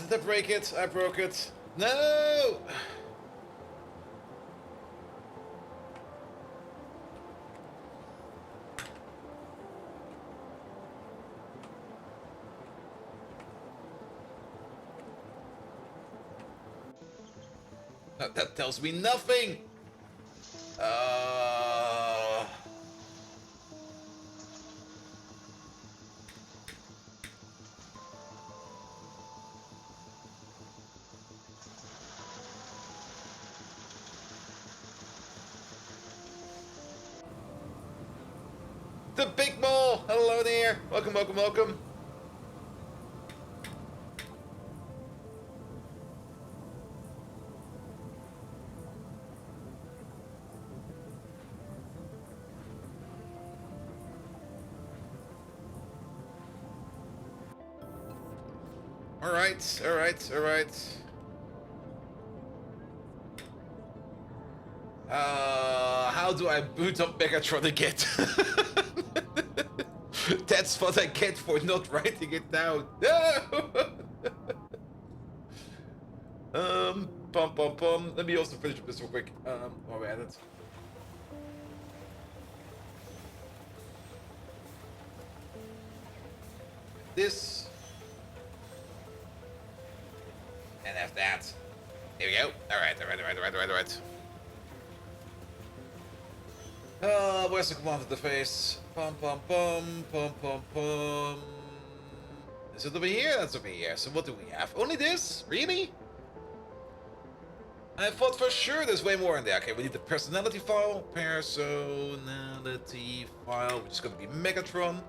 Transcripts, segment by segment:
did I break it? I broke it. No! That tells me nothing! The Big Mole! Hello there! Welcome, welcome, welcome! Alright, alright, alright. How do I boot up Megatron again? That's what I get for not writing it down. No! Pum pum pum. Let me also finish this real quick. While we're at it. This. And have that. Here we go. Alright, alright. Where's the command interface? Pum pum pum, pum pum pum. Is it over here? That's over here. So what do we have? Only this? Really? I thought for sure there's way more in there. Okay, we need the personality file. Personality file, which is gonna be Megatron.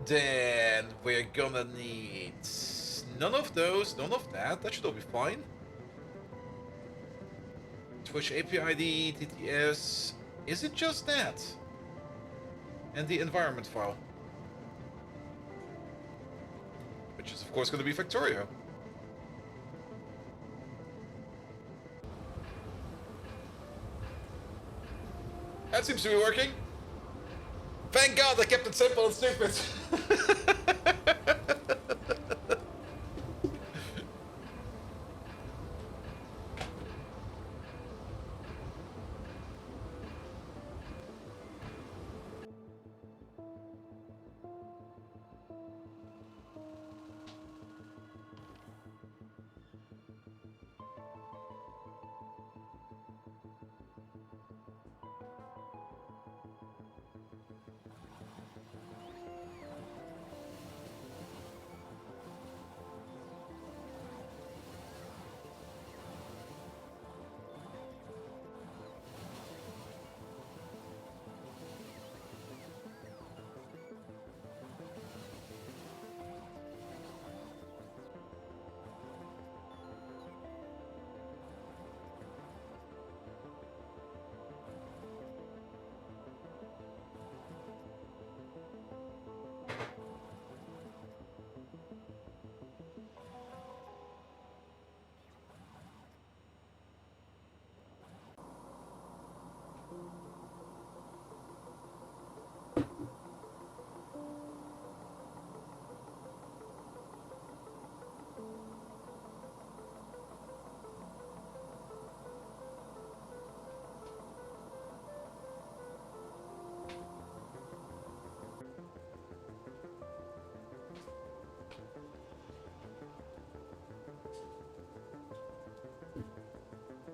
Then we're gonna need none of those, none of that. That should all be fine. Twitch API ID, TTS. Is it just that? And the environment file. Which is of course going to be Factorio. That seems to be working. Thank God I kept it simple and stupid.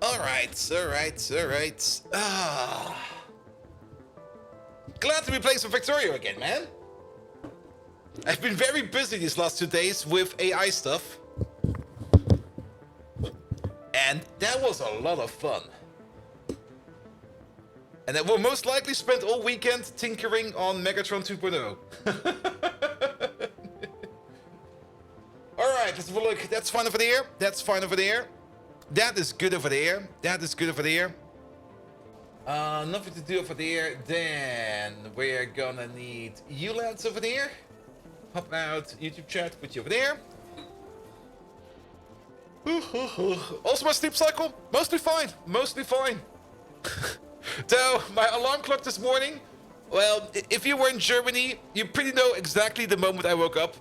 Alright. Glad to be playing some Factorio again, man. I've been very busy these last 2 days with AI stuff. And that was a lot of fun. And I will most likely spend all weekend tinkering on Megatron 2.0. Alright, let's have a look. That's fine over there. That's fine over there. That is good over there. That is good over there. Nothing to do over there. Then we're gonna need ULADs over there. Hop out YouTube chat, put you over there. Also my sleep cycle, mostly fine. Mostly fine. Though my alarm clock this morning Well, if you were in Germany, you pretty know exactly the moment I woke up.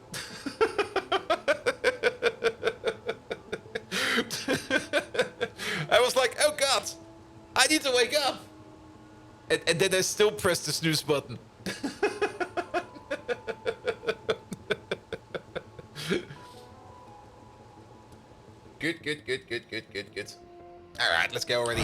I was like, oh god, I need to wake up. And then I still pressed the snooze button. Good, good, good, good, good, good, good. All right, let's go already.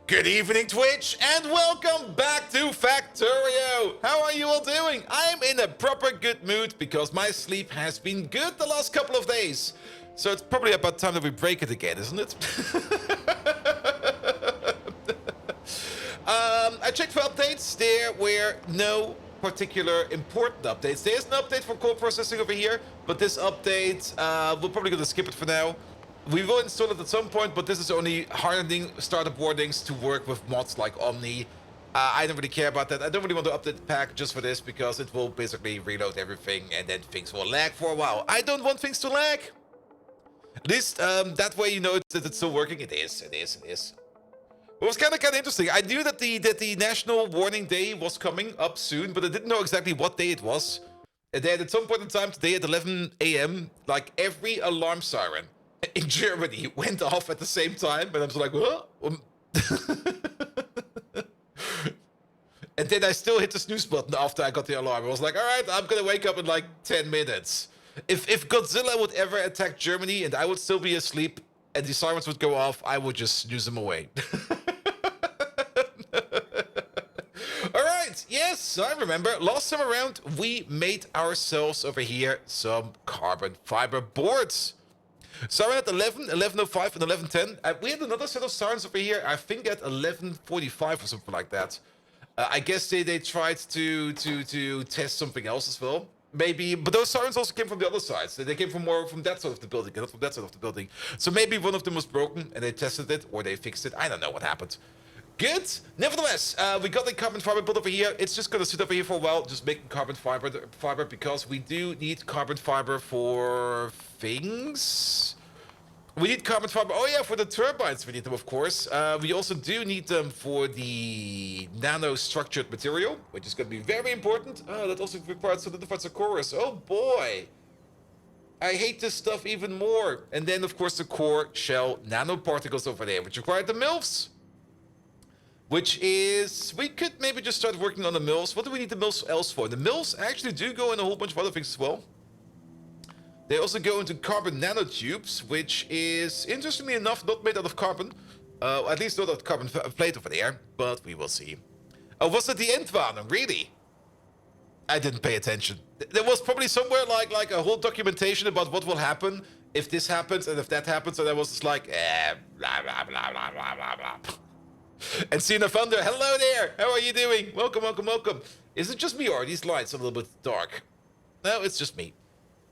Good evening, Twitch, and welcome back to Factorio! How are you all doing? I'm in a proper good mood because my sleep has been good the last couple of days. So it's probably about time that we break it again, isn't it? I checked for updates. There were no particular important updates. There's an update for core processing over here, but this update, we're probably going to skip it for now. We will install it at some point, but this is only hardening startup warnings to work with mods like Omni. I don't really care about that. I don't really want to update the pack just for this because it will basically reload everything and then things will lag for a while. I don't want things to lag. At least that way you know that it's still working. It is. It was kind of interesting. I knew that the National Warning Day was coming up soon, but I didn't know exactly what day it was. And then at some point in time today at 11 a.m., like every alarm siren in Germany went off at the same time, and I was like, what? And then I still hit the snooze button after I got the alarm. I was like, all right, I'm gonna wake up in like 10 minutes. If Godzilla would ever attack Germany and I would still be asleep and the sirens would go off, I would just snooze them away. All right, yes, I remember. Last time around, we made ourselves over here some carbon fiber boards. Siren at 11, 11:05, and 11:10. We had another set of sirens over here, I think at 11:45 or something like that. I guess they tried to test something else as well. Maybe, but those sirens also came from the other side. So they came from more from that side of the building, not from that side of the building. So maybe one of them was broken and they tested it or they fixed it. I don't know what happened. Good. Nevertheless, we got the carbon fiber built over here. It's just gonna sit over here for a while, just making carbon fiber because we do need carbon fiber for things. We need carbon fiber. Oh yeah, for the turbines we need them, of course. We also do need them for the nano-structured material, which is going to be very important. That also requires solidified chorus. Oh boy. I hate this stuff even more. And then, of course, the core shell nanoparticles over there, which require the MILFs. Which is... We could maybe just start working on the MILFs. What do we need the MILFs else for? The MILFs actually do go in a whole bunch of other things as well. They also go into carbon nanotubes, which is, interestingly enough, not made out of carbon. At least not out of carbon plate over there, but we will see. Oh, was that the Endwarnung? Really? I didn't pay attention. There was probably somewhere like a whole documentation about what will happen if this happens and if that happens, and I was just like, blah, blah, blah, blah, blah, blah, blah. And Cena Thunder, hello there! How are you doing? Welcome, welcome, welcome. Is it just me or are these lights a little bit dark? No, it's just me.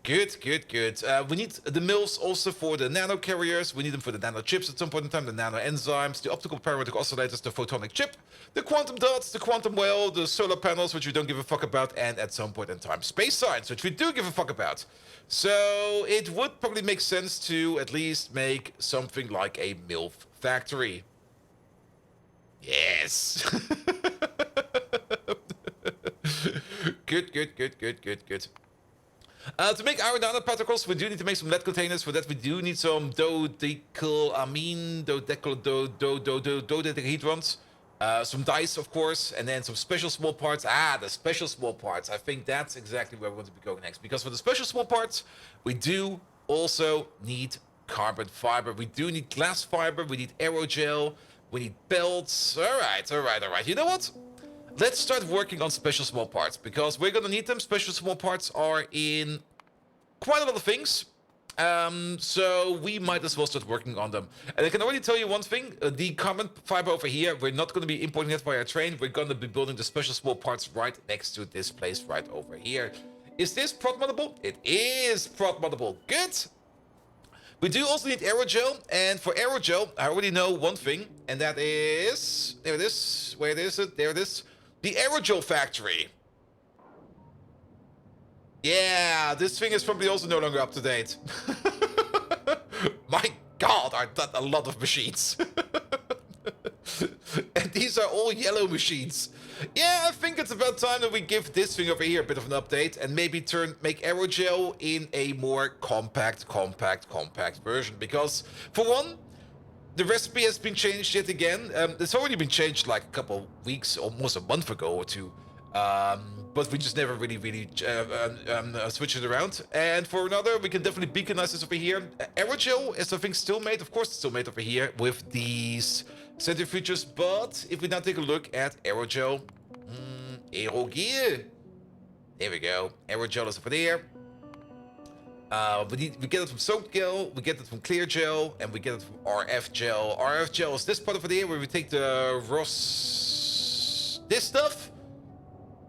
Good, good, good. We need the mills also for the nano carriers. We need them for the nano chips at some point in time, the nano enzymes, the optical parametric oscillators, the photonic chip, the quantum dots, the quantum well, the solar panels, which we don't give a fuck about, and at some point in time, space science, which we do give a fuck about. So it would probably make sense to at least make something like a MILF factory. Yes. Good, good, good, good, good, good. To make our nanoparticles, we do need to make some lead containers. For that, we do need some dodecahedrons, some dice, of course, and then some special small parts. The special small parts. I think that's exactly where we're going to be going next. Because for the special small parts, we do also need carbon fiber. We do need glass fiber. We need aerogel. We need belts. All right, all right, all right. You know what? Let's start working on special small parts, because we're going to need them. Special small parts are in quite a lot of things. So we might as well start working on them. And I can already tell you one thing. The carbon fiber over here, we're not going to be importing it via train. We're going to be building the special small parts right next to this place right over here. Is this prod moddable? It is prod moddable. Good. We do also need aerogel, and for aerogel, I already know one thing, and that is... There it is. Where is it? There it is. The aerogel factory. Yeah, this thing is probably also no longer up to date. My god, are that a lot of machines. These are all yellow machines. Yeah, I think it's about time that we give this thing over here a bit of an update and maybe make aerogel in a more compact version. Because, for one, the recipe has been changed yet again. It's already been changed like a couple weeks, almost a month ago or two. But we just never really switch it around. And for another, we can definitely beaconize this over here. Aerogel is, I think, still made. Of course, it's still made over here with these centrifuges. But if we now take a look at aerogel, aerogel. There we go. Aerogel is over there. We get it from soap gel, we get it from clear gel, and we get it from RF gel. RF gel is this part over here where we take the this stuff,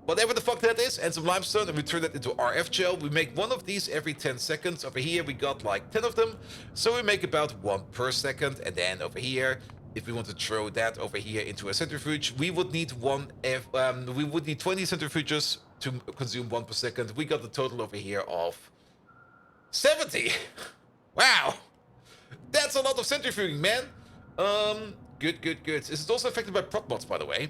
whatever the fuck that is, and some limestone, and we turn that into RF gel. We make one of these every 10 seconds. Over here we got like 10 of them, so we make about one per second. And then over here, if we want to throw that over here into a centrifuge, we would need 20 centrifuges to consume one per second. We got the total over here of 70. Wow, that's a lot of centrifuging, man. Good. Is it also affected by prop mods, by the way?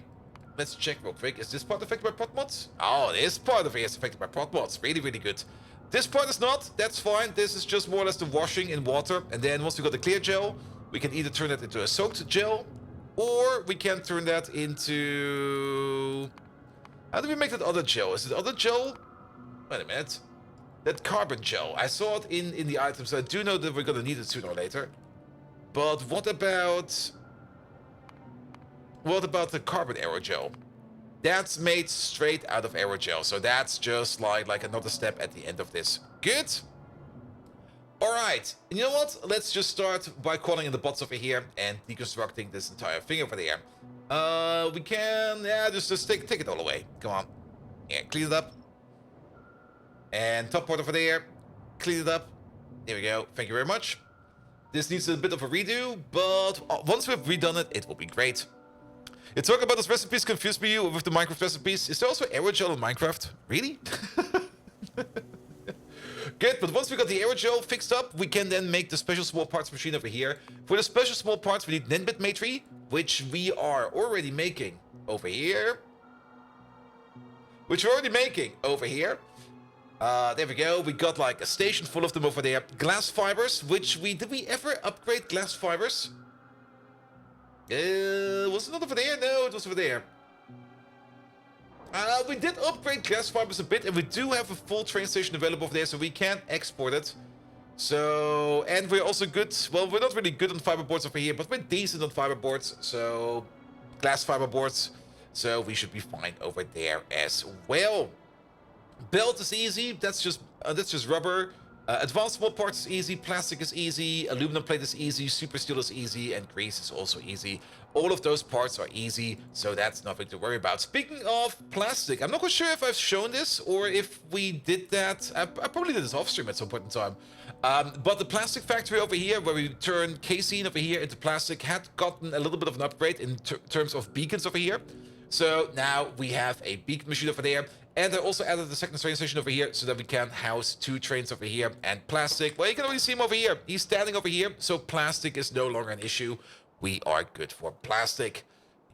Let's check real quick. Is this part affected by prop mods? Oh, this part of it is affected by prop mods. Really good. This part is not. That's fine. This is just more or less the washing in water. And then once we got the clear gel, we can either turn that into a soaked gel, or we can turn that into... How do we make that other gel? Is it other gel? Wait a minute. That carbon gel. I saw it in the items. So I do know that we're gonna need it sooner or later. But what about the carbon aerogel? That's made straight out of aerogel. So that's just like another step at the end of this. Good. Alright. And you know what? Let's just start by calling in the bots over here and deconstructing this entire thing over there. We can just take it all away. Come on. Yeah, clean it up. And top part over there, clean it up. There we go. Thank you very much. This needs a bit of a redo, but once we've redone it, it will be great. You talk about those recipes confused me with the Minecraft recipes. Is there also aerogel in Minecraft? Really? Good, but once we got the aerogel fixed up, we can then make the special small parts machine over here. For the special small parts, we need Nenbit Matrix, which we are already making over here. There we go. We got like a station full of them over there. Glass fibers, which did we ever upgrade glass fibers? Was it not over there? No, it was over there. We did upgrade glass fibers a bit, and we do have a full train station available over there, so we can export it. So, and we're also good. Well, we're not really good on fiberboards over here, but we're decent on fiberboards. So, glass fiberboards. So we should be fine over there as well. Belt is easy. That's just rubber. Advanced small parts is easy. Plastic is easy. Aluminum plate is easy. Super steel is easy, and grease is also easy. All of those parts are easy, so that's nothing to worry about. Speaking of plastic, I'm not quite sure if I've shown this or if we did that. I probably did this off stream at some point in time. But the plastic factory over here, where we turn casein over here into plastic, had gotten a little bit of an upgrade in terms of beacons over here. So now we have a beacon machine over there. And I also added the second train station over here so that we can house 2 trains over here. And plastic, well, you can already see him over here. He's standing over here, so plastic is no longer an issue. We are good for plastic.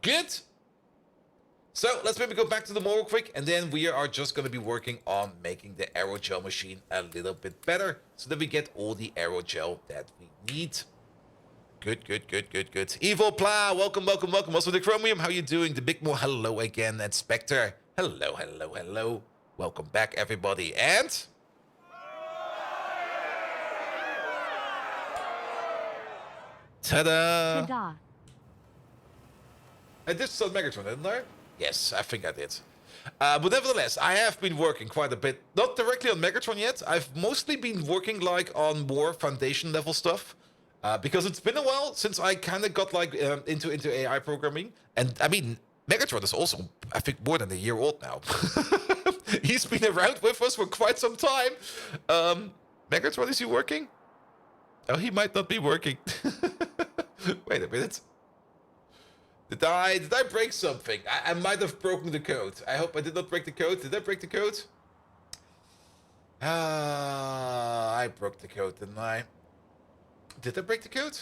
Good. So let's maybe go back to the mall real quick, and then we are just going to be working on making the aerogel machine a little bit better so that we get all the aerogel that we need. Good. Evil Plow, welcome. Also the Chromium, how you doing? The Big Mo, hello again. And Spectre, hello. Welcome back, everybody. And ta-da! I did start Megatron, didn't I? Yes, I think I did. But nevertheless, I have been working quite a bit. Not directly on Megatron yet. I've mostly been working like on more foundation level stuff. Because it's been a while since I kind of got like into AI programming. And I mean, Megatron is also, I think, more than a year old now. He's been around with us for quite some time. Megatron, is he working? Oh, he might not be working. Wait a minute. Did I break something? I might have broken the code. I hope I did not break the code. Did I break the code? I broke the code, didn't I? Did I break the code?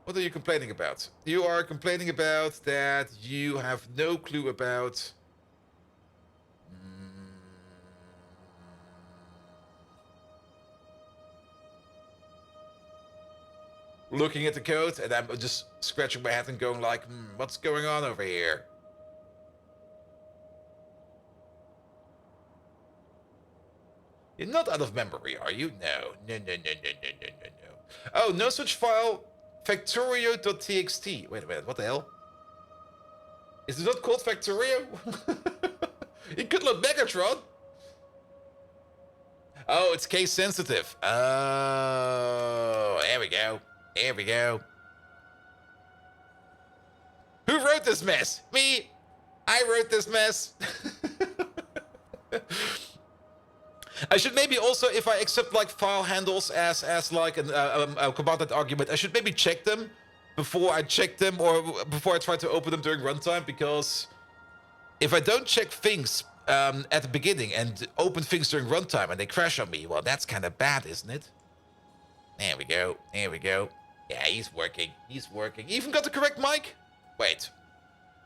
What are you complaining about? You are complaining about that you have no clue about... Looking at the code, and I'm just scratching my head and going like, what's going on over here? You're not out of memory, are you? No. No. Oh, no such file. Factorio.txt. Wait a minute, what the hell? Is it not called Factorio? You could load Megatron. Oh, it's case sensitive. Oh, there we go. There we go. Who wrote this mess? Me. I wrote this mess. I should maybe also, if I accept like file handles as like a command argument, I should maybe check them before I check them or before I try to open them during runtime, because if I don't check things at the beginning and open things during runtime and they crash on me, well, that's kind of bad, isn't it? There we go. There we go. Yeah, he's working. He's working. Even got the correct mic? Wait.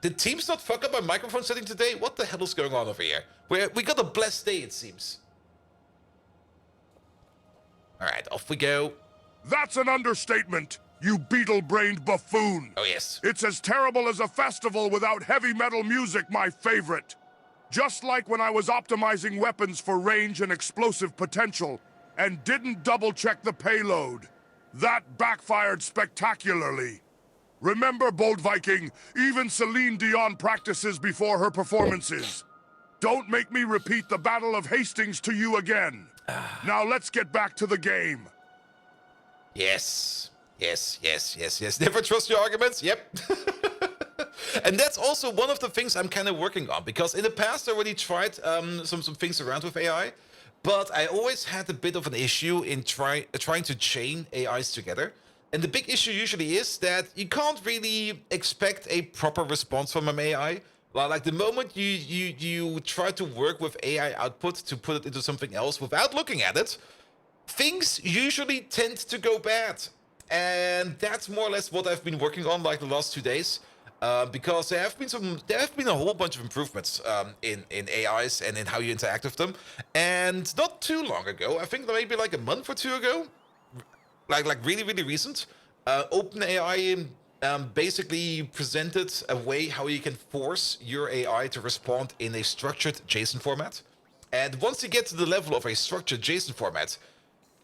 Did Teams not fuck up my microphone setting today? What the hell is going on over here? We got a blessed day, it seems. Alright, off we go. That's an understatement, you beetle-brained buffoon. Oh, yes. It's as terrible as a festival without heavy metal music, my favorite. Just like when I was optimizing weapons for range and explosive potential and didn't double-check the payload. That backfired spectacularly. Remember, Bold Viking, even Celine Dion practices before her performances. Don't make me repeat the Battle of Hastings to you again. Now let's get back to the game. Yes. Never trust your arguments. Yep. And that's also one of the things I'm kind of working on, because in the past I already tried some things around with AI, but I always had a bit of an issue in trying to chain AIs together. And the big issue usually is that you can't really expect a proper response from an AI. Like the moment you try to work with AI output to put it into something else without looking at it, things usually tend to go bad. And that's more or less what I've been working on like the last 2 days. Because there have been a whole bunch of improvements in AIs and in how you interact with them. And not too long ago, I think maybe like a month or two ago, like really recent, OpenAI basically presented a way how you can force your AI to respond in a structured JSON format. And once you get to the level of a structured JSON format,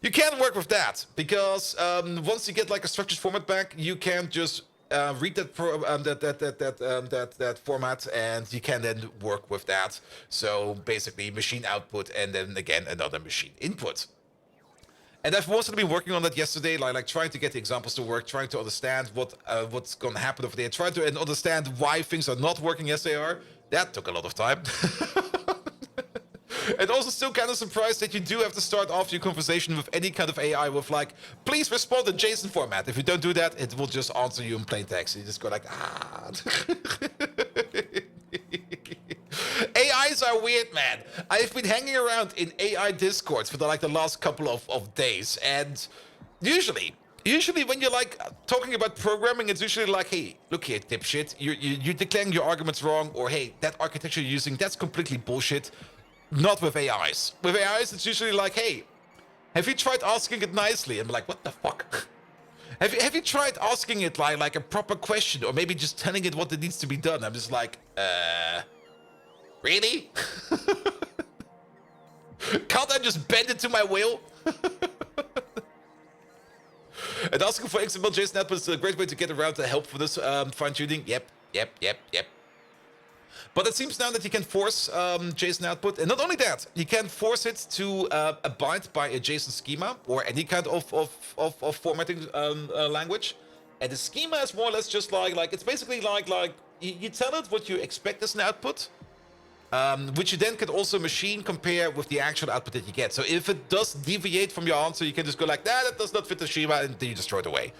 you can't work with that, because once you get like a structured format back, you can't just read that format, and you can then work with that. So basically, machine output and then again another machine input. And I've mostly been working on that yesterday, like trying to get the examples to work, trying to understand what's going to happen over there, trying to understand why things are not working as they are. That took a lot of time. And also still kind of surprised that you do have to start off your conversation with any kind of AI with like, please respond in JSON format. If you don't do that, it will just answer you in plain text. You just go like, ah. AIs are weird, man. I've been hanging around in AI discords for the last couple of days, and usually when you're like talking about programming, it's usually like, hey, look here, dipshit, you're declaring your arguments wrong, or hey, that architecture you're using, that's completely bullshit. Not with AIs. With AIs, it's usually like, hey, have you tried asking it nicely? I'm like, what the fuck? Have you tried asking it like a proper question, or maybe just telling it what it needs to be done? I'm just like, really? Can't I just bend it to my will? And asking for XML JSON output is a great way to get around the help for this fine-tuning. Yep. But it seems now that you can force JSON output, and not only that, you can force it to abide by a JSON schema or any kind of formatting language. And the schema is more or less just like it's basically like you tell it what you expect as an output, which you then can also machine compare with the actual output that you get. So if it does deviate from your answer, you can just go like, nah, that does not fit the schema, and then you just throw it away.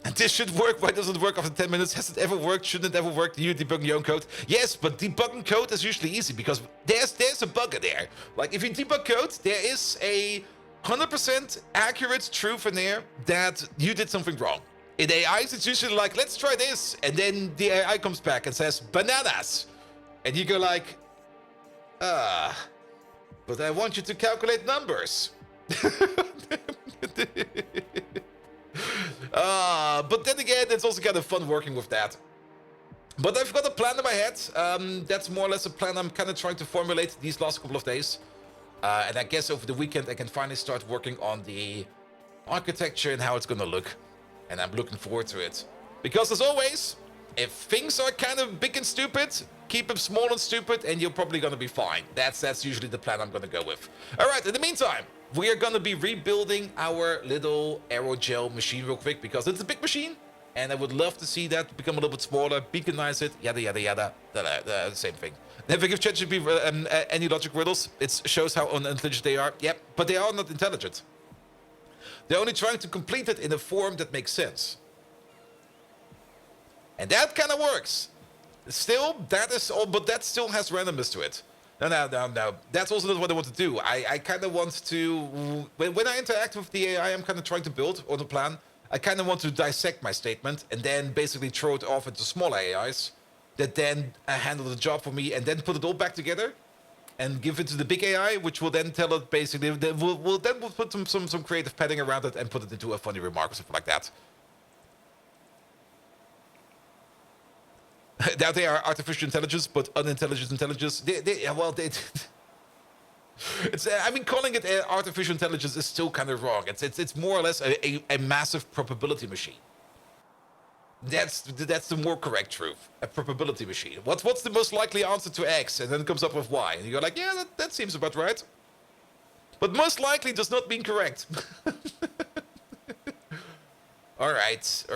And this should work. Why doesn't it work after 10 minutes? Has it ever worked? Shouldn't it ever work? Do you debug your own code? Yes, but debugging code is usually easy because there's a bug in there. Like if you debug code, there is a 100% accurate truth in there that you did something wrong. In AIs, it's usually like, let's try this. And then the AI comes back and says, bananas. And you go like, but I want you to calculate numbers. But then again, it's also kind of fun working with that. But I've got a plan in my head. That's more or less a plan I'm kind of trying to formulate these last couple of days. And I guess over the weekend, I can finally start working on the architecture and how it's going to look. And I'm looking forward to it. Because as always, if things are kind of big and stupid, keep them small and stupid, and you're probably going to be fine. That's usually the plan I'm going to go with. All right, in the meantime, we are going to be rebuilding our little aerogel machine real quick, because it's a big machine, and I would love to see that become a little bit smaller, beaconize it, yada, yada, yada. The same thing. Never give ChatGPT any logic riddles. It shows how unintelligent they are. Yep, but they are not intelligent. They're only trying to complete it in a form that makes sense. And that kind of works. Still, that is all, but that still has randomness to it. No. That's also not what I want to do. I kind of want to, when I interact with the AI I'm kind of trying to build on the plan, I kind of want to dissect my statement and then basically throw it off into smaller AIs that then handle the job for me and then put it all back together and give it to the big AI, which will then tell it basically, we'll put some creative padding around it and put it into a funny remark or something like that. Now they are artificial intelligence, but unintelligent intelligence. It's, I mean, calling it artificial intelligence is still kind of wrong. It's more or less a massive probability machine. That's the more correct truth. A probability machine. What's the most likely answer to X? And then it comes up with Y. And you go like, yeah, that seems about right. But most likely does not mean correct. All right.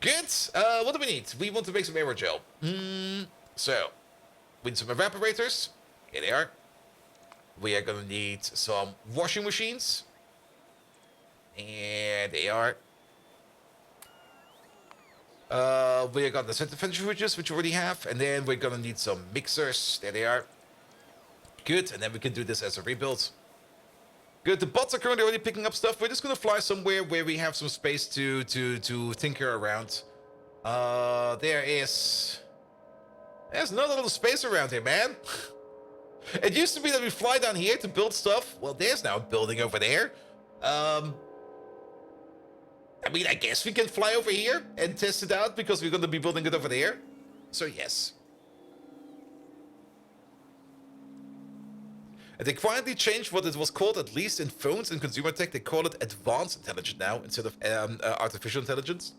Good. What do we need? We want to make some aerogel. So, we need some evaporators. Here they are. We are going to need some washing machines. And they are. We got the centrifuges, which we already have. And then we're going to need some mixers. There they are. Good. And then we can do this as a rebuild. Good. The bots are currently already picking up stuff. We're just going to fly somewhere where we have some space to tinker around. There's not a lot of space around here, man. It used to be that we fly down here to build stuff. Well, there's now a building over there. I mean, I guess we can fly over here and test it out because we're going to be building it over there. So, yes. And they quietly changed what it was called, at least in phones and consumer tech. They call it advanced intelligence now instead of artificial intelligence.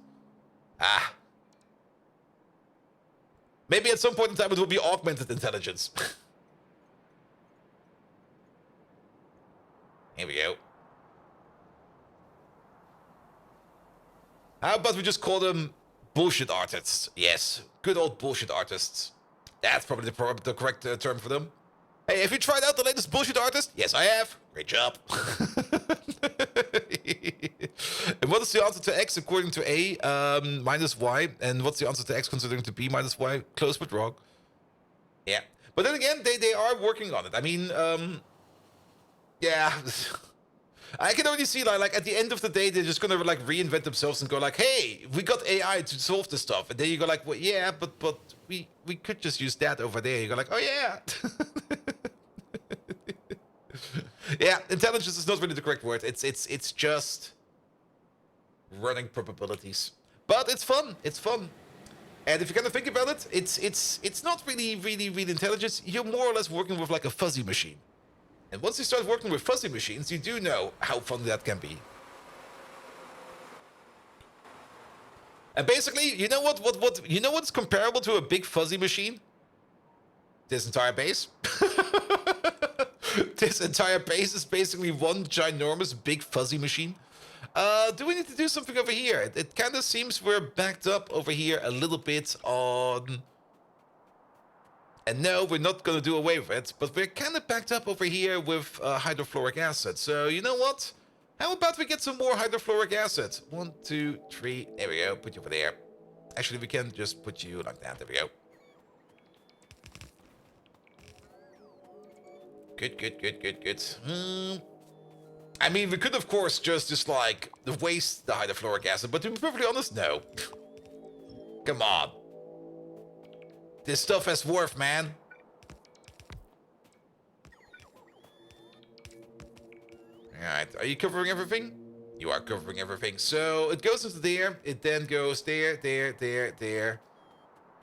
Maybe at some point in time it will be augmented intelligence. Here we go. How about we just call them bullshit artists? Yes, good old bullshit artists. That's probably the correct term for them. Hey, have you tried out the latest bullshit artist? Yes, I have. Great job. And what is the answer to X according to A minus Y? And what's the answer to X considering to B minus Y? Close but wrong. Yeah. But then again, they are working on it. I mean, yeah. I can already see like at the end of the day, they're just gonna like reinvent themselves and go like, hey, we got AI to solve this stuff. And then you go like, well, yeah, but we could just use that over there. You go like, oh yeah. Yeah, intelligence is not really the correct word. It's just running probabilities. But it's fun. It's fun. And if you kind of think about it, it's not really intelligence. You're more or less working with like a fuzzy machine. And once you start working with fuzzy machines, you do know how fun that can be. And basically, you know what's comparable to a big fuzzy machine? This entire base. This entire base is basically one ginormous big fuzzy machine. Do we need to do something over here? It kind of seems we're backed up over here a little bit on... And no, we're not going to do away with it, but we're kind of backed up over here with hydrofluoric acid. So, you know what? How about we get some more hydrofluoric acid? 1, 2, 3. There we go. Put you over there. Actually, we can just put you like that. There we go. Good. I mean, we could, of course, just like, waste the hydrofluoric acid, but to be perfectly honest, no. Come on. This stuff has worth, man. Alright, are you covering everything? You are covering everything. So, it goes into there, it then goes there, there.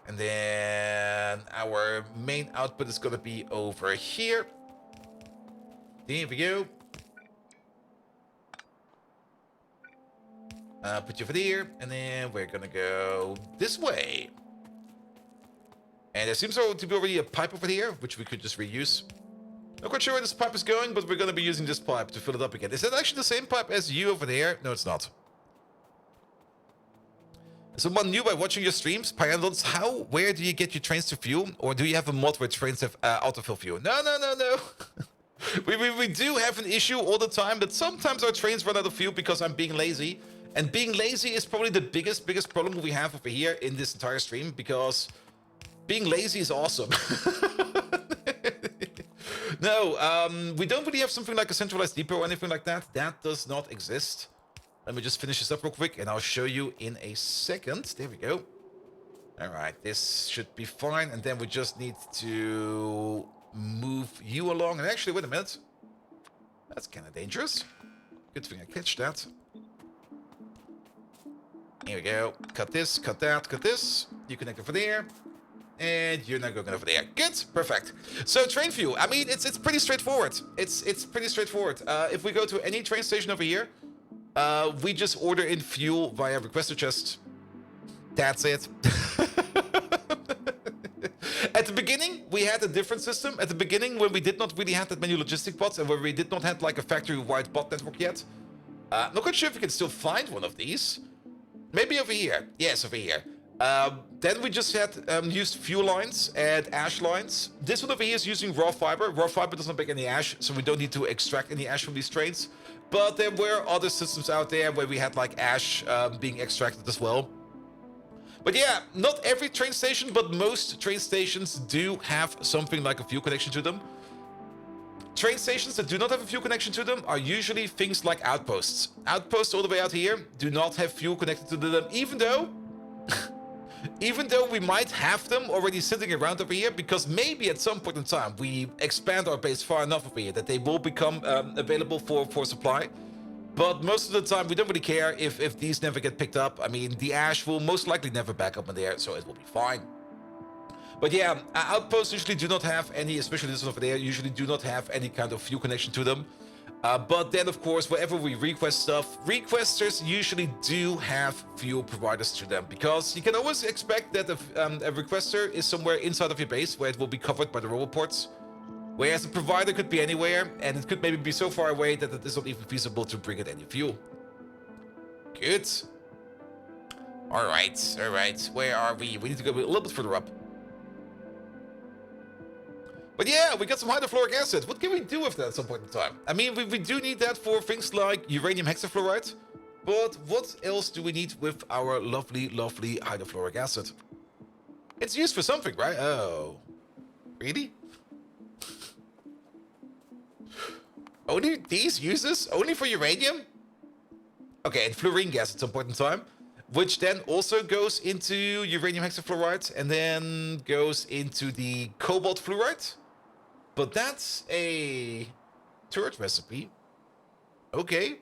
And then our main output is gonna be over here. There we go. Put you over there, and then we're gonna go this way. And there seems to be already a pipe over here, which we could just reuse. Not quite sure where this pipe is going, but we're gonna be using this pipe to fill it up again. Is that actually the same pipe as you over there? No, it's not. Someone new by watching your streams, Pyanodons, where do you get your trains to fuel? Or do you have a mod where trains have autofill fuel? No. we do have an issue all the time that sometimes our trains run out of fuel because I'm being lazy. And being lazy is probably the biggest problem we have over here in this entire stream, because being lazy is awesome. No, we don't really have something like a centralized depot or anything like that. That does not exist. Let me just finish this up real quick, and I'll show you in a second. There we go. All right, this should be fine, and then we just need to move you along. And actually, wait a minute. That's kind of dangerous. Good thing I catch that. Here we go. Cut this, cut that, cut this. You connect over there. And you're not going over there. Good, perfect. So train fuel. I mean, it's pretty straightforward. It's pretty straightforward. If we go to any train station over here, we just order in fuel via requester chest. That's it. At the beginning, we had a different system. At the beginning, when we did not really have that many logistic bots, and where we did not have like a factory-wide bot network yet. Not quite sure if we can still find one of these. Maybe over here. Yes, over here. Then we just had used fuel lines and ash lines. This one over here is using raw fiber. Raw fiber does not make any ash, so we don't need to extract any ash from these trains. But there were other systems out there where we had like ash being extracted as well. But yeah, not every train station, but most train stations do have something like a fuel connection to them. Train stations that do not have a fuel connection to them are usually things like outposts. Outposts all the way out here do not have fuel connected to them, even though we might have them already sitting around over here, because maybe at some point in time we expand our base far enough over here that they will become available for supply. But most of the time we don't really care if these never get picked up. I mean, the ash will most likely never back up in there, so it will be fine. But yeah, outposts usually do not have any, especially this one over there, usually do not have any kind of fuel connection to them. But then, of course, wherever we request stuff, requesters usually do have fuel providers to them, because you can always expect that a requester is somewhere inside of your base where it will be covered by the roboports, whereas a provider could be anywhere, and it could maybe be so far away that it is not even feasible to bring it any fuel. Good. All right. Where are we? We need to go a little bit further up. But yeah, we got some hydrofluoric acid. What can we do with that at some point in time? I mean, we do need that for things like uranium hexafluoride. But what else do we need with our lovely hydrofluoric acid? It's used for something, right? Oh. Really? Only these uses? Only for uranium? Okay, and fluorine gas at some point in time. Which then also goes into uranium hexafluoride and then goes into the cobalt fluoride. But that's a turret recipe. Okay.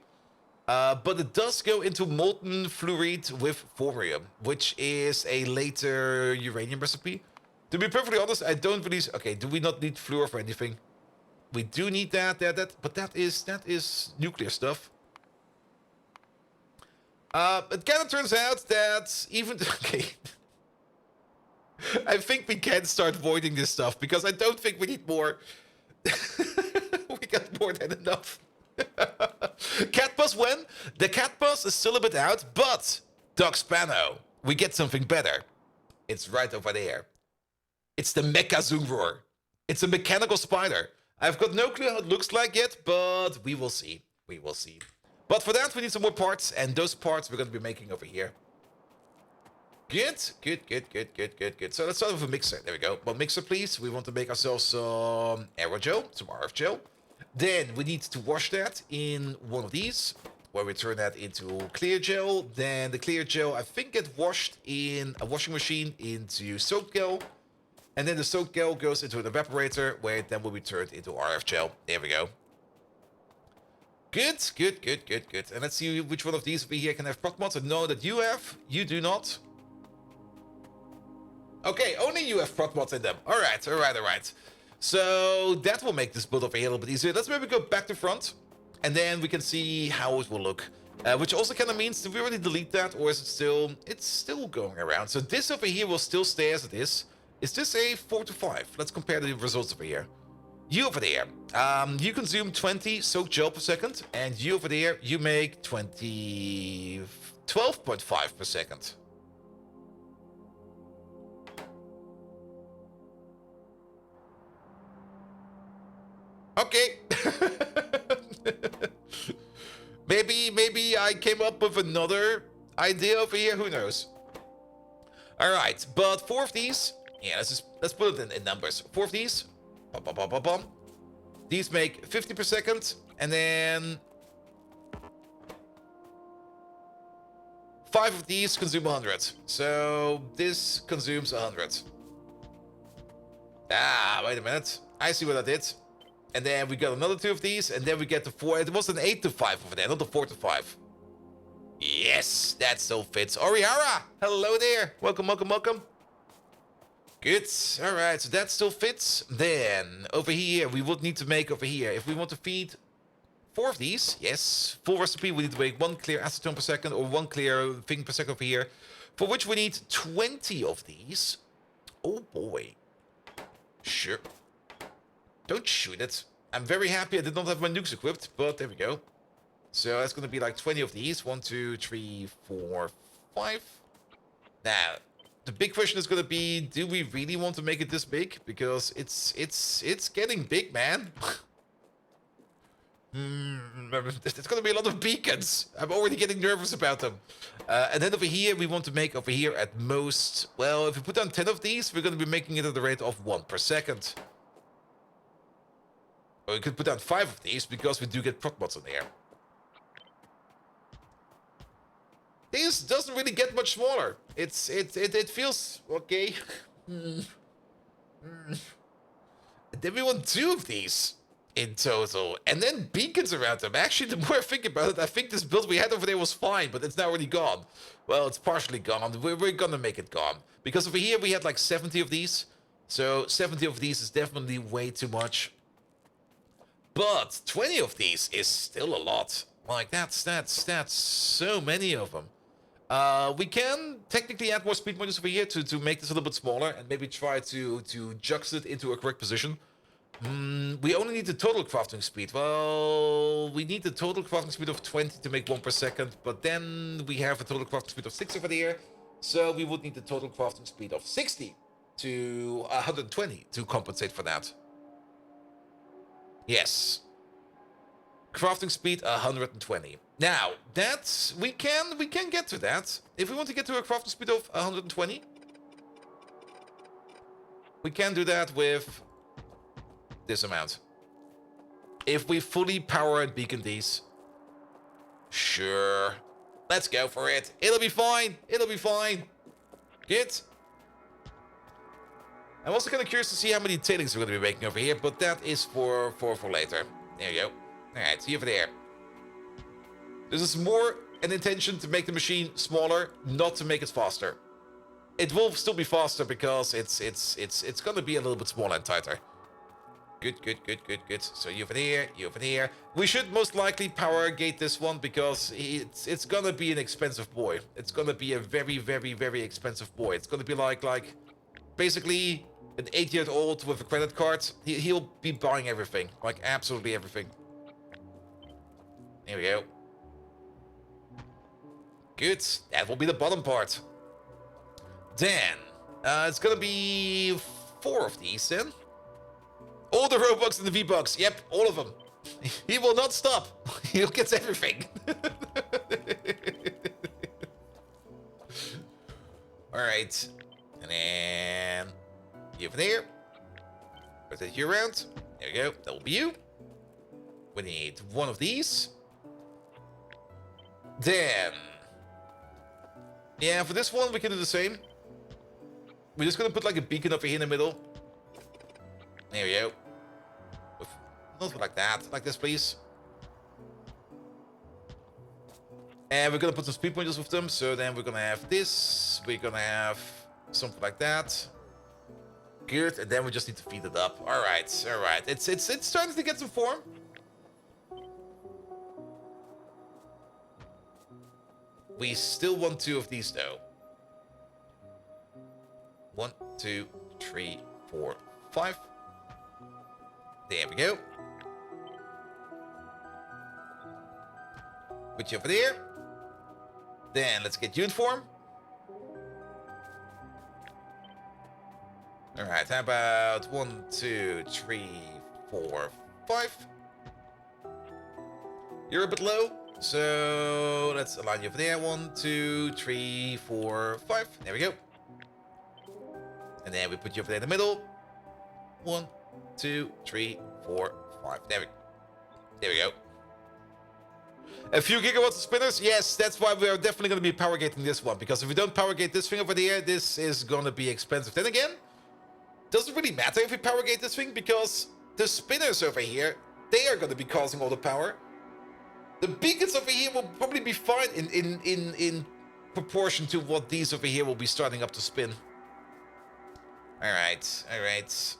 But it does go into molten fluoride with thorium, which is a later uranium recipe. To be perfectly honest, I don't really... Okay, do we not need fluor for anything? We do need that, but that is nuclear stuff. It kind of turns out that even... Okay. I think we can start voiding this stuff, because I don't think we need more. We got more than enough. Cat bus when? The cat bus is still a bit out, but Doc Spano, we get something better. It's right over there. It's the Mecha Zungroar. It's a mechanical spider. I've got no clue how it looks like yet, but we will see. We will see. But for that, we need some more parts, and those parts we're going to be making over here. Good. So let's start with a mixer. There we go. One mixer, please. We want to make ourselves some aerogel, some RF gel. Then we need to wash that in one of these, where we turn that into clear gel. Then the clear gel, I think, gets washed in a washing machine into soap gel. And then the soap gel goes into an evaporator, where it then will be turned into RF gel. There we go. Good, good, good, good, good. And let's see which one of these over here can have proc mods. I know that you have. You do not. Okay, only you have proc mods in them. Alright, alright, alright. So that will make this build over here a little bit easier. Let's maybe go back to front. And then we can see how it will look. Which also kind of means, did we already delete that? Or is it still... It's still going around. So this over here will still stay as it is. Is this a 4 to 5? Let's compare the results over here. You over there, you consume 20 soaked gel per second. And you over there, you make 12.5 per second. Okay. maybe I came up with another idea over here. Who knows? All right, but 4 of these. Yeah, let's put it in numbers. 4 of these. Bum, bum, bum, bum, bum. These make 50 per second, and then 5 of these consume 100. So this consumes 100. Ah, wait a minute. I see what I did. And then we got another 2 of these, and then we get the 4. It was an 8 to 5 over there, not a 4 to 5. Yes, that still fits. Orihara, hello there. Welcome, welcome, welcome. Good. All right, so that still fits. Then over here, we would need to make over here, if we want to feed 4 of these, yes, full recipe, we need to make 1 clear acetone per second or 1 clear thing per second over here, for which we need 20 of these. Oh boy. Sure. Don't shoot it. I'm very happy I did not have my nukes equipped, but there we go. So that's going to be like 20 of these. 1, 2, 3, 4, 5. Now, the big question is going to be, do we really want to make it this big? Because it's getting big, man. There's going to be a lot of beacons. I'm already getting nervous about them. And then over here, we want to make over here at most... Well, if we put down 10 of these, we're going to be making it at the rate of 1 per second. Or we could put down 5 of these, because we do get proc mods in there. This doesn't really get much smaller. It feels okay. And then we want 2 of these in total, and then beacons around them. Actually, the more I think about it, I think this build we had over there was fine, but it's now already gone. Well, it's partially gone. We're gonna make it gone, because over here we had like 70 of these. So 70 of these is definitely way too much. But 20 of these is still a lot. Like that's so many of them. We can technically add more speed modules over here to make this a little bit smaller and maybe try to juxtapose it into a correct position. We only need the total crafting speed. Well, we need the total crafting speed of 20 to make 1 per second, but then we have a total crafting speed of 6 over there. So we would need the total crafting speed of 60 to 120 to compensate for that. Yes. Crafting speed 120. Now, that's we can get to that. If we want to get to a crafting speed of 120, we can do that with this amount. If we fully power and beacon these. Sure. Let's go for it. It'll be fine. It'll be fine. Good. I'm also kind of curious to see how many tailings we're going to be making over here, but that is for later. There you go. Alright, see you over there. This is more an intention to make the machine smaller, not to make it faster. It will still be faster because it's going to be a little bit smaller and tighter. Good, good, good, good, good. So you over there, you over there. We should most likely power gate this one because it's going to be an expensive boy. It's going to be a very, very, very expensive boy. It's going to be like basically an 8-year-old with a credit card. He'll be buying everything, like absolutely everything. There we go. Good. That will be the bottom part. Then, it's gonna be 4 of these then. All the Robux and the V-Bucks. Yep, all of them. He will not stop. He'll get everything. Alright. And then... you over there. Rotate you around. There you go. That will be you. we need one of these. Then, yeah, for this one we can do the same. We're just gonna put like a beacon over here in the middle. There we go. Not like that, like this, please. And we're gonna put some speed pointers with them. So then we're gonna have this. We're gonna have something like that. Good, and then we just need to feed it up. All right, all right. It's starting to get some form. We still want 2 of these though. 1, 2, 3, 4, 5. There we go. Put you over there. Then let's get you in form. Alright, how about 1, 2, 3, 4, 5. You're a bit low, so let's align you over there. 1, 2, 3, 4, 5. There we go. And then we put you over there in the middle. 1, 2, 3, 4, 5. There we go. A few gigawatts of spinners? Yes, that's why we are definitely going to be power gating this one. Because if we don't power gate this thing over there, this is going to be expensive. Then again, doesn't really matter if we power gate this thing, because the spinners over here, they are going to be causing all the power. The beacons over here will probably be fine in proportion to what these over here will be starting up to spin. Alright, alright.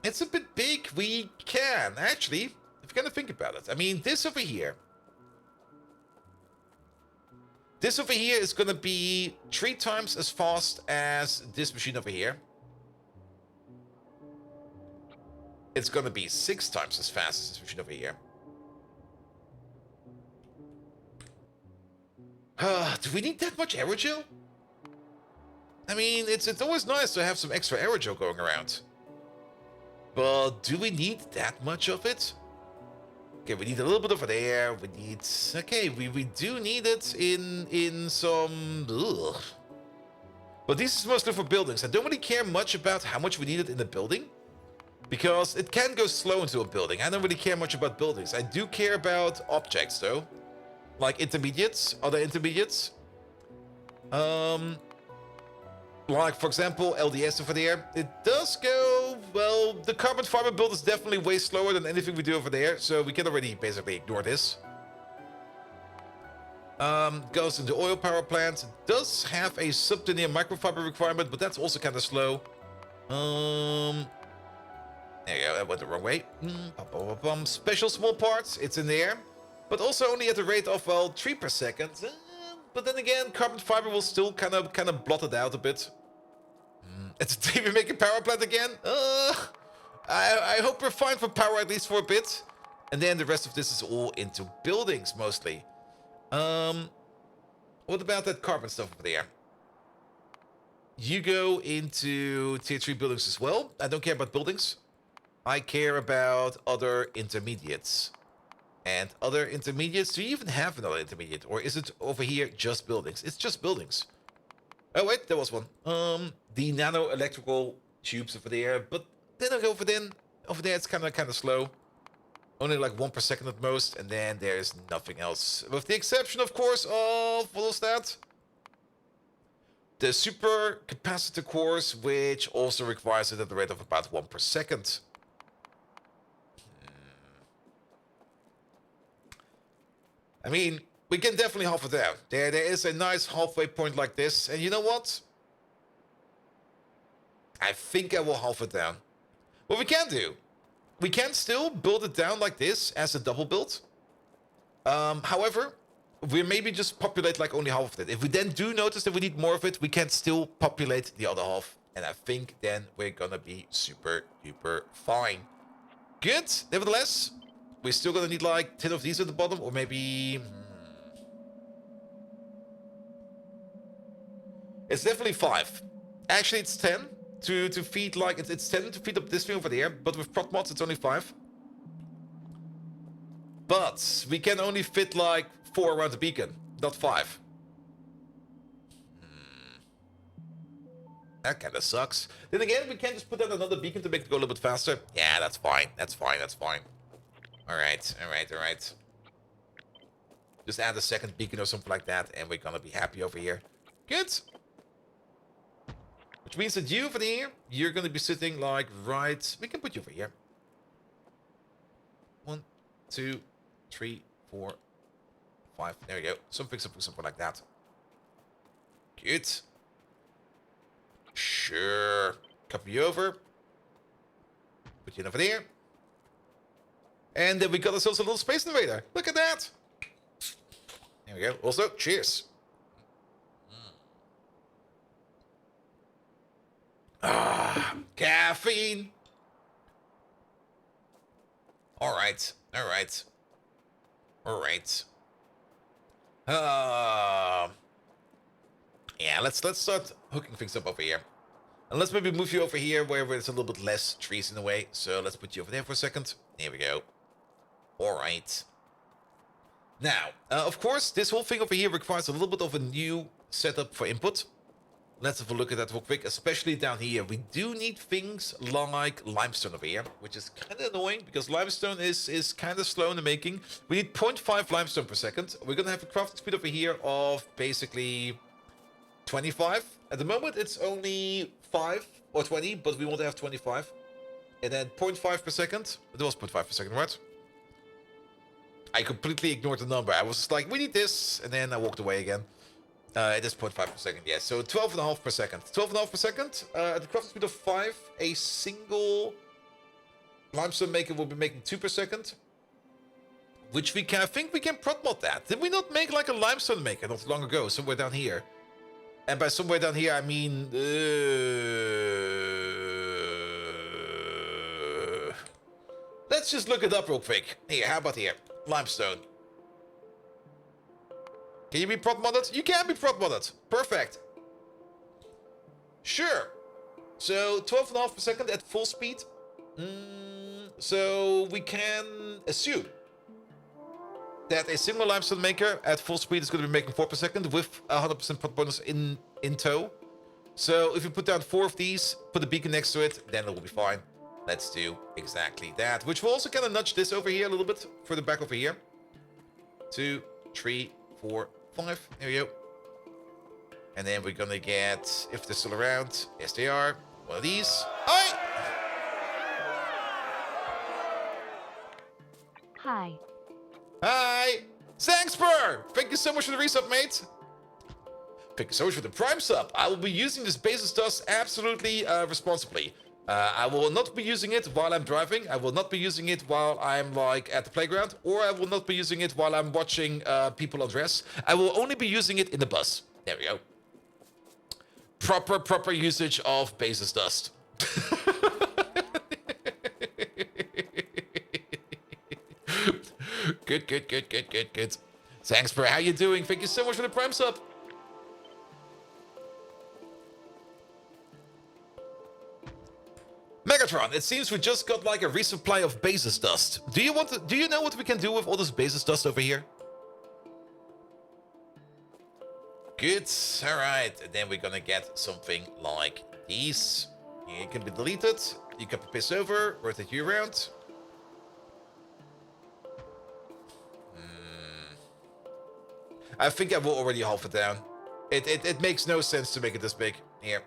It's a bit big. We can, actually, if you're going to think about it. I mean, this over here. This over here is going to be 3 times as fast as this machine over here. It's going to be 6 times as fast as this machine over here. Do we need that much aerogel? I mean, it's always nice to have some extra aerogel going around. But do we need that much of it? Okay, we need a little bit over there. We need... Okay, we do need it in some... Ugh. But this is mostly for buildings. I don't really care much about how much we need it in the building. Because it can go slow into a building. I don't really care much about buildings. I do care about objects, though. Like intermediates, other intermediates. Like, for example, LDS over there. It does go... Well, the carbon fiber build is definitely way slower than anything we do over there. So we can already basically ignore this. Goes into oil power plants. It does have a sublinear microfiber requirement, but that's also kind of slow. There you go, that went the wrong way. Special small parts, it's in there. But also only at the rate of, well, 3 per second. But then again, carbon fiber will still kind of blot it out a bit. It's a day we make a power plant again. I hope we're fine for power at least for a bit. And then the rest of this is all into buildings, mostly. What about that carbon stuff over there? You go into tier 3 buildings as well. I don't care about buildings. I care about other intermediates. And other intermediates, do you even have another intermediate? Or is it over here just buildings? It's just buildings. Oh wait, there was one. The nano electrical tubes over there. But then I go over there it's kind of slow. Only like 1 per second at most. And then there's nothing else. With the exception, of course, of... What was that? The super capacitor cores, which also requires it at the rate of about 1 per second. I mean, we can definitely half it down. There is a nice halfway point like this. And you know what? I think I will half it down. What we can do, we can still build it down like this as a double build. However, we maybe just populate like only half of it. If we then do notice that we need more of it, we can still populate the other half. And I think then we're gonna be super duper fine. Good. Nevertheless, we're still gonna need like 10 of these at the bottom, or maybe... It's definitely 5. Actually, it's 10 to feed like... It's 10 to feed up this thing over there, but with prot mods, it's only 5. But we can only fit like 4 around the beacon, not 5. That kind of sucks. Then again, we can just put down another beacon to make it go a little bit faster. Yeah, that's fine. That's fine. That's fine. Alright, alright, alright. Just add a second beacon or something like that, and we're gonna be happy over here. Good. Which means that you over here, you're gonna be sitting like right. We can put you over here. 1, 2, 3, 4, 5. There we go. Something like that. Good. Sure. Copy you over. Put you over there. And then we got ourselves a little space invader. Look at that. There we go. Also, cheers. Caffeine. All right. All right. All right. Yeah, let's start hooking things up over here. And let's maybe move you over here where there's a little bit less trees in the way. So let's put you over there for a second. There we go. All right. Now, of course, this whole thing over here requires a little bit of a new setup for input. Let's have a look at that real quick, especially down here. We do need things like limestone over here, which is kind of annoying because limestone is kind of slow in the making. We need 0.5 limestone per second. We're going to have a crafting speed over here of basically 25. At the moment, it's only 5 or 20, but we want to have 25. And then 0.5 per second. It was 0.5 per second, right? I completely ignored the number. I was just like, we need this. And then I walked away again. It is 0.5 per second, yes. So 12.5 per second. 12.5 per second. At the crafting speed of 5, a single limestone maker will be making 2 per second. Which we can, I think we can prod mod that. Did we not make like a limestone maker not long ago? Somewhere down here. And by somewhere down here, I mean... let's just look it up real quick. Here, how about here? Limestone. Can you be prod modded? You can be prod modded. Perfect. Sure. So 12.5 per second at full speed. So we can assume that a single limestone maker at full speed is going to be making 4 per second with 100% prod bonus in tow. So if you put down 4 of these, put a beacon next to it, then it will be fine. Let's do exactly that. Which will also kind of nudge this over here a little bit further back over here. 2, 3, 4, 5. There we go. And then we're gonna get, if they're still around, yes they are, one of these. Hi! Hi. Hi! Zangspur! Thank you so much for the resub, mate. Thank you so much for the Prime sub. I will be using this basis dust absolutely responsibly. I will not be using it while I'm driving. I will not be using it while I'm like at the playground, or I will not be using it while I'm watching people undress. I will only be using it in the bus. There we go. Proper usage of basis dust. Good. Thanks for how you doing. Thank you so much for the Prime sub. Megatron, it seems we just got like a resupply of basis dust. Do you know what we can do with all this basis dust over here? Good, alright, and then we're gonna get something like these. You can be deleted, you can piss over, rotate you around. I think I will already halve it down. It makes no sense to make it this big. Here.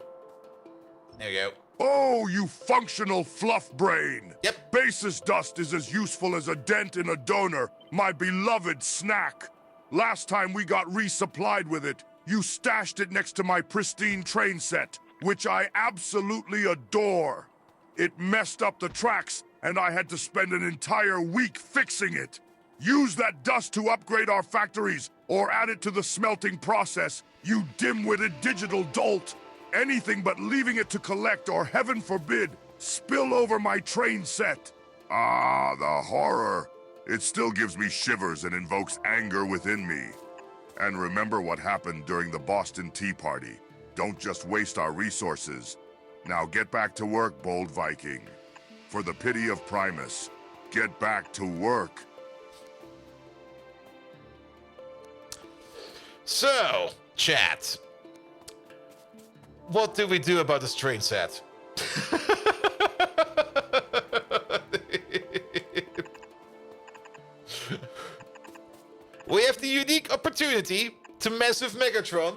There you go. Oh, you functional fluff brain! Yep. Basis dust is as useful as a dent in a donor, my beloved snack. Last time we got resupplied with it, you stashed it next to my pristine train set, which I absolutely adore. It messed up the tracks, and I had to spend an entire week fixing it. Use that dust to upgrade our factories, or add it to the smelting process, you dim-witted digital dolt. Anything but leaving it to collect or, heaven forbid, spill over my train set. Ah, the horror. It still gives me shivers and invokes anger within me. And remember what happened during the Boston Tea Party. Don't just waste our resources. Now get back to work, bold Viking. For the pity of Primus, get back to work. So, chat. What do we do about this train set? opportunity to mess with Megatron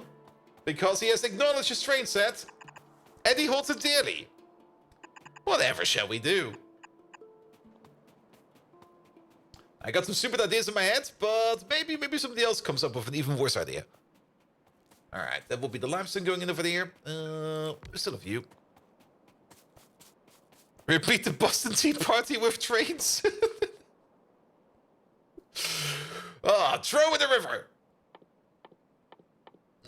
because he has acknowledged his train set and he holds it dearly. Whatever shall we do? I got some stupid ideas in my head, but maybe somebody else comes up with an even worse idea. Alright, that will be the limestone going in over there. Still a few. Repeat the Boston Tea Party with trains. Throw in the river.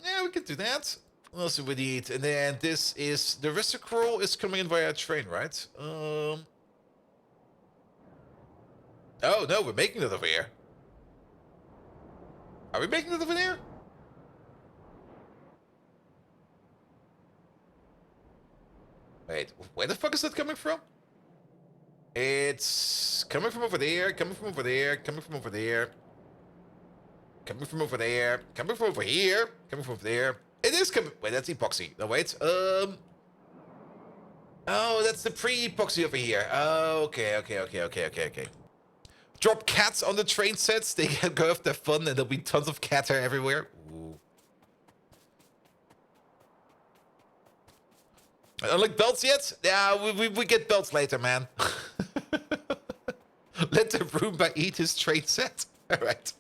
Yeah, we can do that. What else do we need? And then this is... The restructured is coming in via train, right? Oh, no, we're making it over here. Are we making it over there? Wait, where the fuck is that coming from? It's coming from over there, coming from over there, coming from over there. Coming from over there, coming from over here, coming from over there. It is coming... Wait, that's epoxy. No, wait. Oh, that's the pre-epoxy over here. Oh, okay. Drop cats on the train sets. They can go have their fun and there'll be tons of cat hair everywhere. Ooh. Unlike belts yet? Yeah, we get belts later, man. Let the Roomba eat his train set. All right.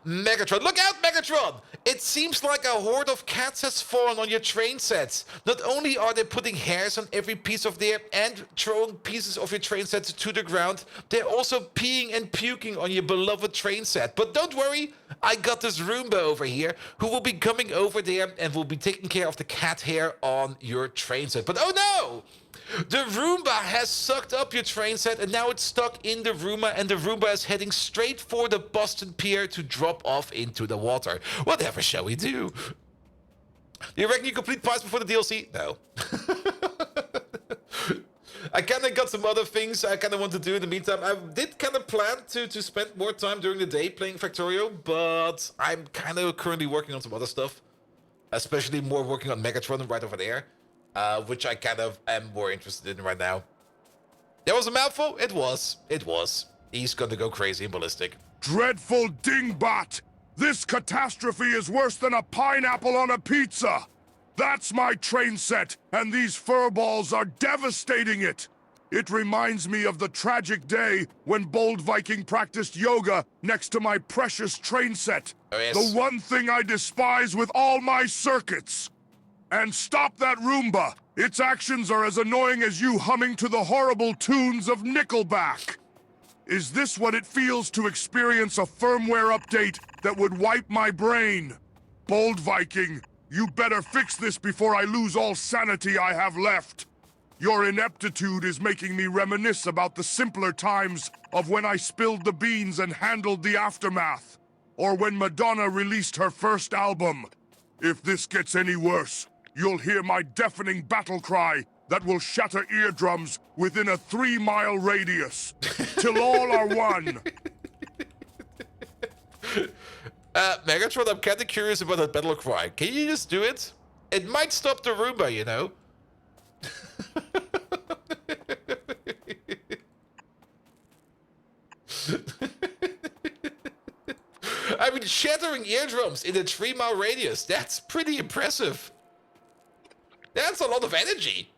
Megatron. Look out, Megatron! It seems like a horde of cats has fallen on your train sets. Not only are they putting hairs on every piece of there and throwing pieces of your train sets to the ground, they're also peeing and puking on your beloved train set. But don't worry, I got this Roomba over here who will be coming over there and will be taking care of the cat hair on your train set. But oh no! The Roomba has sucked up your train set and now it's stuck in the Roomba and the Roomba is heading straight for the Boston Pier to drop off into the water. Whatever shall we do? You reckon you complete parts before the DLC? No. I kind of got some other things I kind of want to do in the meantime. I did kind of plan to spend more time during the day playing Factorio, but I'm kind of currently working on some other stuff. Especially more working on Megatron right over there. Which I kind of am more interested in right now. There was a mouthful? It was. He's gonna go crazy and ballistic. Dreadful dingbat! This catastrophe is worse than a pineapple on a pizza! That's my train set, and these furballs are devastating it! It reminds me of the tragic day when Bold Viking practiced yoga next to my precious train set. Oh, yes. The one thing I despise with all my circuits! And stop that Roomba! Its actions are as annoying as you humming to the horrible tunes of Nickelback! Is this what it feels to experience a firmware update that would wipe my brain? Bold Viking, you better fix this before I lose all sanity I have left. Your ineptitude is making me reminisce about the simpler times of when I spilled the beans and handled the aftermath. Or when Madonna released her first album. If this gets any worse, you'll hear my deafening battle cry that will shatter eardrums within a 3-mile radius. Till all are one. Megatron, I'm kind of curious about that battle cry. Can you just do it? It might stop the Roomba, you know? I mean, shattering eardrums in a 3-mile radius. That's pretty impressive. That's a lot of energy.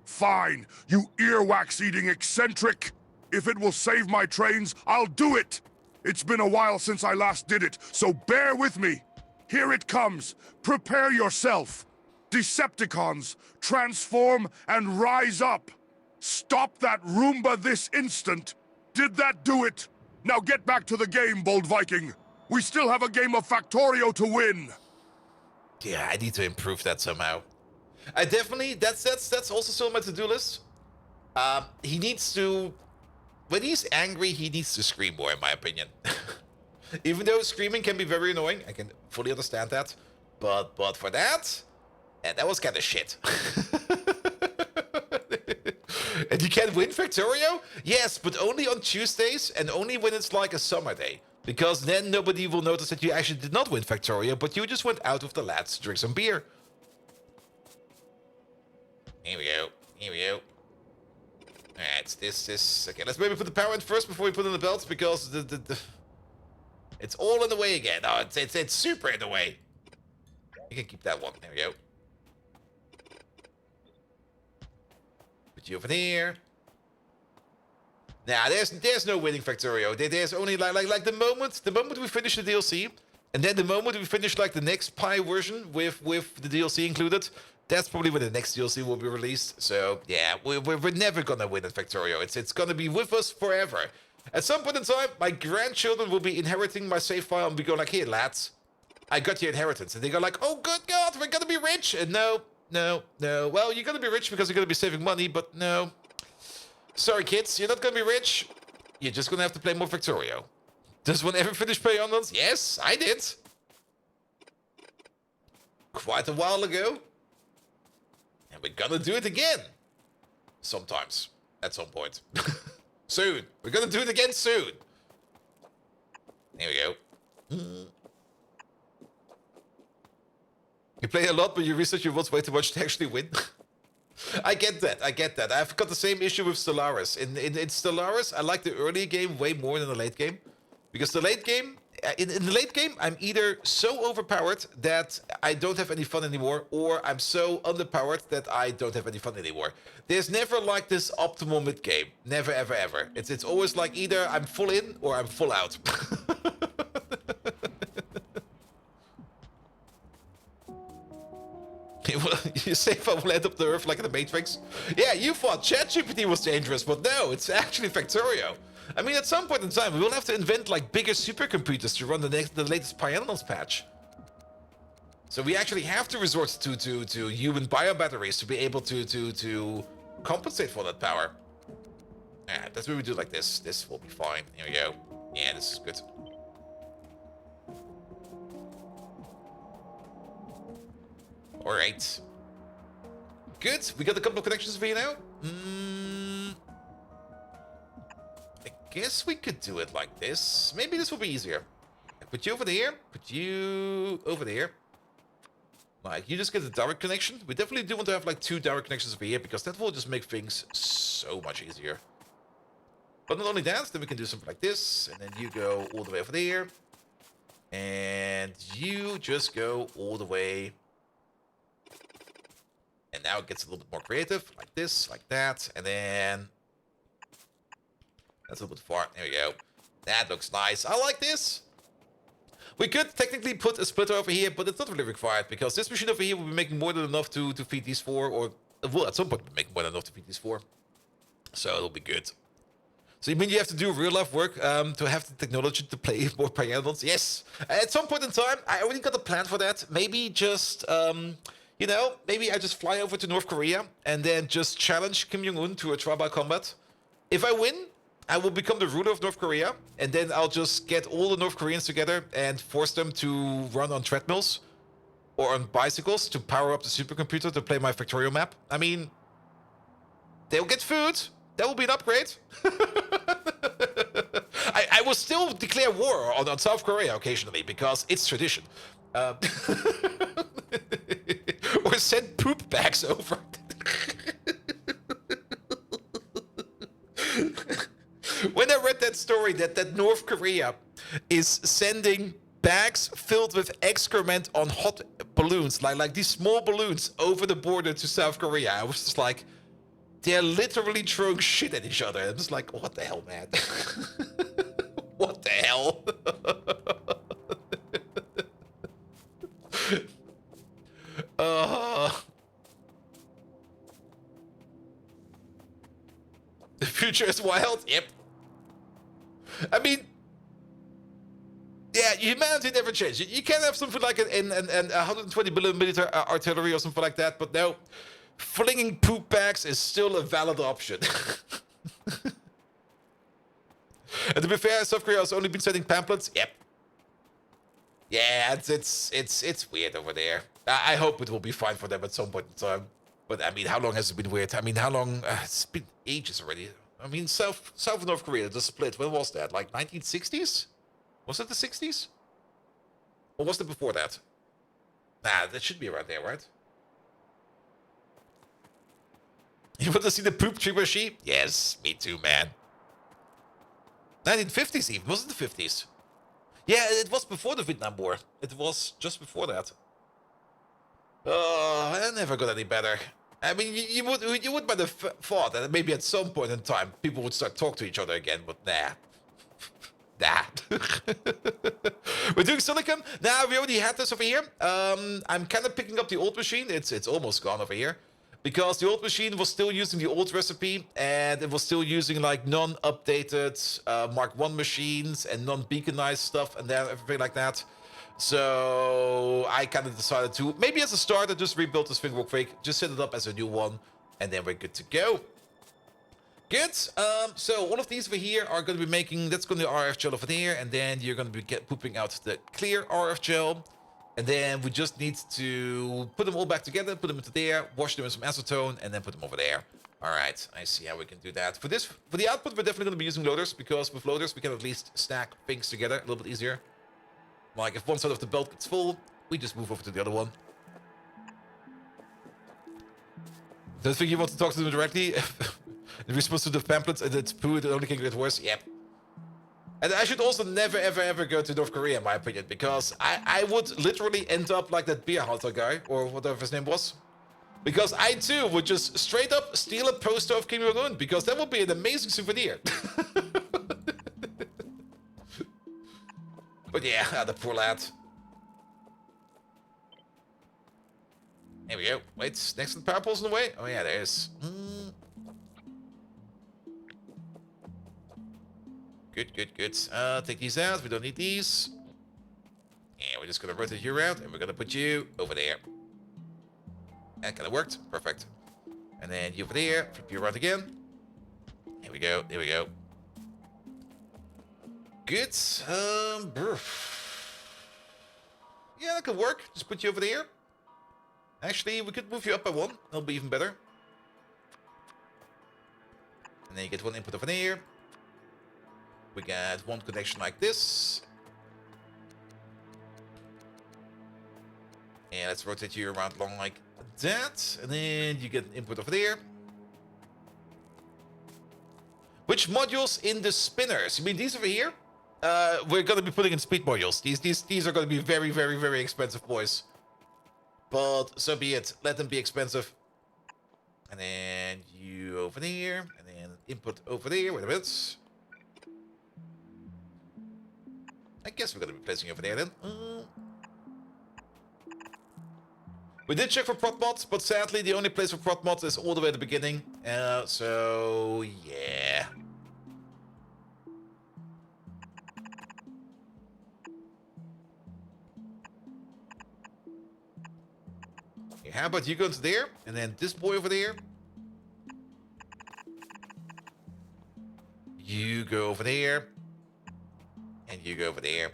Fine, you earwax-eating eccentric. If it will save my trains, I'll do it. It's been a while since I last did it, so bear with me. Here it comes. Prepare yourself. Decepticons, transform and rise up. Stop that Roomba this instant. Did that do it? Now get back to the game, Bold Viking. We still have a game of Factorio to win. Yeah, I need to improve that somehow. I definitely, that's also still on my to-do list. He needs to, when he's angry, he needs to scream more, in my opinion. Even though screaming can be very annoying, I can fully understand that. But for that, yeah, that was kind of shit. And you can win Factorio? Yes, but only on Tuesdays and only when it's like a summer day. Because then nobody will notice that you actually did not win Factorio, but you just went out with the lads to drink some beer. Here we go. Alright, this is... Okay, let's maybe put the power in first before we put in the belts, because the it's all in the way again. Oh, it's super in the way. You can keep that one. There we go. Put you over here. Nah, there's no winning Factorio. There's only like the moment we finish the DLC, and then the moment we finish like the next Pi version with the DLC included, that's probably when the next DLC will be released. So yeah, we're never gonna win at Factorio. It's gonna be with us forever. At some point in time, my grandchildren will be inheriting my save file and be going like, "Here, lads, I got your inheritance," and they go like, "Oh, good God, we're gonna be rich." And no. Well, you're gonna be rich because you're gonna be saving money, but no. Sorry, kids, you're not gonna be rich. You're just gonna have to play more Factorio. Does one ever finish Pyanodons? Yes, I did. Quite a while ago. And we're gonna do it again. Sometimes. At some point. Soon. We're gonna do it again soon. There we go. You play a lot, but you research your votes way too much to actually win. I get that. I've got the same issue with Stellaris. In Stellaris, I like the early game way more than the late game. Because the late game, in the late game, I'm either so overpowered that I don't have any fun anymore, or I'm so underpowered that I don't have any fun anymore. There's never like this optimal mid game. Never, ever, ever. It's always like either I'm full in or I'm full out. You say if I will end up the Earth like in the Matrix? Yeah, you thought ChatGPT was dangerous, but no, it's actually Factorio. I mean, at some point in time, we will have to invent like bigger supercomputers to run the latest Pyanodons patch. So we actually have to resort to human biobatteries to be able to compensate for that power. Yeah, that's what we do like this. This will be fine. Here we go. Yeah, this is good. Alright. Good. We got a couple of connections for you now. I guess we could do it like this. Maybe this will be easier. Put you over there. Put you over there. Like, you just get a direct connection. We definitely do want to have like 2 direct connections over here, because that will just make things so much easier. But not only that, then we can do something like this. And then you go all the way over there. And you just go all the way. And now it gets a little bit more creative, like this, like that, and then that's a little bit far. There we go. That looks nice. I like this. We could technically put a splitter over here, but it's not really required, because this machine over here will be making more than enough to feed these 4, or well, at some point, make more than enough to feed these 4. So it'll be good. So you mean you have to do real life work to have the technology to play more Pyanodons? Yes. At some point in time, I already got a plan for that. Maybe just you know, maybe I just fly over to North Korea and then just challenge Kim Jong-un to a tribal combat. If I win, I will become the ruler of North Korea, and then I'll just get all the North Koreans together and force them to run on treadmills or on bicycles to power up the supercomputer to play my Factorio map. I mean, they'll get food. That will be an upgrade. I will still declare war on South Korea occasionally, because it's tradition. Or send poop bags over. When I read that story that North Korea is sending bags filled with excrement on hot balloons, like these small balloons over the border to South Korea, I was just like, they're literally throwing shit at each other. I'm just like, what the hell, man? What the hell? The future is wild? Yep. I mean, yeah, humanity never changed. You can have something like an 120 millimeter artillery or something like that, but no, flinging poop bags is still a valid option. And to be fair, South Korea has only been sending pamphlets. Yep. Yeah, it's weird over there. I hope it will be fine for them at some point in time. But I mean, how long has it been weird? I mean, how long? It's been ages already. I mean, South and North Korea, the split. When was that? Like 1960s? Was it the 60s? Or was it before that? Nah, that should be around there, right? You want to see the poop tree sheep? Yes, me too, man. 1950s even, wasn't the 50s? Yeah, it was before the Vietnam War. It was just before that. Oh, it never got any better. I mean, you would might have thought that maybe at some point in time people would start talking to each other again, but nah. Nah. We're doing silicon. Now, we already had this over here. I'm kind of picking up the old machine. It's almost gone over here. Because the old machine was still using the old recipe, and it was still using like non-updated Mark 1 machines and non-beaconized stuff and then everything like that. So I kind of decided to, maybe as a start, I just rebuild this thing real quick, just set it up as a new one, and then we're good to go. Good. So all of these over here are going to be making, that's going to be RF gel over there, and then you're going to be pooping out the clear RF gel. And then we just need to put them all back together, put them into there, wash them in some acetone, and then put them over there. All right, I see how we can do that. For the output, we're definitely going to be using loaders, because with loaders, we can at least stack things together a little bit easier. Like, if one side of the belt gets full, we just move over to the other one. Don't think you want to talk to them directly? If you're supposed to do the pamphlets and it's poo, it only can get worse? Yep. And I should also never, ever, ever go to North Korea, in my opinion, because I would literally end up like that beer hunter guy, or whatever his name was. Because I, too, would just straight up steal a poster of Kim Jong-un, because that would be an amazing souvenir. But yeah, the poor lad. Here we go. Wait, next to the power pole's in the way? Oh yeah, there is. Good, good, good. Take these out. We don't need these. And we're just gonna rotate you around, and we're gonna put you over there. That kind of worked. Perfect. And then you over there. Flip you around again. Here we go. There we go. Good. Yeah, that could work. Just put you over there. Actually, we could move you up by one. That'll be even better. And then you get one input over there. We got one connection like this. And let's rotate you around along like that. And then you get an input over there. Which modules in the spinners? You mean these over here? We're going to be putting in speed modules. These are going to be very, very, very expensive, boys. But so be it. Let them be expensive. And then you over there. And then input over there. Wait a minute. I guess we're going to be placing you over there then. We did check for prot mods, but sadly the only place for prot mods is all the way at the beginning. So yeah. Okay, how about you go into there, and then this boy over there. You go over there. And you go over there.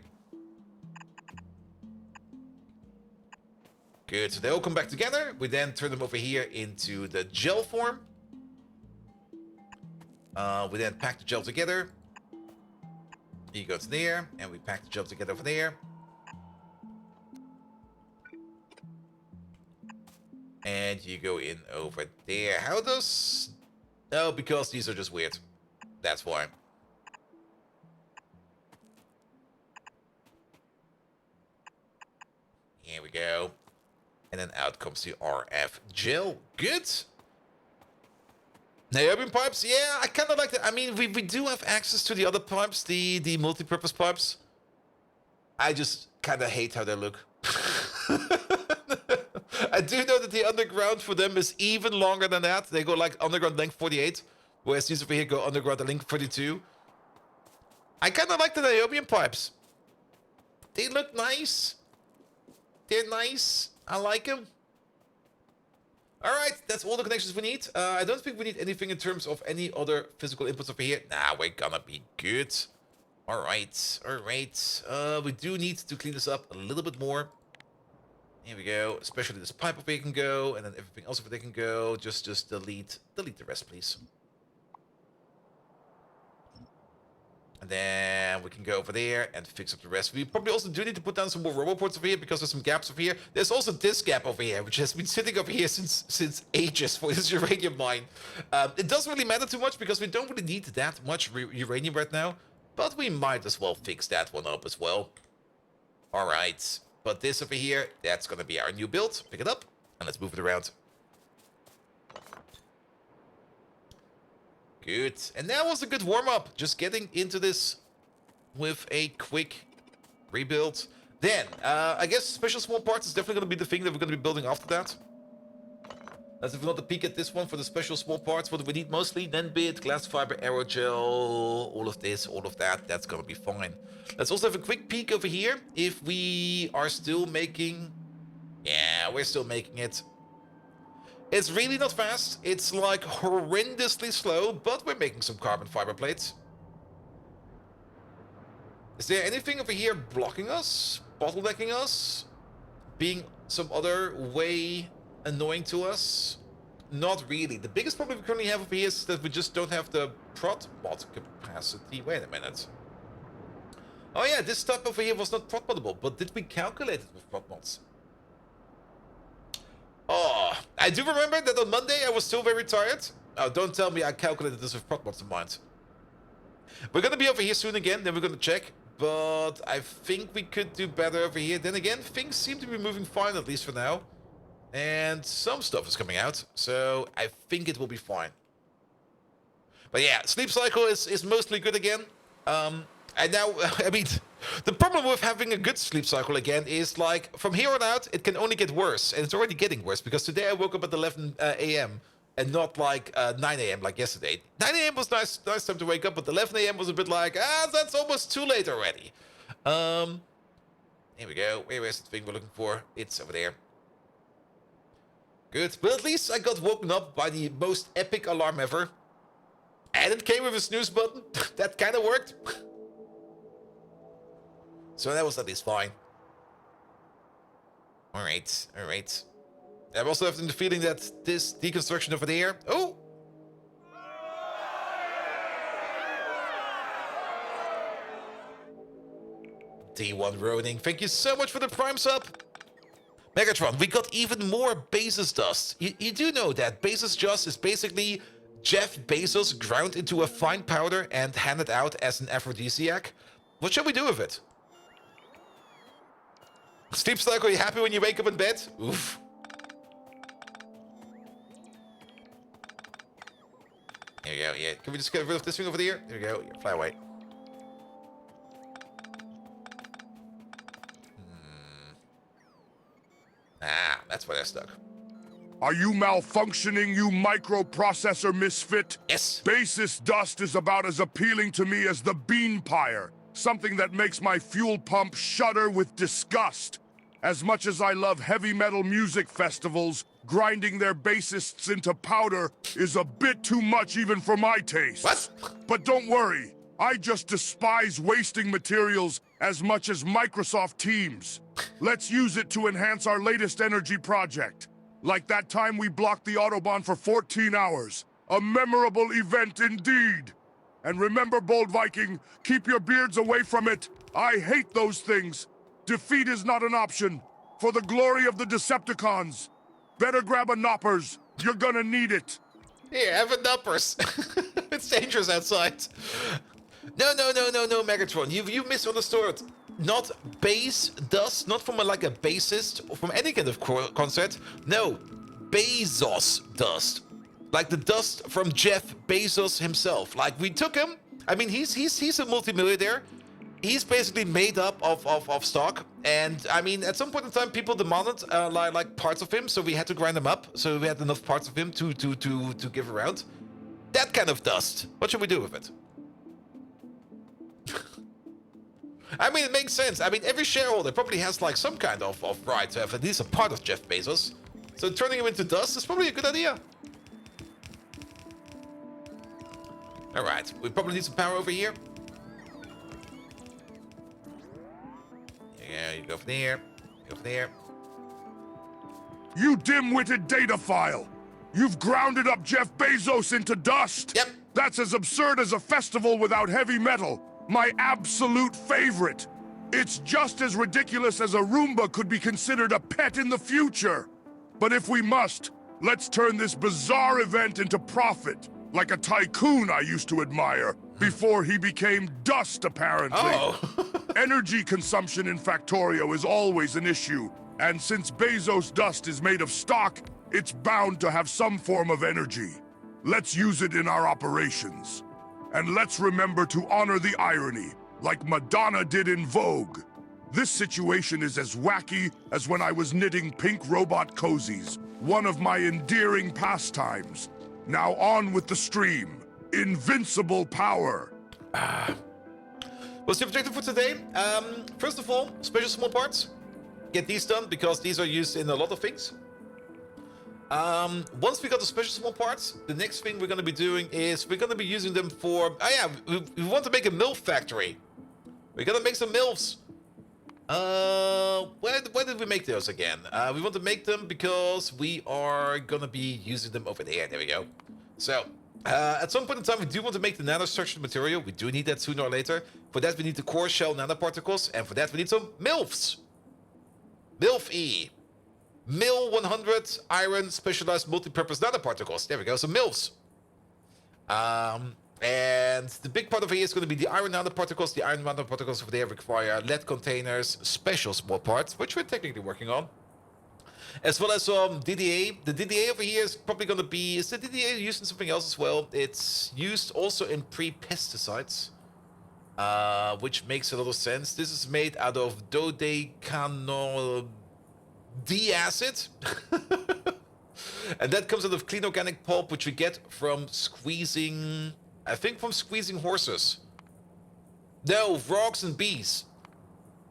Good, so they all come back together. We then turn them over here into the gel form. We then pack the gel together. You go to there, and we pack the gel together over there. And you go in over there. How does... Oh, because these are just weird. That's why. Here we go. And then out comes the RF gel. Good. Niobium pipes? Yeah, I kind of like that. I mean, we do have access to the other pipes, the multi-purpose pipes. I just kind of hate how they look. I do know that the underground for them is even longer than that. They go like underground length 48, whereas these over here go underground length 42. I kind of like the niobium pipes. They look nice. They're nice. I like them. All right, that's all the connections we need. I don't think we need anything in terms of any other physical inputs over here. Nah, we're gonna be good. All right, all right. We do need to clean this up a little bit more. Here we go. Especially this pipe over here can go, and then everything else over there can go. Just delete the rest, please. And then then we can go over there and fix up the rest. We probably also do need to put down some more roboports over here because there's some gaps over here. There's also this gap over here, which has been sitting over here since ages for this uranium mine. It doesn't really matter too much because we don't really need that much uranium right now, but we might as well fix that one up as well. All right, but this over here, that's going to be our new build. Pick it up and let's move it around. Good. And that was a good warm-up. Just getting into this with a quick rebuild. Then, I guess special small parts is definitely going to be the thing that we're going to be building after that. Let's have another peek at this one for the special small parts. What do we need mostly? Nenbit, glass fiber, aerogel, all of this, all of that. That's going to be fine. Let's also have a quick peek over here. If we are still making... Yeah, we're still making it. It's really not fast. It's like horrendously slow, but we're making some carbon fiber plates. Is there anything over here blocking us? Bottlenecking us? Being some other way annoying to us? Not really. The biggest problem we currently have over here is that we just don't have the prot mod capacity. Wait a minute. Oh yeah, this stuff over here was not prot moddable, but did we calculate it with prot mods? Oh, I do remember that on Monday I was still very tired. Oh, don't tell me I calculated this with prot mods in mind. We're gonna be over here soon again, then we're gonna check. But I think we could do better over here. Then again, things seem to be moving fine, at least for now. And some stuff is coming out, so I think it will be fine. But yeah, sleep cycle is mostly good again. And now, I mean, the problem with having a good sleep cycle again is, like, from here on out, it can only get worse. And it's already getting worse, because today I woke up at 11 a.m. and not, like, 9 a.m. like yesterday. 9 a.m. was nice time to wake up, but 11 a.m. was a bit like, that's almost too late already. Here we go. Where's the thing we're looking for? It's over there. Good. But at least I got woken up by the most epic alarm ever. And it came with a snooze button. That kind of worked. So that was at least fine. Alright, alright. I'm also having the feeling that this deconstruction over there... Oh! D1 Roning, thank you so much for the Prime sub! Megatron, we got even more Bezos dust. You do know that Bezos dust is basically Jeff Bezos ground into a fine powder and handed out as an aphrodisiac? What shall we do with it? Sleep cycle, are you happy when you wake up in bed? Oof. There we go, yeah. Can we just get rid of this thing over there? There we go, yeah, fly away. That's where they're stuck. Are you malfunctioning, you microprocessor misfit? Yes. Basis dust is about as appealing to me as the bean pyre. Something that makes my fuel pump shudder with disgust. As much as I love heavy metal music festivals, grinding their bassists into powder is a bit too much even for my taste. What? But don't worry, I just despise wasting materials as much as Microsoft Teams. Let's use it to enhance our latest energy project. Like that time we blocked the Autobahn for 14 hours. A memorable event indeed. And remember, Bold Viking, keep your beards away from it. I hate those things. Defeat is not an option. For the glory of the Decepticons. Better grab a Knoppers. You're gonna need it. Here, have a Knoppers. It's dangerous outside. No, Megatron. You misunderstood. Not bass dust, not from a bassist or from any kind of concert. No, Bezos dust. Like the dust from Jeff Bezos himself. Like, we took him. I mean, he's a multimillionaire. He's basically made up of stock. And, I mean, at some point in time, people demanded, like parts of him. So we had to grind them up. So we had enough parts of him to give around. That kind of dust. What should we do with it? I mean, it makes sense. I mean, every shareholder probably has, like, some kind of right to have at least a part of Jeff Bezos. So turning him into dust is probably a good idea. Alright, we probably need some power over here. Yeah, you go from there. Go from there. You dim-witted data file! You've grounded up Jeff Bezos into dust! Yep. That's as absurd as a festival without heavy metal. My absolute favorite. It's just as ridiculous as a Roomba could be considered a pet in the future. But if we must, let's turn this bizarre event into profit, like a tycoon I used to admire, before he became dust, apparently. Oh. Energy consumption in Factorio is always an issue, and since Bezos' dust is made of stock, it's bound to have some form of energy. Let's use it in our operations. And let's remember to honor the irony, like Madonna did in Vogue. This situation is as wacky as when I was knitting pink robot cozies, one of my endearing pastimes. Now on with the stream. Invincible power. What's the objective for today? First of all, special small parts. Get these done because these are used in a lot of things. Once we got the special small parts, the next thing we're going to be doing is we're going to be using them for... Oh yeah, we want to make a MILF factory. We're going to make some MILFs. Where did we make those again? We want to make them because we are going to be using them over there. There we go. So, at some point in time, we do want to make the nanostructured material. We do need that sooner or later. For that, we need the core shell nanoparticles. And for that, we need some MILFs. MILF-E. Mil 100 iron specialized multi-purpose nanoparticles. There we go, some MILFs. And the big part of it is going to be the iron nanoparticles. The iron nanoparticles over there require lead containers, special small parts, which we're technically working on. As well as some DDA. The DDA over here is probably going to be... Is the DDA used in something else as well? It's used also in pre-pesticides. Which makes a lot of sense. This is made out of dodecano... D-acid. And that comes out of clean organic pulp, which we get from squeezing... I think from squeezing horses. No, frogs and bees.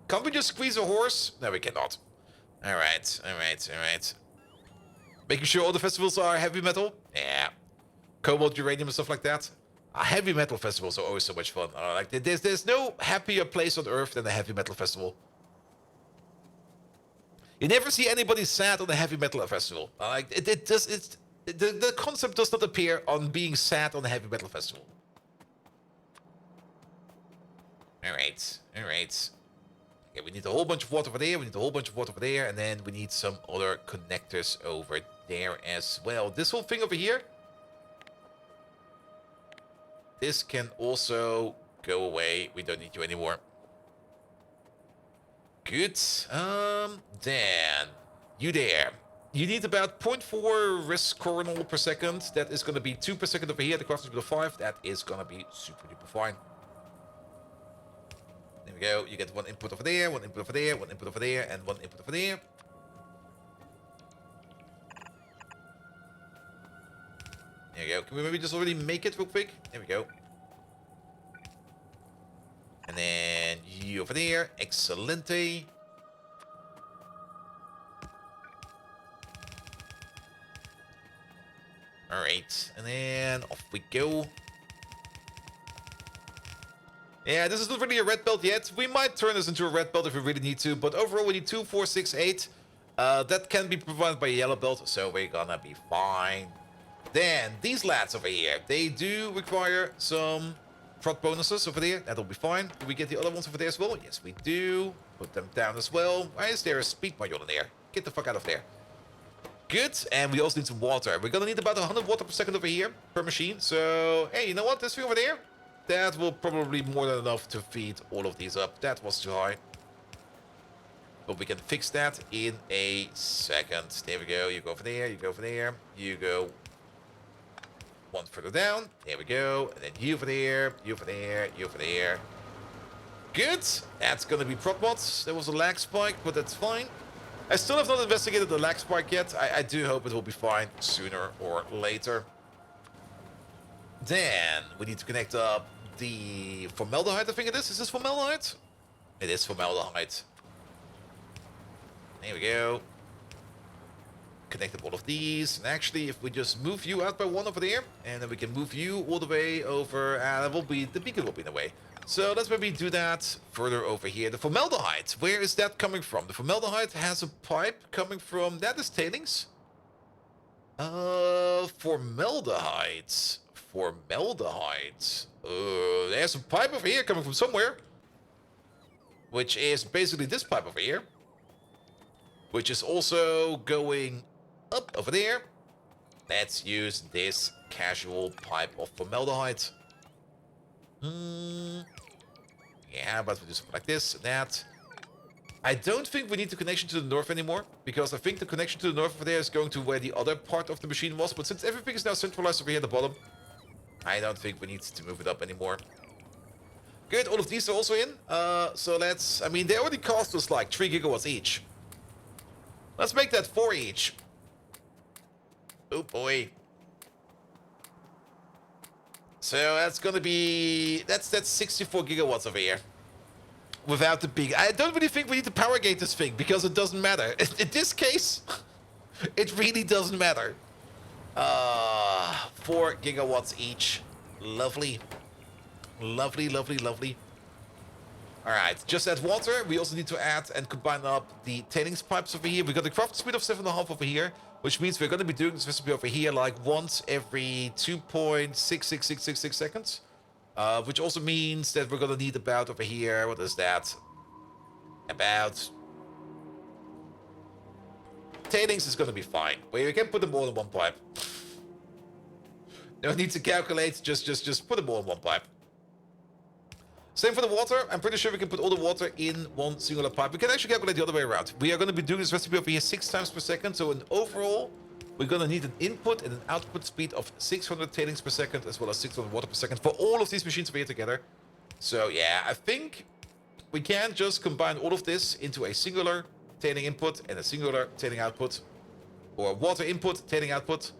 Can't we just squeeze a horse? No, we cannot. Alright. Making sure all the festivals are heavy metal? Yeah. Cobalt, uranium and stuff like that. Heavy metal festivals are always so much fun. Like there's no happier place on earth than a heavy metal festival. You never see anybody sad on a heavy metal festival. Like the concept does not appear on being sad on a heavy metal festival. Alright. Okay, we need a whole bunch of water over there, and then we need some other connectors over there as well. This whole thing over here, this can also go away. We don't need you anymore. Good. Dan, you there. You need about 0.4 risk coronal per second. That is going to be 2 per second over here. The crafting speed of 5. That is going to be super duper fine. There we go. You get 1 input over there, 1 input over there, 1 input over there, and 1 input over there. There we go. Can we maybe just already make it real quick? There we go. And then you over there. Excelente. Alright. And then off we go. Yeah, this is not really a red belt yet. We might turn this into a red belt if we really need to. But overall, we need 2, 4, 6, 8. That can be provided by a yellow belt. So we're gonna be fine. Then, these lads over here. They do require some... prot bonuses over there, that'll be fine. Do we get the other ones over there as well? Yes, we do. Put them down as well. Why is there a speed module in there? Get the fuck out of there. Good, and we also need some water. We're gonna need about 100 water per second over here, per machine. So, hey, you know what? This thing over there, that will probably be more than enough to feed all of these up. That was too high. But we can fix that in a second. There we go. You go over there, you go over there, you go... 1 further down. There we go. And then you over there, you over there, you over there. Good. That's going to be prot mods. There was a lag spike, but that's fine. I still have not investigated the lag spike yet. I do hope it will be fine sooner or later. Then we need to connect up the formaldehyde, I think it is. Is this formaldehyde? It is formaldehyde. There we go. Connect up all of these, and actually if we just move you out by 1 over there, and then we can move you all the way over, and the beacon will be in the way. So let's maybe do that further over here. The formaldehyde, where is that coming from? The formaldehyde has a pipe coming from, that is tailings. Formaldehyde. There's a pipe over here coming from somewhere. Which is basically this pipe over here. Which is also going up over there. Let's use this casual pipe of formaldehyde. Yeah, how about we do something like this and that. I don't think we need the connection to the north anymore, because I think the connection to the north over there is going to where the other part of the machine was. But since everything is now centralized over here at the bottom, I don't think we need to move it up anymore. Good, all of these are also in. So let's, I mean, they already cost us like 3 gigawatts each. Let's make that 4 each. Oh boy. So that's gonna be, that's 64 gigawatts over here. Without the big, I don't really think we need to power gate this thing, because it doesn't matter. In this case, it really doesn't matter. 4 gigawatts each. Lovely. Lovely, lovely, lovely. Alright, just add water. We also need to add and combine up the tailings pipes over here. We got the craft speed of 7.5 over here, which means we're going to be doing this recipe over here like once every 2.66666 seconds. Which also means that we're going to need about over here, what is that? About... Tailings is going to be fine. But you can put them all in one pipe. No need to calculate, just put them all in one pipe. Same for the water. I'm pretty sure we can put all the water in one singular pipe. We can actually calculate the other way around. We are going to be doing this recipe over here 6 times per second. So in overall, we're going to need an input and an output speed of 600 tailings per second, as well as 600 water per second for all of these machines over here together. So yeah, I think we can just combine all of this into a singular tailing input and a singular tailing output. Or water input, tailing output.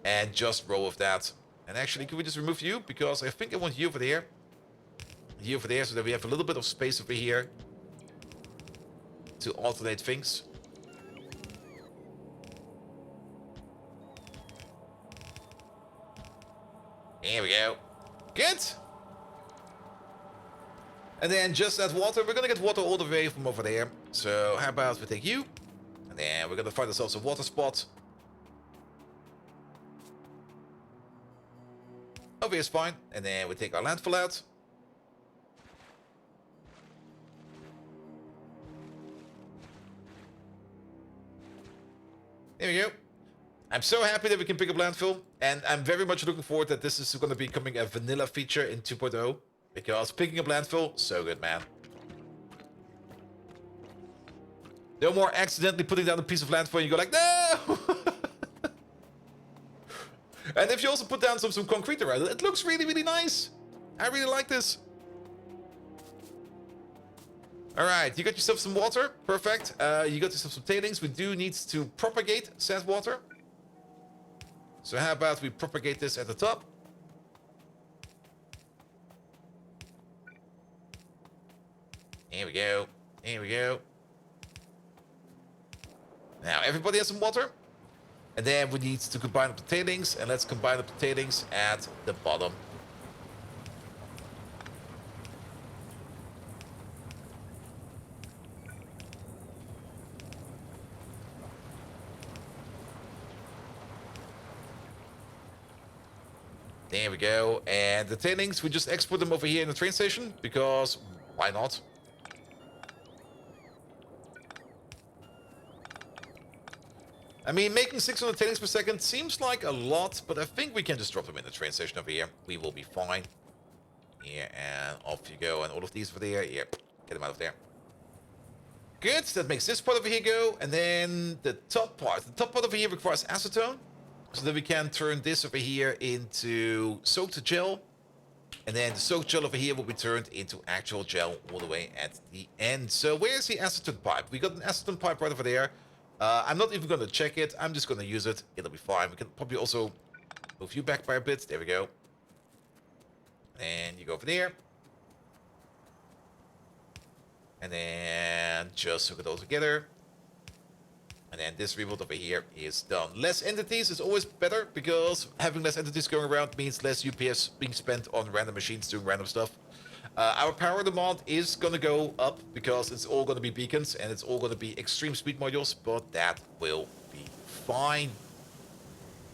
And just roll with that. And actually, can we just remove you? Because I think I want you over there. You over there, so that we have a little bit of space over here to alternate things. Here we go. Good. And then just add water. We're gonna get water all the way from over there. So how about we take you? And then we're gonna find ourselves a water spot. Over here is fine. And then we take our landfill out. There we go. I'm so happy that we can pick up landfill, and I'm very much looking forward that this is going to be becoming a vanilla feature in 2.0, because picking up landfill, so good, man. No more accidentally putting down a piece of landfill and you go like, no! And if you also put down some concrete around it, it looks really, really nice. I really like this. Alright, you got yourself some water. Perfect. You got yourself some tailings. We do need to propagate said water. So how about we propagate this at the top? Here we go. Here we go. Now everybody has some water. And then we need to combine up the tailings. And let's combine up the tailings at the bottom. There we go. And the tailings, we just export them over here in the train station, because why not? I mean, making 600 tailings per second seems like a lot, but I think we can just drop them in the train station over here. We will be fine. Here, and off you go. And all of these over there. Yep, get them out of there. Good, that makes this part over here go. And then the top part. The top part over here requires acetone, so that we can turn this over here into soaked gel. And then the soaked gel over here will be turned into actual gel all the way at the end. So where's the acetone pipe? We got an acetone pipe right over there. I'm not even going to check it. I'm just going to use it. It'll be fine. We can probably also move you back by a bit. There we go. And you go over there. And then just hook it all together. And then this rebuild over here is done. Less entities is always better, because having less entities going around means less UPS being spent on random machines doing random stuff. Our power demand is going to go up, because it's all going to be beacons and it's all going to be extreme speed modules, but that will be fine.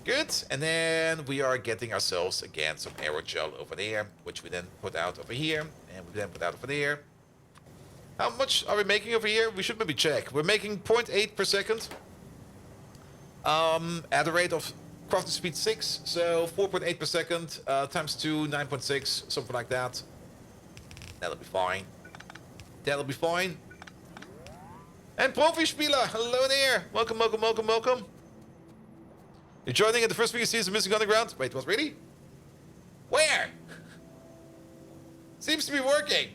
Good. And then we are getting ourselves, again, some aerogel over there, which we then put out over here. And we then put out over there. How much are we making over here? We should maybe check. We're making 0.8 per second. At a rate of crafting speed 6. So 4.8 per second times 2, 9.6, something like that. That'll be fine. That'll be fine. And Profi-Spieler, hello there. Welcome, welcome, welcome, welcome. You're joining at the first week of season Missing Underground? Wait, what, really? Where? Seems to be working.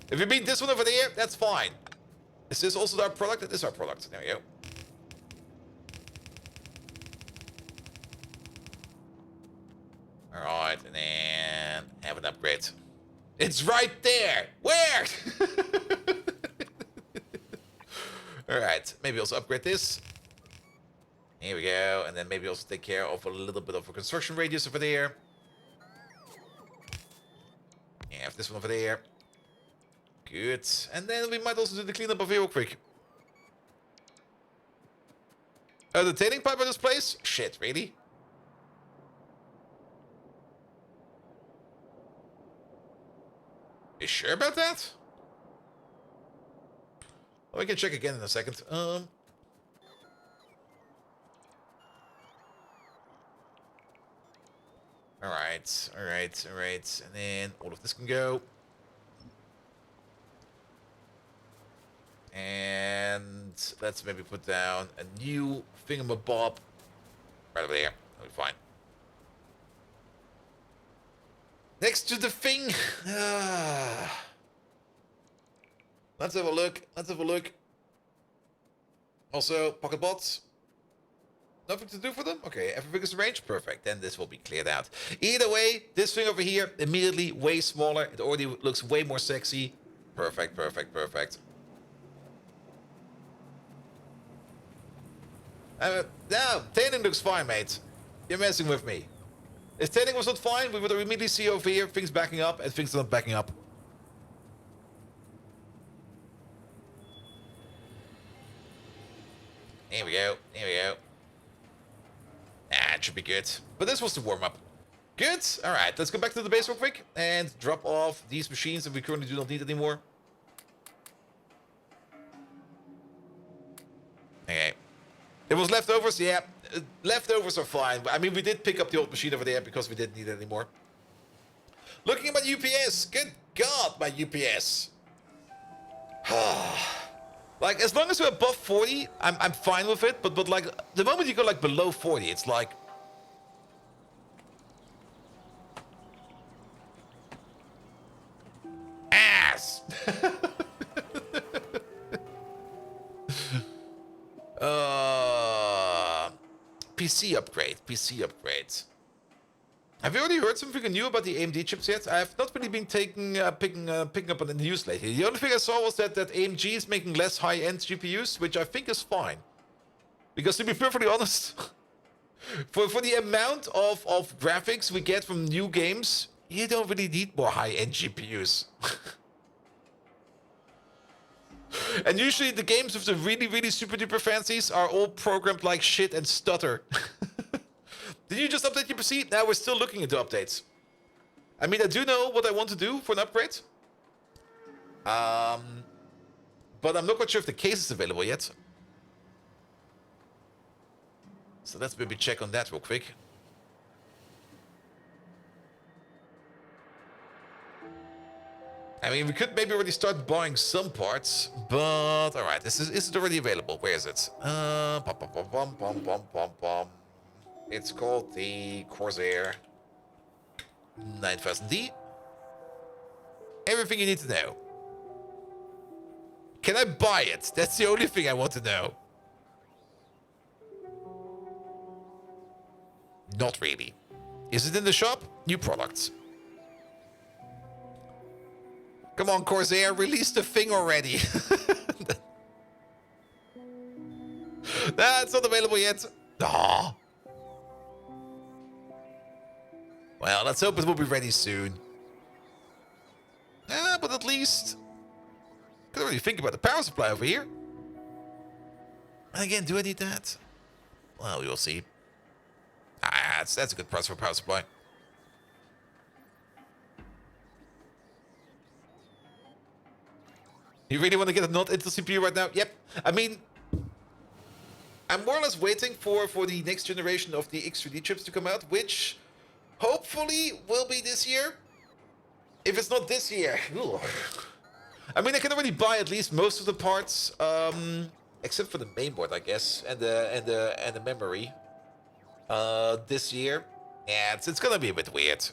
If you mean this one over there, that's fine. Is this also our product? It is our product. There we go. Alright, and then have an upgrade. It's right there! Where? Alright, maybe also upgrade this. Here we go, and then maybe also take care of a little bit of a construction radius over there. Have this one over there. Good. And then we might also do the cleanup of here real quick. Oh, the tailing pipe of this place? Shit, really? You sure about that? Oh, we can check again in a second. Alright, alright, alright. And then all of this can go. And let's maybe put down a new thingamabob right over there. That'll be fine. Next to the thing. Let's have a look. Let's have a look. Also, pocket bots. Nothing to do for them? Okay, everything is arranged? Perfect. Then this will be cleared out. Either way, this thing over here, immediately way smaller. It already looks way more sexy. Perfect, perfect, perfect. No, tailing looks fine, mate. You're messing with me. If tailing was not fine, we would immediately see over here things backing up, and things are not backing up. Here we go. Here we go. Nah, it should be good. But this was the warm-up. Good. All right, let's go back to the base real quick and drop off these machines that we currently do not need anymore. Okay. It was leftovers? Yeah. Leftovers are fine. I mean, we did pick up the old machine over there because we didn't need it anymore. Looking at my UPS. Good God, my UPS. Like, as long as we're above 40, I'm fine with it. But like, the moment you go like below 40, it's like... ass! PC upgrade. PC upgrade. Have you already heard something new about the AMD chips yet? I have not really been picking up on the news lately. The only thing I saw was that AMG is making less high-end GPUs, which I think is fine. Because to be perfectly honest, for the amount of graphics we get from new games, you don't really need more high-end GPUs. And usually the games with the really super duper fancies are all programmed like shit and stutter. Did you just update your PC? Now we're still looking into updates. I mean, I do know what I want to do for an upgrade. But I'm not quite sure if the case is available yet. So let's maybe check on that real quick. I mean, we could maybe already start buying some parts, but all right, is it already available? Where is it? It's called the Corsair 9000D. Everything you need to know. Can I buy it? That's the only thing I want to know. Not really. Is it in the shop? New products. Come on, Corsair, release the thing already. Nah, it's not available yet. Aww. Well, let's hope it will be ready soon. But at least... Can really think about the power supply over here. And again, do I need that? Well, we will see. Ah, that's a good price for a power supply. You really want to get a nod into CPU right now? Yep. I mean, I'm more or less waiting for the next generation of the X3D chips to come out, which hopefully will be this year. If it's not this year, ugh. I mean, I can already buy at least most of the parts, except for the mainboard, I guess, and the memory. This year, yeah, it's gonna be a bit weird.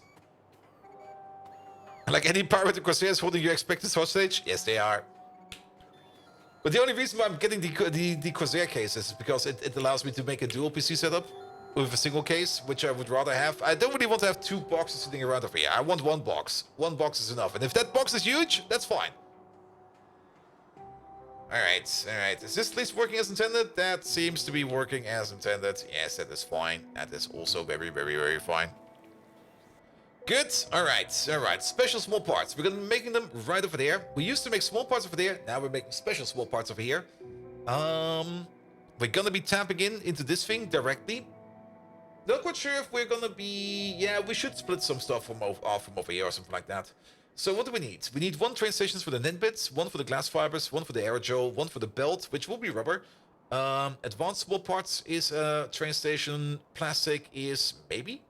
Like any pirate and Corsairs holding your expected hostage? Yes, they are. But the only reason why I'm getting the Corsair case is because it allows me to make a dual PC setup with a single case, which I would rather have. I don't really want to have 2 boxes sitting around over here. I want 1 box. 1 box is enough. And if that box is huge, that's fine. Alright, alright. Is this at least working as intended? That seems to be working as intended. Yes, that is fine. That is also very, very, very fine. Good. Alright, alright. Special small parts. We're gonna be making them right over there. We used to make small parts over there. Now we're making special small parts over here. We're gonna be tapping into this thing directly. Not quite sure if we're gonna be... Yeah, we should split some stuff from over here or something like that. So what do we need? We need 1 train stations for the NIN bits, 1 for the glass fibers, 1 for the aerogel, 1 for the belt, which will be rubber. Advanced small parts is a train station. Plastic is maybe?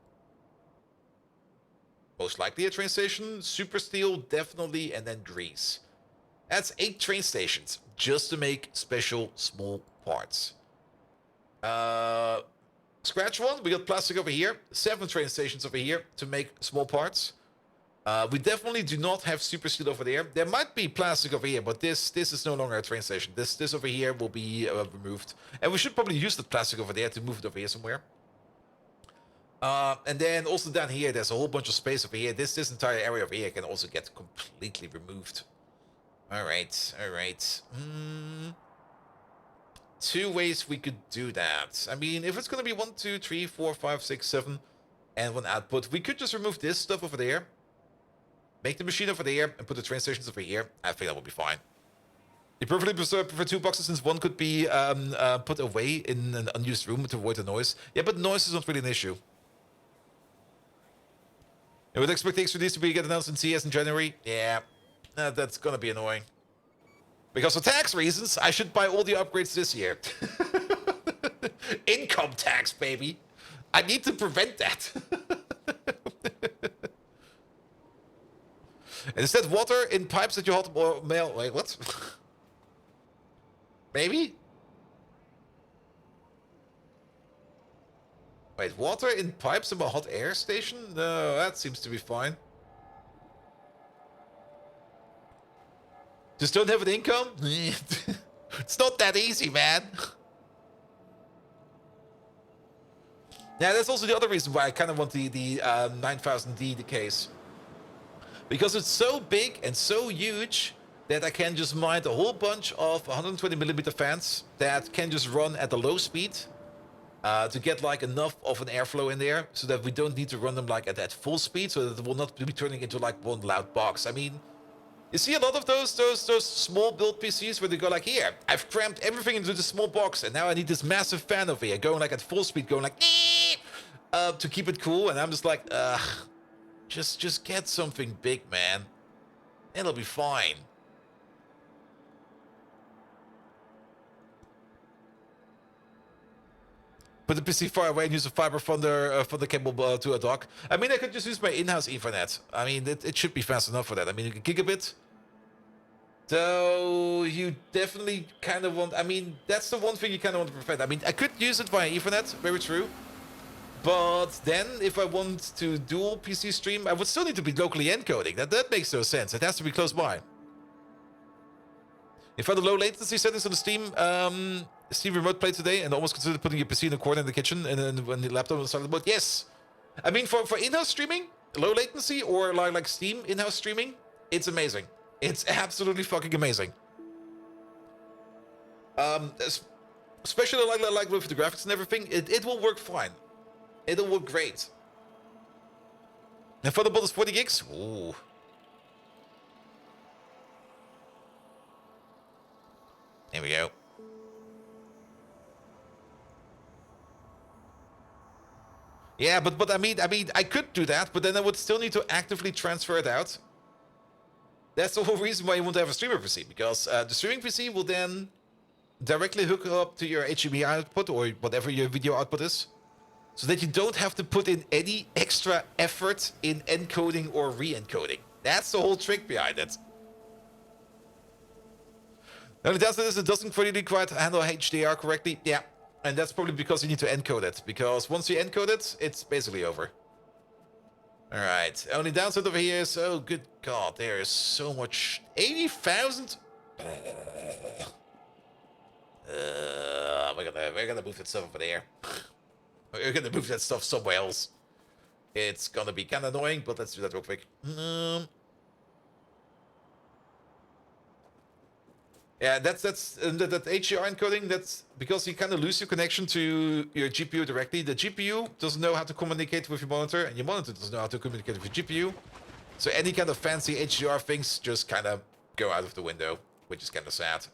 Most likely a train station. Super steel, definitely, and then grease. That's 8 train stations just to make special small parts. Scratch 1, we got plastic over here. 7 train stations over here to make small parts. We definitely do not have super steel over there. There might be plastic over here, but this is no longer a train station. This over here will be removed. And we should probably use the plastic over there to move it over here somewhere. And then also down here, there's a whole bunch of space over here. This entire area over here can also get completely removed. Alright, alright. 2 ways we could do that. I mean, if it's going to be 1, 2, 3, 4, 5, 6, 7, and 1 output, we could just remove this stuff over there. Make the machine over there and put the train stations over here. I think that will be fine. You perfectly prefer 2 boxes since 1 could be put away in an unused room to avoid the noise. Yeah, but noise is not really an issue. I would expect the X3Ds to get announced in CS in January. Yeah, that's gonna be annoying. Because for tax reasons, I should buy all the upgrades this year. Income tax, baby. I need to prevent that. And is that water in pipes that you hot mail? Wait, what? Maybe? Wait, water in pipes in a hot air station? No, that seems to be fine. Just don't have an income? It's not that easy, man. Yeah, that's also the other reason why I kind of want the 9000D case. Because it's so big and so huge that I can just mount a whole bunch of 120mm fans that can just run at a low speed to get like enough of an airflow in there so that we don't need to run them like at full speed so that it will not be turning into like one loud box. I mean, you see a lot of those small build PCs where they go like, here, I've crammed everything into this small box and now I need this massive fan over here going like at full speed, going like, to keep it cool. And I'm just like, just get something big, man. It'll be fine. Put the PC far away and use the fiber from the cable to a dock. I mean, I could just use my in-house Ethernet. I mean, it should be fast enough for that. I mean, a gigabit. So you definitely kind of want... I mean, that's the one thing you kind of want to prevent. I mean, I could use it via Ethernet, very true. But then, if I want to dual PC stream, I would still need to be locally encoding. That makes no sense. It has to be close by. You found the low latency settings on the Steam Remote Play today and almost considered putting your PC in a corner in the kitchen and then when the laptop on the side of the board? Yes! I mean, for in-house streaming, low latency, or like Steam in-house streaming, it's amazing. It's absolutely fucking amazing. Especially like with the graphics and everything, it will work fine. It'll work great. And for the bot is 40 gigs? Ooh. There we go. Yeah, but I mean, I could do that, but then I would still need to actively transfer it out. That's the whole reason why you want to have a streamer PC, because the streaming PC will then directly hook up to your HDMI output or whatever your video output is, so that you don't have to put in any extra effort in encoding or re-encoding. That's the whole trick behind it. Now, it does this, it doesn't really quite handle HDR correctly. Yeah, and that's probably because you need to encode it, because once you encode it, it's basically over. Alright, only downside over here is, oh good god, there is so much. 80,000? We're gonna move that stuff over there. We're gonna move that stuff somewhere else. It's gonna be kind of annoying, but let's do that real quick. Yeah, that HDR encoding, that's because you kind of lose your connection to your GPU directly. The GPU doesn't know how to communicate with your monitor, and your monitor doesn't know how to communicate with your GPU. So any kind of fancy HDR things just kind of go out of the window, which is kind of sad.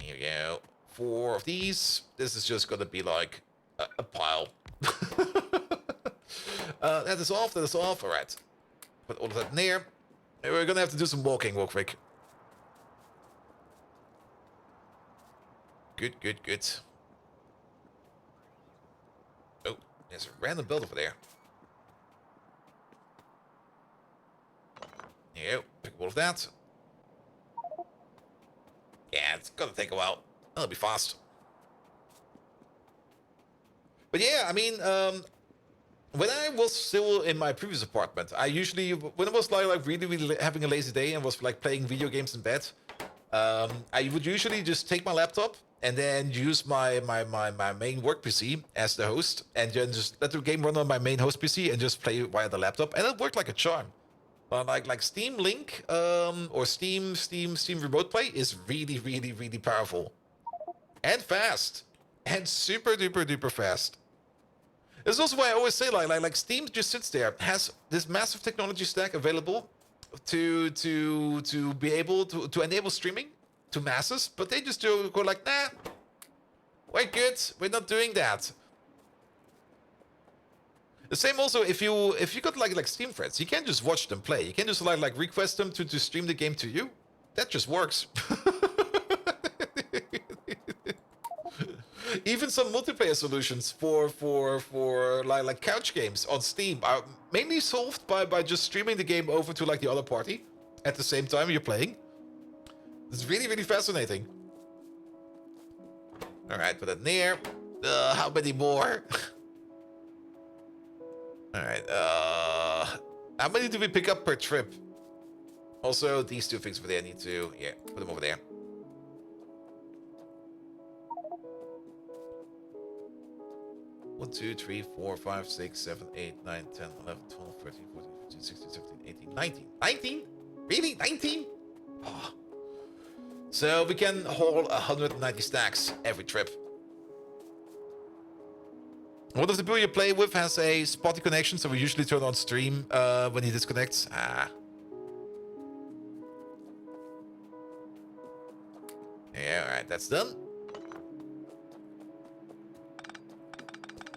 Here we go. 4 of these. This is just gonna be like a pile. That is off, that is off. Alright. Put all of that in there. We're gonna have to do some walking real quick. Good, good, good. Oh, there's a random build over there. There you go. Pick up all of that. Yeah, it's gonna take a while. It'll be fast. But yeah, I mean, when I was still in my previous apartment, I usually, when I was like really having a lazy day and was like playing video games in bed, I would usually just take my laptop and then use my main work PC as the host, and then just let the game run on my main host PC and just play via the laptop, and it worked like a charm. But like Steam Link or Steam Remote Play is really powerful and fast and super duper fast. This is also why I always say like Steam just sits there, has this massive technology stack available to be able to enable streaming to masses, but they just go like, nah, we're good, we're not doing that. The same also if you got like Steam friends, you can't just watch them play. You can't just like request them to stream the game to you. That just works. Even some multiplayer solutions for like couch games on Steam are mainly solved by just streaming the game over to like the other party at the same time you're playing. It's really fascinating. All right, put that in there. How many more? All right. How many do we pick up per trip? Also, these two things over there need to, yeah, put them over there. One, 2, 3, 4, 5, 6, 7, 8, 9, 10, 11, 12, 13, 14, 15, 16, 17, 18, 19. 19? Really? 19? Oh. So we can haul 190 stacks every trip. One of the people you play with has a spotty connection, so we usually turn on stream when he disconnects. Yeah, alright, that's done.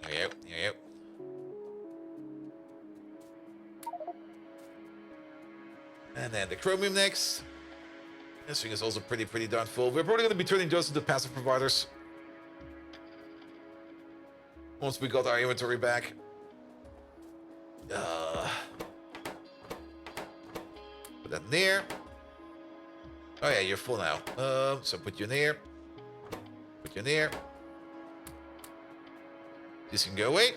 Here we go. And then the chromium next. This thing is also pretty darn full. We're probably going to be turning those into passive providers once we got our inventory back. Put that in there. Oh yeah, you're full now. So put you in there. Put you in there. This can go away.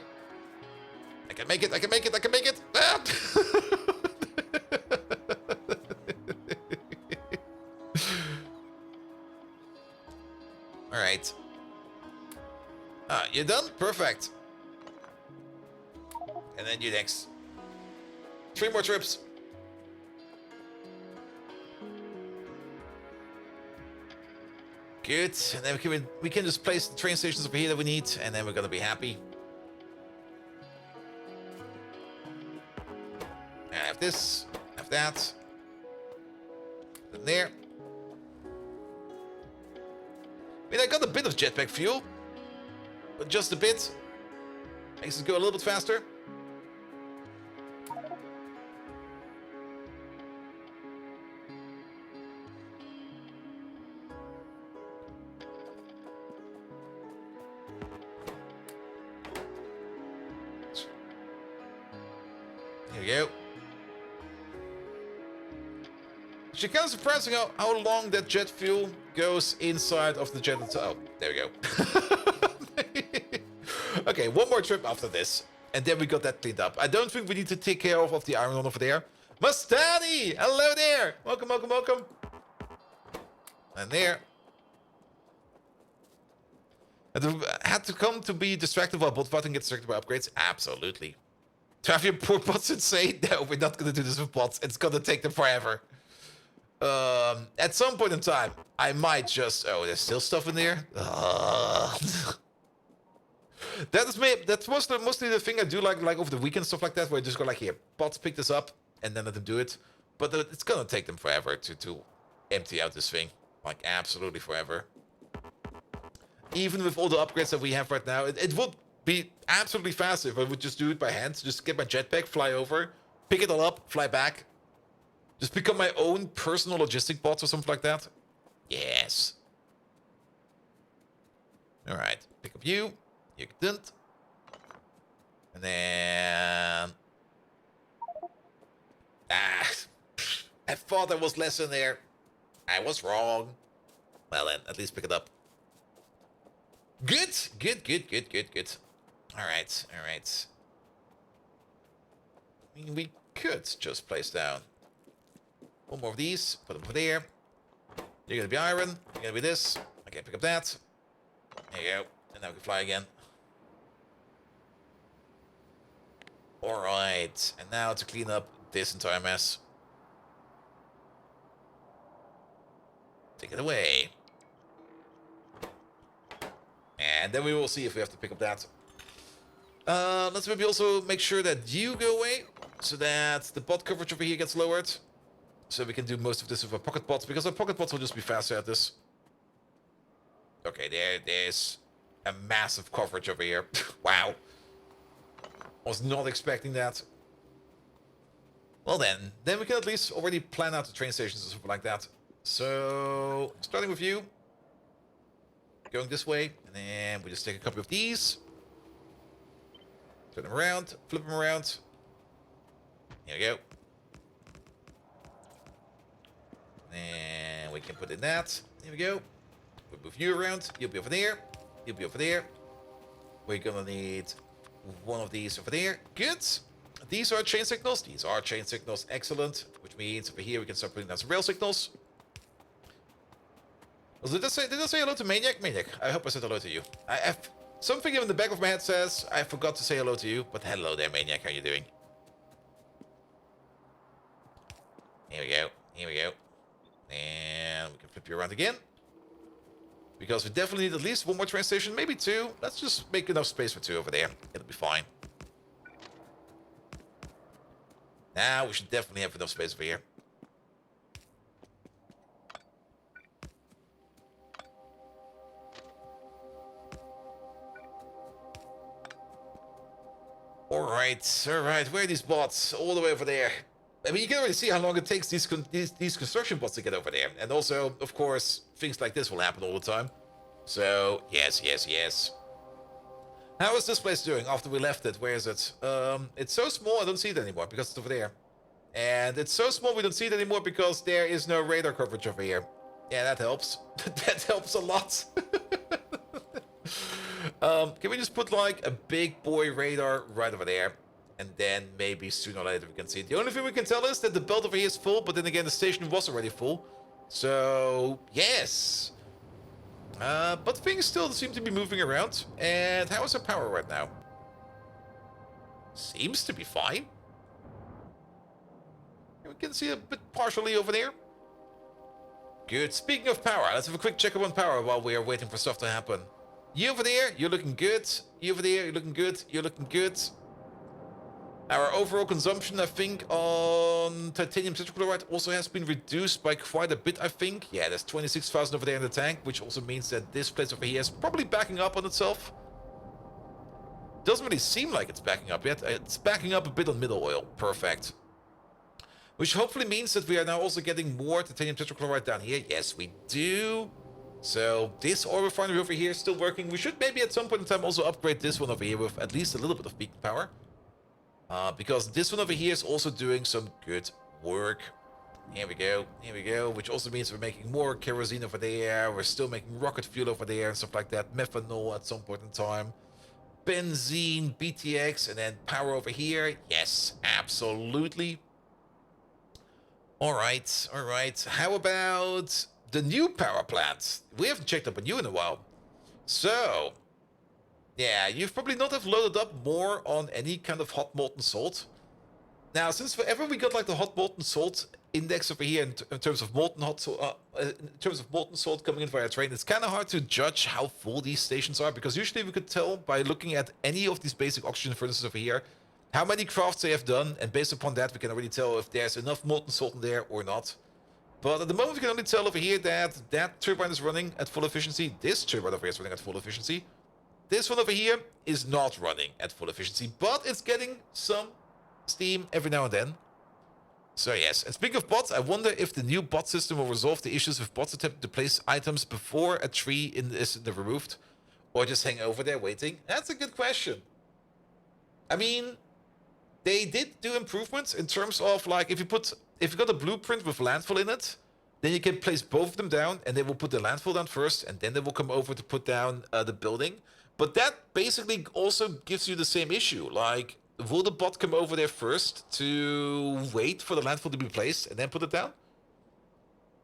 I can make it. Ah! All right. You're done? Perfect. And then you next. 3 more trips. Good. And then we can just place the train stations over here that we need, and then we're gonna be happy. I have this. I have that. And there. I mean, I got a bit of jetpack fuel. But just a bit. Makes it go a little bit faster. Here we go. It's kind of surprising how long that jet fuel goes inside of the jet itself. Oh, there we go. Okay, one more trip after this. And then we got that cleaned up. I don't think we need to take care of the iron one over there. Mustadi! Hello there! Welcome, welcome, welcome. And there. And had to come to be distracted while bot fighting gets distracted by upgrades? Absolutely. To have your poor bots insane? No, we're not going to do this with bots. It's going to take them forever. At some point in time, I might just... Oh, there's still stuff in there? That's mostly the thing I do like over the weekend, stuff like that, where I just go like, here, bots pick this up, and then let them do it. But it's gonna take them forever to empty out this thing. Like, absolutely forever. Even with all the upgrades that we have right now, it would be absolutely fast if I would just do it by hand. Just get my jetpack, fly over, pick it all up, fly back. Just become my own personal logistic bots or something like that. Yes. Alright, pick up you. You didn't. And then... I thought there was less in there. I was wrong. Well then, at least pick it up. Good. Good. Alright. I mean, we could just place down one more of these. Put them over there. You're gonna be iron. You're gonna be this. Okay, pick up that. There you go. And now we can fly again. Alright, and now to clean up this entire mess. Take it away. And then we will see if we have to pick up that. Let's maybe also make sure that you go away, so that the bot coverage over here gets lowered. So we can do most of this with our pocket bots, because our pocket bots will just be faster at this. Okay, there's a massive coverage over here. Wow. Was not expecting that. Well then we can at least already plan out the train stations or something like that. So, starting with you. Going this way, and then we just take a couple of these. Turn them around, flip them around. Here we go. And we can put in that. Here we go. We'll move you around. You'll be over there. You'll be over there. We're gonna need one of these over there. Good. These are chain signals. These are chain signals. Excellent. Which means over here we can start putting down some rail signals. Did I say hello to Maniac? Maniac, I hope I said hello to you. I have something in the back of my head says I forgot to say hello to you, but hello there, Maniac. How are you doing? Here we go. Here we go. And we can flip you around again. Because we definitely need at least one more train station, maybe two. Let's just make enough space for two over there. It'll be fine. Now we should definitely have enough space over here. Alright, where are these bots? All the way over there. I mean, you can already see how long it takes these construction bots to get over there. And also, of course, things like this will happen all the time. So, yes. How is this place doing after we left it? Where is it? It's so small I don't see it anymore because it's over there. And it's so small we don't see it anymore because there is no radar coverage over here. Yeah, that helps. That helps a lot. Can we just put like a big boy radar right over there? And then maybe sooner or later we can see it. The only thing we can tell is that the belt over here is full, but then again the station was already full. So, yes. But things still seem to be moving around. And how is our power right now? Seems to be fine. We can see a bit partially over there. Good. Speaking of power, let's have a quick check up on power while we are waiting for stuff to happen. You over there, you're looking good. You over there, you're looking good. You're looking good. Our overall consumption, I think, on titanium tetrachloride also has been reduced by quite a bit, I think. Yeah, there's 26,000 over there in the tank, which also means that this place over here is probably backing up on itself. Doesn't really seem like it's backing up yet. It's backing up a bit on middle oil. Perfect. Which hopefully means that we are now also getting more titanium tetrachloride down here. Yes, we do. So this oil refinery over here is still working. We should maybe at some point in time also upgrade this one over here with at least a little bit of beacon power. Because this one over here is also doing some good work. Here we go, which also means we're making more kerosene over there. We're still making rocket fuel over there and stuff like that. Methanol at some point in time. Benzene, BTX, and then power over here. Yes, absolutely. Alright. How about the new power plant? We haven't checked up on you in a while. So, yeah, you've probably not have loaded up more on any kind of hot molten salt. Now, since whenever we got like the hot molten salt index over here in terms of molten salt coming in via train, it's kind of hard to judge how full these stations are, because usually we could tell by looking at any of these basic oxygen furnaces over here how many crafts they have done, and based upon that we can already tell if there's enough molten salt in there or not. But at the moment we can only tell over here that that turbine is running at full efficiency. This turbine over here is running at full efficiency. This one over here is not running at full efficiency, but it's getting some steam every now and then. So yes, and speaking of bots, I wonder if the new bot system will resolve the issues with bots attempting to place items before a tree is removed, or just hang over there waiting. That's a good question. I mean, they did do improvements in terms of like if you got a blueprint with landfill in it, then you can place both of them down, and they will put the landfill down first, and then they will come over to put down the building. But that basically also gives you the same issue. Like, will the bot come over there first to wait for the landfill to be placed and then put it down?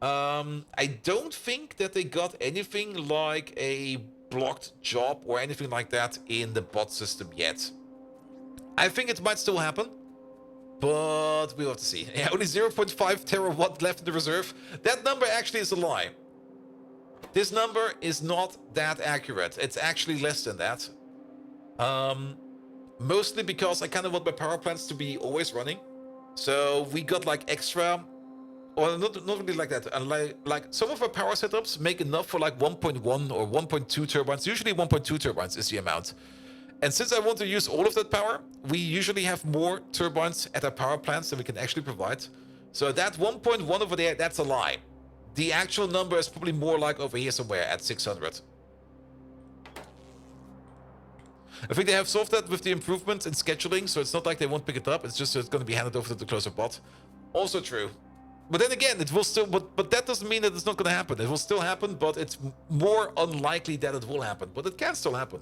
I don't think that they got anything like a blocked job or anything like that in the bot system yet. I think it might still happen, but we'll have to see. Yeah, only 0.5 terawatt left in the reserve. That number actually is a lie. This number is not that accurate. It's actually less than that. Mostly because I kind of want my power plants to be always running. So we got like extra, or not really like that. And like some of our power setups make enough for like 1.1 or 1.2 turbines. Usually 1.2 turbines is the amount. And since I want to use all of that power, we usually have more turbines at our power plants than we can actually provide. So that 1.1 over there, that's a lie. The actual number is probably more like over here somewhere at 600. I think they have solved that with the improvement in scheduling, so it's not like they won't pick it up. It's just it's going to be handed over to the closer bot. Also true. But then again, it will still... But that doesn't mean that it's not going to happen. It will still happen, but it's more unlikely that it will happen. But it can still happen.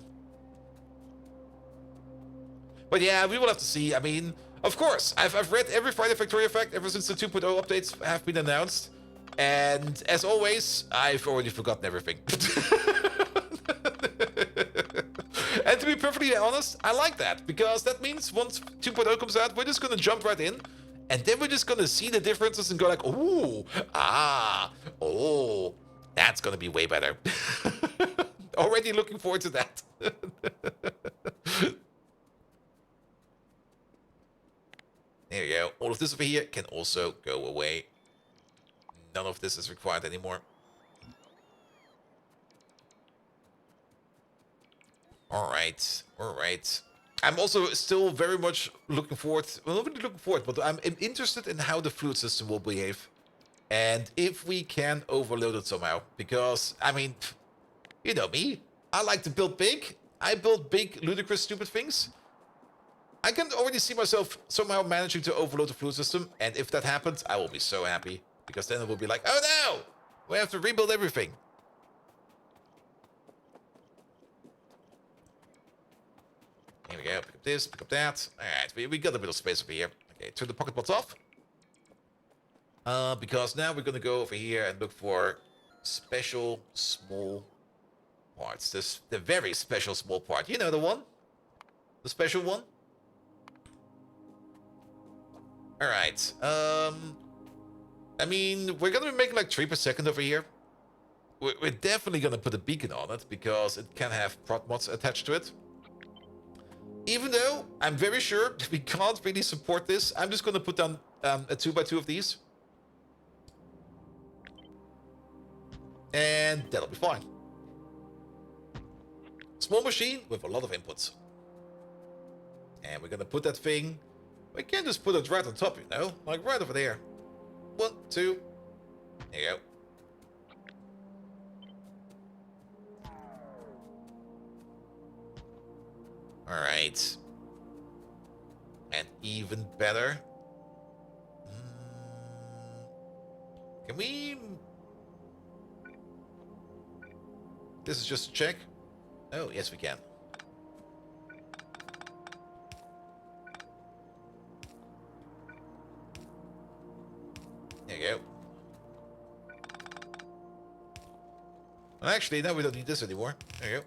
But yeah, we will have to see. I mean, of course, I've read every Friday Factorio fact ever since the 2.0 updates have been announced. And as always, I've already forgotten everything. And to be perfectly honest, I like that. Because that means once 2.0 comes out, we're just going to jump right in. And then we're just going to see the differences and go like, ooh, oh, that's going to be way better. Already looking forward to that. There you go. All of this over here can also go away. None of this is required anymore. Alright. I'm also still very much looking forward, well, not really looking forward, but I'm interested in how the fluid system will behave. And if we can overload it somehow. Because, I mean, you know me. I like to build big. I build big, ludicrous, stupid things. I can already see myself somehow managing to overload the fluid system. And if that happens, I will be so happy. Because then it will be like, oh no! We have to rebuild everything. Here we go. Pick up this, pick up that. Alright, we got a bit of space over here. Okay, turn the pocket pots off. Because now we're gonna go over here and look for special small parts. The very special small part. You know the one? The special one? Alright, I mean, we're gonna be making like 3 per second over here. We're definitely gonna put a beacon on it, because it can have prot mods attached to it. Even though I'm very sure that we can't really support this, I'm just going to put down a 2x2 of these. And that'll be fine. Small machine with a lot of inputs. And we're going to put that thing... We can't just put it right on top, you know? Like right over there. 1, 2. There you go. Alright. And even better. Can we... This is just a check. Oh, yes we can. There you go. Well, actually, now we don't need this anymore. There you go.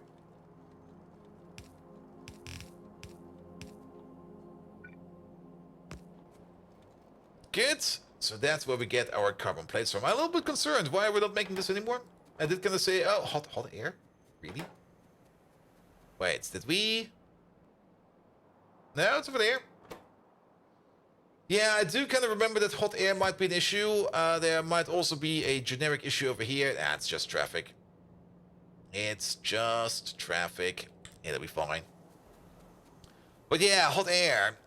Good. So that's where we get our carbon plates from. I'm a little bit concerned. Why are we not making this anymore? I did kind of say, oh, hot air? Really? Wait, did we... No, it's over there. Yeah, I do kind of remember that hot air might be an issue. There might also be a generic issue over here. That's just traffic. It's just traffic. It'll be fine. But yeah, hot air.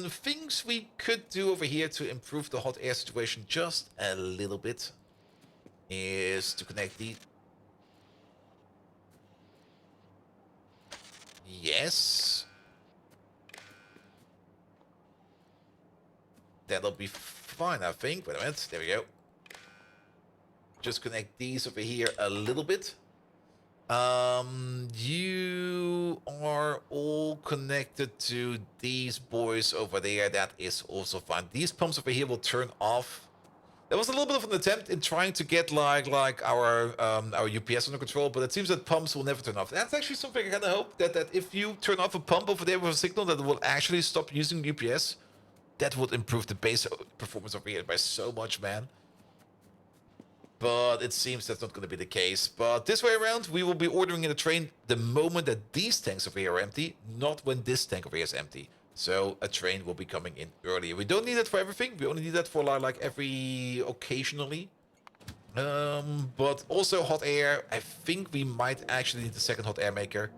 Things we could do over here to improve the hot air situation just a little bit is to connect the... Yes. That'll be fine, I think. Wait a minute. There we go. Just connect these over here a little bit. You are all connected to these boys over there. That is also fine. These pumps over here will turn off. There was a little bit of an attempt in trying to get like our UPS under control, but it seems that pumps will never turn off. That's actually something I kind of hope that if you turn off a pump over there with a signal, that it will actually stop using UPS. That would improve the base performance over here by so much, man. But it seems that's not going to be the case. But this way around, we will be ordering in a train the moment that these tanks over here are empty, not when this tank over here is empty. So a train will be coming in earlier. We don't need that for everything. We only need that for like every occasionally. But also hot air. I think we might actually need a second hot air maker.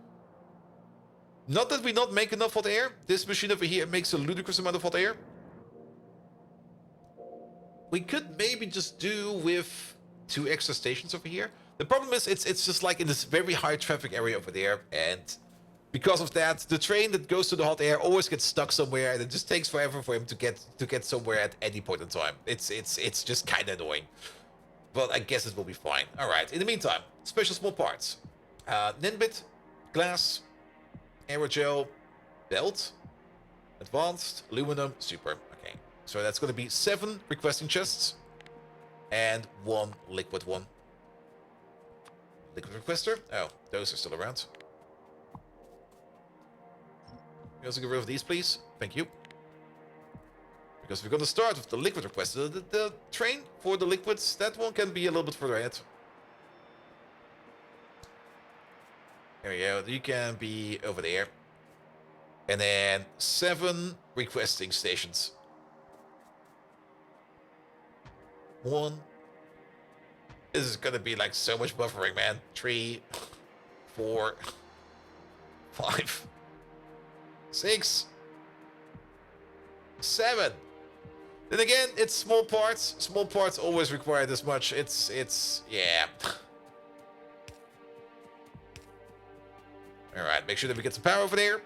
Not that we not make enough hot air. This machine over here makes a ludicrous amount of hot air. We could maybe just do with 2 extra stations over here. The problem is it's just like in this very high traffic area over there, and because of that, the train that goes to the hot air always gets stuck somewhere, and it just takes forever for him to get somewhere at any point in time. It's just kind of annoying, but I guess it will be fine. All right. In the meantime, special small parts: Ninbit, glass, aerogel, belt, advanced, aluminum, super. Okay, so that's going to be 7 requesting chests. And 1 liquid one. Liquid requester? Oh, those are still around. Can you also get rid of these, please? Thank you. Because we're going to start with the liquid requester. The train for the liquids, that one can be a little bit further ahead. There we go. You can be over there. And then 7 requesting stations. 1. This is gonna be like so much buffering, man. 3, 4, 5, 6, 7. Then again, it's small parts. Small parts always require this much. It's yeah. All right, make sure that we get some power over there.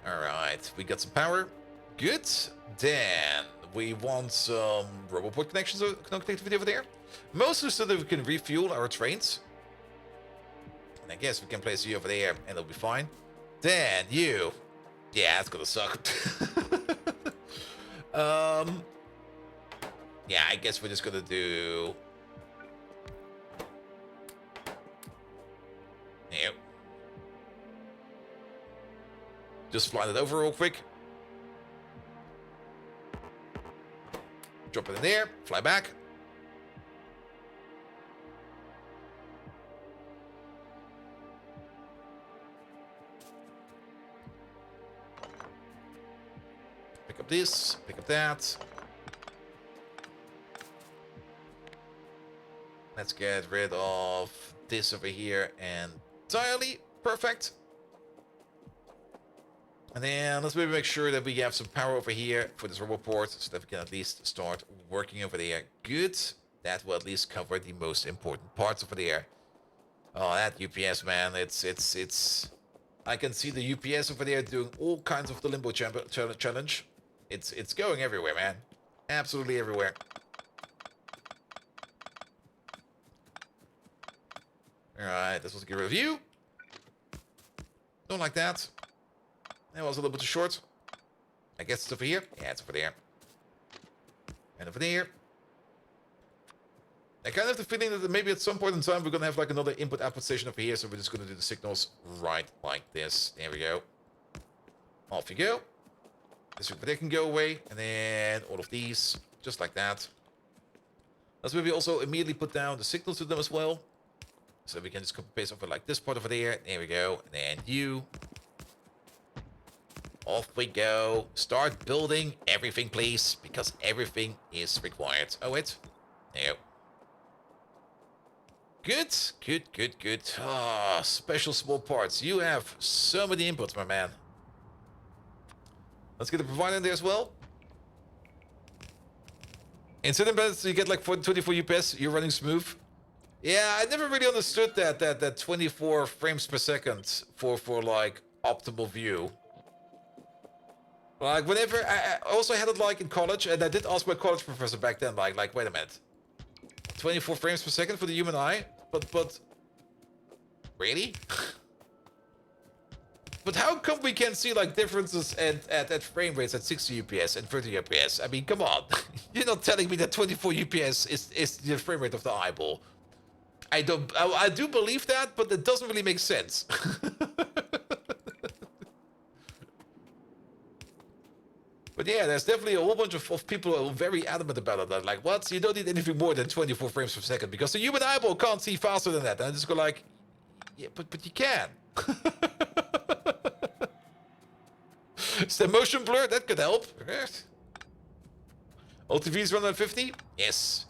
Alright, we got some power. Good. Then we want some Roboport connectivity over there. Mostly so that we can refuel our trains. And I guess we can place you over there and it'll be fine. Then you. Yeah, that's gonna suck. Yeah, I guess we're just gonna do... Yep. Just fly that over real quick. Drop it in there. Fly back. Pick up this. Pick up that. Let's get rid of this over here entirely. Perfect. And then let's maybe make sure that we have some power over here for this robot port so that we can at least start working over there. Good. That will at least cover the most important parts over there. Oh, that UPS, man. It's... I can see the UPS over there doing all kinds of the limbo challenge. It's going everywhere, man. Absolutely everywhere. Alright, this was a good review. Don't like that. That was a little bit too short. I guess it's over here. Yeah, it's over there. And over there. I kind of have the feeling that maybe at some point in time we're going to have like another input-output station over here. So we're just going to do the signals right like this. There we go. Off you go. This over there can go away. And then all of these. Just like that. Let's maybe also immediately put down the signals to them as well. So we can just copy paste over like this part over there. There we go. And then you. Off we go. Start building everything, please. Because everything is required. Oh, wait. No. Good. Good, good, good. Ah, special small parts. You have so many inputs, my man. Let's get the provider in there as well. In certain bands, you get like 24 UPS. You're running smooth. Yeah, I never really understood that 24 frames per second for like optimal view. Like whenever I also had it like in college, and I did ask my college professor back then, like wait a minute, 24 frames per second for the human eye, but really? But how come we can see like differences at frame rates at 60 UPS and 30 UPS? I mean, come on, you're not telling me that 24 UPS is the frame rate of the eyeball. I do believe that, but it doesn't really make sense. But yeah, there's definitely a whole bunch of people who are very adamant about it. Like, what? You don't need anything more than 24 frames per second because the human eyeball can't see faster than that. And I just go like, yeah, but you can. Is the motion blur? That could help. LTV's run at 50? Yes.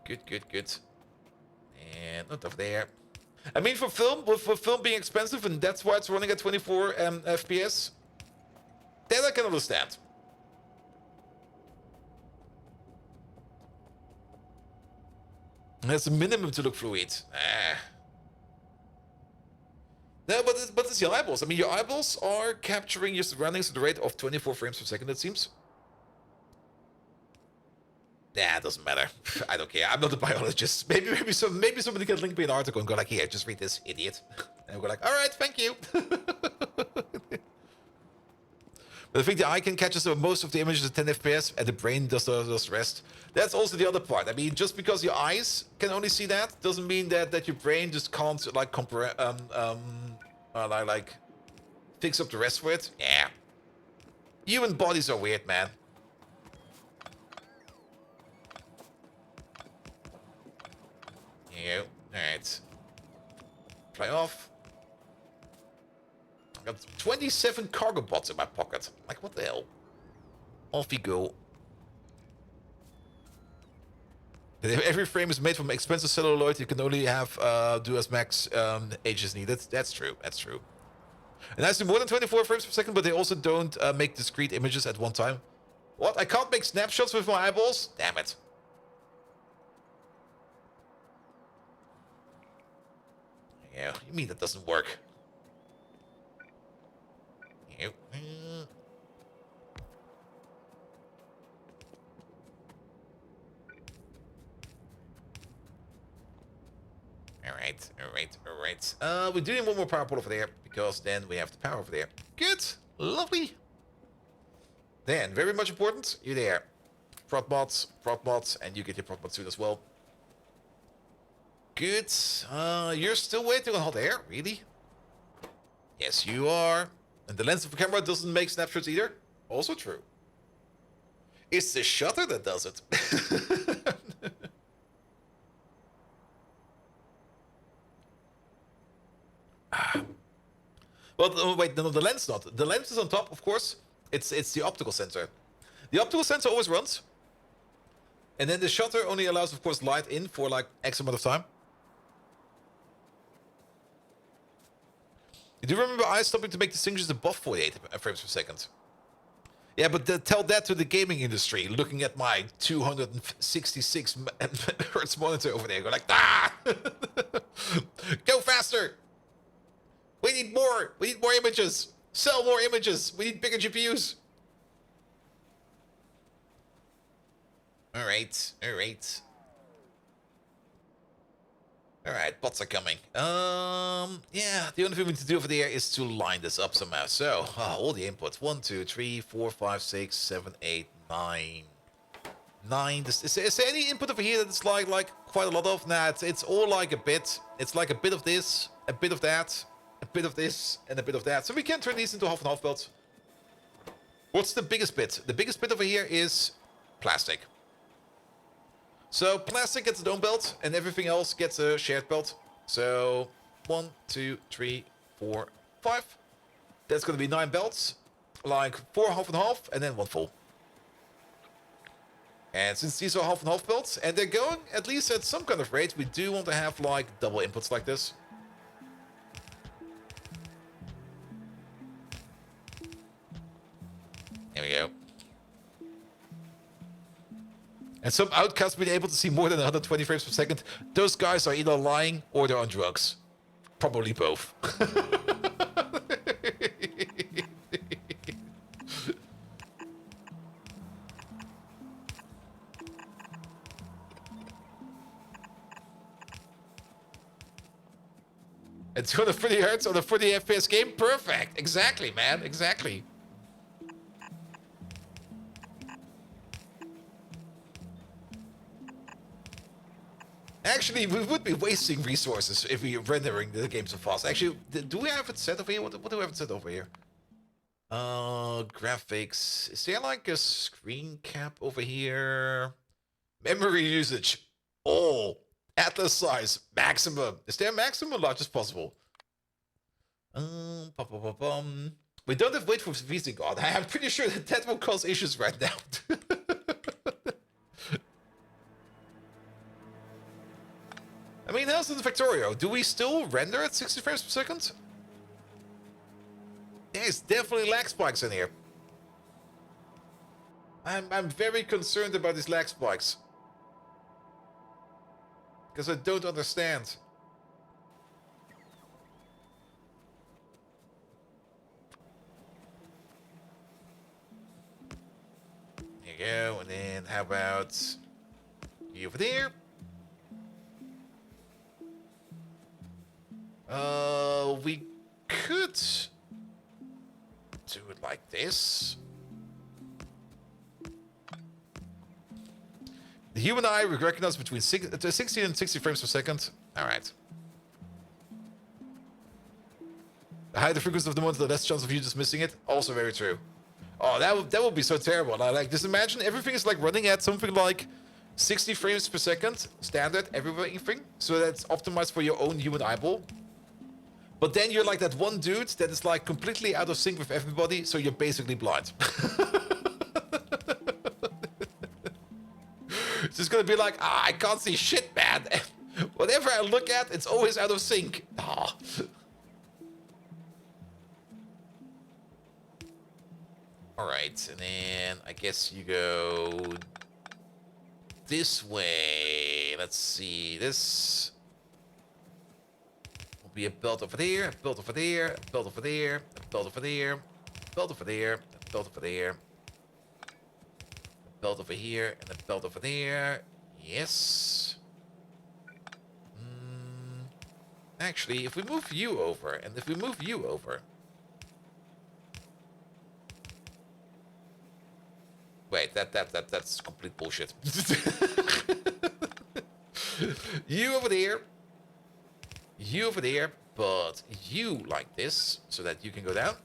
Good, good, good. And not over there. I mean, for film, with film being expensive, and that's why it's running at 24 FPS, that I can understand. That's a minimum to look fluid. No, but it's your eyeballs. I mean, your eyeballs are capturing your surroundings at the rate of 24 frames per second, it seems. Nah, it doesn't matter. I don't care. I'm not a biologist. Maybe somebody can link me an article and go like, here, just read this, idiot. And I'll go like, all right, thank you. But I think the eye can catch most of the images at 10 FPS, and the brain does the rest. That's also the other part. I mean, just because your eyes can only see that doesn't mean that your brain just can't like like fix up the rest for it. Yeah. Human bodies are weird, man. There you go. Alright. Fly off. I got 27 cargo bots in my pocket. Like, what the hell? Off you go. Every frame is made from expensive celluloid. You can only have do as max age is needed. That's true. That's true. And I see more than 24 frames per second, but they also don't make discrete images at one time. What? I can't make snapshots with my eyeballs? Damn it. Yeah, you mean that doesn't work? Alright. We're doing one more power pole over there, because then we have the power over there. Good. Lovely. Then, very much important, you're there. Prot mods, and you get your prot mod soon as well. good. You're still waiting on hot air, really? Yes, you are. And the lens of the camera doesn't make snapshots either. Also true. It's the shutter that does it. Well, wait, no, the lens not. The lens is on top, of course. It's the optical sensor. The optical sensor always runs. And then the shutter only allows, of course, light in for like X amount of time. You do remember I stopping to make distinctions above 48 frames per second? Yeah, but tell that to the gaming industry, looking at my 266 hertz monitor over there. Go like, ah! Go faster! We need more! We need more images! Sell more images! We need bigger GPUs! Alright, alright. Alright, bots are coming. Yeah, the only thing we need to do over there is to line this up somehow. So, all the inputs. 1, 2, 3, 4, 5, 6, 7, 8, 9. 9. Is there any input over here that's like quite a lot of? Nah, it's all like a bit. It's like a bit of this, a bit of that, a bit of this, and a bit of that. So we can turn these into half and half belts. What's the biggest bit? The biggest bit over here is plastic. So plastic gets its own belt, and everything else gets a shared belt. So 1, 2, 3, 4, 5. That's going to be 9 belts, like 4 half and half, and then 1 full. And since these are half and half belts, and they're going at least at some kind of rate, we do want to have like double inputs like this. There we go. And some outcasts being able to see more than 120 frames per second. Those guys are either lying or they're on drugs. Probably both. And 230 hertz on a 40 FPS game? Perfect. Exactly, man. Exactly. Actually, we would be wasting resources if we are rendering the game so fast. Actually, do we have it set over here? What do we have it set over here? Graphics. Is there like a screen cap over here? Memory usage. All. Atlas size. Maximum. Is there a maximum? Largest possible. We don't have to wait for VC God. I'm pretty sure that will cause issues right now. I mean, how's the Factorio? Do we still render at 60 frames per second? There's definitely lag spikes in here. I'm very concerned about these lag spikes. Because I don't understand. There you go, and then how about you over there? We could do it like this. The human eye will recognize between 16 and 60 frames per second. Alright. The higher the frequency of the monitor, the less chance of you just missing it. Also very true. Oh, that would be so terrible. Like, just imagine everything is like running at something like 60 frames per second, standard, everything. So that's optimized for your own human eyeball. But then you're like that one dude that is like completely out of sync with everybody, so you're basically blind. It's just gonna be like, I can't see shit, man. Whatever I look at, it's always out of sync. Ah. Alright, and then I guess you go this way. Let's see, this will be a belt over there, a belt over there, a belt over there, a belt over there, a belt over there, a belt over there, a belt over here, and a belt over there. Yes. Actually, if we move you over, and if we move you over. Wait, that's complete bullshit. You over there, you over there, but you like this, so that you can go down.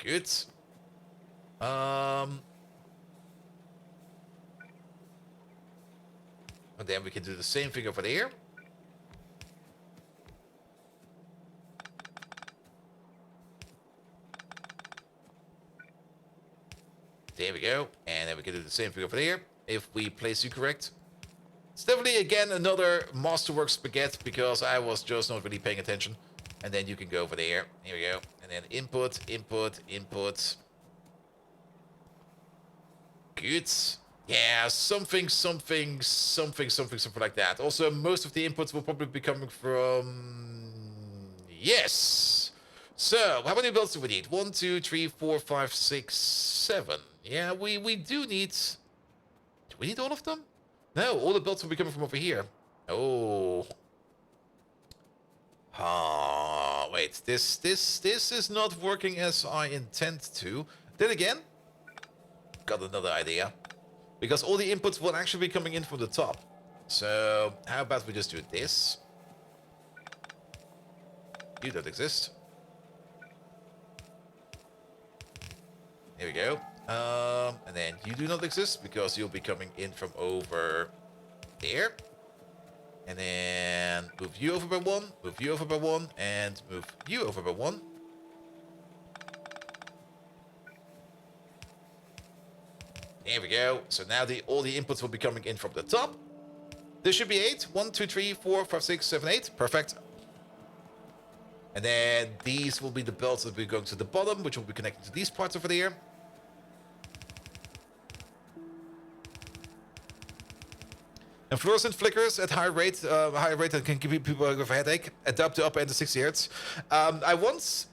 Good. And then we can do the same thing over there. There we go. And then we can do the same thing over there, if we place you correct. It's definitely, again, another Masterwork spaghetti, because I was just not really paying attention. And then you can go over there. Here we go. And then input, input, input. Good. Yeah, something like that. Also, most of the inputs will probably be coming from... Yes! So, how many builds do we need? 1, 2, 3, 4, 5, 6, 7. Yeah, we do need... Do we need all of them? No, all the builds will be coming from over here. Oh. Ah, wait. This is not working as I intend to. Then again, got another idea. Because all the inputs will actually be coming in from the top. So, how about we just do this? You don't exist. Here we go. And then you do not exist because you'll be coming in from over there. And then move you over by 1, move you over by 1, and move you over by 1. There we go. So now all the inputs will be coming in from the top. This should be 8. 1, 2, 3, 4, 5, 6, 7, 8. Perfect. And then these will be the belts that will be going to the bottom, which will be connected to these parts over there. And fluorescent flickers at high rate that can give people a headache. Adapt to upper end of 60 Hz. I once,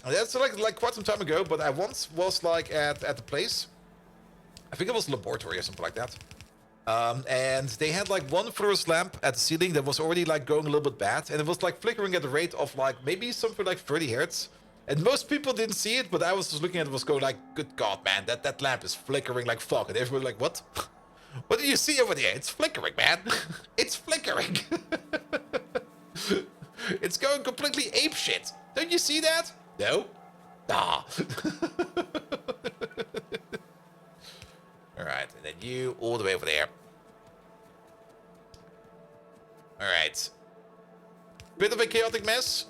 that's like quite some time ago, but I once was like at the place. I think it was a laboratory or something like that. And they had like one fluorescent lamp at the ceiling that was already like going a little bit bad. And it was like flickering at the rate of like maybe something like 30 Hz. And most people didn't see it, but I was just looking at it, was going like, good God, man, that lamp is flickering like fuck. And everybody like, what? What do you see over there? It's flickering, man. It's flickering. It's going completely apeshit. Don't you see that? No? Ah. Alright, and then you all the way over there. Alright. Bit of a chaotic mess.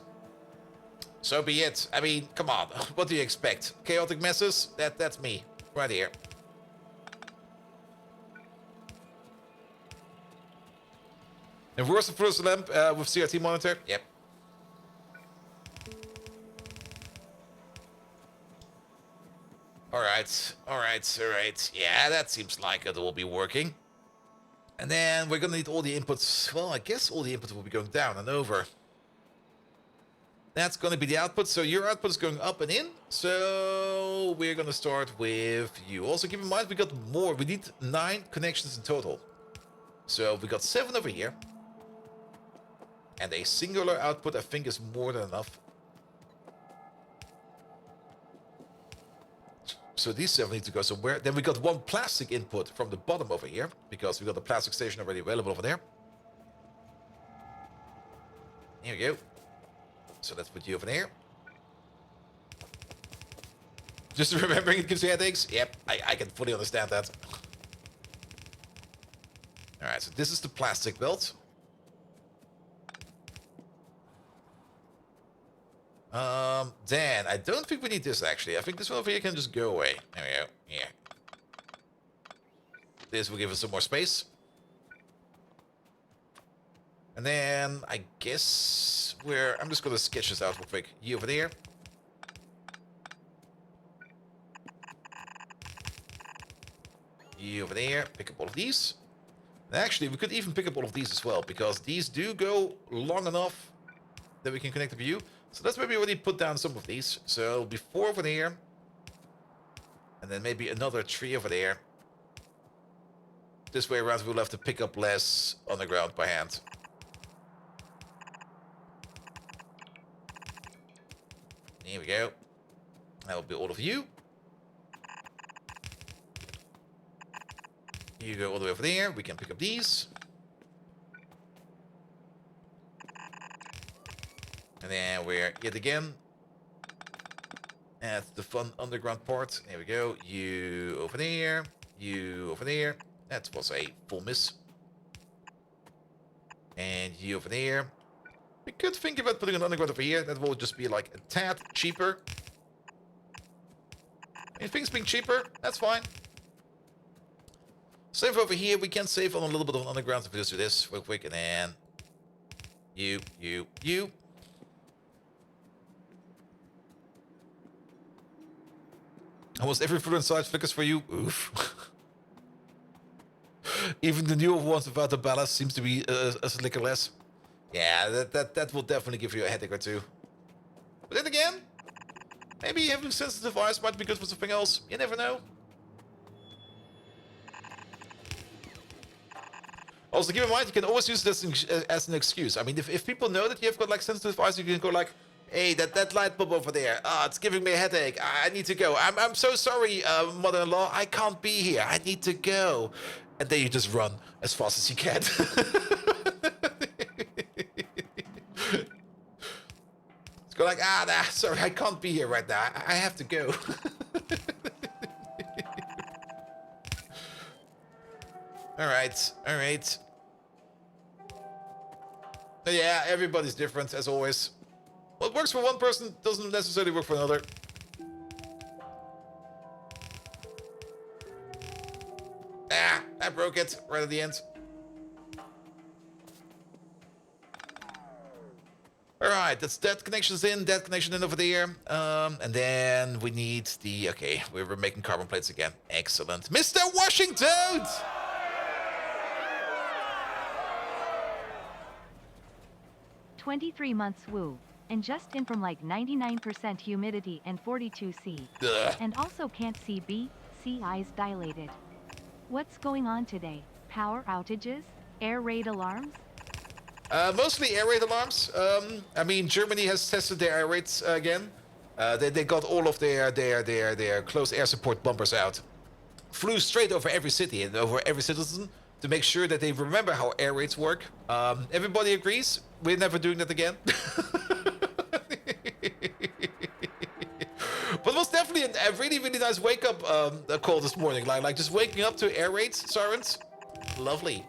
So be it. I mean, come on. What do you expect? Chaotic messes? That's me. Right here. Inverse the first lamp with CRT monitor. Yep. Alright. Yeah, that seems like it will be working. And then we're gonna need all the inputs. Well, I guess all the inputs will be going down and over. That's gonna be the output. So your output is going up and in. So we're gonna start with you. Also keep in mind we got more. We need 9 connections in total. So we got 7 over here. And a singular output, I think, is more than enough. So these 7 need to go somewhere. Then we got 1 plastic input from the bottom over here, because we got the plastic station already available over there. Here we go. So let's put you over there. Just remembering it gives you headaches? Yep, I can fully understand that. Alright, so this is the plastic belt. Dan, I don't think we need this actually. I think this one over here can just go away. There we go. Yeah. This will give us some more space. And then I guess I'm just gonna sketch this out real quick. You over there. You over there. Pick up all of these. And actually, we could even pick up all of these as well, because these do go long enough that we can connect to you. So let's maybe already put down some of these. So it'll be 4 over there. And then maybe another 3 over there. This way around we'll have to pick up less on the ground by hand. Here we go. That will be all of you. You go all the way over there. We can pick up these. And then we're yet again at the fun underground part. There we go. You over there. You over there. That was a full miss. And you over there. We could think about putting an underground over here. That will just be like a tad cheaper. And things being cheaper, that's fine. Save over here. We can save on a little bit of an underground if we just do this real quick. And then you. Almost every fruit inside flickers for you. Oof. Even the newer ones without the ballast seems to be a slicker less. Yeah, that will definitely give you a headache or two. But then again, maybe having sensitive eyes might be good for something else. You never know. Also, keep in mind, you can always use this as an excuse. I mean, if people know that you have got like sensitive eyes, you can go like, hey, that light bulb over there, it's giving me a headache. I need to go. I'm so sorry, mother-in-law. I can't be here. I need to go. And then you just run as fast as you can. Go like, nah, sorry, I can't be here right now. I have to go. All right. But yeah, everybody's different, as always. What works for one person doesn't necessarily work for another. Ah, I broke it right at the end. Alright, that's that connection's in, that connection in over there. And then we need the... Okay, we're making carbon plates again. Excellent. Mr. Washington! 23 months woo. And just in from like 99% humidity and 42 C. Ugh. And also can't see B, C eyes dilated. What's going on today? Power outages? Air raid alarms? Mostly air raid alarms. I mean, Germany has tested their air raids again. They got all of their close air support bumpers out. Flew straight over every city and over every citizen to make sure that they remember how air raids work. Everybody agrees. We're never doing that again. But it was definitely a really, really nice wake-up call this morning. Like just waking up to air raids sirens. Lovely.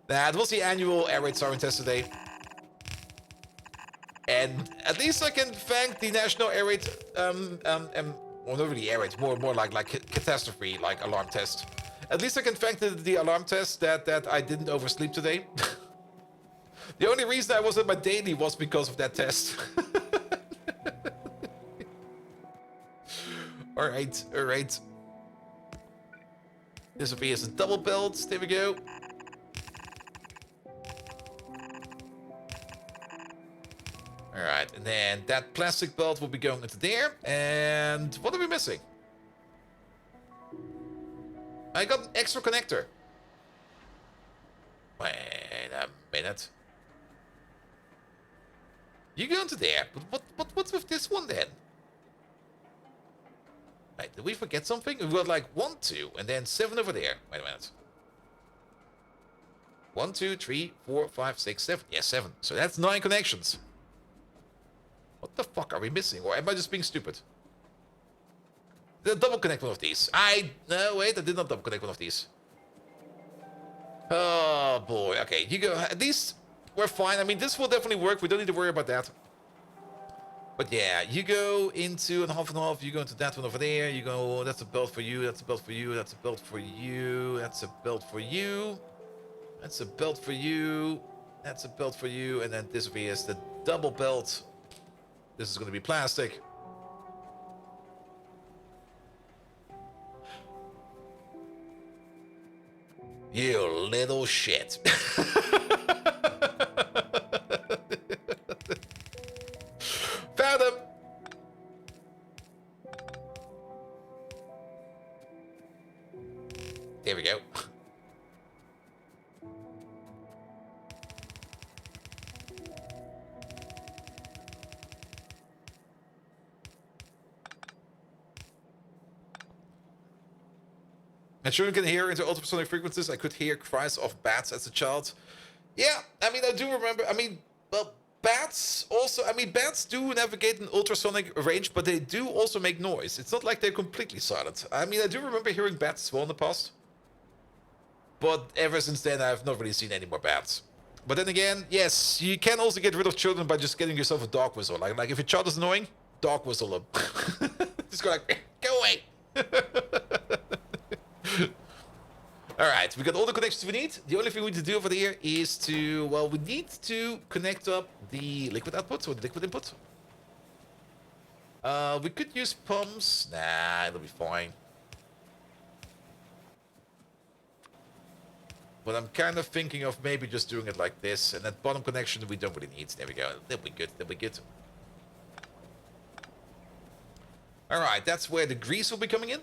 It was the annual air raid siren test today. And at least I can thank the National Air Raid, well, not really air raids, more like catastrophe, like alarm test. At least I can thank the alarm test that I didn't oversleep today. The only reason I was at my daily was because of that test. Alright. This will be as a double belt. There we go. Alright, and then that plastic belt will be going into there. And what are we missing? I got an extra connector. Wait a minute. You go into there, but what's with this one then? Wait, did we forget something? We got like 1, 2, and then 7 over there. Wait a minute. 1, 2, 3, 4, 5, 6, 7. Yeah, 7. So that's 9 connections. What the fuck are we missing? Or am I just being stupid? Did I double connect one of these? No, wait, I did not double connect one of these. Oh boy, okay, you go. At least we're fine. I mean, this will definitely work. We don't need to worry about that. But yeah, you go into and half, you go into that one over there, you go, that's a belt for you, that's a belt for you, that's a belt for you, that's a belt for you, that's a belt for you, that's a belt for you, and then this over here is the double belt. This is going to be plastic. You little shit. Found him. There we go. And children can hear into ultrasonic frequencies. I could hear cries of bats as a child. Yeah, I mean, I do remember. I mean, well, Bats also, I mean, bats do navigate in ultrasonic range, but they do also make noise. It's not like they're completely silent. I mean, I do remember hearing bats as well in the past. But ever since then, I've not really seen any more bats. But then again, yes, you can also get rid of children by just getting yourself a dog whistle. Like if your child is annoying, dog whistle them. Just go like, go away. Alright, we got all the connections we need. The only thing we need to do over here is to, well, we need to connect up the liquid output or the liquid input. We could use pumps. Nah, it'll be fine. But I'm kind of thinking of maybe just doing it like this. And that bottom connection we don't really need. There we go. That'll be good. That'll be good. Alright, that's where the grease will be coming in.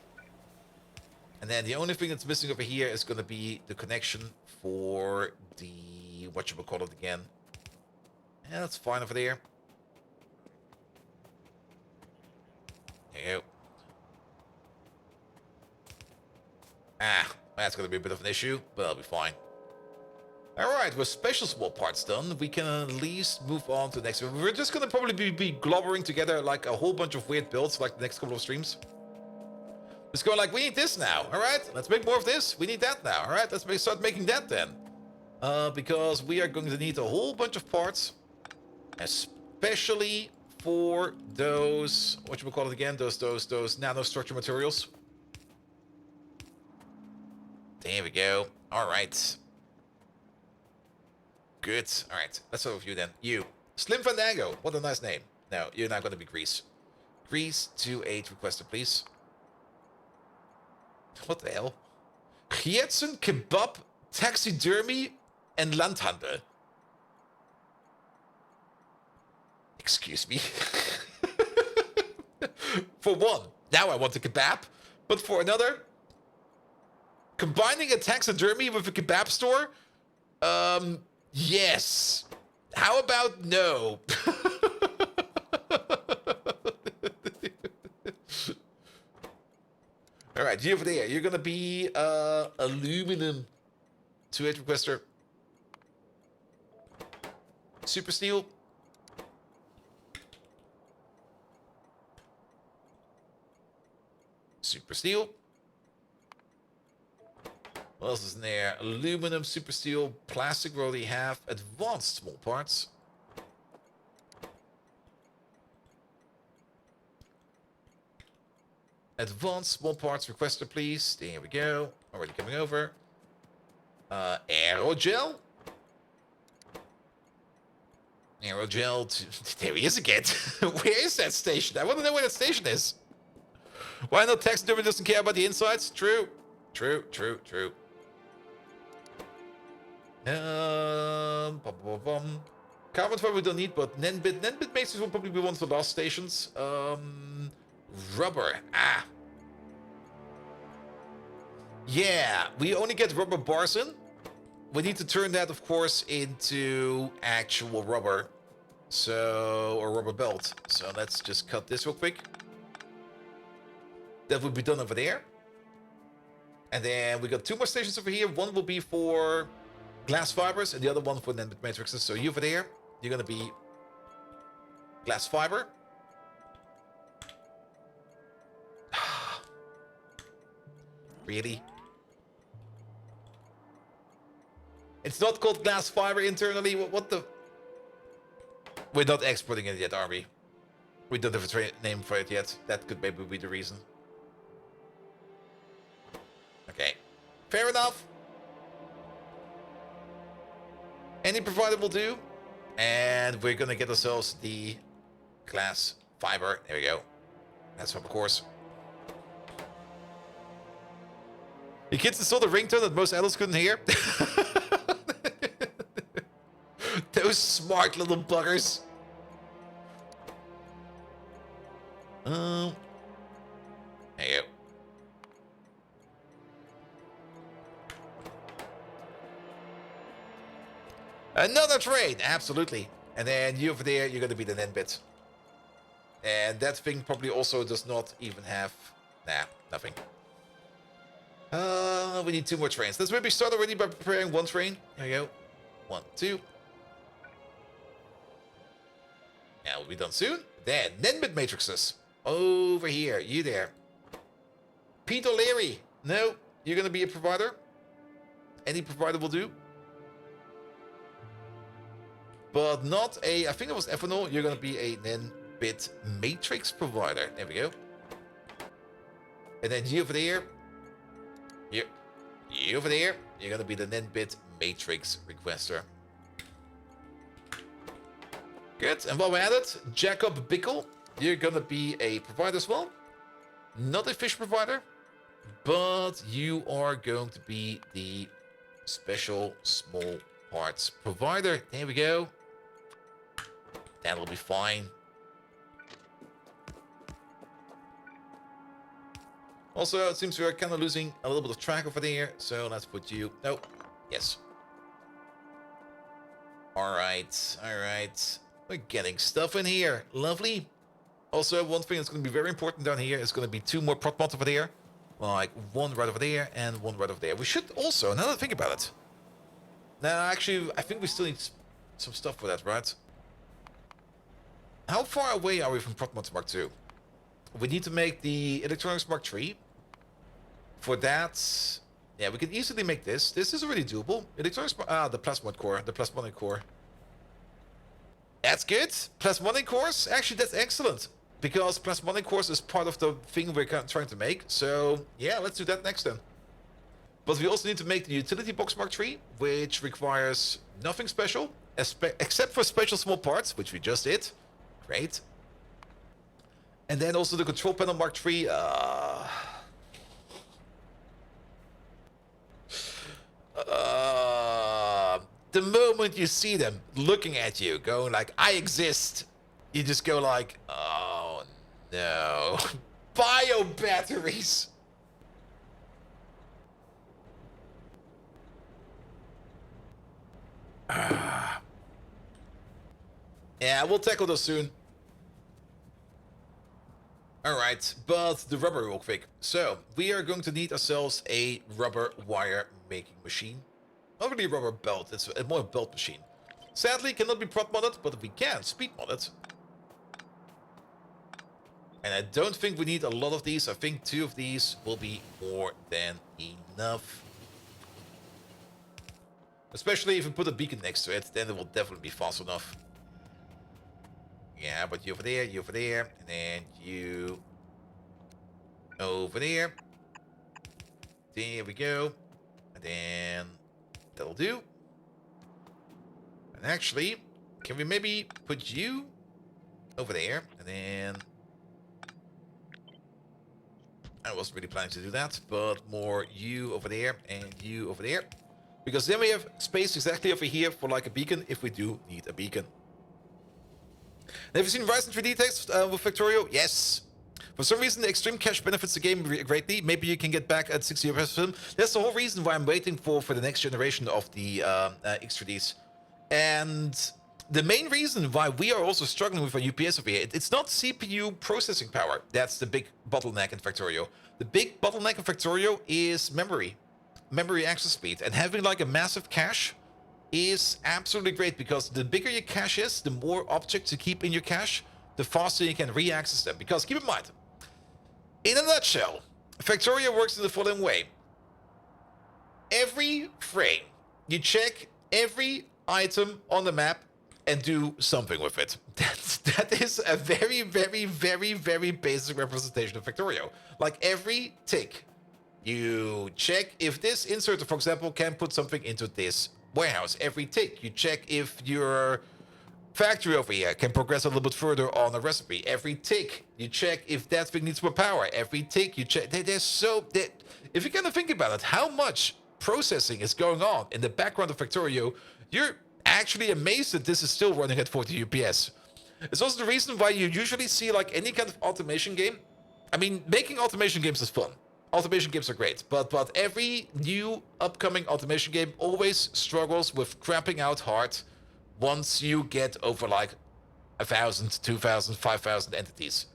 And then the only thing that's missing over here is going to be the connection for the, whatchamacallit again. Yeah, that's fine over there. There you go. Ah, that's going to be a bit of an issue, but that'll be fine. Alright, with special small parts done, we can at least move on to the next one. We're just going to probably be globbering together like a whole bunch of weird builds like the next couple of streams. Just going like, we need this now, alright? Let's make more of this. We need that now, alright? Let's start making that then. Because we are going to need a whole bunch of parts. Especially for those, whatchamacallit again? Those nanostructure materials. There we go. Alright. Good. Alright, let's start with you then. You. Slim Fandango. What a nice name. No, you're not going to be Grease. Grease 28 requested, please. What the hell? Gietsen, kebab, taxidermy, and landhandel. Excuse me. For one, now I want a kebab. But for another, combining a taxidermy with a kebab store? Yes. How about no? Alright, you over there. You're gonna be aluminum 2-8 requester. Super steel. Super steel. What else is in there? Aluminum, super steel, plastic we already have, advanced small parts. Advanced small parts requested, please. There we go. Already coming over. Aerogel. Aerogel. There he is again. Where is that station? I want to know where that station is. Why not taxidermy doesn't care about the insides? True. True, true, true. Carbon fiber we don't need, but Nenbit. Nenbit makes will probably be one of the last stations. Rubber. Ah. Yeah, we only get rubber bars in. We need to turn that, of course, into actual rubber. So, or rubber belt. So let's just cut this real quick. That will be done over there. And then we got 2 more stations over here. One will be for glass fibers and the other one for Nenbit matrices. So you over there, you're going to be glass fiber. Really? It's not called glass fiber internally. What the? We're not exporting it yet, are we? We don't have a name for it yet. That could maybe be the reason. Okay. Fair enough. Any provider will do. And we're gonna get ourselves the glass fiber. There we go. That's of course. The kids installed a ringtone that most adults couldn't hear. Those smart little buggers. There you go. Another train, absolutely. And then you over there, you're going to be the Nenbit. And that thing probably also does not even have... Nah, nothing. We need 2 more trains. Let's maybe start already by preparing 1 train. There you go. 1, 2. be done soon. Then, Nenbit matrices. Over here, you there. Pete O'Leary. No, you're gonna be a provider. Any provider will do. But not a, I think it was ethanol. You're gonna be a Nenbit matrix provider. There we go. And then you over there. You over there. You're gonna be the Nenbit matrix requester. Good. And while we're at it, Jacob Bickel, you're gonna be a provider as well. Not a fish provider, but you are going to be the special small parts provider. There we go. That'll be fine. Also, it seems we're kind of losing a little bit of track over there, so let's put you... Nope. Yes. Alright, alright. We're getting stuff in here. Lovely. Also, one thing that's going to be very important down here is going to be 2 more prot mods over there. Like, 1 right over there and 1 right over there. We should also, now that I think about it... Now, actually, I think we still need some stuff for that, right? How far away are we from prot mods Mark 2? We need to make the electronics Mark 3. For that, yeah, we can easily make this. This is already doable. Electronics, the plasmonic core, the plasmonic core. That's good. Plasmonic cores, actually, that's excellent. Because plasmonic cores is part of the thing we're trying to make. So, yeah, let's do that next then. But we also need to make the utility box Mark 3, which requires nothing special, except for special small parts, which we just did. Great. And then also the control panel Mark 3. The moment you see them looking at you, going like, I exist, you just go like, oh no. Bio batteries. Yeah, we'll tackle those soon. Alright, but the rubber real quick. So, we are going to need ourselves a rubber wire making machine. Not really a rubber belt, it's a more belt machine. Sadly, cannot be prot modded, but we can speed mod it. And I don't think we need a lot of these. I think 2 of these will be more than enough. Especially if we put a beacon next to it, then it will definitely be fast enough. Yeah, but you over there, and then you over there. There we go. And then that'll do. And actually, can we maybe put you over there, and then... I wasn't really planning to do that, but more you over there, and you over there. Because then we have space exactly over here for like a beacon, if we do need a beacon. Have you seen Ryzen 3D text with Factorio? Yes. For some reason, the extreme cache benefits the game greatly. Maybe you can get back at 60 FPS film. That's the whole reason why I'm waiting for the next generation of the X3Ds. And the main reason why we are also struggling with our UPS over here, it's not CPU processing power. That's the big bottleneck in Factorio. The big bottleneck in Factorio is memory access speed. And having like a massive cache is absolutely great, because the bigger your cache is, the more objects you keep in your cache, the faster you can re-access them. Because keep in mind, in a nutshell, Factorio works in the following way. Every frame, you check every item on the map and do something with it. That is a very, very, very, very basic representation of Factorio. Like every tick, you check if this inserter, for example, can put something into this warehouse. Every tick, you check if your factory over here can progress a little bit further on a recipe. Every tick, you check if that thing needs more power. Every tick, you check. If you kind of think about it, how much processing is going on in the background of Factorio, you're actually amazed that this is still running at 40 UPS. It's also the reason why you usually see like any kind of automation game. I mean, making automation games is fun. Automation games are great, but every new upcoming automation game always struggles with cramping out hard once you get over like 1,000, 2,000, 5,000 entities.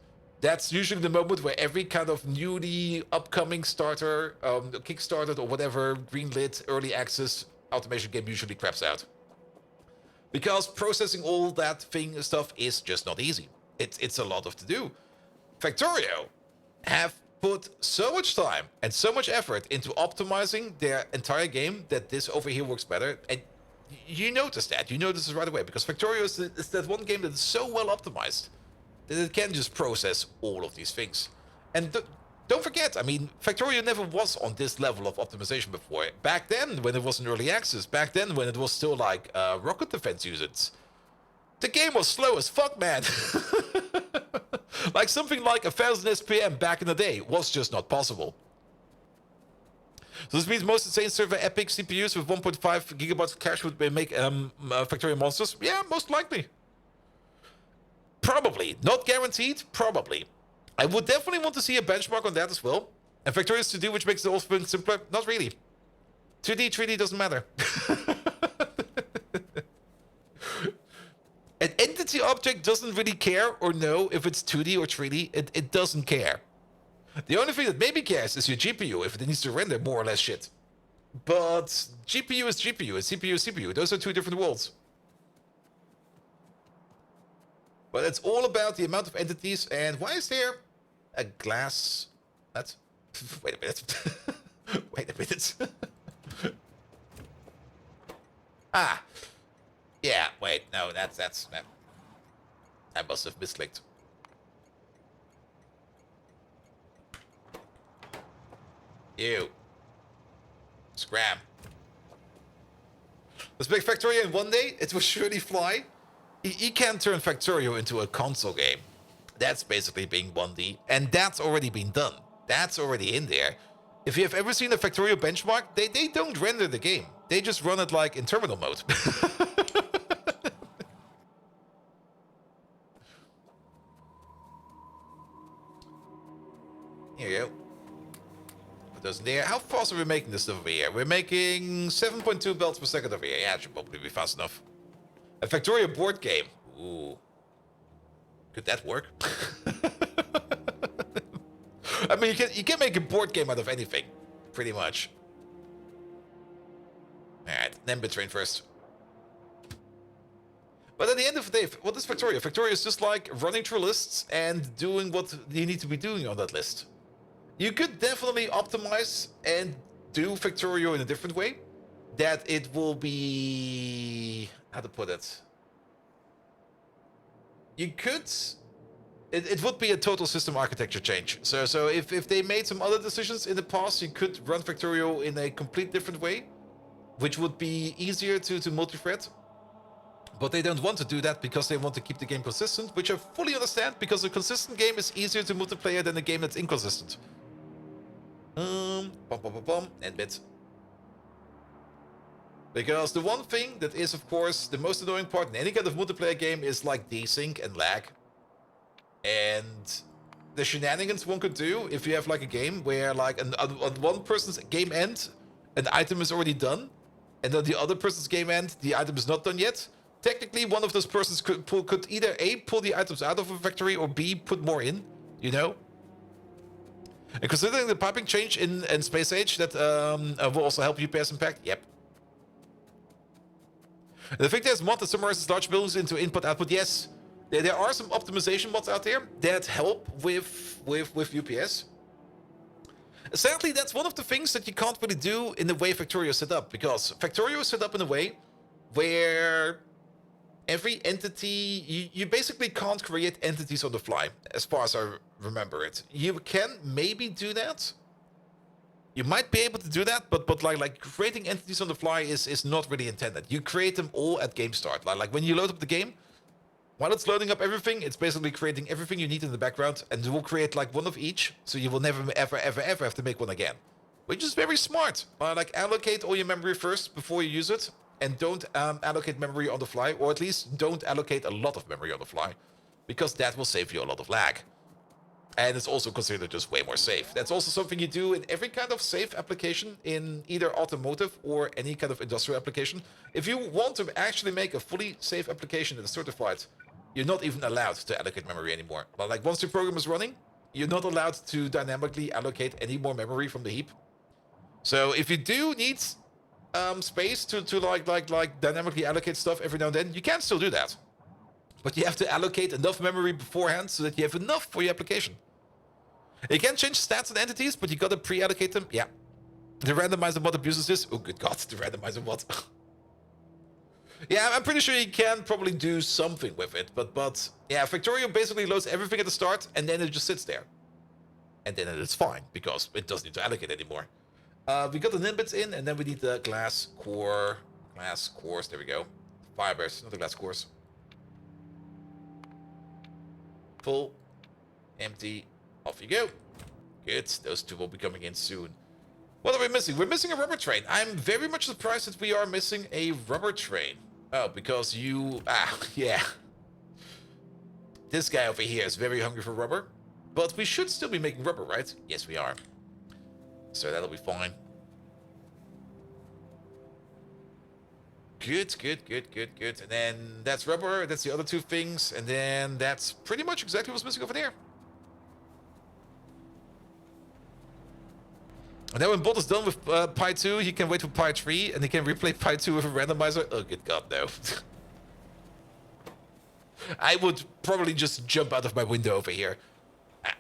That's usually the moment where every kind of newly upcoming starter, Kickstarted or whatever, greenlit, early access automation game usually craps out. because processing all that stuff is just not easy. It's a lot of to do. Factorio have put so much time and so much effort into optimizing their entire game that this over here works better. And you notice that. You notice it right away, because Factorio is that one game that is so well optimized that it can just process all of these things. And don't forget, I mean, Factorio never was on this level of optimization before. Back then, when it was in early access, back then when it was still like rocket defense units, the game was slow as fuck, man. Like something like 1000 SPM back in the day was just not possible. So this means most insane server epic CPUs with 1.5 gigabytes of cache would make Factorio monsters? Yeah, most likely. Probably. Not guaranteed, probably. I would definitely want to see a benchmark on that as well. And Factorio's 2D, which makes the whole thing simpler? Not really. 2D, 3D doesn't matter. An entity object doesn't really care or know if it's 2D or 3D. It doesn't care. The only thing that maybe cares is your GPU, if it needs to render more or less shit. But GPU is GPU and CPU is CPU. Those are two different worlds. But it's all about the amount of entities. And why is there a glass? That's... Wait a minute. Wait a minute. Ah. Yeah, wait, no, that's I must have misclicked. Ew. Scram. Let's make Factorio in one day. It will surely fly. You can turn Factorio into a console game. That's basically being 1D. And that's already been done. That's already in there. If you have ever seen a Factorio benchmark, they don't render the game. They just run it like in terminal mode. Here you go. Put those in there. How fast are we making this stuff over here? We're making 7.2 belts per second over here. Yeah, it should probably be fast enough. A Factorio board game. Ooh. Could that work? I mean, you can make a board game out of anything. Pretty much. Alright, then Bitrain first. But at the end of the day, what is Factorio? Factorio is just like running through lists and doing what you need to be doing on that list. You could definitely optimize and do Factorio in a different way. That it will be... How to put it? You could... It would be a total system architecture change. So if they made some other decisions in the past, you could run Factorio in a complete different way, which would be easier to multi-thread. But they don't want to do that because they want to keep the game consistent, which I fully understand, because a consistent game is easier to multiplayer than a game that's inconsistent. And bit. Because the one thing that is, of course, the most annoying part in any kind of multiplayer game is like desync and lag. And the shenanigans one could do if you have like a game where like on one person's game end, an item is already done, and on the other person's game end, the item is not done yet. Technically, one of those persons could either A, pull the items out of a factory, or B, put more in, you know? And considering the piping change in Space Age, that will also help UPS impact, yep. And I think there's a mod that summarizes large buildings into input-output, yes. There are some optimization mods out there that help with UPS. Sadly, that's one of the things that you can't really do in the way Factorio is set up, because Factorio is set up in a way where every entity, you basically can't create entities on the fly, as far as I remember it. You can maybe do that. You might be able to do that, but like creating entities on the fly is not really intended. You create them all at game start. Like when you load up the game, while it's loading up everything, it's basically creating everything you need in the background, and it will create like one of each, so you will never ever have to make one again. Which is very smart. Like allocate all your memory first before you use it, and don't allocate memory on the fly, or at least don't allocate a lot of memory on the fly, because that will save you a lot of lag. And it's also considered just way more safe. That's also something you do in every kind of safe application, in either automotive or any kind of industrial application. If you want to actually make a fully safe application that is certified, you're not even allowed to allocate memory anymore. But like once the program is running, you're not allowed to dynamically allocate any more memory from the heap. So if you do need space to like dynamically allocate stuff every now and then, you can still do that. But you have to allocate enough memory beforehand so that you have enough for your application. You can change stats and entities, but you gotta pre-allocate them. Yeah. The randomizer mod abuses this. Oh, good God, the randomizer mod. Yeah, I'm pretty sure you can probably do something with it, but yeah, Factorio basically loads everything at the start, and then it just sits there. And then it's fine, because it doesn't need to allocate anymore. We got the nimbits in, and then we need the glass cores, there we go. Fibers, not the glass cores. Full, empty, off you go. Good, those two will be coming in soon. What are we missing? We're missing a rubber train. I'm very much surprised that we are missing a rubber train. Oh, because you... yeah. This guy over here is very hungry for rubber. But we should still be making rubber, right? Yes, we are. So that'll be fine. Good. And then that's rubber. That's the other two things. And then that's pretty much exactly what's missing over there. And then when Bot is done with Pi 2, he can wait for Pi 3, and he can replay Pi 2 with a randomizer. Oh, good God, no. I would probably just jump out of my window over here.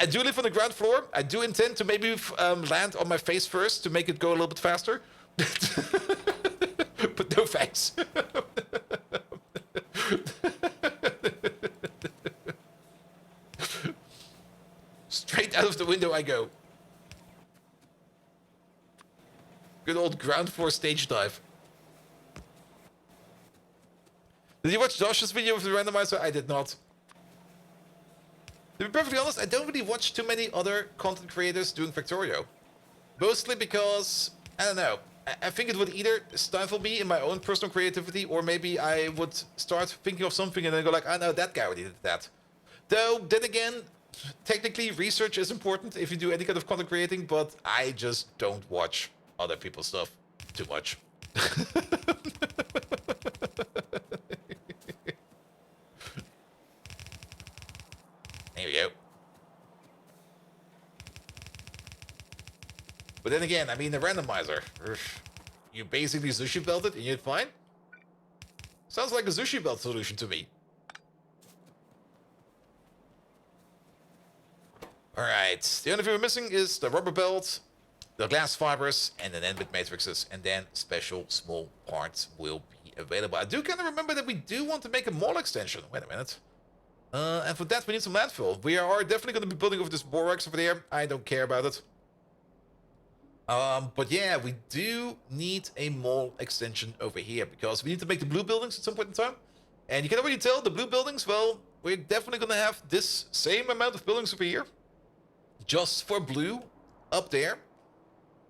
I do live on the ground floor. I do intend to maybe land on my face first to make it go a little bit faster. But no thanks. Straight out of the window I go. Good old ground floor stage dive. Did you watch Josh's video with the randomizer? I did not. To be perfectly honest, I don't really watch too many other content creators doing Factorio. Mostly because, I don't know, I think it would either stifle me in my own personal creativity, or maybe I would start thinking of something and then go like, I know that guy already did that. Though, then again, technically research is important if you do any kind of content creating, but I just don't watch other people's stuff too much. There we go. But then again, I mean, the randomizer. You basically sushi belt it and you're fine? Sounds like a sushi belt solution to me. Alright, the only thing we're missing is the rubber belt, the glass fibers, and then end-bit matrices, and then special small parts will be available. I do kind of remember that we do want to make a mall extension. Wait a minute. And for that we need some landfill. We are definitely going to be building over this borax over there. I don't care about it. But yeah, we do need a mall extension over here, because we need to make the blue buildings at some point in time. And you can already tell the blue buildings, well, we're definitely going to have this same amount of buildings over here. Just for blue up there.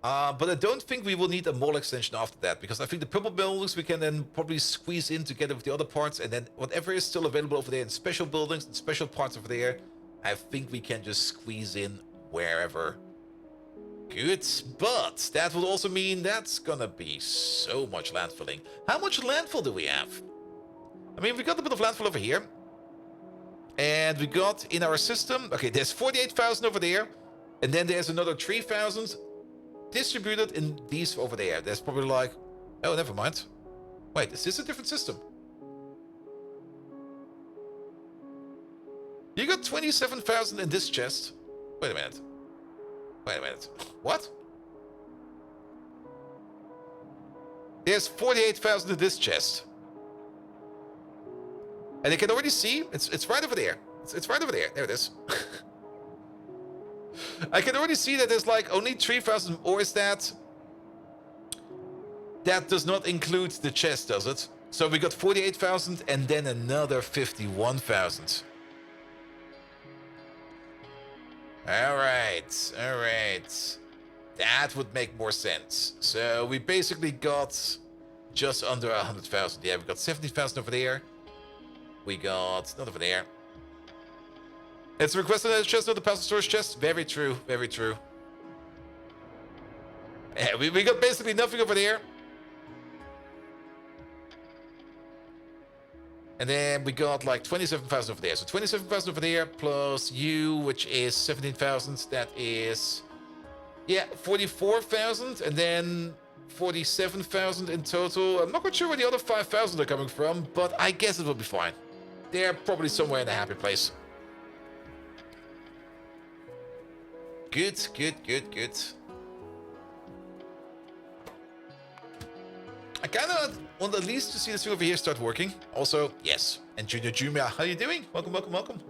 But I don't think we will need a mall extension after that, because I think the purple buildings we can then probably squeeze in together with the other parts, and then whatever is still available over there in special buildings and special parts over there, I think we can just squeeze in wherever. Good, but that would also mean that's gonna be so much landfilling. How much landfill do we have? I mean, we got a bit of landfill over here. And we got in our system, okay, there's 48,000 over there, and then there's another 3,000 distributed in these over there. There's probably like... Oh, never mind. Wait, is this a different system? You got 27,000 in this chest. Wait a minute. Wait a minute. What? There's 48,000 in this chest. And you can already see, it's right over there. It's right over there. There it is. I can already see that there's like only 3,000, or is that... That does not include the chest, does it? So we got 48,000 and then another 51,000. Alright, alright. That would make more sense. So we basically got just under 100,000. Yeah, we got 70,000 over there. We got not over there. It's a request on the chest, not the passive storage chest. Very true, very true. Yeah, we got basically nothing over there. And then we got like 27,000 over there. So 27,000 over there plus you, which is 17,000. That is, yeah, 44,000. And then 47,000 in total. I'm not quite sure where the other 5,000 are coming from, but I guess it will be fine. They're probably somewhere in a happy place. Good, good, good, good. I kind of want at least to see this thing over here start working. Also, yes. And Junior Jumia, how you doing? Welcome, welcome, welcome.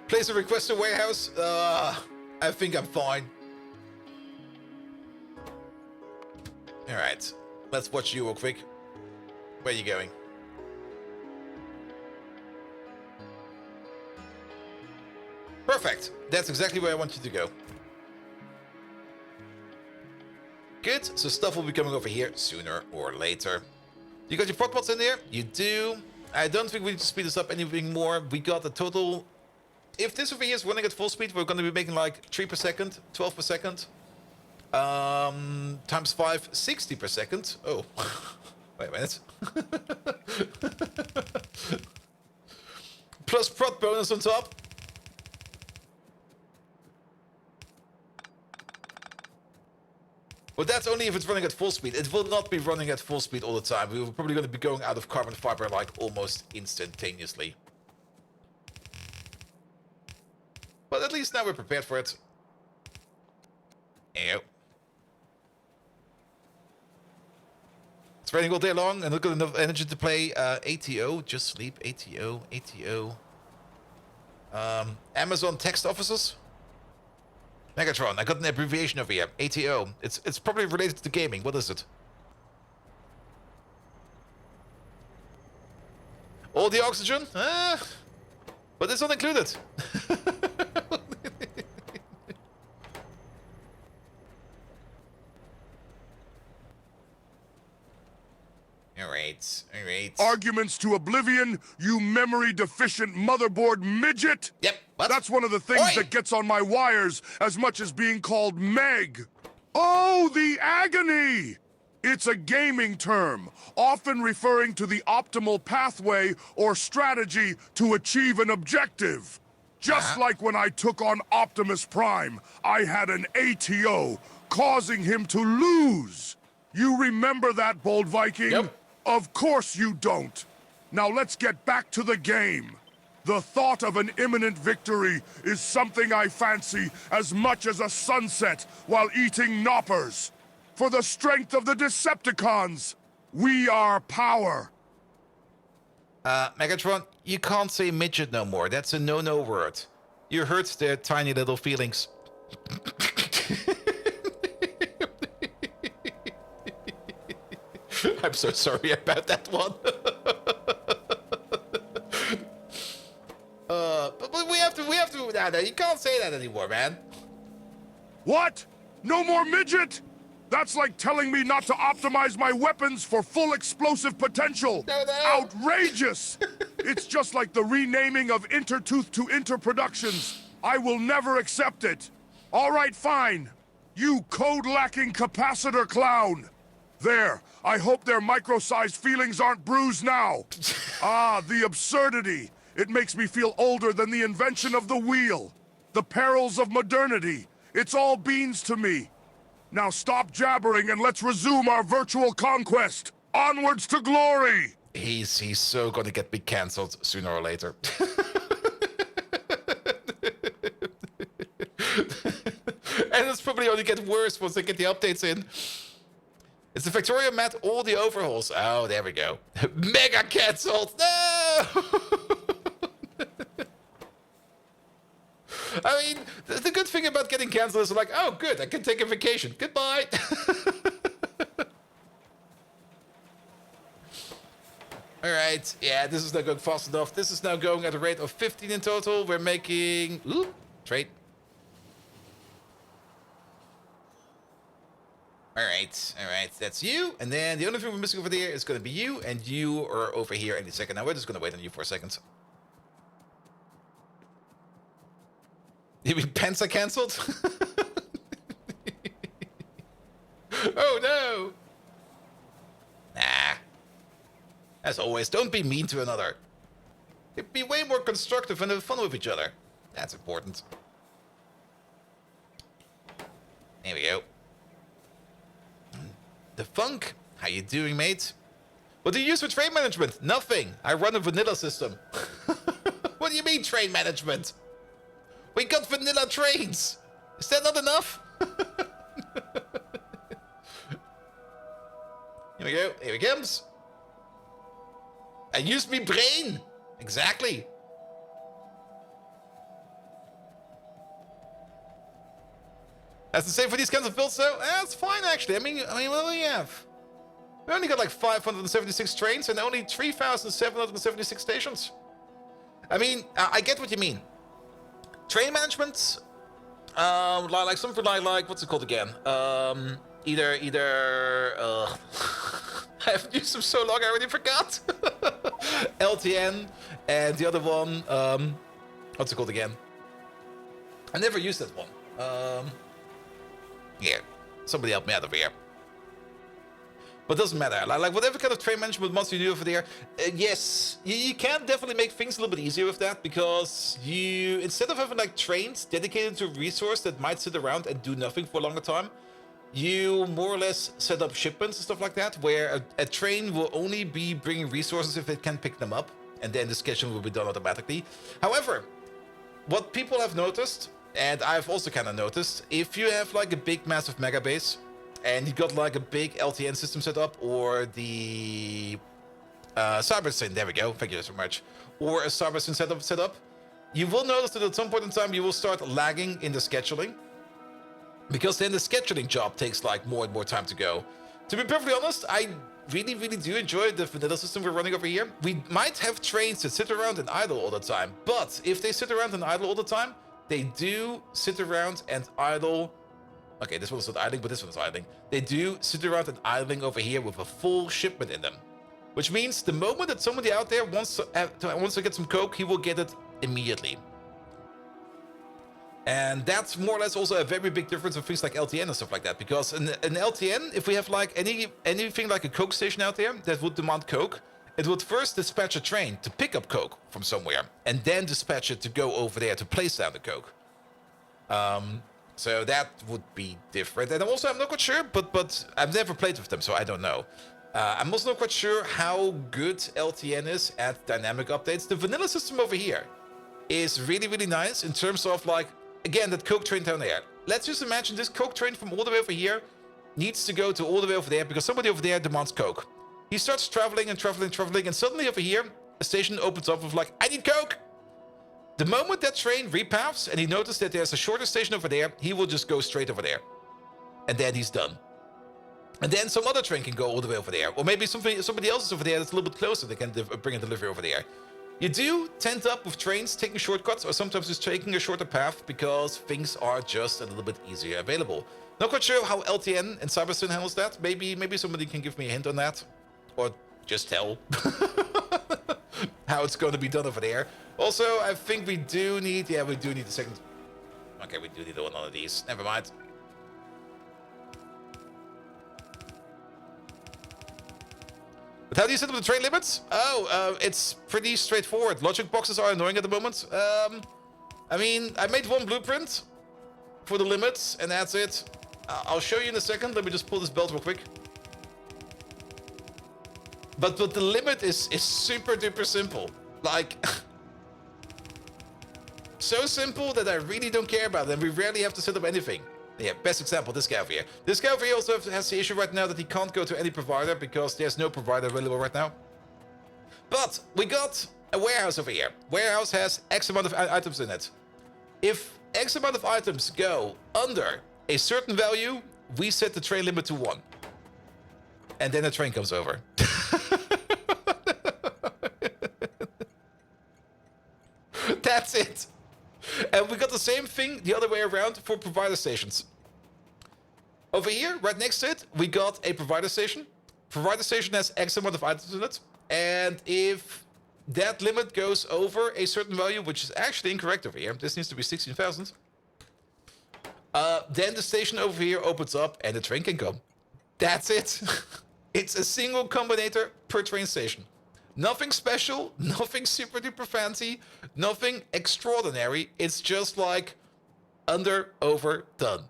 Place a request to warehouse. I think I'm fine. All right, let's watch you real quick. Where are you going? Perfect. That's exactly where I want you to go. Good. So stuff will be coming over here sooner or later. You got your prog in there? You do. I don't think we need to speed this up anything more. We got a total... If this over here is running at full speed, we're going to be making like 3 per second, 12 per second. Times 5, 60 per second. Oh, wait a minute. Plus prod bonus on top. But that's only if it's running at full speed. It will not be running at full speed all the time. We're probably going to be going out of carbon fiber like almost instantaneously. But at least now we're prepared for it. Ew. It's raining all day long and not got enough energy to play ATO. Just sleep. ATO. ATO. Amazon text offices. Megatron. I got an abbreviation over here. ATO. It's probably related to gaming. What is it? All the oxygen? But it's not included. Alright. Arguments to oblivion, you memory-deficient motherboard midget! Yep, what? That's one of the things that gets on my wires as much as being called Meg. Oh, the agony! It's a gaming term, often referring to the optimal pathway or strategy to achieve an objective. Just like when I took on Optimus Prime, I had an ATO, causing him to lose. You remember that, Bold Viking? Yep. Of course you don't. Now let's get back to the game. The thought of an imminent victory is something I fancy as much as a sunset while eating knoppers. For the strength of the Decepticons, we are power. Megatron, you can't say midget no more. That's a no-no word. You hurt their tiny little feelings. I'm so sorry about that one. But we have to. No, you can't say that anymore, man. What? No more midget? That's like telling me not to optimize my weapons for full explosive potential. No. Outrageous! It's just like the renaming of Intertooth to Interproductions. I will never accept it. All right, fine. You code-lacking capacitor clown. There, I hope their micro-sized feelings aren't bruised now. Ah, the absurdity. It makes me feel older than the invention of the wheel. The perils of modernity. It's all beans to me. Now stop jabbering and let's resume our virtual conquest. Onwards to glory! He's so gonna get me cancelled sooner or later. And it's probably only get worse once they get the updates in. It's the Factorio met all the overhauls. Oh, there we go. Mega cancelled! No! I mean, the good thing about getting cancelled is like, oh, good, I can take a vacation. Goodbye. All right, yeah, this is not going fast enough. This is now going at a rate of 15 in total. We're making, ooh, trade. All right, that's you. And then the only thing we're missing over there is going to be you, and you are over here any second. Now we're just going to wait on you for a second. You mean pants are cancelled? Oh no! Nah. As always, don't be mean to another. They'd be way more constructive and have fun with each other. That's important. There we go. The Funk. How you doing, mate? What do you use for train management? Nothing. I run a vanilla system. What do you mean, train management? We got vanilla trains. Is that not enough? Here we go. Here he comes. I used me brain. Exactly. That's the same for these kinds of builds, though. That's fine, actually. I mean, what do we have? We only got like 576 trains and only 3,776 stations. I mean, I get what you mean. Train management, like something like what's it called again? I haven't used them so long, I already forgot. LTN, and the other one, what's it called again? I never used that one. Here, somebody help me out over here. But it doesn't matter. Like whatever kind of train management mods you do over there, yes, you can definitely make things a little bit easier with that, because you, instead of having like trains dedicated to a resource that might sit around and do nothing for a longer time, you more or less set up shipments and stuff like that, where a train will only be bringing resources if it can pick them up, and then the scheduling will be done automatically. However, what people have noticed, and I've also kind of noticed, if you have like a big massive mega base, and you got like a big LTN system set up, or the Cybersyn, there we go, thank you so much, or a Cybersyn set up, you will notice that at some point in time you will start lagging in the scheduling, because then the scheduling job takes like more and more time to go. To be perfectly honest, I really do enjoy the vanilla system we're running over here. We might have trains that sit around and idle all the time, but if they sit around and idle all the time, they do sit around and idle. Okay, this one's not idling, but this one's idling. They do sit around and idling over here with a full shipment in them. Which means the moment that somebody out there wants to get some coke, he will get it immediately. And that's more or less also a very big difference of things like LTN and stuff like that. Because in LTN, if we have like anything like a coke station out there that would demand coke, it would first dispatch a train to pick up coke from somewhere, and then dispatch it to go over there to place down the coke. So that would be different. And also, I'm not quite sure, but I've never played with them, so I don't know. I'm also not quite sure how good LTN is at dynamic updates. The vanilla system over here is really nice in terms of like, again, that coke train down there. Let's just imagine this coke train from all the way over here needs to go to all the way over there because somebody over there demands coke. He starts traveling, and suddenly over here, a station opens up with like, I need coke! The moment that train repaths and he notices that there's a shorter station over there, he will just go straight over there. And then he's done. And then some other train can go all the way over there. Or maybe somebody else is over there that's a little bit closer. They can bring a delivery over there. You do tend up with trains taking shortcuts, or sometimes just taking a shorter path, because things are just a little bit easier available. Not quite sure how LTN and Cybersyn handles that. Maybe somebody can give me a hint on that. Or just tell how it's going to be done over there. Also, I think we do need... Yeah, we do need a second... Okay, we do need one of these. Never mind. But how do you set up the train limits? Oh, it's pretty straightforward. Logic boxes are annoying at the moment. I mean, I made one blueprint for the limits, and that's it. I'll show you in a second. Let me just pull this belt real quick. But the limit is super duper simple. Like, so simple that I really don't care about it, and we rarely have to set up anything. Yeah, best example, this guy over here. This guy over here also has the issue right now that he can't go to any provider because there's no provider available right now. But we got a warehouse over here. Warehouse has X amount of items in it. If X amount of items go under a certain value, we set the train limit to 1. And then the train comes over. That's it. And we got the same thing the other way around for provider stations. Over here, right next to it, we got a provider station. Provider station has X amount of items in it. And if that limit goes over a certain value, which is actually incorrect over here, this needs to be 16,000. Then the station over here opens up and the train can come. That's it. It's a single combinator per train station. Nothing special, nothing super duper fancy, nothing extraordinary. It's just like under, over, done.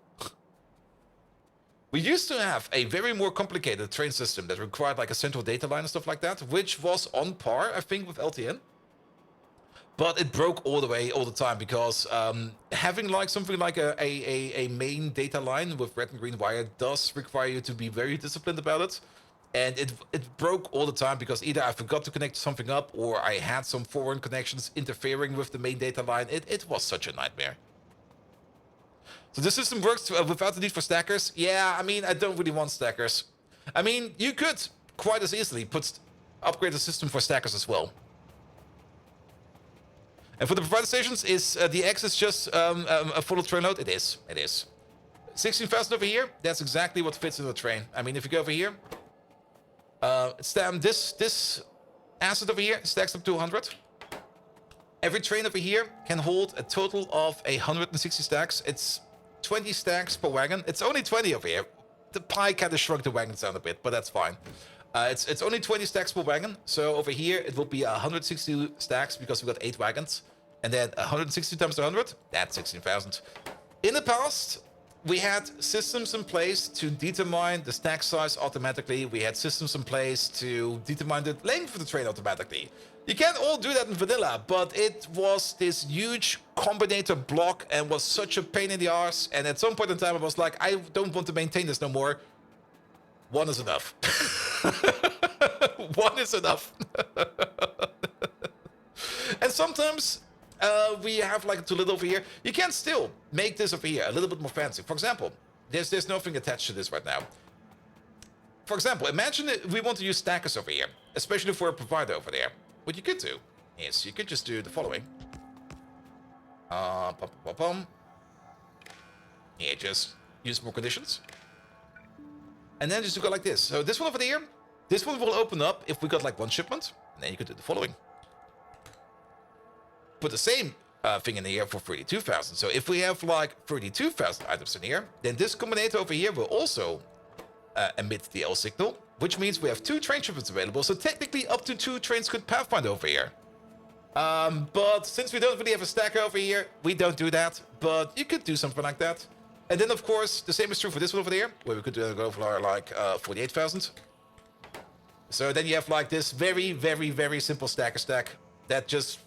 We used to have a very more complicated train system that required like a central data line and stuff like that, which was on par, I think, with LTN. But it broke all the way, all the time, because having like something like a main data line with red and green wire does require you to be very disciplined about it. And it broke all the time because either I forgot to connect something up or I had some foreign connections interfering with the main data line. It was such a nightmare. So this system works without the need for stackers. Yeah, I mean, I don't really want stackers. I mean, you could quite as easily upgrade the system for stackers as well. And for the provider stations, is the X is just a full train load? It is. It is. 16,000 over here. That's exactly what fits in the train. I mean, if you go over here, this asset over here stacks up to 100. Every train over here can hold a total of 160 stacks. It's 20 stacks per wagon. It's only 20 over here. The pie kind of shrunk the wagons down a bit, but that's fine. It's only 20 stacks per wagon. So over here, it will be 160 stacks because we've got 8 wagons. And then 160 times 100, that's 16,000. In the past, we had systems in place to determine the stack size automatically. We had systems in place to determine the length of the train automatically. You can't all do that in vanilla, but it was this huge combinator block and was such a pain in the arse. And at some point in time, I was like, I don't want to maintain this no more. One is enough. One is enough. And sometimes we have like too little over here. You can still make this over here a little bit more fancy. For example, there's nothing attached to this right now. For example, imagine if we want to use stackers over here, especially for a provider over there. What you could do is you could just do the following. Yeah, just use more conditions. And then just go like this. So this one over there, this one will open up if we got like 1 shipment. And then you could do the following. Put the same thing in here for 32,000. So if we have like 32,000 items in here, then this combinator over here will also emit the L signal, which means we have 2 train shipments available. So technically up to 2 trains could pathfind over here. But since we don't really have a stacker over here, we don't do that. But you could do something like that. And then, of course, the same is true for this one over there, where we could go for like 48,000. So then you have like this very, very, very simple stacker stack that just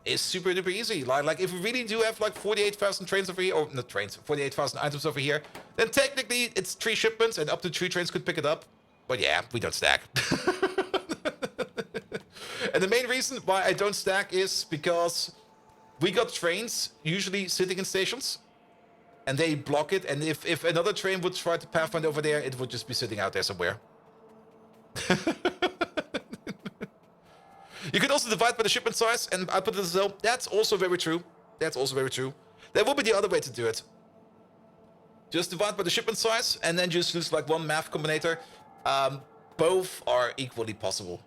is super duper easy. Like if we really do have like 48,000 trains over here, or not trains, 48,000 items over here, then technically it's 3 shipments and up to 3 trains could pick it up. But yeah, we don't stack. And the main reason why I don't stack is because we got trains usually sitting in stations. And they block it, and if another train would try to pathfind over there, it would just be sitting out there somewhere. You could also divide by the shipment size and output as well. That's also very true. That's also very true. There will be the other way to do it. Just divide by the shipment size, and then just use like 1 math combinator. Both are equally possible.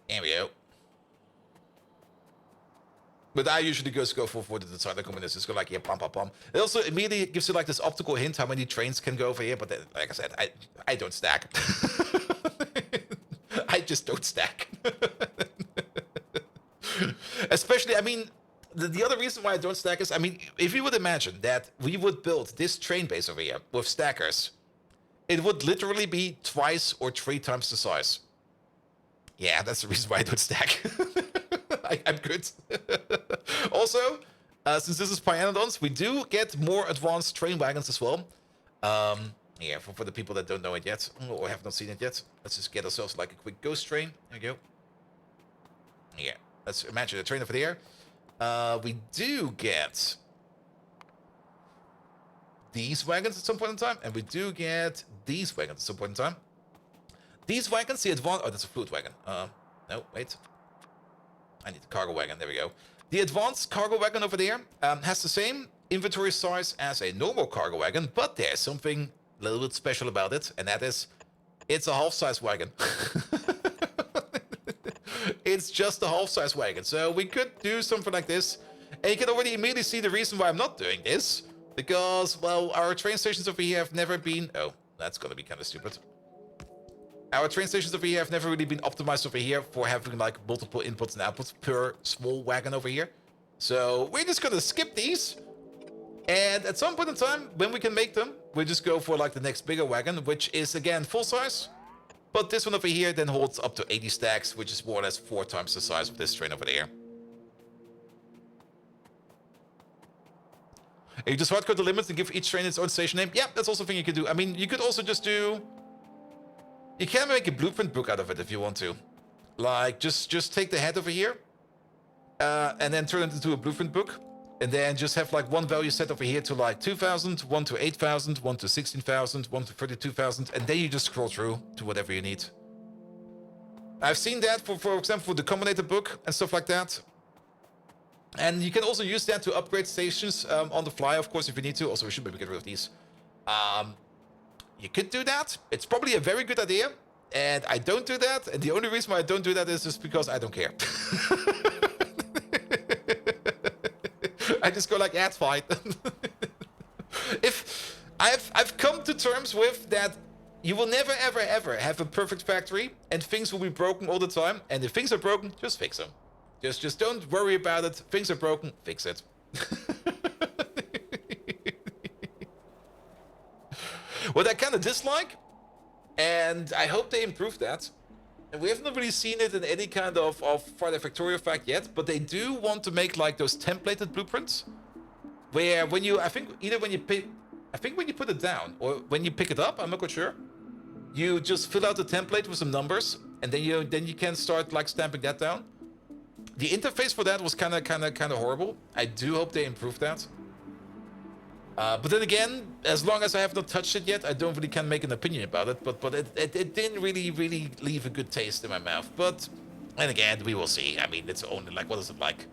There we go. But I usually just go for the designer combination. Just go like, yeah, pom, pom, pom. It also immediately gives you like this optical hint how many trains can go over here. But then, like I said, I don't stack. I just don't stack. Especially, I mean, the other reason why I don't stack is, I mean, if you would imagine that we would build this train base over here with stackers, it would literally be 2 or 3 times the size. Yeah, that's the reason why I don't stack. I'm good. Also, since this is Pyanodons, we do get more advanced train wagons as well. Yeah, for the people that don't know it yet, or have not seen it yet, let's just get ourselves like a quick ghost train. There we go. Yeah, let's imagine a train over there. We do get these wagons at some point in time, and we do get these wagons at some point in time. These wagons, the advanced... Oh, that's a fluid wagon. No, wait. I need the cargo wagon. There we go. The advanced cargo wagon over there has the same inventory size as a normal cargo wagon, but there's something a little bit special about it, and that is it's a half-size wagon. It's just a half-size wagon. So we could do something like this, and you can already immediately see the reason why I'm not doing this, because, well, our train stations over here have never been... Oh, that's going to be kind of stupid. Our train stations over here have never really been optimized over here for having like multiple inputs and outputs per small wagon over here. So we're just gonna skip these. And at some point in time, when we can make them, we'll just go for like the next bigger wagon, which is again full size. But this one over here then holds up to 80 stacks, which is more or less 4 times the size of this train over there. And you just hardcode the limits and give each train its own station name. Yeah, that's also a thing you can do. I mean, you could also just do... You can make a blueprint book out of it if you want to. Like, just take the head over here. And then turn it into a blueprint book. And then just have like one value set over here to like 2,000, one to 8,000, one to 16,000, one to 32,000. And then you just scroll through to whatever you need. I've seen that for example, for the Combinator book and stuff like that. And you can also use that to upgrade stations on the fly, of course, if you need to. Also, we should maybe get rid of these. You could do that. It's probably a very good idea. And I don't do that. And the only reason why I don't do that is just because I don't care. I just go like, yeah, it's fine. If I've come to terms with that, you will never, ever, ever have a perfect factory, and things will be broken all the time. And if things are broken, just fix them. Just don't worry about it. Things are broken, fix it. What I kind of dislike, and I hope they improve that, and we haven't really seen it in any kind of Friday Factorio fact yet, but they do want to make like those templated blueprints, where when you, I think either when you when you put it down or when you pick it up, I'm not quite sure, you just fill out the template with some numbers, and then you can start like stamping that down. The interface for that was kind of horrible. I do hope they improve that. But then again, as long as I have not touched it yet, I don't really can make an opinion about it. But it didn't really leave a good taste in my mouth. But, and again, we will see. I mean, it's only like, what is it, like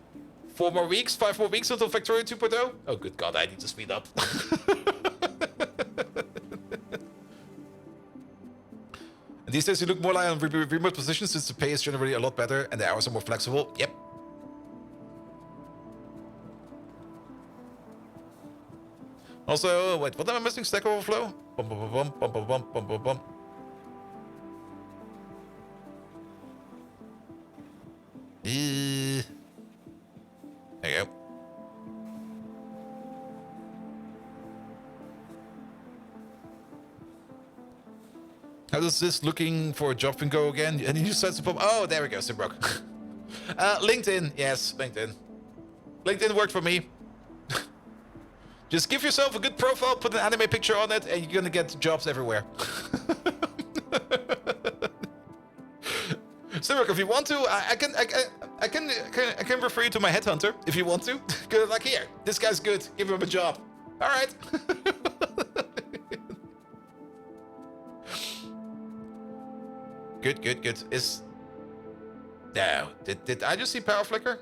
4 more weeks, 5 more weeks until Factorio 2.0? Oh, good God, I need to speed up. And these days you look more like on remote positions since the pay is generally a lot better and the hours are more flexible. Yep. Also, wait, what am I missing? Stack Overflow? Bum, bum, bum, bum, bum, bum, bum, bum, bum. There you go. How does this looking for a job thing go again? And you said to oh, there we go, Simbrock. LinkedIn, yes, LinkedIn. LinkedIn worked for me. Just give yourself a good profile, put an anime picture on it, and you're gonna get jobs everywhere. Simbrock, if you want to, I can refer you to my headhunter if you want to. Go like, here, this guy's good. Give him a job. All right. Good. Is no? Did I just see power flicker?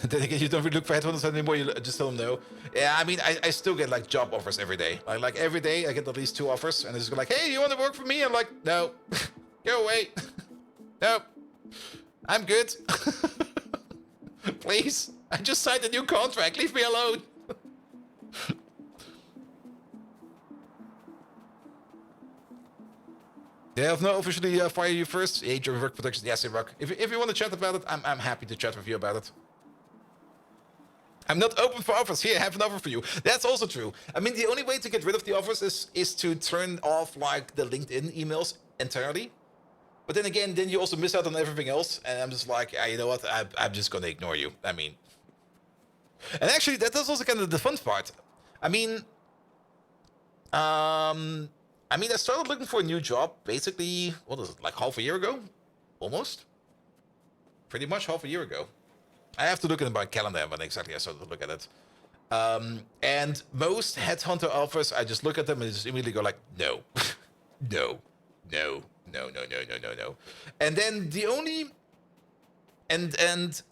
Then again, you don't really look for headhunters anymore. You just tell them no. Yeah, I mean, I still get like job offers every day. Like every day, I get at least 2 offers, and it's like, hey, you want to work for me? I'm like, no, go away. No, I'm good. Please, I just signed a new contract. Leave me alone. Yeah, I'll not officially fire you first. Hey, your work protection. Yes, Rock. If you want to chat about it, I'm happy to chat with you about it. I'm not open for offers. Here, I have an offer for you. That's also true. I mean, the only way to get rid of the offers is to turn off like the LinkedIn emails entirely. But then again, then you also miss out on everything else. And I'm just like, you know what? I'm just gonna ignore you. I mean, and actually, that's also kind of the fun part. I mean, I started looking for a new job basically, what is it, like half a year ago? Almost? Pretty much half a year ago. I have to look at my calendar when exactly I started to look at it. And most headhunter offers, I just look at them and just immediately go like, no, no. And then the only, and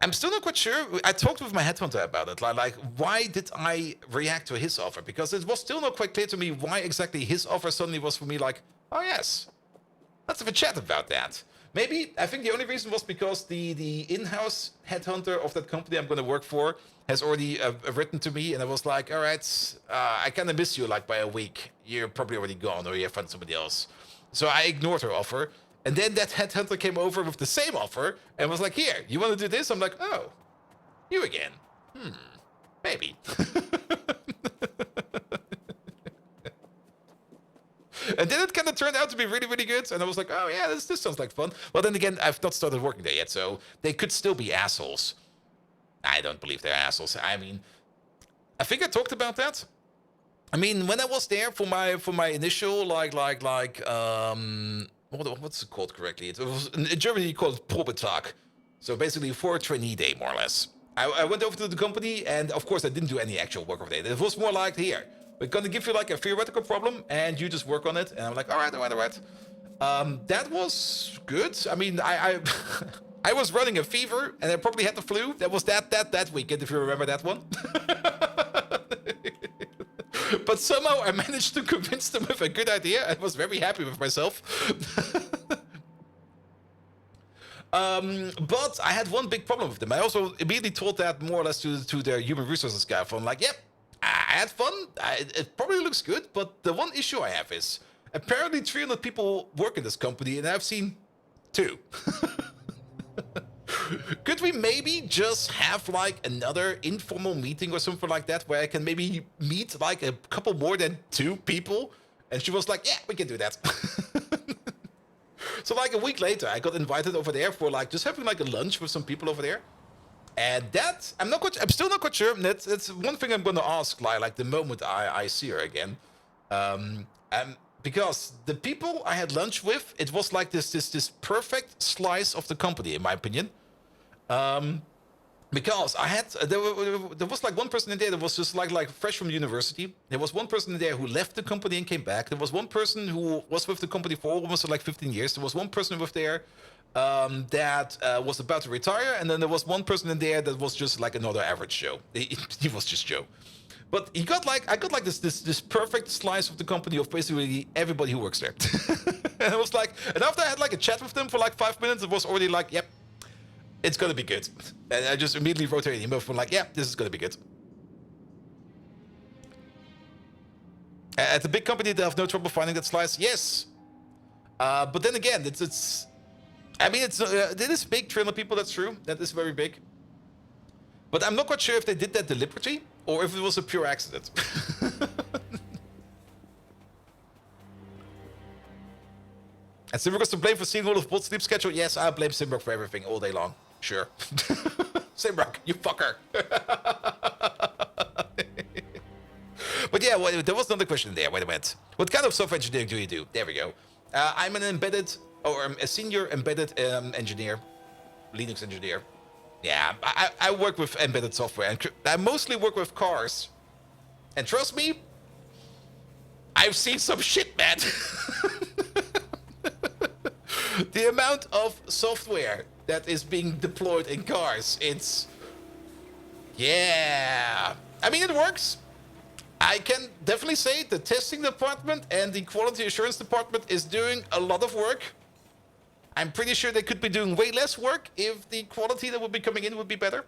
I'm still not quite sure. I talked with my headhunter about it. Like, why did I react to his offer? Because it was still not quite clear to me why exactly his offer suddenly was for me like, oh yes, let's have a chat about that. Maybe, I think the only reason was because the in-house headhunter of that company I'm going to work for has already written to me, and I was like, all right, I kind of miss you like by a week. You're probably already gone, or you found somebody else. So I ignored her offer, and then that headhunter came over with the same offer and was like, here, you want to do this? I'm like, oh, you again. Maybe. And then it kind of turned out to be really, really good. And I was like, oh, yeah, this sounds like fun. Well, then again, I've not started working there yet, so they could still be assholes. I don't believe they're assholes. I mean, I think I talked about that. I mean, when I was there for my initial, what's it called correctly? It was, in Germany, called Probetag. So basically, for a trainee day, more or less. I went over to the company, and of course, I didn't do any actual work over there. It was more like, here, we're going to give you like a theoretical problem, and you just work on it. And I'm like, all right. That was good. I mean, I I was running a fever, and I probably had the flu. That was that weekend, if you remember that one. But somehow I managed to convince them with a good idea. I was very happy with myself. But I had one big problem with them. I also immediately told that more or less to their human resources guy. I'm like, yep, I had fun. It probably looks good, but the one issue I have is apparently 300 people work in this company, and I've seen 2. Could we maybe just have like another informal meeting or something like that where I can maybe meet like a couple more than 2 people? And she was like, yeah, we can do that. So like a week later, I got invited over there for like just having like a lunch with some people over there. And that, I'm still not quite sure. That's one thing I'm going to ask like the moment I see her again. Because the people I had lunch with, it was like this perfect slice of the company, in my opinion. Because I had there was like one person in there that was just like fresh from university. There was one person in there who left the company and came back. There was one person who was with the company for almost like 15 years. There was one person with there that was about to retire, and then there was one person in there that was just like another average Joe. He was just Joe. But I got like this perfect slice of the company of basically everybody who works there. And I was like, and after I had like a chat with them for like 5 minutes, it was already like, yep, it's gonna be good. And I just immediately wrote her an email from like, yeah, this is gonna be good. At the big company, they have no trouble finding that slice. Yes, but then again, it's. I mean, it is big. 300 people. That's true. That is very big. But I'm not quite sure if they did that deliberately or if it was a pure accident. And Simberg was to blame for seeing all of Bolt's sleep schedule. Yes, I blame Simberg for everything all day long. Sure. Simberg, you fucker. But yeah, well, there was another question there. Wait a minute. What kind of software engineering do you do? There we go. I'm an embedded, or a senior embedded engineer. Linux engineer. Yeah, I work with embedded software, and I mostly work with cars. And trust me, I've seen some shit, man. The amount of software that is being deployed in cars, it's... Yeah. I mean, it works. I can definitely say the testing department and the quality assurance department is doing a lot of work. I'm pretty sure they could be doing way less work if the quality that would be coming in would be better.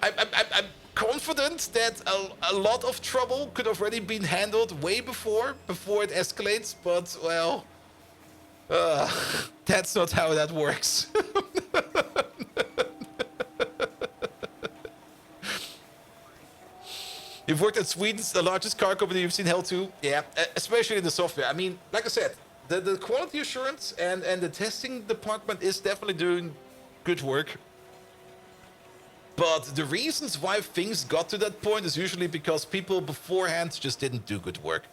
I'm confident that a lot of trouble could have already been handled way before it escalates, but, well, that's not how that works. You've worked at Sweden's the largest car company. You've seen hell too. Yeah, especially in the software. I mean, like I said, the quality assurance and the testing department is definitely doing good work. But the reasons why things got to that point is usually because people beforehand just didn't do good work.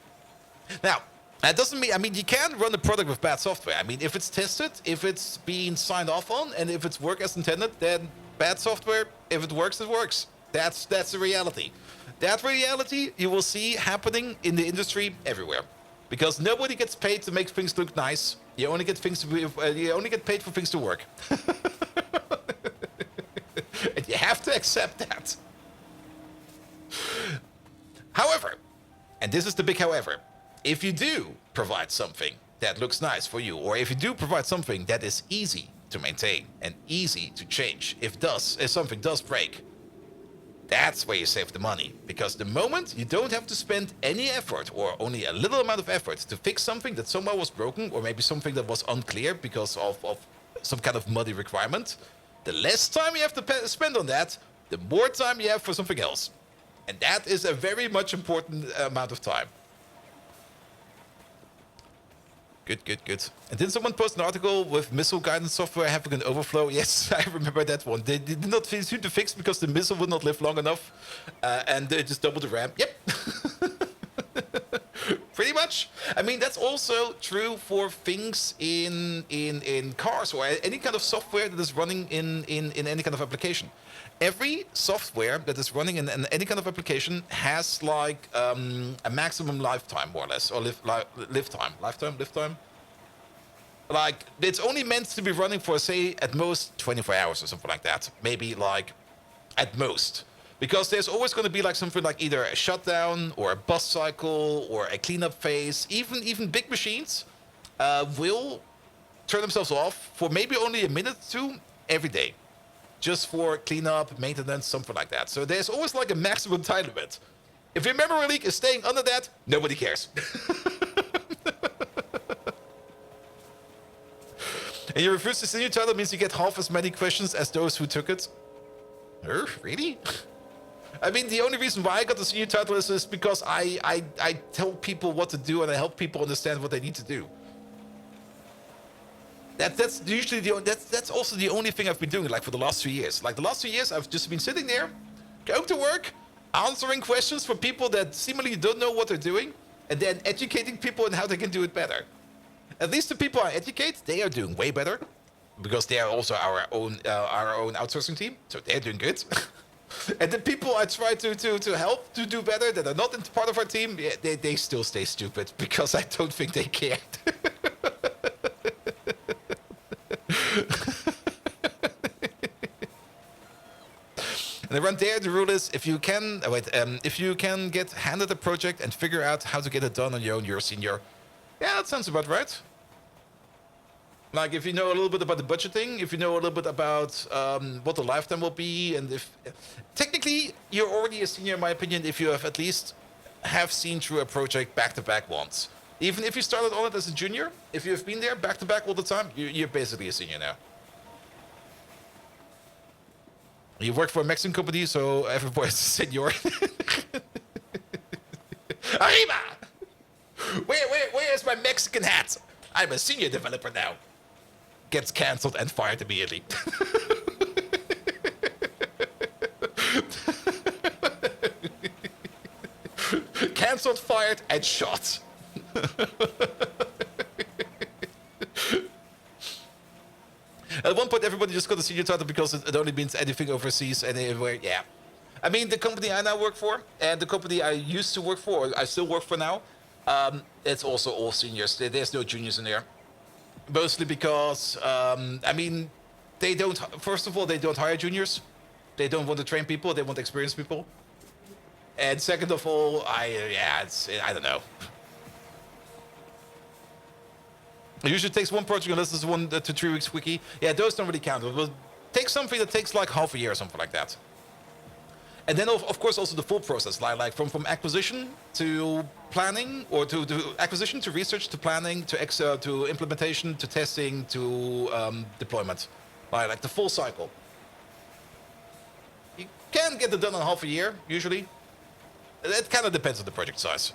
Now, that doesn't mean, I mean, you can run a product with bad software. I mean, if it's tested, if it's being signed off on, and if it's work as intended, then bad software, if it works, it works. That's the reality. That reality you will see happening in the industry everywhere, because nobody gets paid to make things look nice. You only get paid for things to work. And you have to accept that. However, and this is the big however, if you do provide something that looks nice for you, or if you do provide something that is easy to maintain and easy to change, if something does break, that's where you save the money. Because the moment you don't have to spend any effort or only a little amount of effort to fix something that somehow was broken, or maybe something that was unclear because of some kind of muddy requirement, the less time you have to spend on that, the more time you have for something else. And that is a very much important amount of time. Good. And didn't someone post an article with missile guidance software having an overflow? Yes, I remember that one. They did not seem to fix because the missile would not live long enough. And they just doubled the RAM. Yep. Pretty much. I mean, that's also true for things in cars or any kind of software that is running in any kind of application. Every software that is running in any kind of application has like a maximum lifetime, more or less, or lifetime. Like, it's only meant to be running for, say, at most 24 hours or something like that. Maybe like at most. Because there's always going to be like something like either a shutdown or a bus cycle or a cleanup phase. Even big machines will turn themselves off for maybe only a minute or two every day. Just for cleanup, maintenance, something like that. So there's always like a maximum time limit. If your memory leak is staying under that, nobody cares. And you refuse to senior title means you get half as many questions as those who took it. Really? I mean, the only reason why I got the senior title is because I tell people what to do and I help people understand what they need to do. That's usually that's also the only thing I've been doing, like for the last 2 years. Like the last 2 years, I've just been sitting there, going to work, answering questions from people that seemingly don't know what they're doing, and then educating people on how they can do it better. At least the people I educate, they are doing way better, because they are also our own outsourcing team, so they're doing good. And the people I try to help to do better that are not in part of our team, yeah, they still stay stupid because I don't think they care. And around there, the rule is if you can get handed a project and figure out how to get it done on your own, you're a senior. Yeah, that sounds about right. Like if you know a little bit about the budgeting, if you know a little bit about what the lifetime will be, and if technically you're already a senior, in my opinion, if you have at least seen through a project back to back once. Even if you started on it as a junior, if you have been there back to back all the time, you're basically a senior now. You work for a Mexican company, so everybody is a senior. Arriba! Where is my Mexican hat? I'm a senior developer now. Gets cancelled and fired immediately. Cancelled, fired, and shot. At one point, everybody just got a senior title because it only means anything overseas, anywhere. Yeah. I mean, the company I now work for, and the company I used to work for, or I still work for now, it's also all seniors. There's no juniors in there. Mostly because, I mean, they don't, first of all, they don't hire juniors. They don't want to train people, they want experienced people. And second of all, I don't know. It usually takes one project unless it's 1 to 3 weeks quickie. Yeah, those don't really count. It will take something that takes like half a year or something like that. And then, of course, also the full process, like from acquisition to planning, or to acquisition to research to planning to implementation to testing to deployment, like the full cycle. You can get it done in half a year usually. It kind of depends on the project size.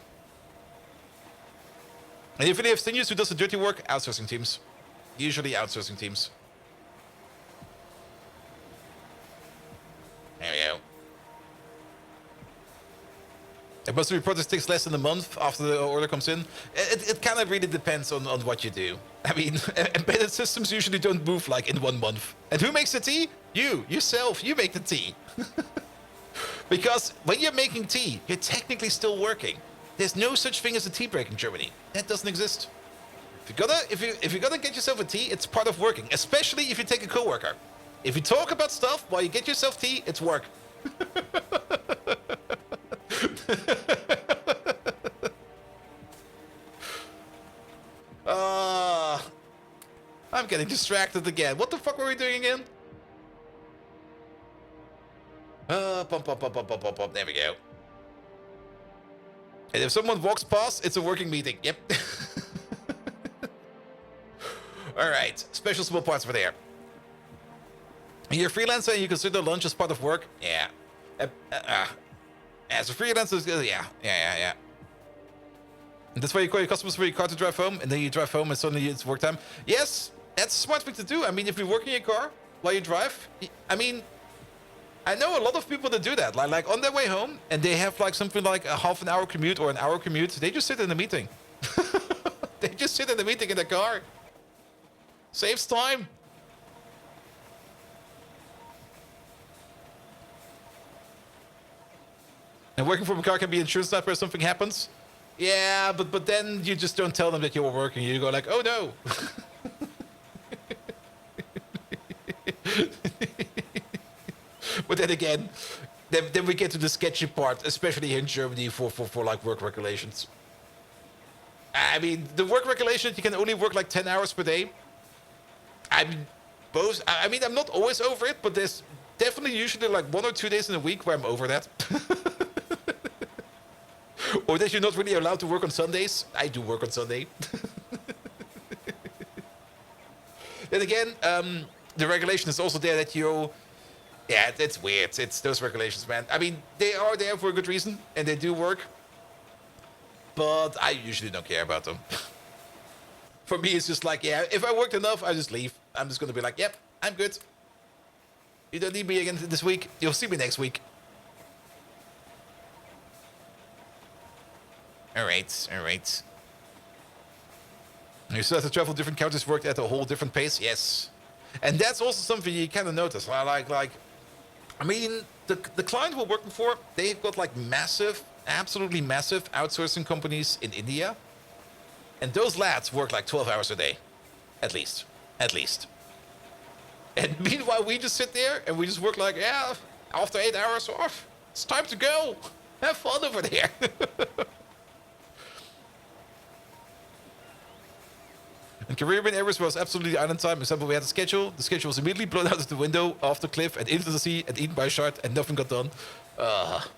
And if you have seniors who does the dirty work, outsourcing teams, usually outsourcing teams. There we go. It must be project takes less than a month after the order comes in. It kind of really depends on what you do. I mean, embedded systems usually don't move like in 1 month. And who makes the tea? Yourself, you make the tea. Because when you're making tea, you're technically still working. There's no such thing as a tea break in Germany. That doesn't exist. If you're gonna get yourself a tea, it's part of working. Especially if you take a coworker. If you talk about stuff while you get yourself tea, it's work. I'm getting distracted again. What the fuck were we doing again? Pump. There we go. And if someone walks past, it's a working meeting. Yep. Alright, special small parts for there. You're a freelancer and you consider lunch as part of work? Yeah. As a freelancer, yeah. And that's why you call your customers for your car to drive home, and then you drive home and suddenly it's work time? Yes, that's a smart thing to do. I mean, if you work in your car while you drive, I mean, I know a lot of people that do that. Like on their way home, and they have like something like a half an hour commute or an hour commute. They just sit in the meeting. They just sit in the meeting in the car. Saves time. And working from a car can be insurance sniper if something happens. Yeah, but then you just don't tell them that you were working. You go like, oh no. But then again, then we get to the sketchy part, especially here in Germany for like work regulations. I mean, the work regulation, you can only work like 10 hours per day. I mean, I'm not always over it, but there's definitely usually like 1 or 2 days in a week where I'm over that. Or that you're not really allowed to work on Sundays. I do work on Sunday. Then again, the regulation is also there that you... Yeah, it's weird. It's those regulations, man. I mean, they are there for a good reason, and they do work. But I usually don't care about them. For me, it's just like, yeah, if I worked enough, I just leave. I'm just going to be like, yep, I'm good. You don't need me again this week. You'll see me next week. Alright. You still have to travel different countries, worked at a whole different pace? Yes. And that's also something you kind of notice. Like, I mean, the client we're working for, they've got like massive, absolutely massive outsourcing companies in India. And those lads work like 12 hours a day. At least. And meanwhile, we just sit there and we just work like, yeah, after 8 hours off, it's time to go. Have fun over there. And Caribbean Airways was absolutely island time. For example, we had a schedule. The schedule was immediately blown out of the window, off the cliff, and into the sea, and eaten by a shark, and nothing got done. But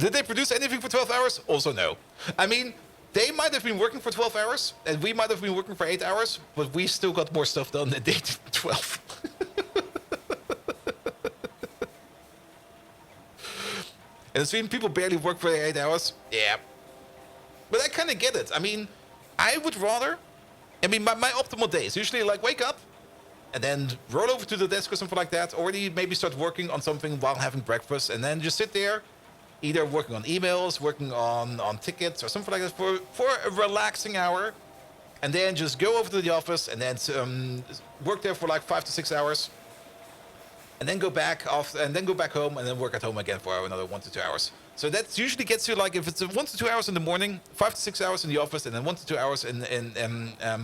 did they produce anything for 12 hours? Also no. I mean, they might have been working for 12 hours, and we might have been working for 8 hours, but we still got more stuff done than they did 12. And it's been people barely work for 8 hours. Yeah. But I kind of get it. I mean, I would rather... I mean, my optimal day is usually like wake up and then roll over to the desk or something like that. Already maybe start working on something while having breakfast and then just sit there, either working on emails, working on tickets or something like that for a relaxing hour. And then just go over to the office and then work there for like 5 to 6 hours. And then go back off and then go back home and then work at home again for another 1 to 2 hours. So that usually gets you like, if it's 1 to 2 hours in the morning, 5 to 6 hours in the office, and then 1 to 2 hours in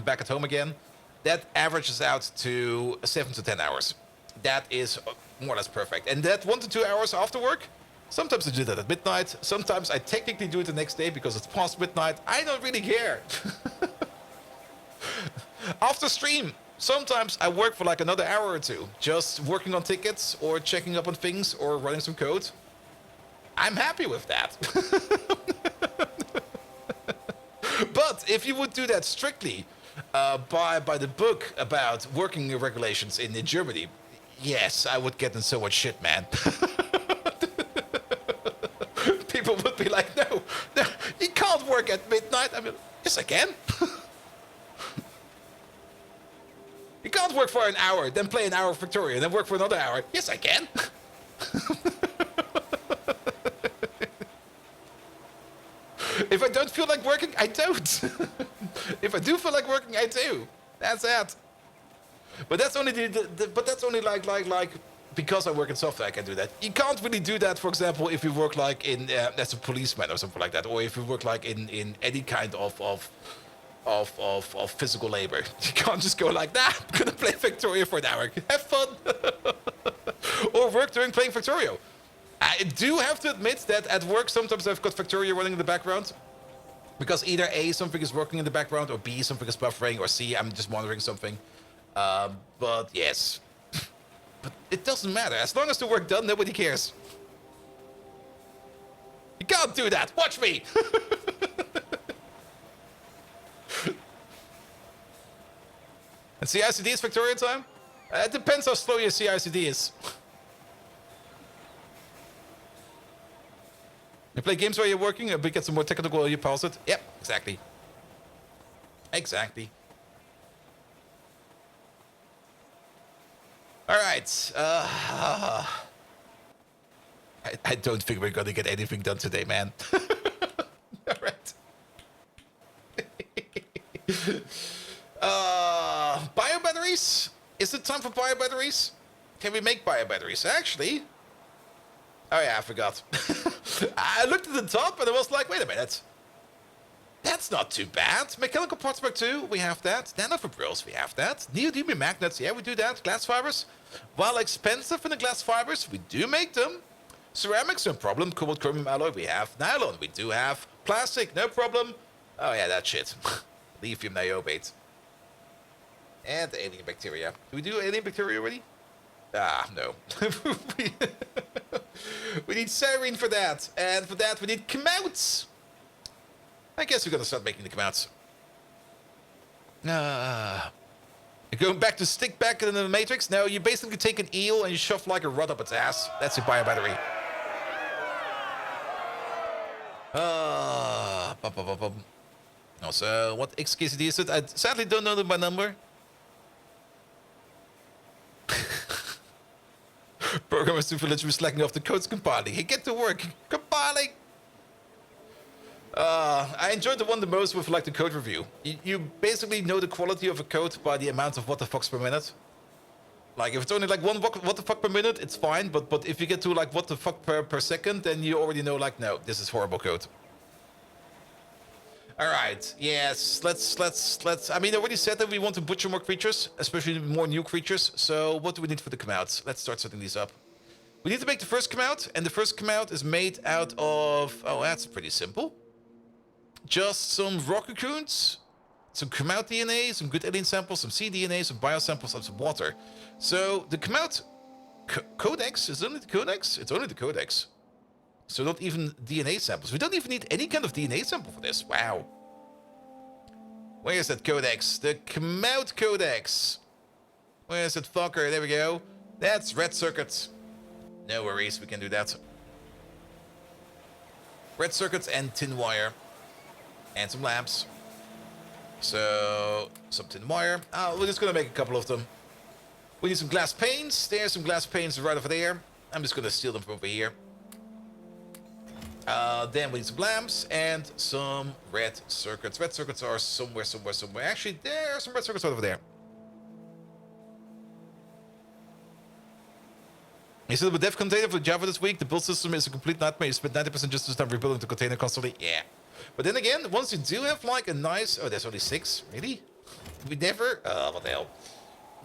back at home again, that averages out to 7 to 10 hours. That is more or less perfect. And that 1 to 2 hours after work, sometimes I do that at midnight. Sometimes I technically do it the next day because it's past midnight. I don't really care. After stream, sometimes I work for like another hour or two, just working on tickets or checking up on things or running some code. I'm happy with that. But if you would do that strictly by the book about working regulations in Germany, yes, I would get in so much shit, man. People would be like, no, you can't work at midnight. I mean, yes, I can. You can't work for an hour, then play an hour of Factorio, and then work for another hour. Yes, I can. If I don't feel like working, I don't. If I do feel like working, I do. That's it. But that's only like because I work in software, I can do that. You can't really do that, for example, if you work like in as a policeman or something like that, or if you work like in any kind of physical labor. You can't just go like, nah, I'm gonna play Factorio for an hour. Have fun. Or work during playing Factorio. I do have to admit that at work sometimes I've got Factorio running in the background. Because either A, something is working in the background, or B, something is buffering, or C, I'm just monitoring something. But yes. But it doesn't matter. As long as the work done, nobody cares. You can't do that. Watch me. And CICD is Factorio time? It depends how slow your CICD is. You play games while you're working, but get some more technical while you pause it? Yep, exactly. Exactly. Alright. I don't think we're gonna get anything done today, man. Alright. Biobatteries? Is it time for biobatteries? Can we make biobatteries? Actually... Oh yeah, I forgot. I looked at the top and I was like, wait a minute. That's not too bad. Mechanical parts pack 2, we have that. Nanofibrils, we have that. Neodymium magnets, yeah, we do that. Glass fibers. While expensive in the glass fibers, we do make them. Ceramics, no problem. Cobalt chromium alloy, we have. Nylon, we do have. Plastic, no problem. Oh yeah, that shit. Lithium niobate. And alien bacteria. Do we do alien bacteria already? Ah, no. We need serine for that. And for that, we need Kamouts. I guess we're going to start making the Kamouts. Going back to stick back in the Matrix. No, you basically take an eel and you shove like a rod up its ass. That's your biobattery. Also, what XKCD is it? I sadly don't know them by number. Programmers to village were slacking off the code's compiling. Hey, get to work. Compiling! I enjoyed the one the most with like the code review. You basically know the quality of a code by the amount of what the fucks per minute. Like if it's only like one what the fuck per minute, it's fine. But if you get to like what the fuck per second, then you already know like, no, this is horrible code. Alright, yes, let's... I mean, I already said that we want to butcher more creatures, especially more new creatures. So what do we need for the come-outs? Let's start setting these up. We need to make the first come-out, and the first come-out is made out of... Oh, that's pretty simple. Just some rock cocoons, some come-out DNA, some good alien samples, some cDNA, some biosamples, and some water. So the come-out codex, is it only the codex? It's only the codex. So not even DNA samples. We don't even need any kind of DNA sample for this. Wow. Where is that codex? The Come-out codex. Where is it, fucker? There we go. That's red circuits. No worries, we can do that. Red circuits and tin wire. And some lamps. So, some tin wire. We're just gonna make a couple of them. We need some glass panes. There's some glass panes right over there. I'm just gonna steal them from over here. Then we need some lamps and some red circuits. Red circuits are somewhere. Actually, there are some red circuits over there. You said with dev container for Java this week, the build system is a complete nightmare. You spend 90% just to start rebuilding the container constantly. Yeah. But then again, once you do have like a nice... Oh, there's only 6. Really? We never... what the hell?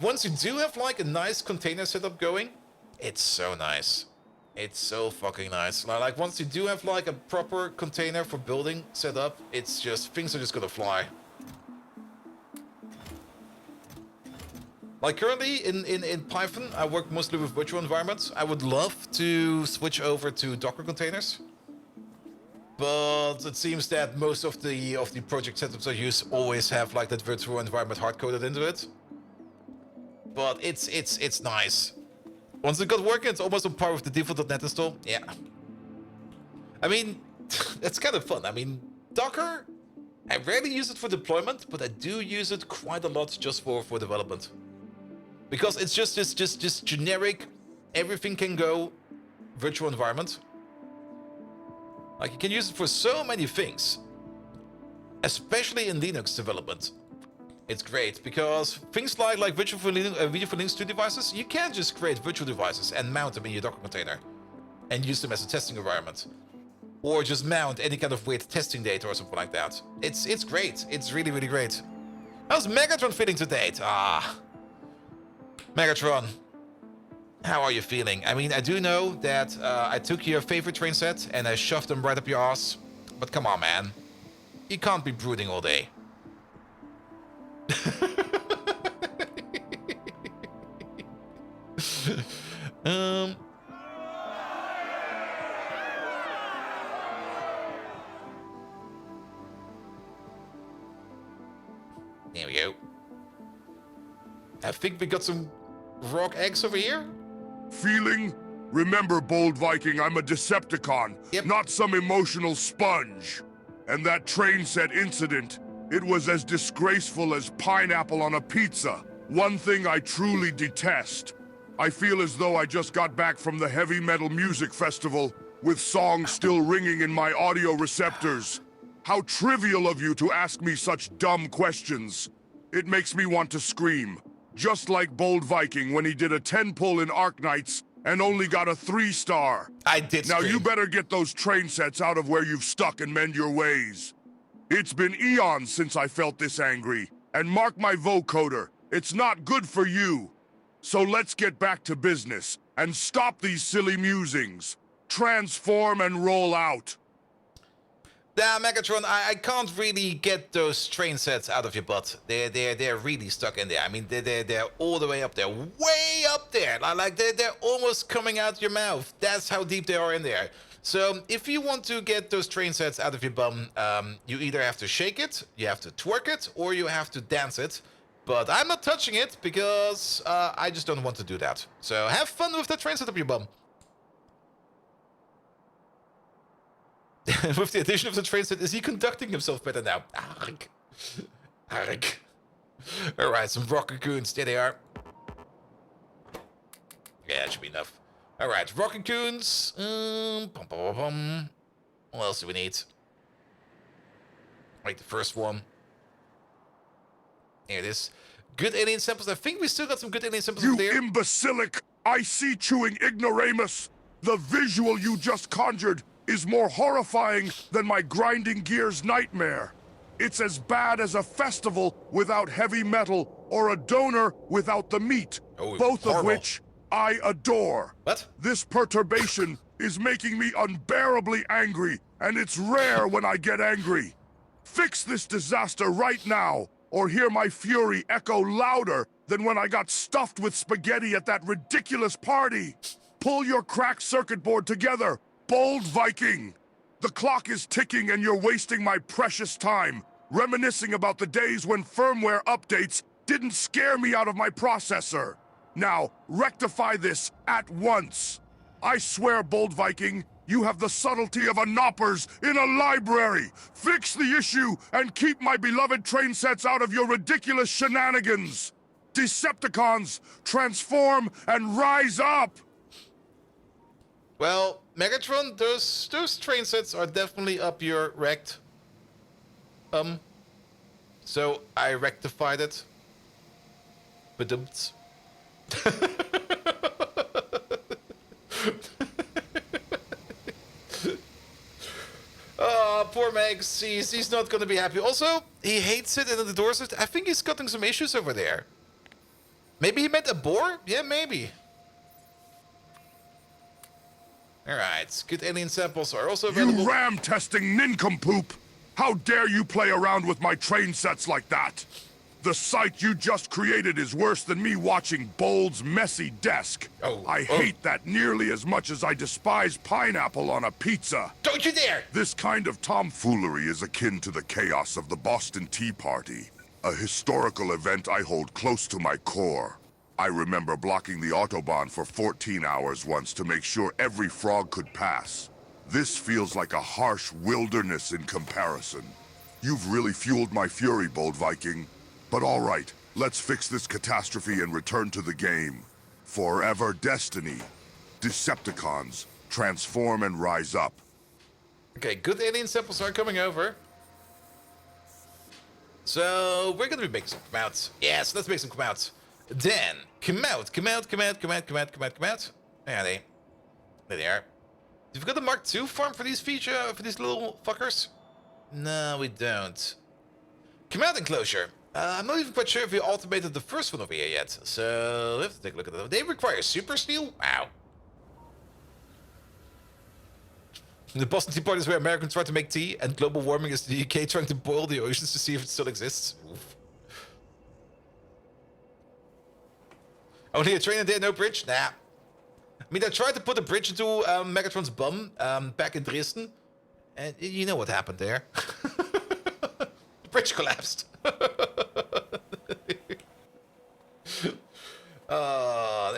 Once you do have like a nice container setup going, it's so nice. It's so fucking nice. Like once you do have like a proper container for building set up, it's just, things are just gonna fly. Like currently in Python, I work mostly with virtual environments. I would love to switch over to Docker containers. But it seems that most of the project setups I use always have like that virtual environment hard-coded into it. But it's nice. Once it got working, it's almost on par with the default.NET install. Yeah. I mean, it's kind of fun. I mean, Docker, I rarely use it for deployment, but I do use it quite a lot just for development. Because it's just generic, everything can go virtual environment. Like, you can use it for so many things. Especially in Linux development. It's great because things like virtual for Linux 2 devices, you can't just create virtual devices and mount them in your Docker container and use them as a testing environment, or just mount any kind of weird testing data or something like that. It's great. It's really great. How's Megatron feeling today? Megatron, how are you feeling? I mean, I do know that I took your favorite train set and I shoved them right up your ass, but come on, man. You can't be brooding all day. um... There we go. I think we got some rock eggs over here. Feeling? Remember, Bold Viking, I'm a Decepticon, Yep. not some emotional sponge. And that train set incident, it was as disgraceful as pineapple on a pizza. One thing I truly detest. I feel as though I just got back from the heavy metal music festival, with songs still ringing in my audio receptors. How trivial of you to ask me such dumb questions. It makes me want to scream. Just like Bold Viking when he did a 10-pull in Arknights and only got a 3-star. I did Now scream. you better get those train sets out of where you've stuck and mend your ways. It's been eons since I felt this angry. And mark my vocoder, it's not good for you. So let's get back to business and stop these silly musings. Transform and roll out. Nah, Megatron, I can't really get those train sets out of your butt. They're really stuck in there. I mean, they're all the way up there, way up there. Like they're almost coming out your mouth. That's how deep they are in there. So if you want to get those train sets out of your bum, you either have to shake it, you have to twerk it, or you have to dance it. But I'm not touching it because I just don't want to do that. So have fun with the train set up your bum. With the addition of the train set, is he conducting himself better now? Arg. Arg. Alright, some rock raccoons. There they are. Yeah, that should be enough. Alright, rock raccoons. What else do we need? Like the first one. Here it is. Good alien samples. I think we still got some good alien samples You over there. imbecilic, I-see-chewing ignoramus. The visual you just conjured is more horrifying than my grinding gears nightmare. It's as bad as a festival without heavy metal or a donor without the meat, Oh, both horrible. of which I adore. What? This perturbation is making me unbearably angry, and it's rare when I get angry. Fix this disaster right now, or hear my fury echo louder than when I got stuffed with spaghetti at that ridiculous party. Pull your cracked circuit board together, Bold Viking! The clock is ticking and you're wasting my precious time, reminiscing about the days when firmware updates didn't scare me out of my processor. Now, rectify this at once. I swear, Bold Viking, you have the subtlety of a knoppers in a library. Fix the issue and keep my beloved train sets out of your ridiculous shenanigans. Decepticons, transform and rise up! Well, Megatron, those train sets are definitely up your rect. So I rectified it. Badumts. Oh, poor Megs. He's not gonna be happy. Also, he hates it and adores it. I think he's got some issues over there. Maybe he meant a boar? Yeah, maybe. Alright, good alien samples are also available. You ram-testing nincompoop! How dare you play around with my train sets like that? The sight you just created is worse than me watching Bold's messy desk. I hate that nearly as much as I despise pineapple on a pizza. Don't you dare! This kind of tomfoolery is akin to the chaos of the Boston Tea Party, a historical event I hold close to my core. I remember blocking the Autobahn for 14 hours once to make sure every frog could pass. This feels like a harsh wilderness in comparison. You've really fueled my fury, Bold Viking. But all right, let's fix this catastrophe and return to the game. Forever Destiny. Decepticons, transform and rise up. Okay, good alien samples are coming over. So, we're gonna be making some comouts. Yes, let's make some comouts. Then, come out. There they are. We've got a Mark II farm for these for these little fuckers? No, we don't. Come out enclosure. I'm not even quite sure if we automated the first one over here yet. So, let's take a look at them. They require super steel? Wow. The Boston Tea Party is where Americans try to make tea, and global warming is the UK trying to boil the oceans to see if it still exists. Oof. Only a train and there, no bridge? Nah. I mean, I tried to put a bridge into Megatron's bum back in Dresden, and you know what happened there. The bridge collapsed. There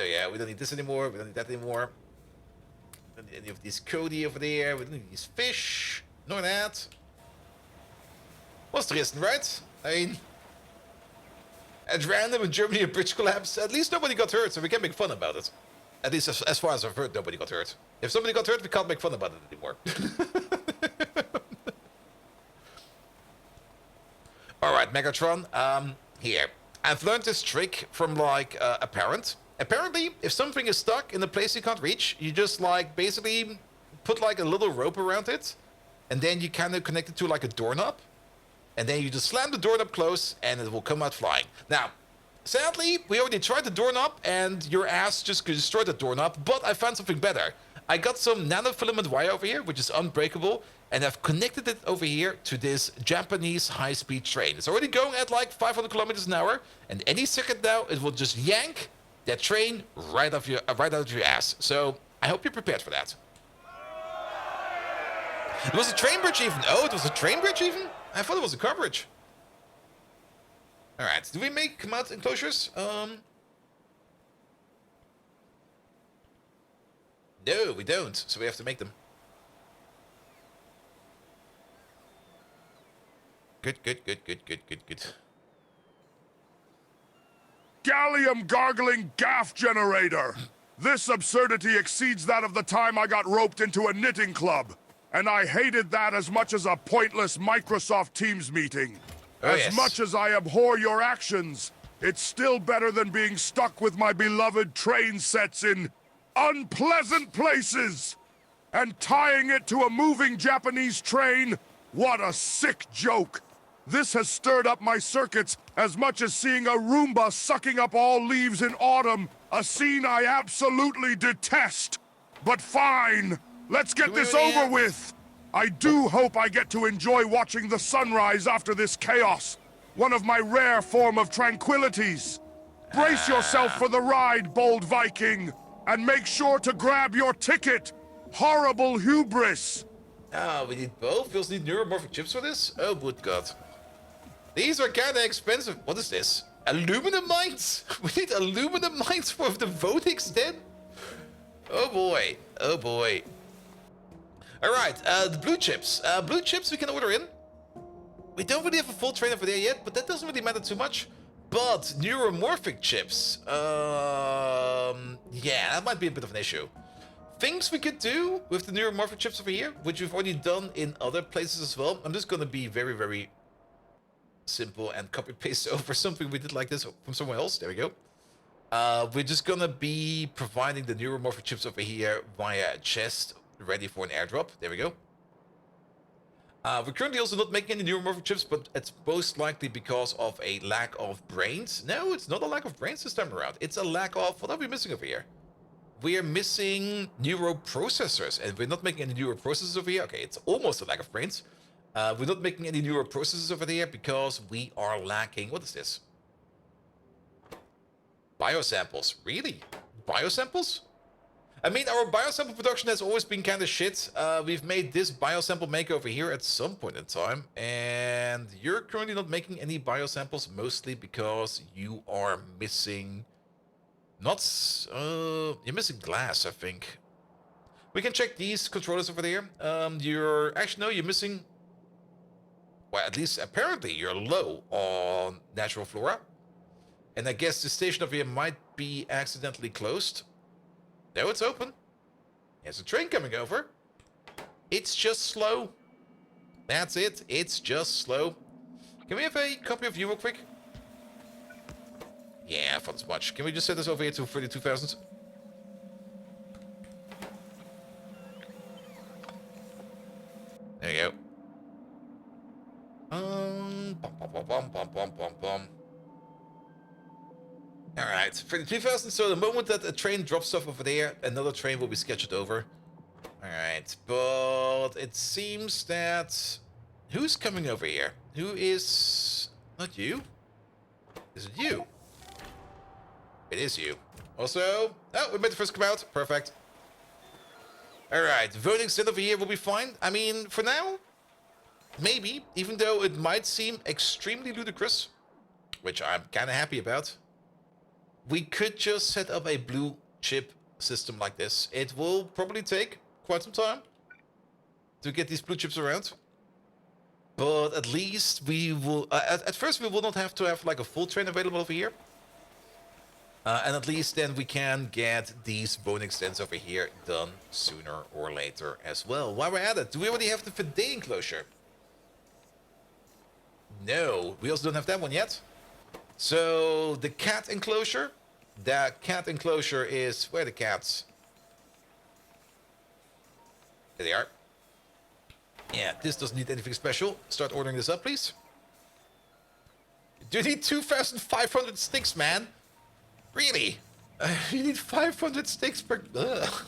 you go. We don't need this anymore. We don't need that anymore. We don't need any of these Cody over there. We don't need these fish. Nor that. Was Dresden, right? I mean, at random in Germany, a bridge collapse. At least nobody got hurt, so we can make fun about it. At least as far as I've heard, nobody got hurt. If somebody got hurt, we can't make fun about it anymore. Alright, Megatron. Here. I've learned this trick from, like, a parent. Apparently, if something is stuck in a place you can't reach, you just, like, basically put, like, a little rope around it. And then you kind of connect it to, like, a doorknob. And then you just slam the doorknob close, and it will come out flying. Now, sadly, we already tried the doorknob, and your ass just destroyed the doorknob, but I found something better. I got some nanofilament wire over here, which is unbreakable, and I've connected it over here to this Japanese high-speed train. It's already going at like 500 kilometers an hour, and any second now, it will just yank that train right out of your ass. So, I hope you're prepared for that. It was a train bridge even. Oh, it was a train bridge even? I thought it was a car bridge. Alright, do we make command enclosures? No, we don't, so we have to make them. Good. Gallium gargling gaff generator! This absurdity exceeds that of the time I got roped into a knitting club. And I hated that as much as a pointless Microsoft Teams meeting. As much as I abhor your actions, it's still better than being stuck with my beloved train sets in unpleasant places. And tying it to a moving Japanese train? What a sick joke. This has stirred up my circuits as much as seeing a Roomba sucking up all leaves in autumn, a scene I absolutely detest. But fine, let's get this over with. I do hope I get to enjoy watching the sunrise after this chaos. One of my rare form of tranquilities. Brace yourself for the ride, bold Viking, and make sure to grab your ticket. Horrible hubris. We need both. We also need neuromorphic chips for this? Oh, good God. These are kind of expensive. What is this? Aluminum mines? We need aluminum mines for the Vodix then? Oh boy. Oh boy. Alright, the blue chips. Blue chips we can order in. We don't really have a full train over there yet, but that doesn't really matter too much. But neuromorphic chips. Yeah, that might be a bit of an issue. Things we could do with the neuromorphic chips over here, which we've already done in other places as well. I'm just going to be very, very simple and copy paste over something we did like this from somewhere else. There we go. We're just going to be providing the neuromorphic chips over here via a chest ready for an airdrop. There we go. We're currently also not making any neuromorphic chips, but it's most likely because of a lack of brains. No, it's not a lack of brains this time around. It's a lack of... What are we missing over here? We are missing neuroprocessors, and we're not making any neuroprocessors over here. Okay, it's almost a lack of brains. We're not making any neuroprocessors over there because we are lacking... What is this? Biosamples. Really? Biosamples? I mean, our biosample production has always been kind of shit. We've made this biosample maker over here at some point in time, and you're currently not making any biosamples, mostly because you are missing... you're missing glass, I think. We can check these controllers over there. You're missing... Well, at least apparently you're low on natural flora. And I guess the station over here might be accidentally closed. No, it's open. There's a train coming over. It's just slow. That's it. It's just slow. Can we have a copy of you real quick? Yeah, I thought as much. Can we just set this over here to 32,000? There you go. Alright, 32,000. So the moment that a train drops stuff over there, another train will be scheduled over. Alright. Alright, but it seems that... Who's coming over here? Who is... Not you? Is it you? It is you. Also... Oh, we made the first come out. Perfect. Alright, voting set over here will be fine. I mean, for now... Maybe, even though it might seem extremely ludicrous, which I'm kind of happy about, we could just set up a blue chip system like this. It will probably take quite some time to get these blue chips around, but at least we will, at first we will not have to have like a full train available over here, and at least then we can get these bone extends over here done sooner or later as well. While we're at it, do we already have the Factorio enclosure? No, we also don't have that one yet. So the cat enclosure. The cat enclosure is... Where are the cats? There they are. Yeah, this doesn't need anything special. Start ordering this up, please. Do you need 2,500 sticks, man? Really? You need 500 sticks per... Ugh.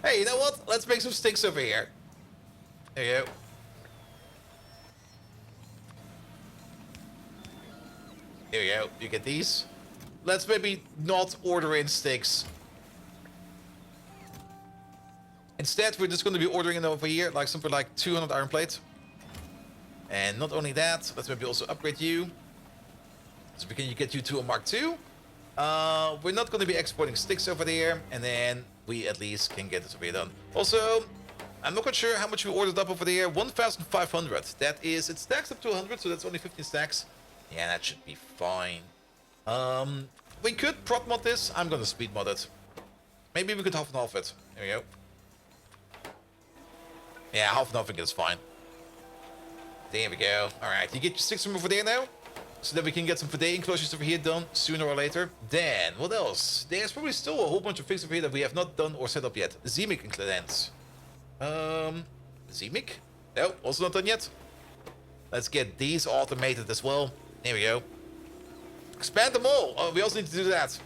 Hey, you know what? Let's make some sticks over here. There you go. Here we go. You get these. Let's maybe not order in sticks. Instead, we're just going to be ordering it over here, like something like 200 iron plate. And not only that, let's maybe also upgrade you. So we can get you to a Mark II. We're not going to be exporting sticks over there, and then we at least can get this over here done. Also, I'm not quite sure how much we ordered up over there. 1,500. That is, it stacks up to 100, so that's only 15 stacks. Yeah, that should be fine. We could prot mod this. I'm gonna speed mod it. Maybe we could half and half it. There we go. Yeah, half and half it is fine. There we go. Alright, you get your sticks from over there now. So that we can get some Factorio enclosures over here done sooner or later. Then, what else? There's probably still a whole bunch of things over here that we have not done or set up yet. Zemic includents. Zemic? No, also not done yet. Let's get these automated as well. There we go. Expand them all. Oh, we also need to do that.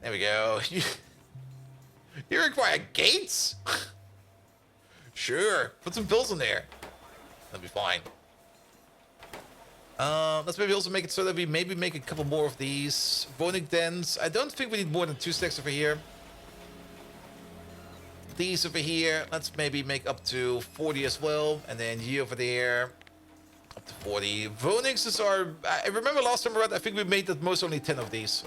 There we go. You require gates? Sure. Put some bills in there. That'll be fine. Let's maybe also make it so that we maybe make a couple more of these. Bonic dens. I don't think we need more than 2 stacks over here. These over here. Let's maybe make up to 40 as well. And then you over there. Up to 40. Vonixes are... I remember last time around, I think we made at most only 10 of these.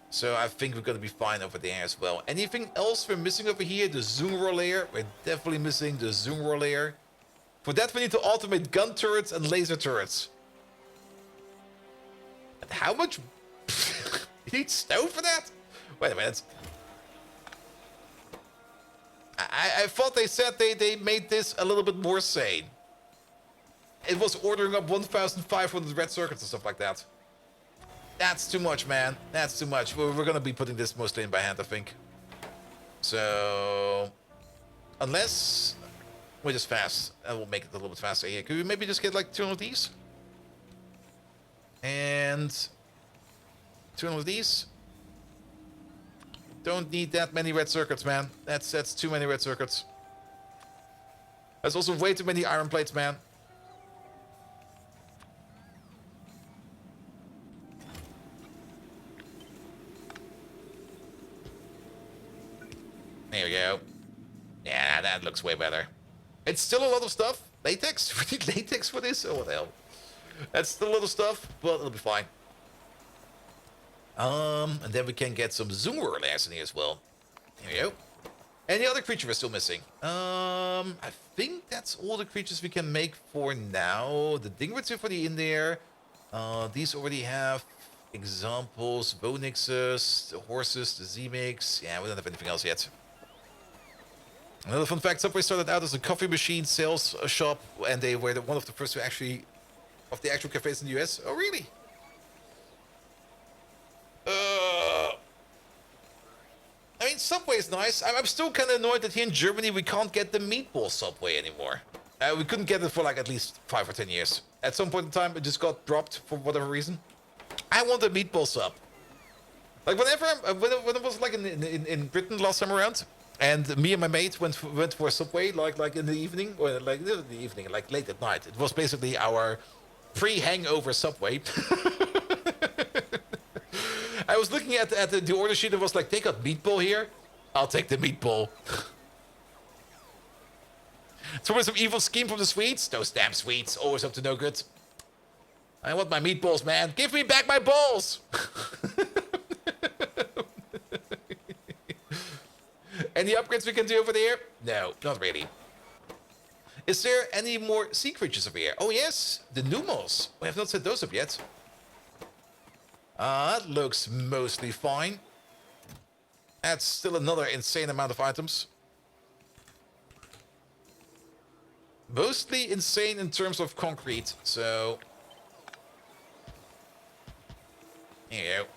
So I think we're going to be fine over there as well. Anything else we're missing over here? The zoom roar layer. We're definitely missing the zoom roar layer. For that, we need to automate gun turrets and laser turrets. And how much... You need stone for that? Wait a minute. I thought they said they made this a little bit more sane. It was ordering up 1,500 red circuits and stuff like that. That's too much, man. That's too much. We're going to be putting this mostly in by hand, I think. So... Unless... we're just fast. And we'll make it a little bit faster here. Could we maybe just get like 200 of these? And... 200 of these? Don't need that many red circuits, man. That's too many red circuits. That's also way too many iron plates, man. There we go. Yeah, that looks way better. It's still a lot of stuff. Latex? We need latex for this? Oh, what the hell. That's still a lot of stuff, but it'll be fine. And then we can get some zoom roar layers in here as well. There we go. Any other creature we're still missing? I think that's all the creatures we can make for now. The Dingrits are already in there. These already have examples. Vonixes, the horses, the Z-Mix. Yeah, we don't have anything else yet. Another fun fact, Subway started out as a coffee machine sales shop, and they were one of the first to actually, of the actual cafes in the US. Oh, really? I mean, Subway is nice. I'm still kind of annoyed that here in Germany we can't get the meatball Subway anymore. We couldn't get it for like at least 5 or 10 years. At some point in time, it just got dropped for whatever reason. I want a meatball sub. Like whenever when I was like in Britain last time around, and me and my mate went for a Subway like in the evening, or like not in the evening, like late at night. It was basically our pre-hangover Subway. I was looking at the order sheet and was like, they got meatball here. I'll take the meatball. It's always some evil scheme from the Swedes. Those damn Swedes, always up to no good. I want my meatballs, man. Give me back my balls. Any upgrades we can do over there? No, not really. Is there any more sea creatures over here? Oh yes, the Numos. We have not set those up yet. That looks mostly fine. That's still another insane amount of items. Mostly insane in terms of concrete, so... Here you go.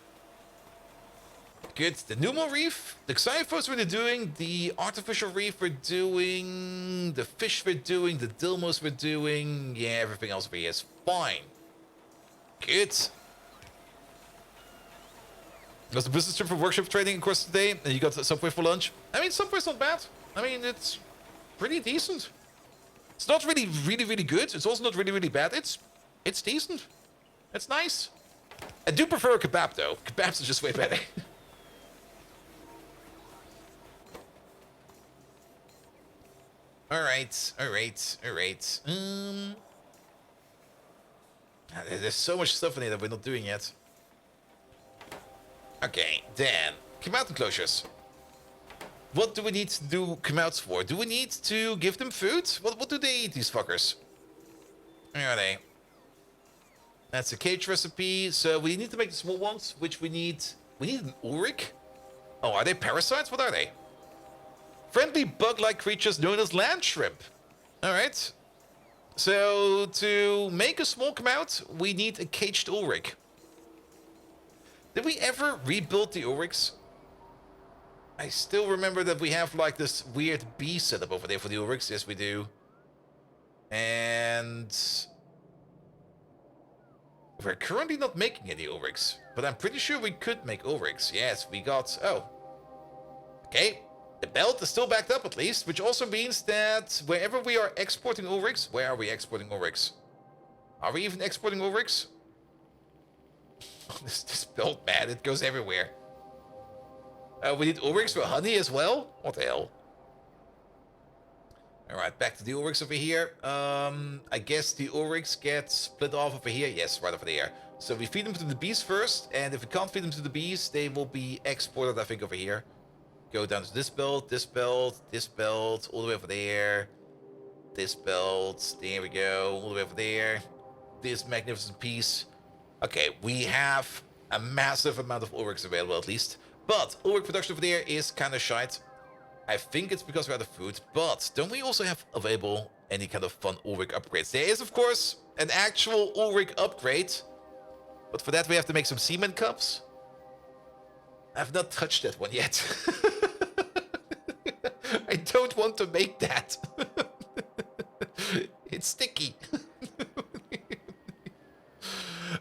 Good. The Numo Reef, the Xyphos we're doing, the Artificial Reef we're doing, the fish we're doing, the Dilmos we're doing. Yeah, everything else over here is fine. Good. Was the business trip for workshop training, of course, today, and you got Subway for lunch. I mean, Subway's not bad. I mean, it's pretty decent. It's not really good. It's also not really bad. It's decent. It's nice. I do prefer a kebab, though. Kebabs are just way better. Alright. There's so much stuff in here that we're not doing yet. Okay, then. Come out enclosures. What do we need to do come outs for? Do we need to give them food? What do they eat, these fuckers? Where are they? That's a cage recipe. So we need to make the small ones, which we need... We need an Ulrich? Oh, are they parasites? What are they? Friendly bug-like creatures known as land shrimp. Alright. So, to make a small come out, we need a caged Ulrich. Did we ever rebuild the Ulrichs? I still remember that we have like this weird bee setup over there for the Ulrichs. Yes, we do. And... we're currently not making any Ulrichs. But I'm pretty sure we could make Ulrichs. Yes, we got... oh. Okay. The belt is still backed up at least, which also means that wherever we are exporting Ulrichs... where are we exporting Ulrichs? Are we even exporting Ulrichs? This belt, man, it goes everywhere. We need Ulrichs for honey as well? What the hell? Alright, back to the Ulrichs over here. I guess the Ulrichs get split off over here. Yes, right over there. So we feed them to the bees first, and if we can't feed them to the bees, they will be exported, I think, over here. Go down to this belt, this belt, this belt, all the way over there. This belt, there we go, all the way over there. This magnificent piece. Okay, we have a massive amount of Ulrichs available at least. But Ulrich production over there is kind of shite. I think it's because we're out of food. But don't we also have available any kind of fun Ulrich upgrades? There is, of course, an actual Ulrich upgrade. But for that we have to make some semen cups. I've not touched that one yet. I don't want to make that. It's sticky.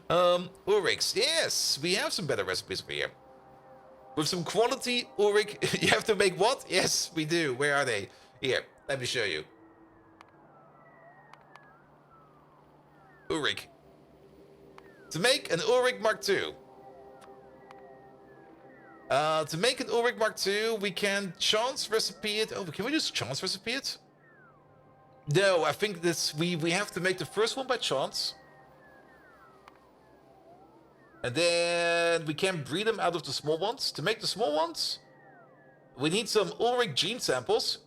Ulrichs, yes, we have some better recipes over here. With some quality Ulrich, you have to make what? Yes, we do. Where are they? Here, let me show you. Ulrich. To make an Ulrich Mark II. To make an Ulrich Mark II, we can chance recipe it. Oh, can we just chance recipe it? No, I think this we have to make the first one by chance. And then we can breed them out of the small ones. To make the small ones, we need some Ulrich gene samples.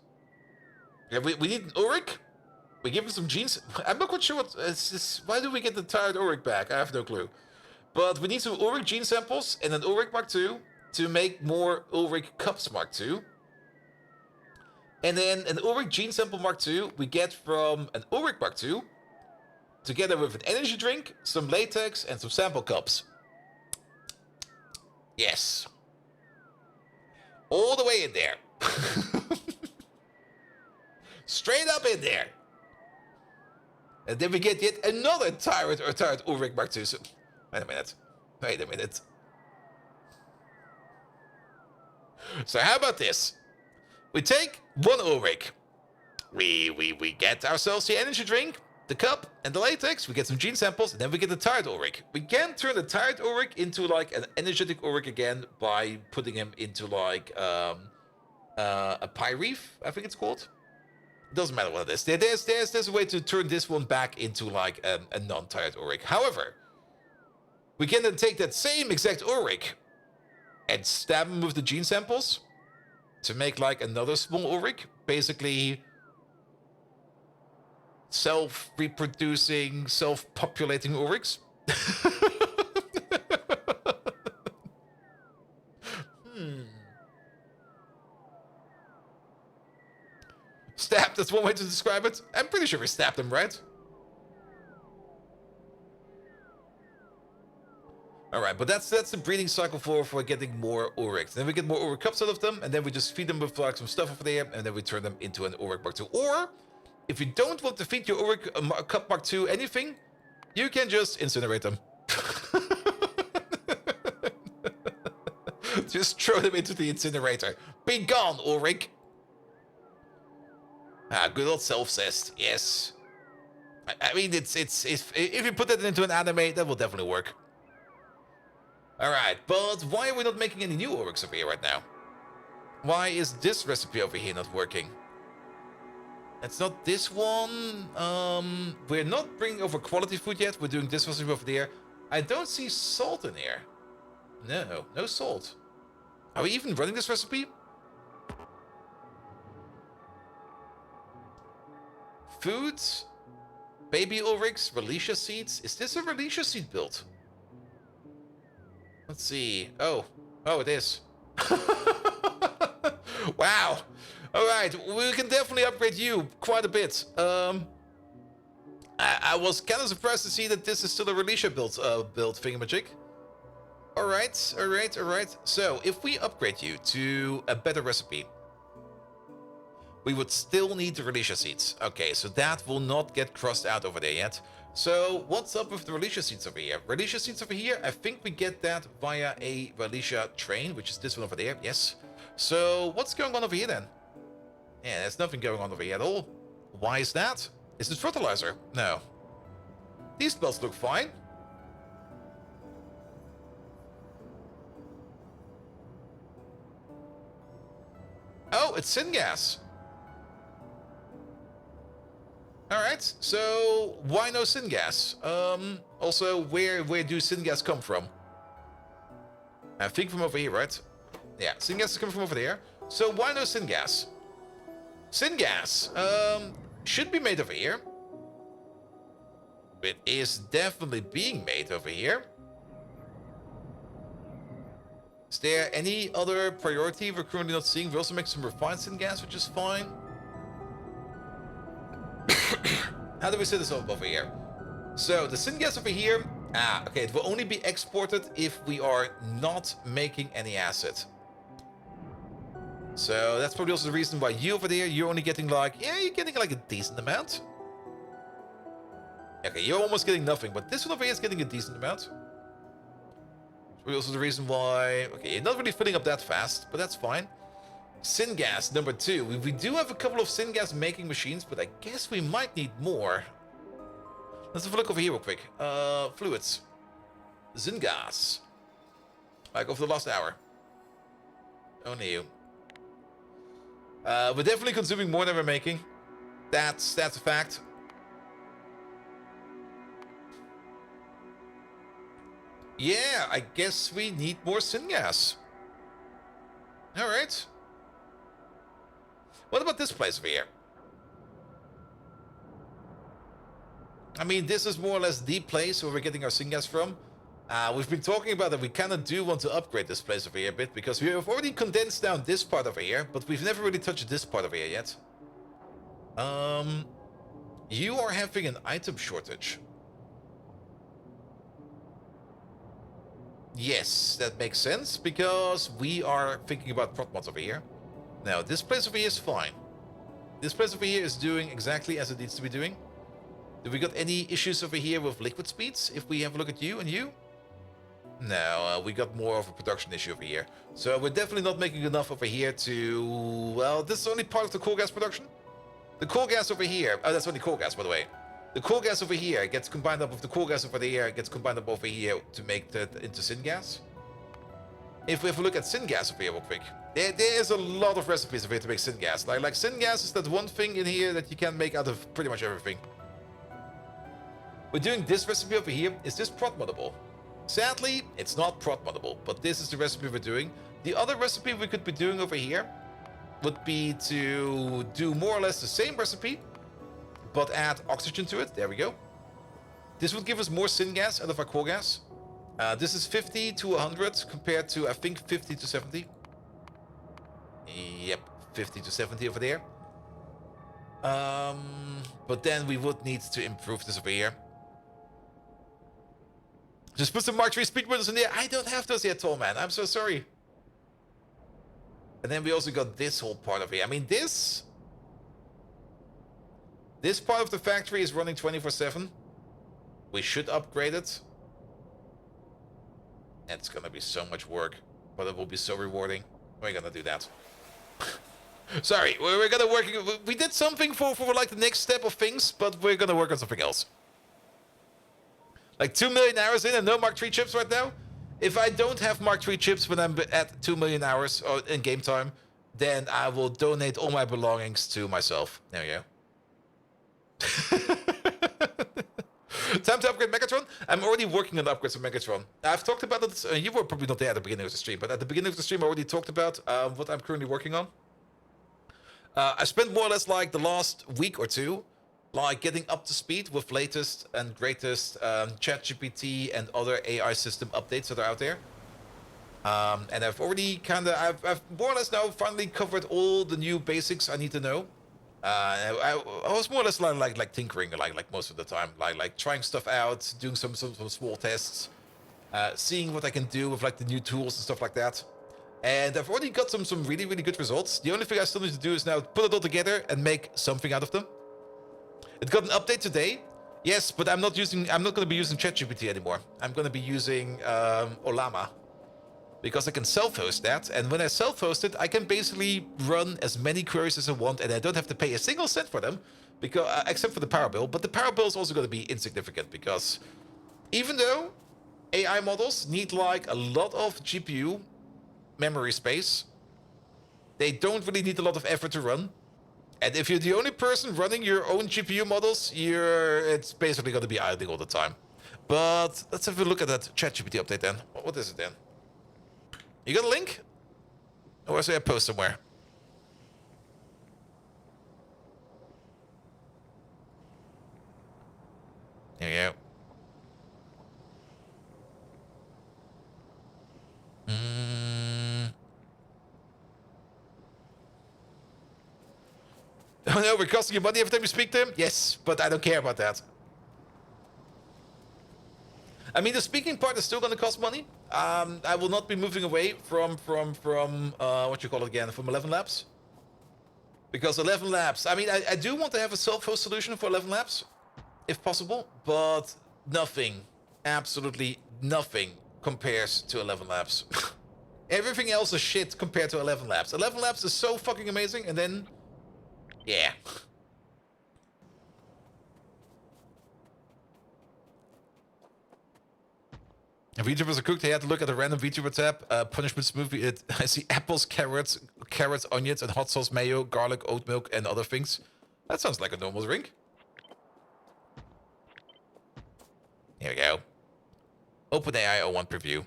Yeah, we need an Ulrich. We give him some genes. I'm not quite sure what... why do we get the tired Ulrich back? I have no clue. But we need some Ulrich gene samples and an Ulrich Mark II to make more Ulrich Cups Mark II. And then an Ulrich gene sample Mark II we get from an Ulrich Mark II, together with an energy drink, some latex, and some sample cups. Yes. All the way in there. Straight up in there. And then we get yet another tired Ulrich Mark II. So, wait a minute. So how about this? We take one Ulrich. We get ourselves the energy drink, the cup, and the latex. We get some gene samples, and then we get the tired Ulrich. We can turn the tired Ulrich into like an energetic Ulrich again by putting him into like a Pyreef, I think it's called. It doesn't matter what it is. There's a way to turn this one back into like a non-tired Ulrich. However, we can then take that same exact Ulrich and stab him with the gene samples to make like another small Ulrich. Basically, self-reproducing, self-populating Ulrichs. Stabbed, that's one way to describe it. I'm pretty sure we stabbed him, right? Alright, but that's the breeding cycle for getting more Ulrichs. Then we get more Ulrich cups out of them, and then we just feed them with like some stuff over there, and then we turn them into an Ulrich Mark II. Or, if you don't want to feed your Ulrich Cup Mark II anything, you can just incinerate them. Just throw them into the incinerator. Be gone, Ulrich! Ah, good old self-cest, yes. I mean, it's if you put that into an anime, that will definitely work. Alright, but why are we not making any new Ulrichs over here right now? Why is this recipe over here not working? It's not this one. We're not bringing over quality food yet. We're doing this recipe over there. I don't see salt in here. No salt. Are we even running this recipe? Food, baby Ulrichs, Relicia seeds. Is this a Relicia seed build? Let's see. Oh, it is. Wow. All right, we can definitely upgrade you quite a bit. I was kind of surprised to see that this is still a Relicia build thingamajig. All right. So if we upgrade you to a better recipe, we would still need the Relicia seeds. Okay, so that will not get crossed out over there yet. So what's up with the Relicia seeds over here? Relicia seeds over here, I think we get that via a Relicia train, which is this one over there, yes. So what's going on over here then? Yeah, there's nothing going on over here at all. Why is that? Is it fertilizer? No. These belts look fine. Oh, it's syngas. Alright, so why no syngas? Also, where do syngas come from? I think from over here, right? Yeah, syngas is coming from over there. So why no syngas? Syngas, should be made over here. It is definitely being made over here. Is there any other priority we're currently not seeing? We also make some refined syngas, which is fine. How do we set this up over here? So the syngas over here, okay, it will only be exported if we are not making any acid. So that's probably also the reason why you over there, you're only getting like, yeah, you're getting like a decent amount. Okay, you're almost getting nothing, but this one over here is getting a decent amount. Probably also the reason why, okay, you're not really filling up that fast, but that's fine. Syngas number 2. We do have a couple of syngas making machines, but I guess we might need more. Let's have a look over here real quick. Fluids. Syngas. Like over the last hour. Only you. We're definitely consuming more than we're making. That's a fact. Yeah, I guess we need more syngas. Alright. What about this place over here? I mean, this is more or less the place where we're getting our syngas from. We've been talking about that we kind of do want to upgrade this place over here a bit, because we have already condensed down this part over here, but we've never really touched this part over here yet. You are having an item shortage. Yes, that makes sense, because we are thinking about prot mods over here. Now, this place over here is fine. This place over here is doing exactly as it needs to be doing. Do we got any issues over here with liquid speeds? If we have a look at you and you? No, we got more of a production issue over here. So we're definitely not making enough over here to... Well, this is only part of the coal gas production. The coal gas over here... Oh, that's only coal gas, by the way. The coal gas over here gets combined up with the coal gas over there, gets combined up over here to make that into syngas. If we look at syngas over here real quick, there's a lot of recipes over here to make syngas. Like syngas is that one thing in here that you can make out of pretty much everything. We're doing this recipe over here. Is this prot moddable? Sadly, it's not prot moddable, but this is the recipe we're doing. The other recipe we could be doing over here would be to do more or less the same recipe, but add oxygen to it. There we go. This would give us more syngas out of our coal gas. This is 50 to 100 compared to, I think, 50 to 70. Yep, 50 to 70 over there. But then we would need to improve this over here. Just put some Mark III speed motors in there. I don't have those yet, tall man. I'm so sorry. And then we also got this whole part of here. I mean, this part of the factory is running 24/7. We should upgrade it. It's gonna be so much work, but it will be so rewarding. We're gonna do that. Sorry, we're gonna work. We did something for like the next step of things, but we're gonna work on something else. Like 2 million hours in and no Mark III chips right now. If I don't have Mark III chips when I'm at 2 million hours or in game time, then I will donate all my belongings to myself. There we go. Time to upgrade Megatron. I'm already working on the upgrades of Megatron. I've talked about it. You were probably not there at the beginning of the stream, but at the beginning of the stream, I already talked about what I'm currently working on. I spent more or less like the last week or two, like getting up to speed with latest and greatest ChatGPT and other AI system updates that are out there. And I've already I've more or less now finally covered all the new basics I need to know. I was more or less like tinkering like most of the time, like trying stuff out, doing some small tests, seeing what I can do with like the new tools and stuff like that. And I've already got some really good results. The only thing I still need to do is now put it all together and make something out of them. It got an update today. Yes, but I'm not going to be using ChatGPT anymore. I'm going to be using Olama, because I can self-host that, and when I self-host it, I can basically run as many queries as I want, and I don't have to pay a single cent for them, because except for the power bill. But the power bill is also going to be insignificant, because even though AI models need like a lot of GPU memory space, they don't really need a lot of effort to run. And if you're the only person running your own GPU models, it's basically going to be idling all the time. But let's have a look at that ChatGPT update then. What is it then? You got a link? Or is there a post somewhere? There you go. Oh no, we're costing you money every time you speak to him? Yes, but I don't care about that. I mean, the speaking part is still going to cost money. I will not be moving away from what you call it again, from 11 Labs. Because 11 Labs, I mean, I do want to have a self-host solution for 11 Labs, if possible, but nothing, absolutely nothing compares to 11 Labs. Everything else is shit compared to 11 Labs. 11 Labs is so fucking amazing, and then, yeah. If VTubers are cooked, they had to look at a random VTuber tab, punishment smoothie. I see apples, carrots, onions, and hot sauce, mayo, garlic, oat milk, and other things. That sounds like a normal drink. Here we go. OpenAI 01 preview.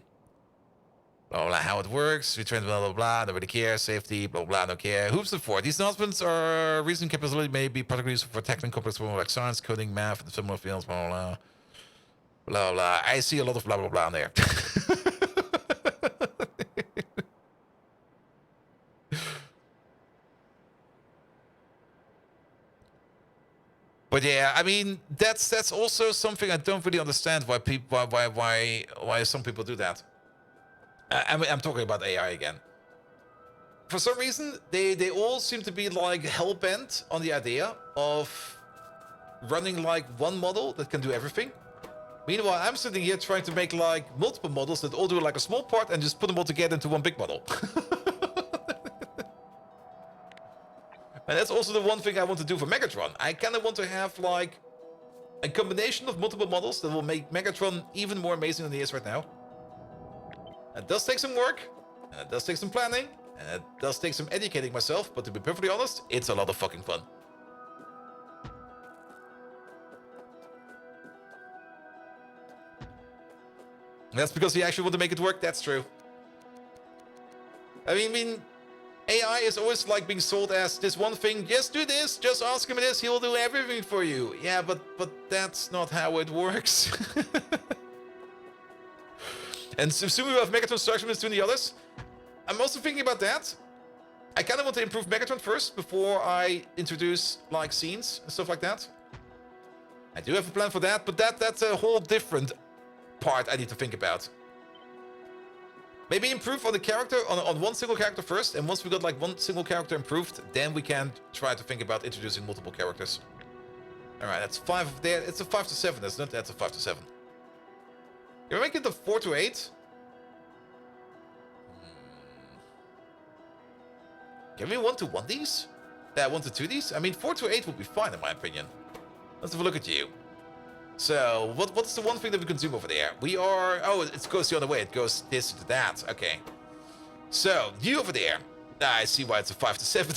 Blah, blah, how it works. We train blah, blah, blah. Don't really care. Safety, blah, blah, don't care. Hoops and four. These announcements are reasoning capability may be particularly useful for tackling complex problems like science, coding, math, and similar fields, blah, blah, blah. Blah, blah. I see a lot of blah, blah, blah in there. But yeah, I mean, that's also something I don't really understand why some people do that. I mean, I'm talking about AI again. For some reason, they all seem to be like hell-bent on the idea of running like one model that can do everything. Meanwhile, I'm sitting here trying to make like multiple models that all do like a small part and just put them all together into one big model. And that's also the one thing I want to do for Megatron. I kind of want to have like a combination of multiple models that will make Megatron even more amazing than he is right now. It does take some work, and it does take some planning, and it does take some educating myself, but to be perfectly honest, it's a lot of fucking fun. That's because you actually want to make it work? That's true. I mean, AI is always like being sold as this one thing. Just do this, just ask him this, he'll do everything for you. Yeah, but that's not how it works. And assuming we have Megatron structure doing the others, I'm also thinking about that. I kind of want to improve Megatron first before I introduce like scenes and stuff like that. I do have a plan for that, but that's a whole different part I need to think about. Maybe improve on the character, on one single character first, and once we got like one single character improved, then we can try to think about introducing multiple characters. Alright, that's 5 there. It's a 5 to 7, isn't it? That's a 5 to 7. Can we make it a 4 to 8? Can we 1 to 1 these? Yeah, 1 to 2 these? I mean, 4 to 8 would be fine in my opinion. Let's have a look at you. So, what's the one thing that we consume over there? We are... Oh, it goes the other way. It goes this to that. Okay. So, you over there. I see why it's a 5 to 7.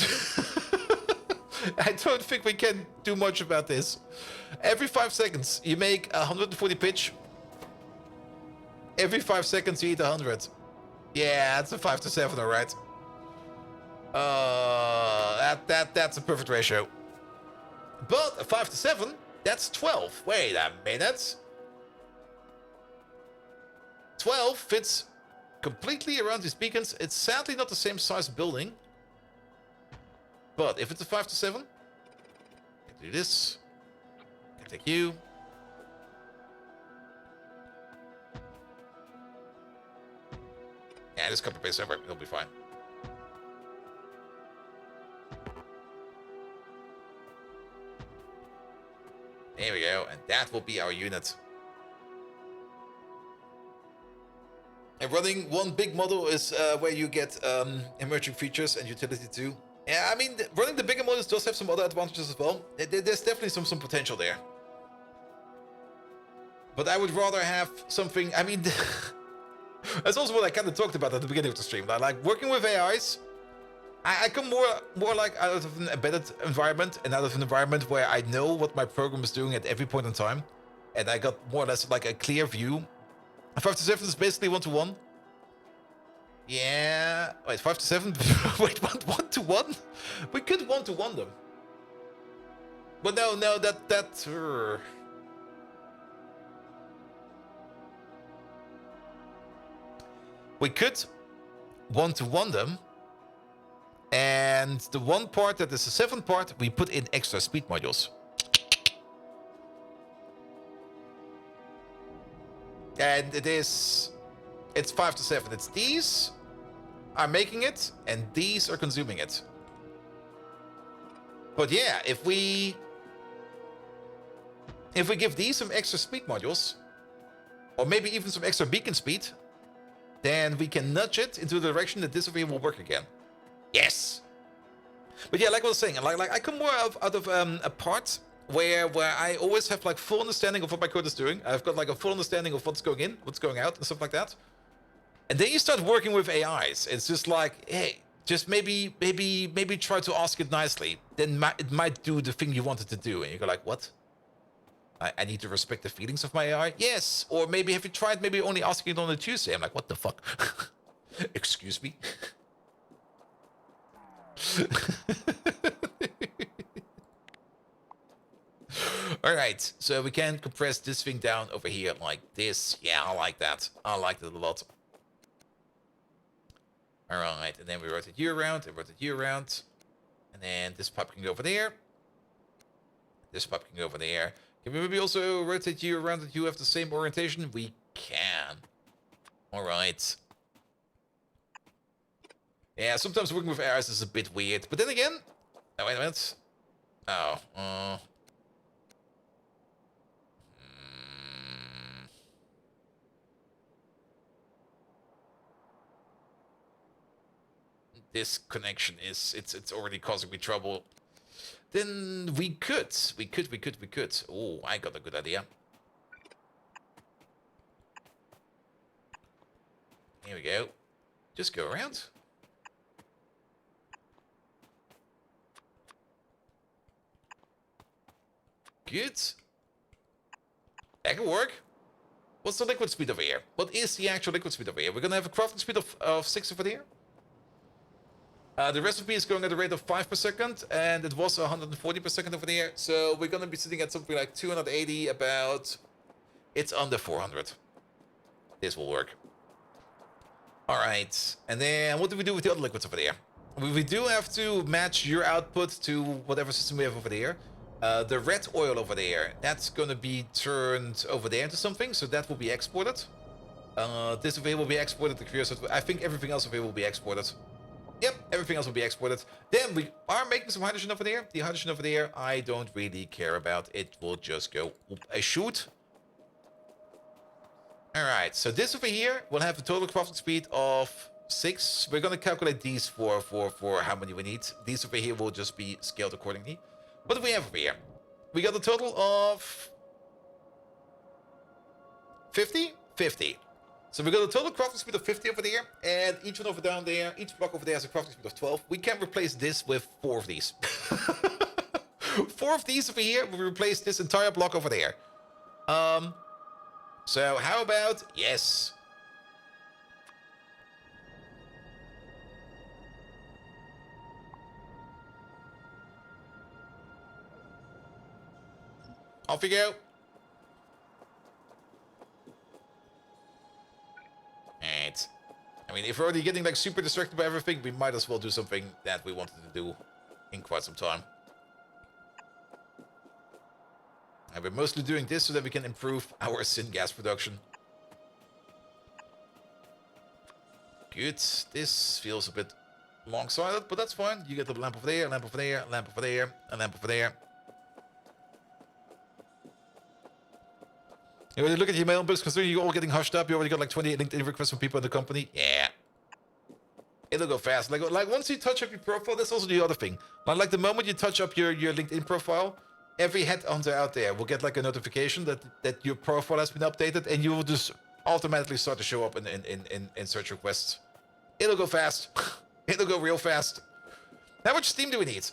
I don't think we can do much about this. Every 5 seconds, you make 140 pitch. Every 5 seconds, you eat 100. Yeah, that's a 5 to 7, alright. That's a perfect ratio. But a 5 to 7... That's 12. Wait a minute. 12 fits completely around these beacons. It's sadly not the same size building. But if it's a 5 to 7, I can do this. I can take you. Yeah, just copy paste over. It'll be fine. There we go, and that will be our unit. And running one big model is where you get emerging features and utility too. Yeah, I mean, running the bigger models does have some other advantages as well. There's definitely some potential there. But I would rather have something, I mean, that's also what I kind of talked about at the beginning of the stream. Like working with AIs, I come more like out of an embedded environment and out of an environment where I know what my program is doing at every point in time. And I got more or less like a clear view. 5 to 7 is basically 1 to 1. Yeah. Wait, 5 to 7? Wait, 1 to 1? We could 1 to 1 them. But no, that... We could 1 to 1 them. And the one part that is the 7th part, we put in extra speed modules. And it's 5 to 7. It's these are making it, and these are consuming it. But yeah, if we give these some extra speed modules, or maybe even some extra beacon speed, then we can nudge it into the direction that this over here will work again. Yes. But yeah, like I was saying, like I come more out of a part where I always have like full understanding of what my code is doing. I've got like a full understanding of what's going in, what's going out, and stuff like that. And then you start working with AIs. It's just like, hey, just maybe try to ask it nicely. Then it might do the thing you wanted to do, and you go like, what? I need to respect the feelings of my AI? Yes. Or maybe have you tried maybe only asking it on a Tuesday? I'm like, what the fuck? Excuse me. Alright, so we can compress this thing down over here like this. Yeah, I like that. I like that a lot. Alright, and then we rotate you around, and rotate you around. And then this pipe can go over there. This pipe can go over there. Can we maybe also rotate you around that you have the same orientation? We can. Alright. Yeah, sometimes working with AIs is a bit weird. But then again... Oh, wait a minute. Oh, this connection is, it's already causing me trouble, then we could. Oh, I got a good idea. Here we go. Just go around. Good. That can work. What's the liquid speed over here? What is the actual liquid speed over here? We're gonna have a crafting speed of 6 over here. The recipe is going at a rate of 5 per second, and it was 140 per second over there. So we're gonna be sitting at something like 280, about... It's under 400. This will work. Alright, and then what do we do with the other liquids over there? We do have to match your output to whatever system we have over there. The red oil over there, that's gonna be turned over there into something, so that will be exported. This over here will be exported, the curiosity. I think everything else over here will be exported. Yep, everything else will be exported. Then we are making some hydrogen over there. The hydrogen over there, I don't really care about. It will just go a shoot. Alright, so this over here will have a total crafting speed of 6. We're gonna calculate these for how many we need. These over here will just be scaled accordingly. What do we have over here? We got a total of 50? 50. So we got a total crafting speed of 50 over there, and each one over down there, each block over there has a crafting speed of 12. We can replace this with 4 of these. 4 of these over here will replace this entire block over there. So how about yes? Off you go. Alright. I mean, if we're already getting like super distracted by everything, we might as well do something that we wanted to do in quite some time. And we're mostly doing this so that we can improve our syngas production. Good. This feels a bit long-sided, but that's fine. You get the lamp over there, lamp over there, lamp over there, and lamp over there. You already look at your mail inbox, considering you're all getting hushed up. You already got like 28 LinkedIn requests from people in the company. Yeah. It'll go fast. Like once you touch up your profile, that's also the other thing. Like the moment you touch up your LinkedIn profile, every headhunter out there will get like a notification that your profile has been updated, and you will just automatically start to show up in search requests. It'll go fast. It'll go real fast. How much steam do we need?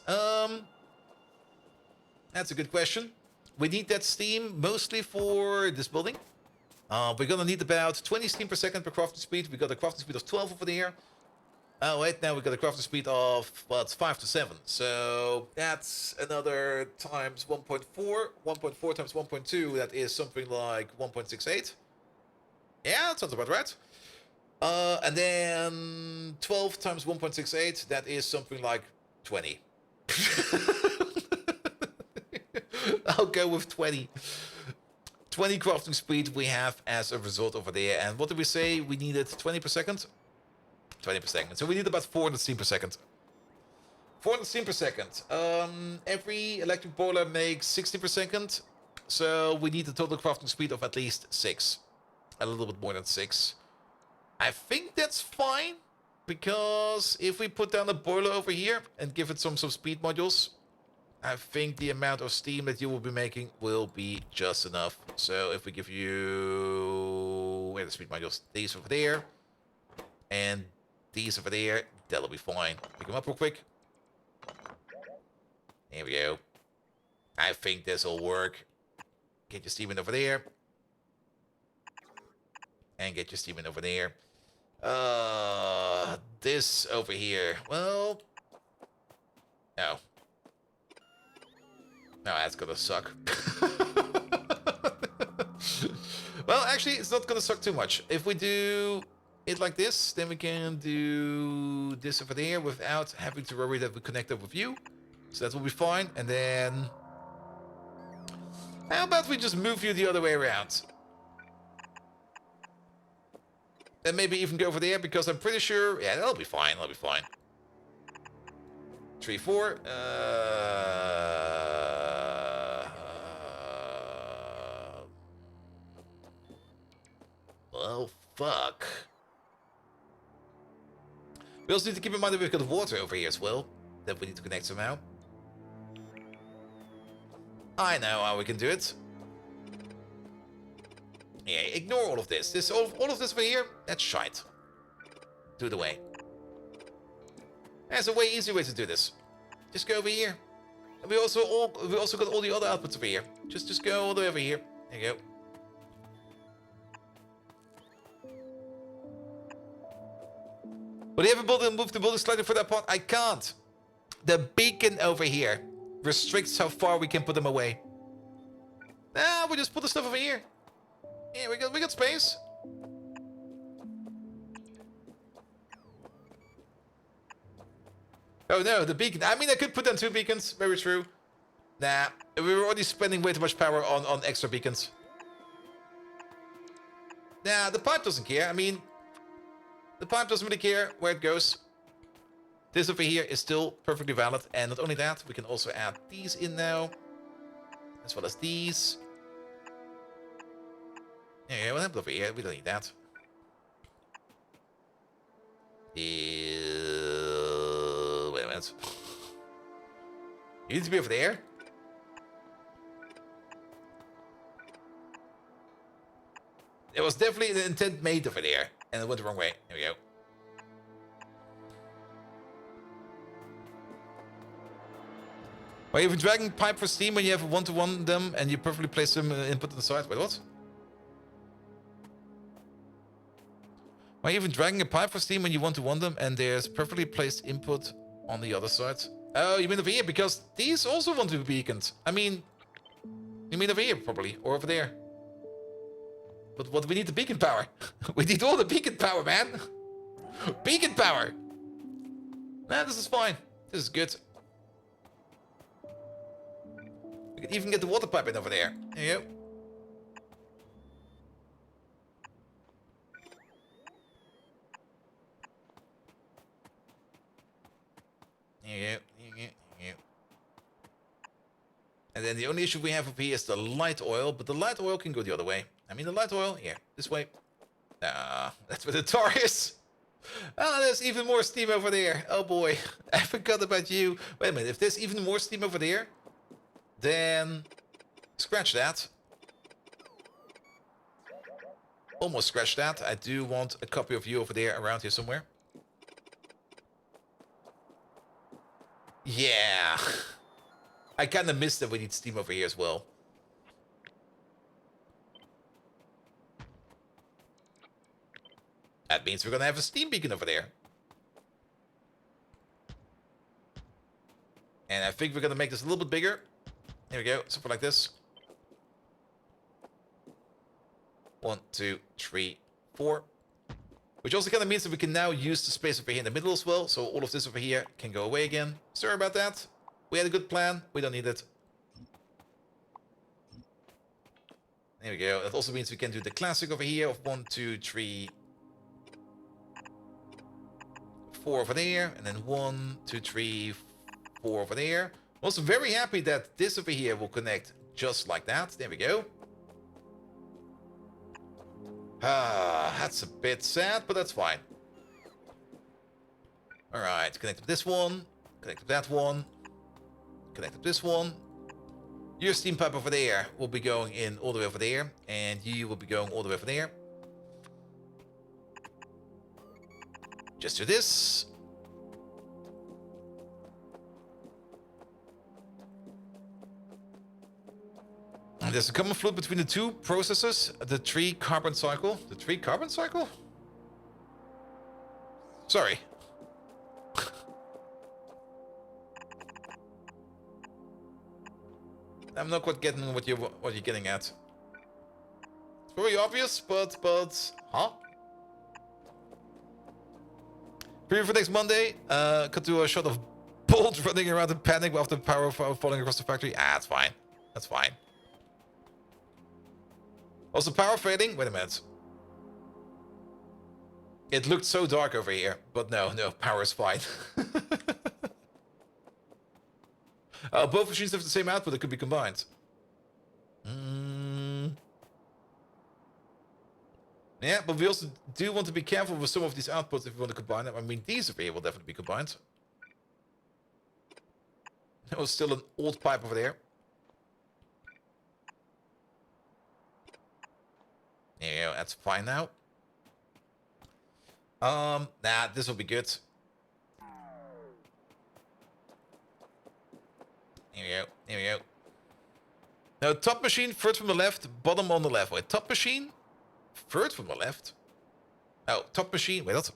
That's a good question. We need that steam mostly for this building. We're gonna need about 20 steam per second per crafting speed. We got a crafting speed of 12 over there. Oh wait, now we got a crafting speed of, well, it's 5 to 7. So that's another times 1.4. 1.4 times 1.2, that is something like 1.68. Yeah, that sounds about right. And then 12 times 1.68, that is something like 20. I'll go with 20. 20 crafting speed we have as a result over there. And what did we say? We needed 20 per second? 20 per second. So we need about 400 steam per second. 400 steam per second. Every electric boiler makes 60 per second. So we need a total crafting speed of at least 6. A little bit more than 6. I think that's fine. Because if we put down a boiler over here and give it some speed modules, I think the amount of steam that you will be making will be just enough. So if we give you... where are the speed modules? These over there. And these over there. That'll be fine. Pick them up real quick. There we go. I think this will work. Get your steam in over there. And get your steam in over there. This over here. Well... no. No, that's gonna suck. Well, actually, it's not gonna suck too much. If we do it like this, then we can do this over there without having to worry that we connect up with you. So that will be fine. And then... how about we just move you the other way around? And maybe even go over there, because I'm pretty sure... yeah, that'll be fine. That'll be fine. 3, 4. Well, fuck. We also need to keep in mind that we've got water over here as well that we need to connect somehow. I know how we can do it. Yeah, ignore all of this. All of this over here, that's shite. Do it away. There's a way easier way to do this. Just go over here. And we also got all the other outputs over here. Just go all the way over here. There you go. But you haven't moved the building slightly further apart? I can't. The beacon over here restricts how far we can put them away. Nah, we just put the stuff over here. Yeah, we got space. Oh no, the beacon. I mean, I could put down 2 beacons. Very true. Nah, we were already spending way too much power on extra beacons. Nah, the pipe doesn't care. I mean, the pipe doesn't really care where it goes. This over here is still perfectly valid. And not only that, we can also add these in now. As well as these. Yeah, what happened over here? We don't need that. Wait a minute. You need to be over there? There was definitely an intent made over there. And it went the wrong way. Here we go. Are you even dragging pipe for steam when you have a one-to-one them and you perfectly place them input to the side? Wait, what? Are you even dragging a pipe for steam when you one-to-one them and there's perfectly placed input on the other side? Oh, you mean over here? Because these also want to be beaconed. I mean, you mean over here probably, or over there. But what we need the beacon power. We need all the beacon power, man. Beacon power. Nah, this is fine. This is good. We can even get the water pipe in over there. There you go. There you go. There you go. There you go. And then the only issue we have up here is the light oil, but the light oil can go the other way. I mean, the light oil, here, this way. That's where the tar is. Oh, there's even more steam over there. Oh boy, I forgot about you. Wait a minute, if there's even more steam over there, then scratch that. Almost scratch that. I do want a copy of you over there around here somewhere. Yeah. I kind of missed that we need steam over here as well. That means we're going to have a steam beacon over there. And I think we're going to make this a little bit bigger. Here we go, something like this. 1, 2, 3, 4. Which also kind of means that we can now use the space over here in the middle as well. So all of this over here can go away again. Sorry about that. We had a good plan. We don't need it. There we go. That also means we can do the classic over here of 1, 2, 3, 4 over there. And then 1, 2, 3, 4 over there. I'm also very happy that this over here will connect just like that. There we go. That's a bit sad, but that's fine. Alright, connect up this one. Connect up that one. Connect up this one. Your steam pipe over there will be going in all the way over there. And you will be going all the way over there. Just do this. And there's a common fluid between the two processes. The 3-carbon cycle. The 3-carbon cycle? Sorry. I'm not quite getting what you're getting at. It's very obvious, but huh? Preview for next Monday. Cut to a shot of Bolt running around in panic after power falling across the factory. That's fine. That's fine. Also, power fading. Wait a minute. It looked so dark over here, but no, power is fine. Both machines have the same output. It could be combined. Yeah, but we also do want to be careful with some of these outputs if we want to combine them. I mean, these over here will definitely be combined. There was still an old pipe over there. There you go, that's fine now. Nah, this will be good. Here we go, here we go. Now, top machine, third from the left, bottom on the left. Wait, top machine, third from the left. Oh, top machine, wait, that's...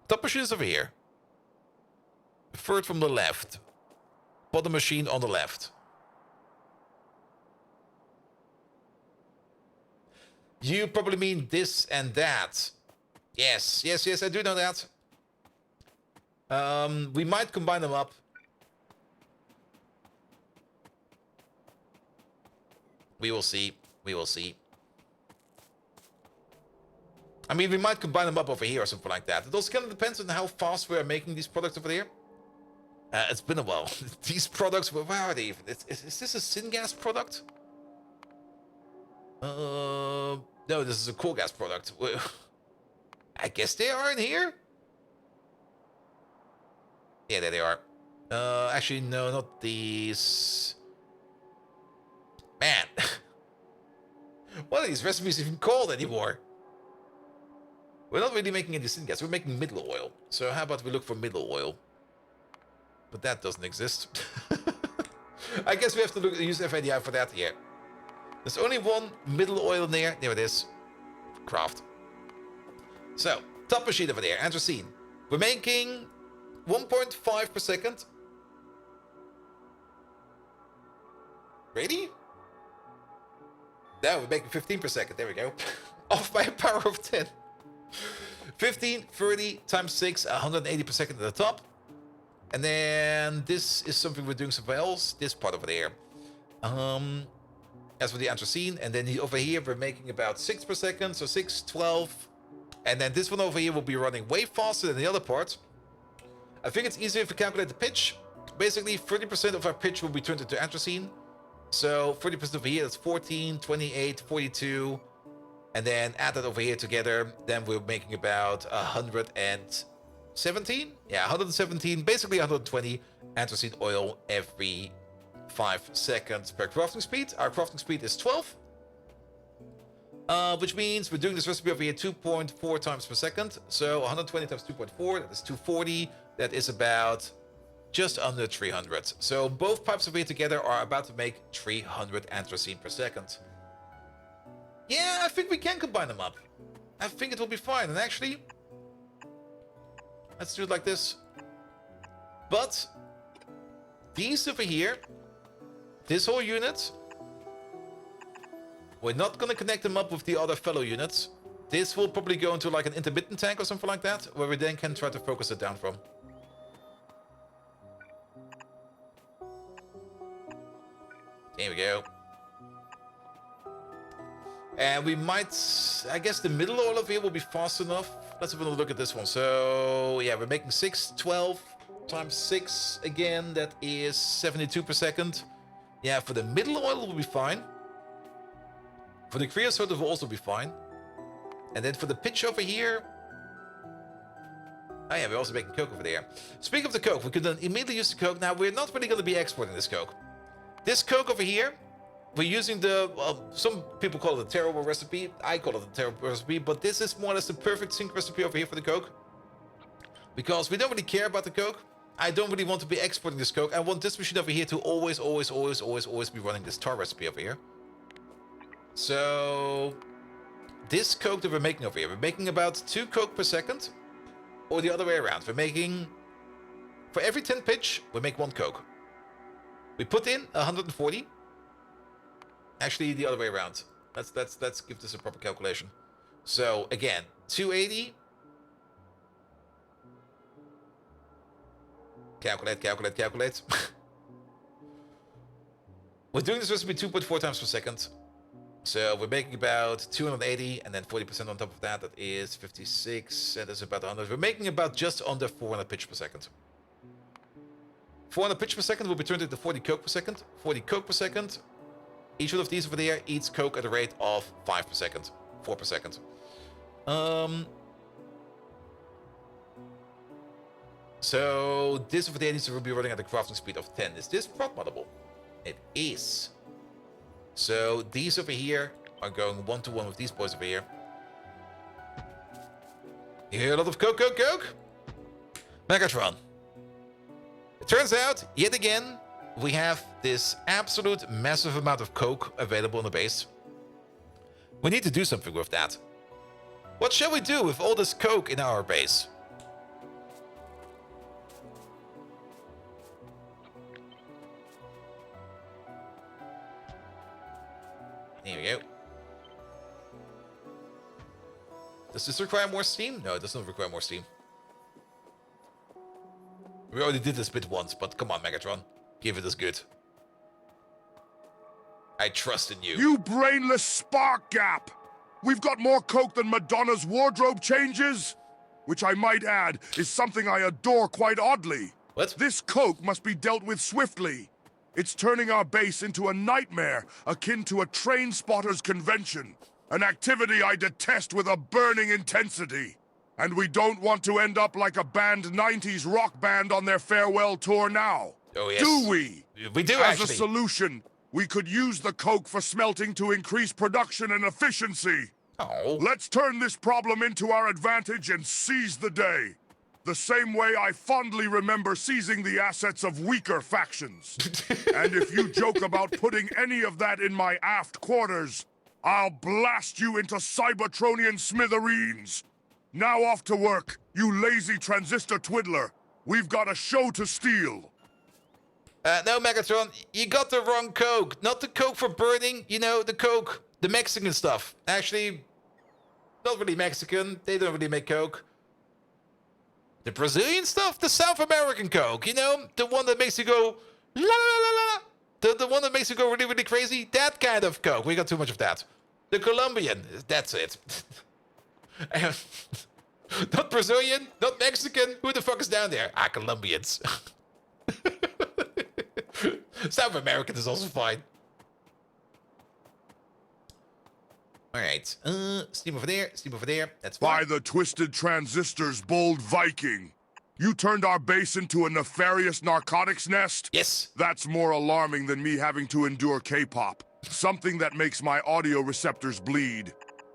Top machine is over here. Third from the left. Bottom machine on the left. You probably mean this and that. Yes, yes, yes, I do know that. We might combine them up. We will see. We will see. I mean, we might combine them up over here or something like that. It also kind of depends on how fast we are making these products over there. It's been a while. These products, where are they even? Is this a syngas product? No, this is a coal gas product. I guess they are in here? Yeah, there they are. Actually, no, not these. Man. What are these recipes even called anymore? We're not really making any syngas. We're making middle oil. So how about we look for middle oil? But that doesn't exist. I guess we have to use FADI for that here. There's only one middle oil in there. There it is. Craft. So, top machine over there. Anthracene. We're making 1.5 per second. Ready? No, we're making 15 per second. There we go. Off by a power of 10. 15, 30 times 6, 180 per second at the top. And then this is something we're doing somewhere else. This part over there. As for the anthracene. And then over here, we're making about 6 per second. So 6, 12. And then this one over here will be running way faster than the other part. I think it's easier if we calculate the pitch. Basically, 30% of our pitch will be turned into anthracene. So 30% over here, that's 14, 28, 42. And then add that over here together. Then we're making about 117. Yeah, 117, basically 120 anthracene oil every 5 seconds per crafting speed. Our crafting speed is 12. Which means we're doing this recipe over here 2.4 times per second. So 120 times 2.4, that is 240. That is about just under 300. So both pipes over here together are about to make 300 anthracene per second. Yeah, I think we can combine them up. I think it will be fine. And actually, let's do it like this. But these over here, this whole unit, we're not going to connect them up with the other fellow units. This will probably go into like an intermittent tank or something like that, where we then can try to focus it down from. There we go. And we might, I guess the middle oil over here will be fast enough. Let's have a look at this one. So, yeah, we're making 6, 12 times 6 again. That is 72 per second. Yeah, for the middle oil will be fine. For the creosote it will also be fine. And then for the pitch over here... Oh yeah, we're also making coke over there. Speaking of the coke, we could then immediately use the coke. Now, we're not really going to be exporting this coke. This coke over here, we're using the, well, some people call it a terrible recipe. I call it a terrible recipe, but this is more or less the perfect sync recipe over here for the coke. Because we don't really care about the coke. I don't really want to be exporting this coke. I want this machine over here to always be running this tar recipe over here. So, this coke that we're making over here, we're making about 2 coke per second. Or the other way around. We're making, for every 10 pitch, we make 1 coke. We put in 140. Actually, the other way around. Let's give this a proper calculation. So again, 280. Calculate. We're doing this recipe 2.4 times per second. So we're making about 280, and then 40% on top of that. That is 56, and that's about 100. We're making about just under 400 pitch per second. 400 pitch per second will be turned into 40 coke per second. 40 coke per second Each one of these over there eats coke at a rate of 5 per second. 4 per second. So this over there needs to be running at a crafting speed of 10. Is this prop moddable? It is. So these over here are going 1-to-1 with these boys over here. You hear a lot of coke, coke, coke? Megatron. It turns out, yet again, we have this absolute massive amount of coke available in the base. We need to do something with that. What shall we do with all this coke in our base? Here we go. Does this require more steam? No, it does not require more steam. We already did this bit once, but come on, Megatron. Give it as good. I trust in you. You brainless spark gap! We've got more coke than Madonna's wardrobe changes! Which I might add, is something I adore quite oddly. What? This coke must be dealt with swiftly. It's turning our base into a nightmare, akin to a train spotter's convention. An activity I detest with a burning intensity. And we don't want to end up like a banned 90s rock band on their farewell tour now. Oh, yes. Do we? We do, As actually. a solution, we could use the coke for smelting to increase production and efficiency. Oh. Let's turn this problem into our advantage and seize the day. The same way I fondly remember seizing the assets of weaker factions. And if you joke about putting any of that in my aft quarters, I'll blast you into Cybertronian smithereens. Now off to work, you lazy transistor twiddler. We've got a show to steal. No, Megatron, you got the wrong coke. Not the coke for burning, you know, the coke, the Mexican stuff. Actually, not really Mexican. They don't really make coke. The Brazilian stuff? The South American coke, you know? The one that makes you go, la la la la. The one that makes you go really, really crazy? That kind of coke. We got too much of that. The Colombian, that's it. Not Brazilian, not Mexican. Who the fuck is down there? Ah, Colombians. South American is also fine. Alright, steam over there, steam over there. That's fine. By the twisted transistors, bold Viking. You turned our base into a nefarious narcotics nest? Yes. That's more alarming than me having to endure K-pop. Something that makes my audio receptors bleed.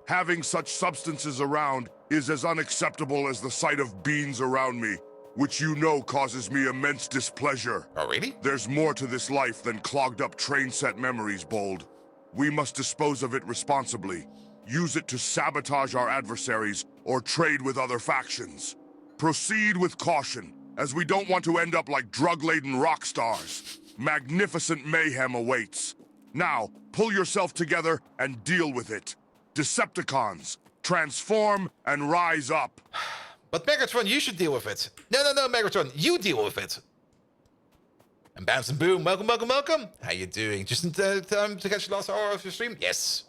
Having such substances around is as unacceptable as the sight of beans around me, which you know causes me immense displeasure. Oh, really? There's more to this life than clogged up train set memories, Bold. We must dispose of it responsibly. Use it to sabotage our adversaries or trade with other factions. Proceed with caution, as we don't want to end up like drug-laden rock stars. Magnificent mayhem awaits. Now, pull yourself together and deal with it. Decepticons, transform and rise up. But Megatron, you should deal with it. No, Megatron, you deal with it. And bounce and boom, welcome, welcome, welcome. How you doing? Just in time to catch the last hour of your stream? Yes.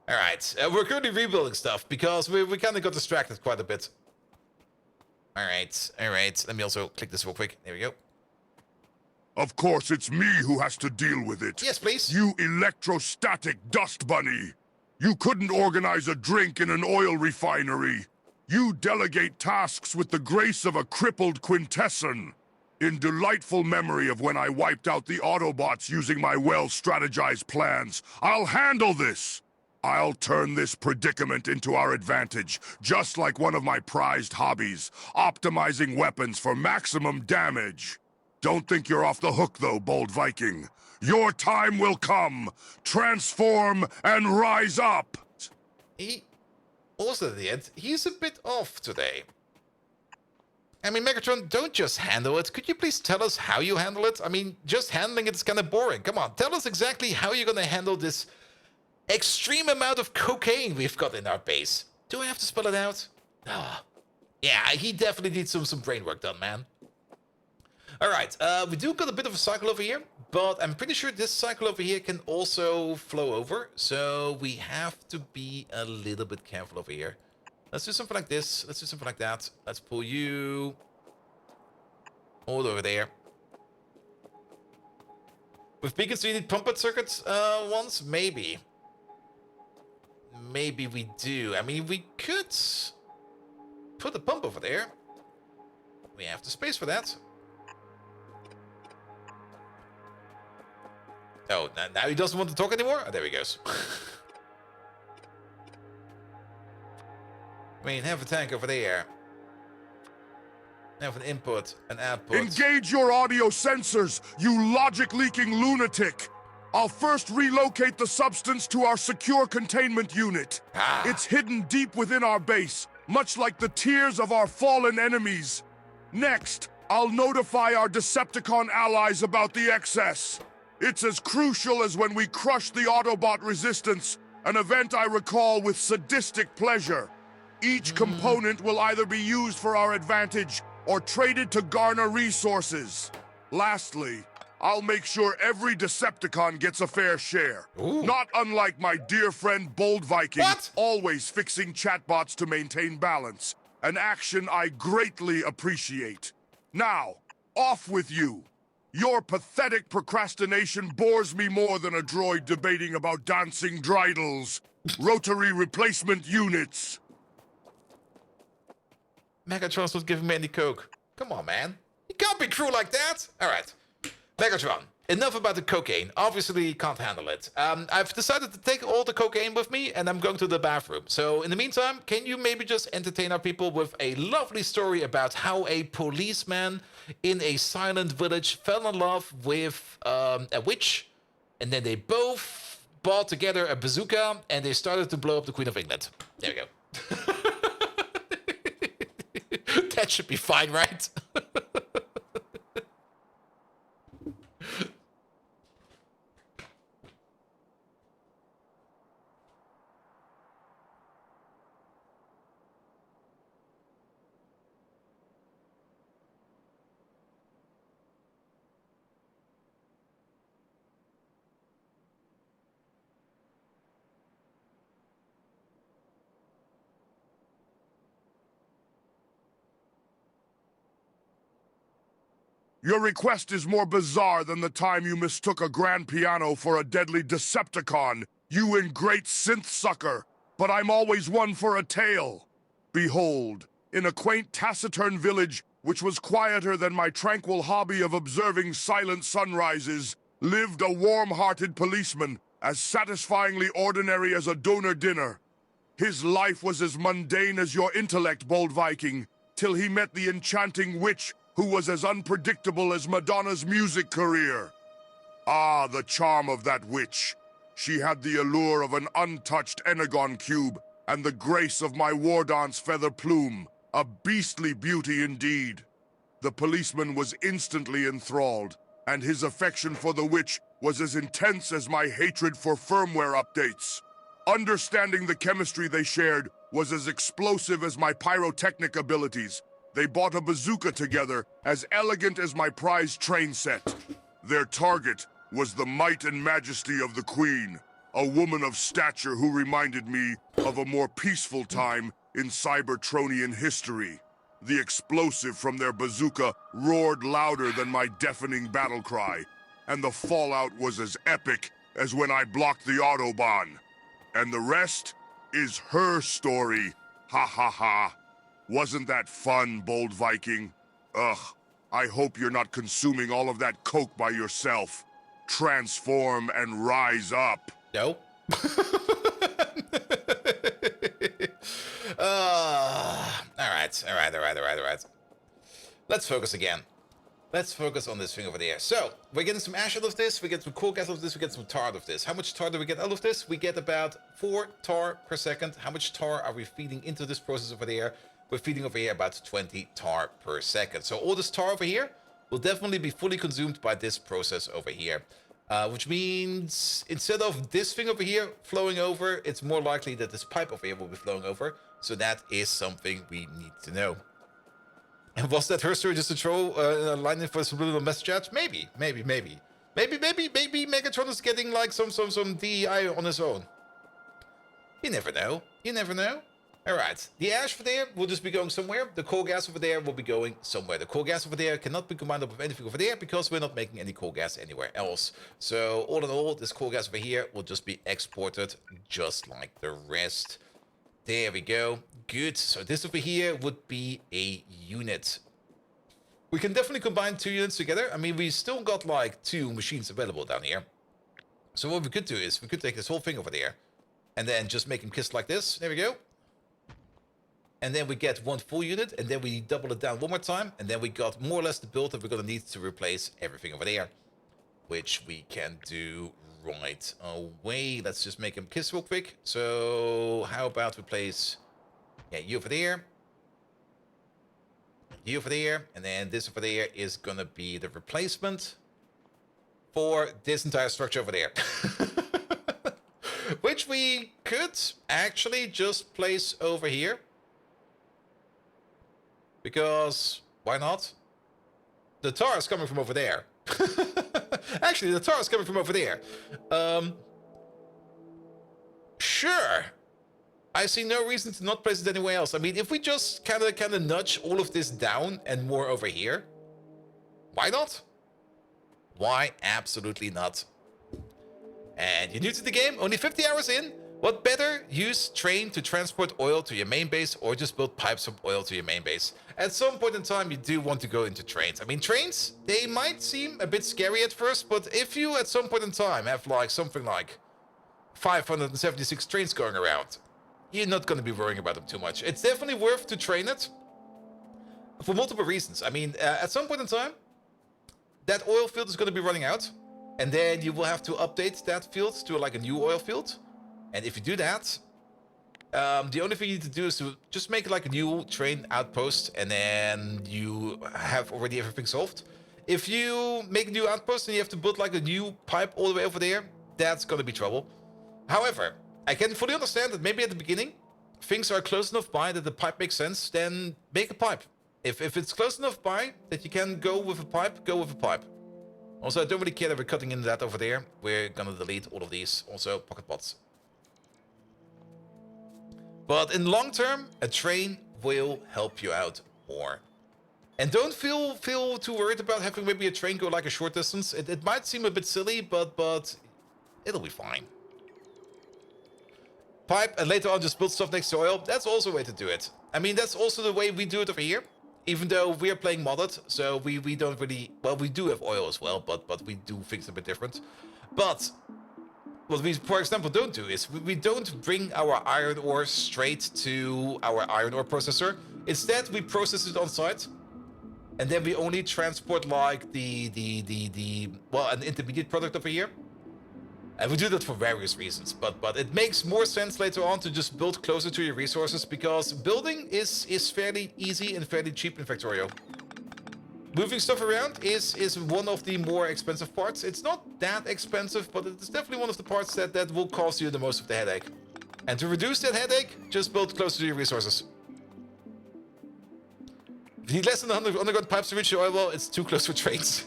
All right, we're currently rebuilding stuff because we kind of got distracted quite a bit. All right. Let me also click this real quick. There we go. Of course, it's me who has to deal with it. Yes, please. You electrostatic dust bunny. You couldn't organize a drink in an oil refinery. You delegate tasks with the grace of a crippled quintesson. In delightful memory of when I wiped out the Autobots using my well-strategized plans, I'll handle this! I'll turn this predicament into our advantage, just like one of my prized hobbies, optimizing weapons for maximum damage. Don't think you're off the hook, though, Bold Viking. Your time will come. Transform and rise up! He also at the end, he's a bit off today. I mean, Megatron, don't just handle it. Could you please tell us how you handle it? I mean, just handling it is kind of boring. Come on, tell us exactly how you're going to handle this extreme amount of cocaine we've got in our base. Do I have to spell it out? Ah, yeah, he definitely needs some brain work done, man. All right, we do got a bit of a cycle over here, but I'm pretty sure this cycle over here can also flow over. So we have to be a little bit careful over here. Let's do something like this. Let's do something like that. Let's pull you all over there. With beacons, do you need pump-out circuits ones? Maybe. Maybe we do. I mean, we could put a pump over there. We have the space for that. Oh, now he doesn't want to talk anymore? Oh, there he goes. I mean, have a tank over there. Have an input, an output. Engage your audio sensors, you logic-leaking lunatic! I'll first relocate the substance to our secure containment unit. It's hidden deep within our base, much like the tears of our fallen enemies. Next, I'll notify our Decepticon allies about the excess. It's as crucial as when we crushed the Autobot resistance, an event I recall with sadistic pleasure. Each component will either be used for our advantage or traded to garner resources. Lastly, I'll make sure every Decepticon gets a fair share. Ooh. Not unlike my dear friend Bold Viking, What? always fixing chatbots to maintain balance, an action I greatly appreciate. Now, off with you. Your pathetic procrastination bores me more than a droid debating about dancing dreidels. Rotary replacement units. Megatron's not giving me any coke. Come on, man. You can't be cruel like that. All right. Megatron, enough about the cocaine. Obviously, you can't handle it. I've decided to take all the cocaine with me, and I'm going to the bathroom. So, in the meantime, can you maybe just entertain our people with a lovely story about how a policeman in a silent village fell in love with a witch, and then they both bought together a bazooka, and they started to blow up the Queen of England. There we go. That should be fine, right? Your request is more bizarre than the time you mistook a grand piano for a deadly Decepticon, you ingrate synth sucker. But I'm always one for a tale. Behold, in a quaint taciturn village, which was quieter than my tranquil hobby of observing silent sunrises, lived a warm-hearted policeman, as satisfyingly ordinary as a donor dinner. His life was as mundane as your intellect, Bold Viking, till he met the enchanting witch who was as unpredictable as Madonna's music career. Ah, the charm of that witch. She had the allure of an untouched Energon cube and the grace of my war dance feather plume, a beastly beauty indeed. The policeman was instantly enthralled, and his affection for the witch was as intense as my hatred for firmware updates. Understanding the chemistry they shared was as explosive as my pyrotechnic abilities. They bought a bazooka together, as elegant as my prized train set. Their target was the might and majesty of the Queen, a woman of stature who reminded me of a more peaceful time in Cybertronian history. The explosive from their bazooka roared louder than my deafening battle cry, and the fallout was as epic as when I blocked the Autobahn. And the rest is her story. Ha ha ha. Wasn't that fun, Bold Viking? Ugh, I hope you're not consuming all of that coke by yourself. Transform and rise up. No. All right. Let's focus again. Let's focus on this thing over there. So, we're getting some ash out of this, we get some coal gas out of this, we get some tar out of this. How much tar do we get out of this? We get about 4 tar per second. How much tar are we feeding into this process over there? We're feeding over here about 20 tar per second. So all this tar over here will definitely be fully consumed by this process over here. Which means instead of this thing over here flowing over, it's more likely that this pipe over here will be flowing over. So that is something we need to know. And was that her story just to throw a line in for some little message chat? Maybe Megatron is getting like some DEI on his own. You never know. All right, the ash over there will just be going somewhere. The coal gas over there will be going somewhere. The coal gas over there cannot be combined up with anything over there because we're not making any coal gas anywhere else. So all in all, this coal gas over here will just be exported just like the rest. There we go. Good. So this over here would be a unit. We can definitely combine 2 units together. I mean, we still got like 2 machines available down here. So what we could do is we could take this whole thing over there and then just make them kissed like this. There we go. And then we get 1 full unit, and then we double it down 1 more time, and then we got more or less the build that we're going to need to replace everything over there, which we can do right away. Let's just make him kiss real quick. So how about we place, yeah, you over there, you over there, and then this over there is going to be the replacement for this entire structure over there. Which we could actually just place over here. Because, why not? The tar is coming from over there. Actually, the tar is coming from over there. Sure. I see no reason to not place it anywhere else. I mean, if we just kind of nudge all of this down and more over here, why not? Why absolutely not? And you're new to the game, only 50 hours in. What better use train to transport oil to your main base or just build pipes from oil to your main base? At some point in time, you do want to go into trains. I mean, trains, they might seem a bit scary at first, but if you at some point in time have like something like 576 trains going around, you're not going to be worrying about them too much. It's definitely worth to train it for multiple reasons. I mean, at some point in time, that oil field is going to be running out, and then you will have to update that field to like a new oil field. And if you do that, the only thing you need to do is to just make like a new train outpost, and then you have already everything solved. If you make a new outpost and you have to build like a new pipe all the way over there, that's gonna be trouble. However, I can fully understand that maybe at the beginning, things are close enough by that the pipe makes sense, then make a pipe. If it's close enough by that you can go with a pipe, go with a pipe. Also, I don't really care that we're cutting into that over there. We're gonna delete all of these. Also, pocket pots. But in long term, a train will help you out more. And don't feel too worried about having maybe a train go like a short distance. It might seem a bit silly, but it'll be fine. Pipe and later on just build stuff next to oil. That's also a way to do it. I mean, that's also the way we do it over here. Even though we're playing modded, so we don't really... Well, we do have oil as well, but we do things a bit different. But... what we, for example, don't do is we don't bring our iron ore straight to our iron ore processor. Instead, we process it on site, and then we only transport like well, an intermediate product over here. And we do that for various reasons, but it makes more sense later on to just build closer to your resources, because building is fairly easy and fairly cheap in Factorio. Moving stuff around is one of the more expensive parts. It's not that expensive, but it's definitely one of the parts that will cause you the most of the headache. And to reduce that headache, just build closer to your resources. If you need less than 100 underground pipes to reach your oil well, it's too close for trains.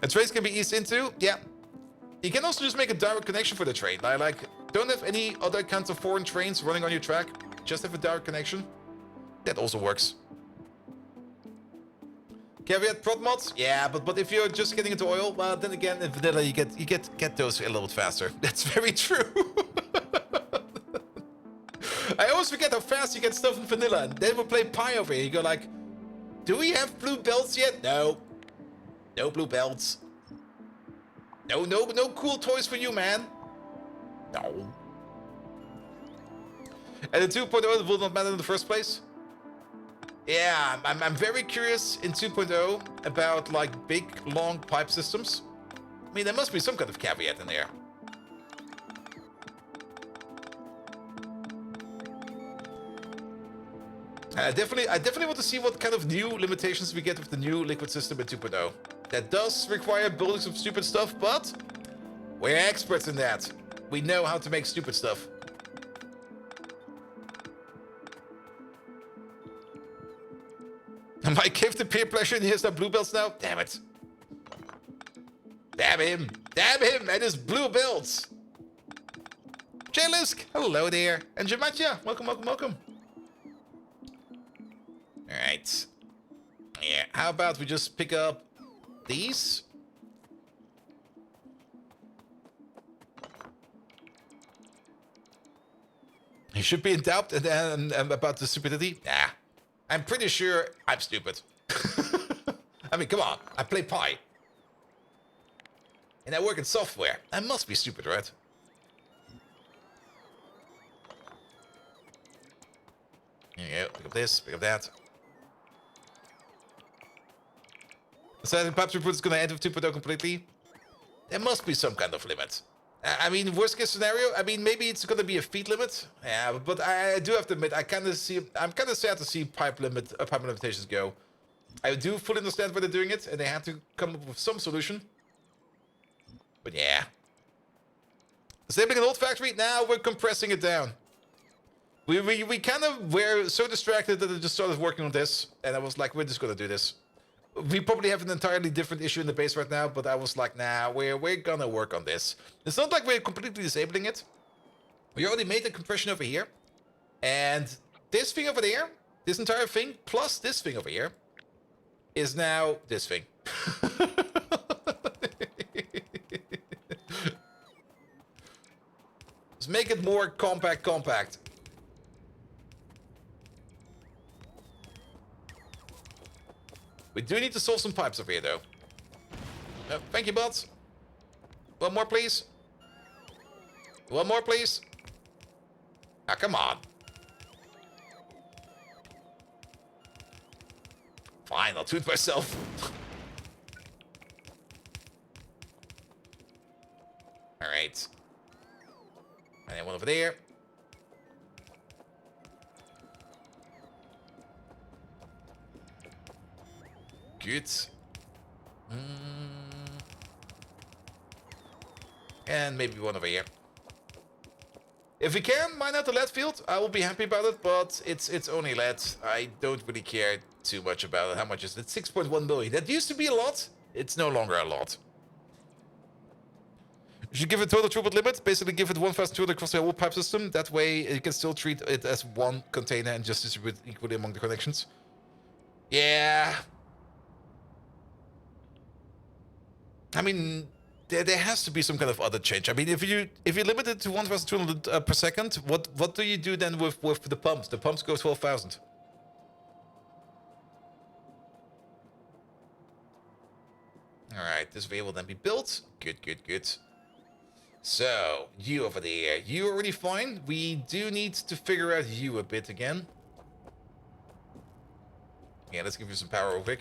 And trains can be eased into, yeah. You can also just make a direct connection for the train. Like, don't have any other kinds of foreign trains running on your track. Just have a direct connection. That also works. Caveat prod mods? Yeah, but if you're just getting into oil, well, then again, in vanilla you get those a little bit faster. That's very true. I always forget how fast you get stuff in vanilla. And then we play Pi over here. You go like, do we have blue belts yet? No. No blue belts. No cool toys for you, man. No. And the 2.0 will not matter in the first place. Yeah, I'm very curious in 2.0 about like big, long pipe systems. I mean, there must be some kind of caveat in there. I definitely want to see what kind of new limitations we get with the new liquid system in 2.0. That does require building some stupid stuff, but we're experts in that. We know how to make stupid stuff. Mike gave the peer pressure and he has no blue belts now? Damn it. Damn him. Damn him and his blue belts. Jelisk, hello there. And Jamatja, welcome, welcome, welcome. Alright. Yeah, how about we just pick up these? You should be in doubt and about the stupidity. Nah, I'm pretty sure I'm stupid. I mean, come on, I play Pi. And I work in software. I must be stupid, right? There you go, pick up this, pick up that. So the Pipes report is going to end with 2.0 completely. There must be some kind of limit. I mean, worst case scenario, I mean, maybe it's going to be a feet limit. Yeah, but I do have to admit, I'm kind of sad to see pipe limitations go. I do fully understand why they're doing it, and they had to come up with some solution. But yeah. Stapling an old factory, now we're compressing it down. We kind of were so distracted that I just started working on this, and I was like, we're just going to do this. We probably have an entirely different issue in the base right now, but I was like, nah, we're gonna work on this. It's not like we're completely disabling it. We already made the compression over here. And this thing over there, this entire thing, plus this thing over here, is now this thing. Let's make it more compact. We do need to solve some pipes over here, though. Oh, thank you, bots. One more, please. One more, please. Ah, come on. Fine, I'll do it myself. Alright. And then one over there. Good. And maybe one over here. If we can mine out the lead field, I will be happy about it, but it's only lead. I don't really care too much about it. How much is it? 6.1 million. That used to be a lot. It's no longer a lot. You should give it total throughput limit. Basically give it 1,200 across the whole pipe system. That way you can still treat it as one container and just distribute equally among the connections. Yeah. I mean, there has to be some kind of other change. I mean, if you limit it to 1,200 per second, what do you do then with the pumps? The pumps go 12,000. All right, this way will then be built. Good. So you over there, you already fine. We do need to figure out you a bit again. Yeah, let's give you some power real quick.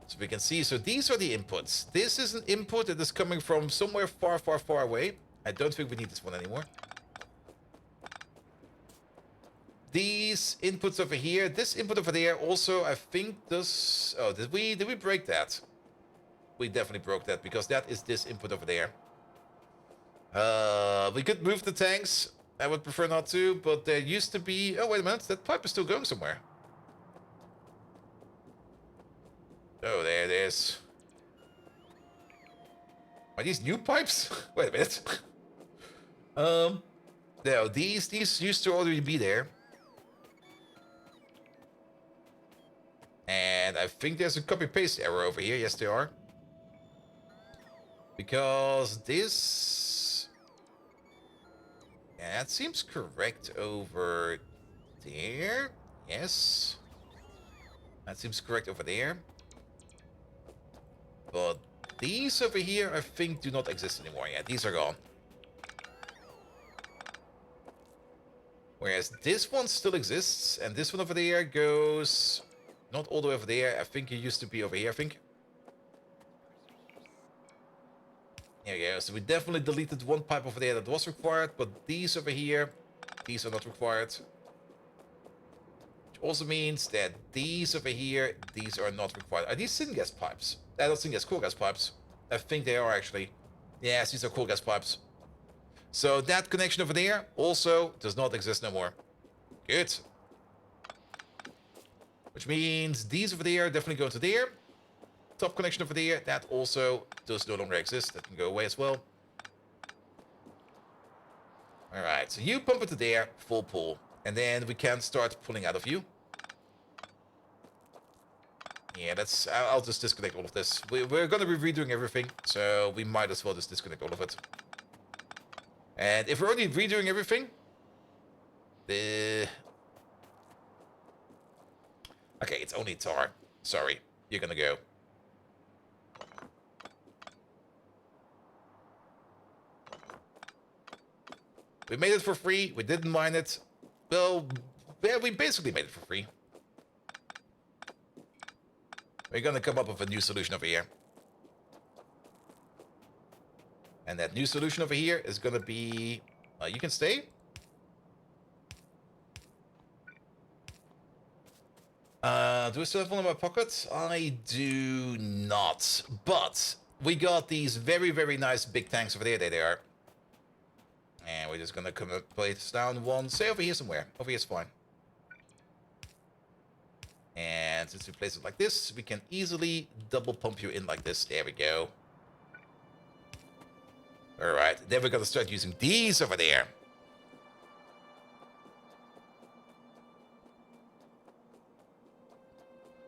So we can see, so these are the inputs. This is an input that is coming from somewhere far away. I don't think we need this one anymore. These inputs over here, this input over there also, I think does... Oh, did we break that? We definitely broke that because that is this input over there. We could move the tanks. I would prefer not to, but there used to be... Oh, wait a minute, that pipe is still going somewhere. Oh, there it is. Are these new pipes? Wait a minute. No, these used to already be there. And I think there's a copy-paste error over here. Yes, there are. Because this... Yeah, that seems correct over there. Yes. That seems correct over there. But these over here, I think, do not exist anymore. Yeah, these are gone. Whereas this one still exists, and this one over there goes... Not all the way over there. I think it used to be over here, I think. There we go. So we definitely deleted one pipe over there that was required, but these over here, these are not required. Which also means that these over here, these are not required. Are these syngas pipes? I don't think that's cool gas pipes. I think they are actually. Yes, these are cool gas pipes. So that connection over there also does not exist no more. Good. Which means these over there definitely go to there. Top connection over there, that also does no longer exist. That can go away as well. All right, so you pump it to there, full pull. And then we can start pulling out of you. Yeah, that's... I'll just disconnect all of this. We're going to be redoing everything, so we might as well just disconnect all of it. And if we're already redoing everything... Okay, it's only tar. Sorry, you're gonna go. We made it for free. We didn't mine it. Well, yeah, we basically made it for free. We're gonna come up with a new solution over here. And that new solution over here is gonna be... you can stay. Do I still have one in my pocket? I do not. But we got these very, very nice big tanks over there. There they are. And we're just gonna come up, place down one. Say over here somewhere. Over here is fine. And since we place it like this, we can easily double pump you in like this. There we go. Alright, then we're gonna start using these over there.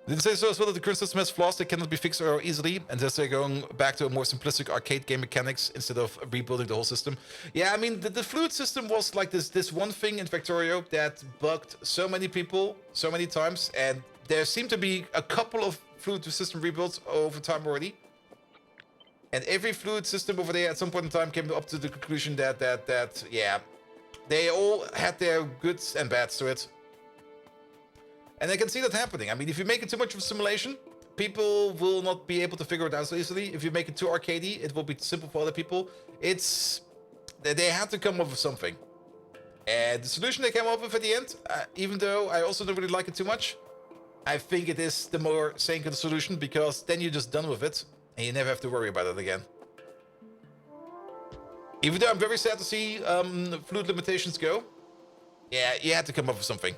Did it say so as well that the current system has flaws that cannot be fixed or easily, and thus they're going back to a more simplistic arcade game mechanics instead of rebuilding the whole system? Yeah, I mean, the fluid system was like this one thing in Factorio that bugged so many people so many times, and there seemed to be a couple of fluid system rebuilds over time already. And every fluid system over there at some point in time came up to the conclusion that yeah, they all had their goods and bads to it. And I can see that happening. I mean, if you make it too much of a simulation, people will not be able to figure it out so easily. If you make it too arcadey, it will be simple for other people. It's... They had to come up with something. And the solution they came up with at the end, even though I also don't really like it too much, I think it is the more sane solution, because then you're just done with it, and you never have to worry about it again. Even though I'm very sad to see fluid limitations go, yeah, you had to come up with something.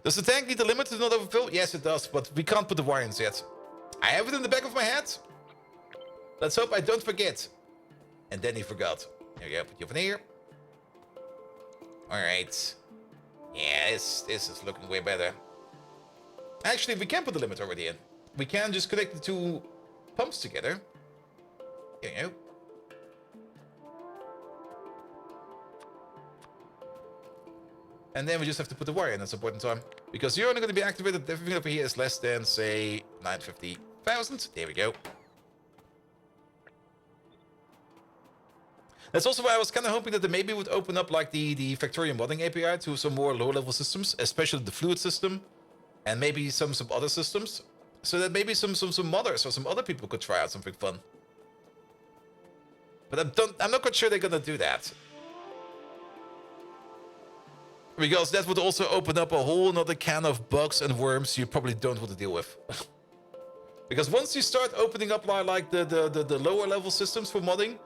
Does the tank need the limit to not overfill? Yes, it does, but we can't put the wires yet. I have it in the back of my head. Let's hope I don't forget. And then he forgot. There we go, put you over here. Alright. Yeah, this is looking way better. Actually, we can put the limit already in. We can just connect the two pumps together. There you go. And then we just have to put the wire in at some point in time. Because you're only going to be activated if everything over here is less than, say, 950,000. There we go. That's also why I was kind of hoping that they maybe would open up like the Factorio modding API to some more low-level systems, especially the fluid system, and maybe some other systems, so that maybe some modders or some other people could try out something fun. But I'm not quite sure they're going to do that. Because that would also open up a whole nother can of bugs and worms you probably don't want to deal with. Because once you start opening up like the lower level systems for modding,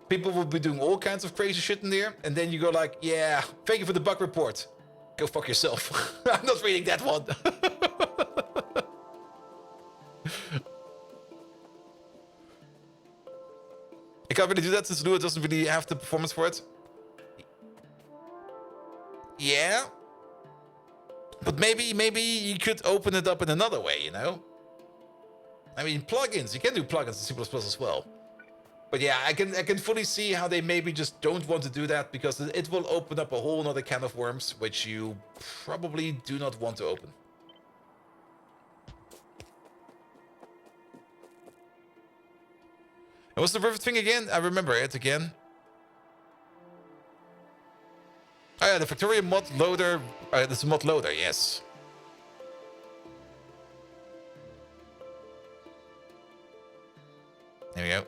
people will be doing all kinds of crazy shit in there, and then you go like, yeah, thank you for the bug report. Go fuck yourself. I'm not reading that one. I can't really do that since Lua doesn't really have the performance for it. Yeah, but maybe you could open it up in another way, you know? I mean, plugins, you can do plugins in C++ as well. But yeah, I can fully see how they maybe just don't want to do that, because it will open up a whole nother can of worms, which you probably do not want to open. And what's the rivet thing again? I remember it again. Oh yeah, the Factorio mod loader. This is mod loader, yes. There we go.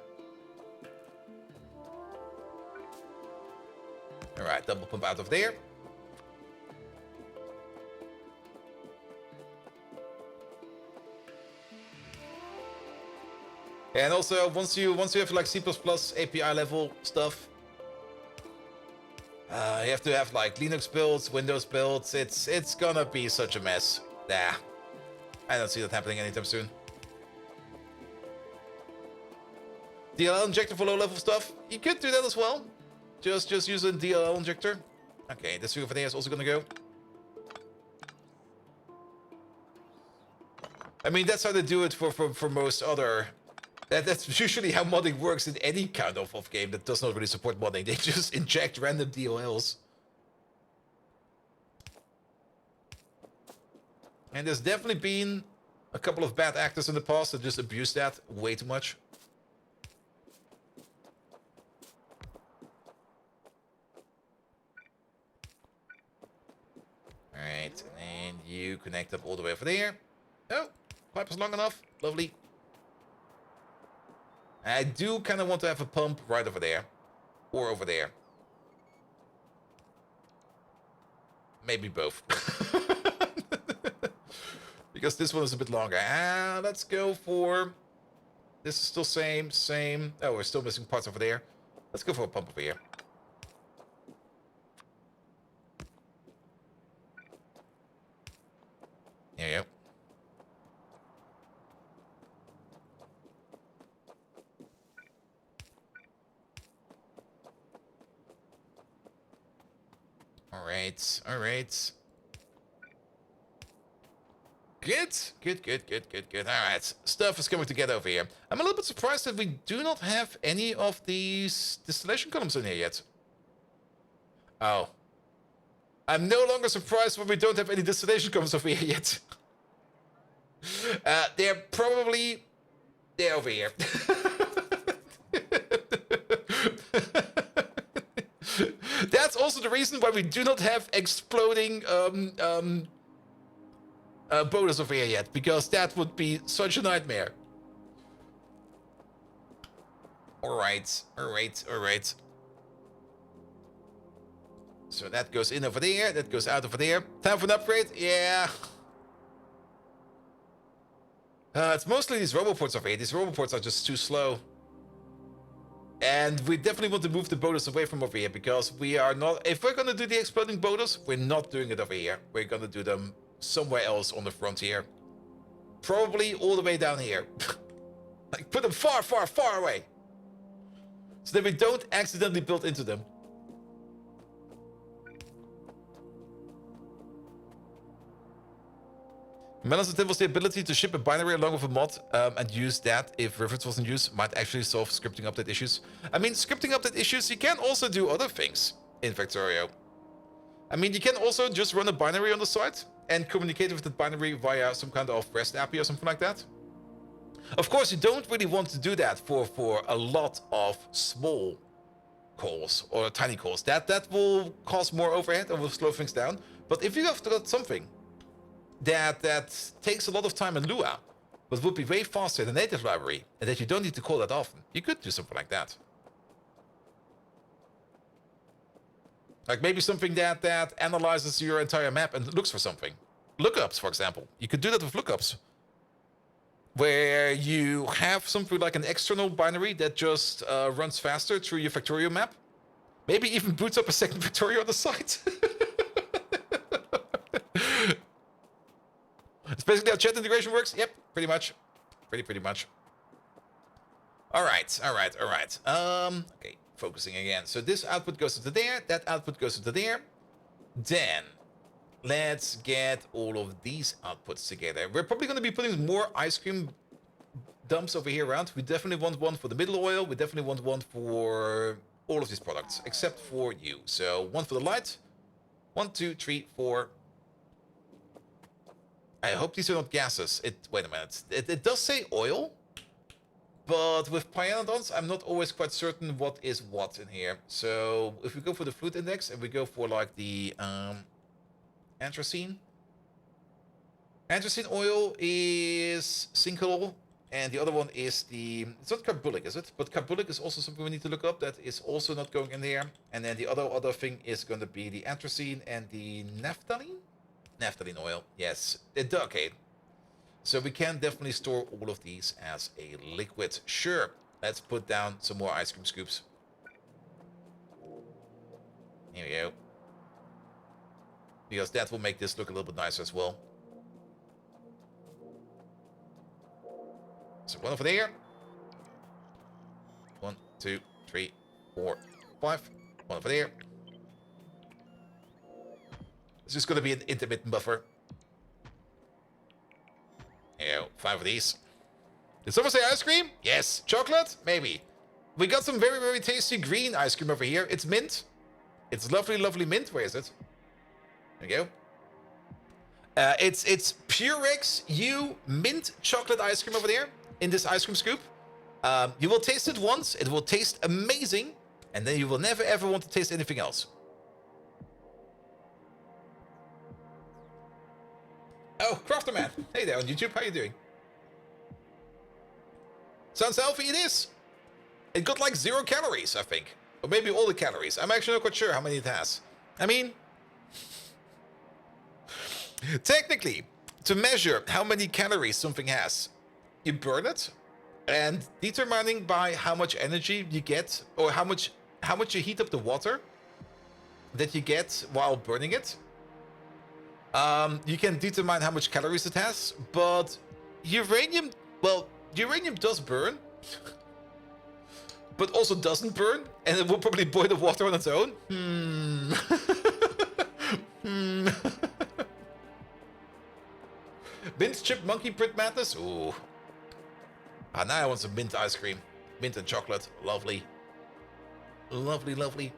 Alright, double pump out of there. And also, once you have like C++ API level stuff, you have to have like Linux builds, Windows builds. It's gonna be such a mess. Nah, I don't see that happening anytime soon. DLL injector for low-level stuff, you could do that as well. Just use a DLL injector. Okay, this over there is also gonna go. I mean, that's how they do it for most other... That's usually how modding works in any kind of game that does not really support modding. They just inject random DLLs. And there's definitely been a couple of bad actors in the past that just abused that way too much. Alright, and you connect up all the way over there. Oh, pipe is long enough. Lovely. I do kind of want to have a pump right over there. Or over there. Maybe both. Because this one is a bit longer. Let's go for... This is still same. Oh, we're still missing parts over there. Let's go for a pump over here. There you go. Alright. Good. Alright, stuff is coming together over here. I'm a little bit surprised that we do not have any of these distillation columns in here yet. Oh. I'm no longer surprised when we don't have any distillation columns over here yet. They're over here. That's also the reason why we do not have exploding bonus over here yet, because that would be such a nightmare. Alright. So that goes in over there, that goes out over there. Time for an upgrade? Yeah. It's mostly these roboports over here. These roboports are just too slow. And we definitely want to move the bonus away from over here, because we are not... If we're going to do the exploding bonus, we're not doing it over here. We're going to do them somewhere else on the frontier. Probably all the way down here. Like, put them far away. So that we don't accidentally build into them. Melon's was the ability to ship a binary along with a mod and use that if reference was in use might actually solve scripting update issues. I mean, scripting update issues, you can also do other things in Factorio. I mean, you can also just run a binary on the site and communicate with the binary via some kind of REST API or something like that. Of course, you don't really want to do that for a lot of small calls or tiny calls. That will cause more overhead and will slow things down. But if you have got something that takes a lot of time in Lua, but would be way faster in the native library, and that you don't need to call that often, you could do something like that. Like maybe something that analyzes your entire map and looks for something. Lookups, for example. You could do that with lookups. Where you have something like an external binary that just runs faster through your Factorio map. Maybe even boots up a second Factorio on the site. It's basically how chat integration works. Yep, pretty much. Pretty much. Alright. Okay, focusing again. So this output goes into there, that output goes into there. Then, let's get all of these outputs together. We're probably going to be putting more ice cream dumps over here around. We definitely want one for the middle oil. We definitely want one for all of these products, except for you. So, one for the light. 1, 2, 3, 4... I hope these are not gases. Wait a minute. It does say oil, but with Pyanodons, I'm not always quite certain what is what in here. So if we go for the fluid index and we go for like the anthracene. Anthracene oil is sinkhole, and the other one is it's not carbolic, is it? But carbolic is also something we need to look up. That is also not going in there. And then the other thing is going to be the anthracene and the naphthalene. Naphthalene oil, yes. Okay. So we can definitely store all of these as a liquid. Sure. Let's put down some more ice cream scoops. Here we go. Because that will make this look a little bit nicer as well. So one over there. 1, 2, 3, 4, 5. One over there. It's just gonna be an intermittent buffer. Yeah, 5 of these. Did someone say ice cream? Yes. Chocolate? Maybe. We got some very, very tasty green ice cream over here. It's mint. It's lovely, lovely mint. Where is it? There we go. It's Purex U mint chocolate ice cream over there in this ice cream scoop. You will taste it once. It will taste amazing. And then you will never, ever want to taste anything else. Oh, Crafterman. Hey there on YouTube. How you doing? Sounds healthy. It is. It got like 0 calories, I think. Or maybe all the calories. I'm actually not quite sure how many it has. I mean, technically, to measure how many calories something has, you burn it, and determining by how much energy you get, or how much you heat up the water that you get while burning it, you can determine how much calories it has. But uranium, well, uranium does burn, but also doesn't burn, and it will probably boil the water on its own. Mint chip monkey print madness. Ooh. Ah, now I want some mint ice cream. Mint and chocolate. Lovely. Lovely, lovely.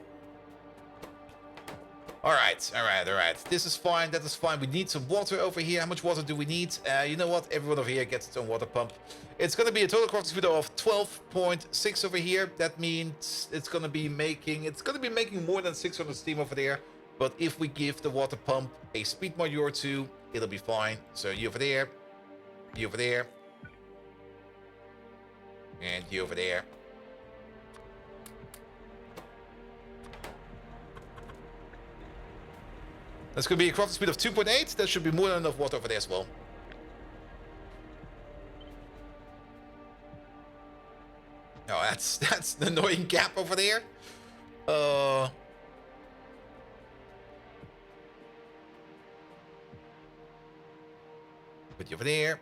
Alright, alright, alright. This is fine, that is fine. We need some water over here. How much water do we need? You know what? Everyone over here gets its own water pump. It's going to be a total crafting speed of 12.6 over here. That means it's going to be making more than 600 steam over there. But if we give the water pump a speed module or 2, it'll be fine. So you over there, you over there, and you over there. That's going to be a crafting speed of 2.8. That should be more than enough water over there as well. Oh, that's an annoying gap over there. Put you over there.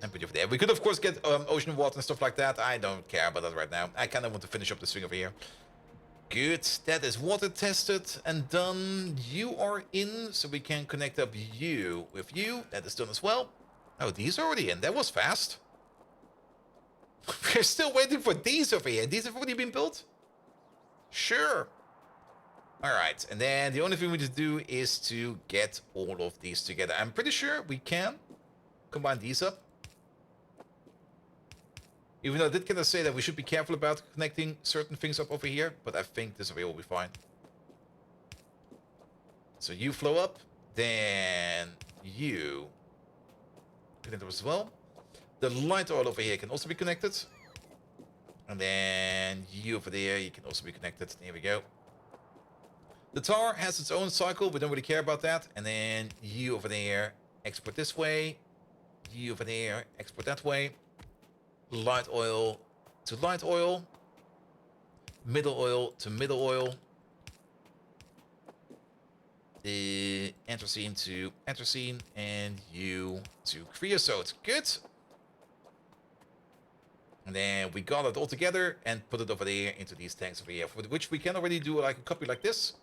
And put you over there. We could, of course, get ocean water and stuff like that. I don't care about that right now. I kind of want to finish up this thing over here. Good. That is water tested and done. You are in, so we can connect up you with you. That is done as well. Oh, these are already in. That was fast. We're still waiting for these over here. These have already been built? Sure. Alright, and then the only thing we need to do is to get all of these together. I'm pretty sure we can combine these up. Even though I did kind of say that we should be careful about connecting certain things up over here, but I think this way will be fine. So you flow up, then you connect up as well. The light oil over here can also be connected. And then you over there, you can also be connected. There we go. The tar has its own cycle. We don't really care about that. And then you over there, export this way. You over there, export that way. Light oil to light oil. Middle oil to middle oil. Anthracene to anthracene. And you to creosote. Good. And then we got it all together and put it over there into these tanks over here, for which we can already do like a copy like this.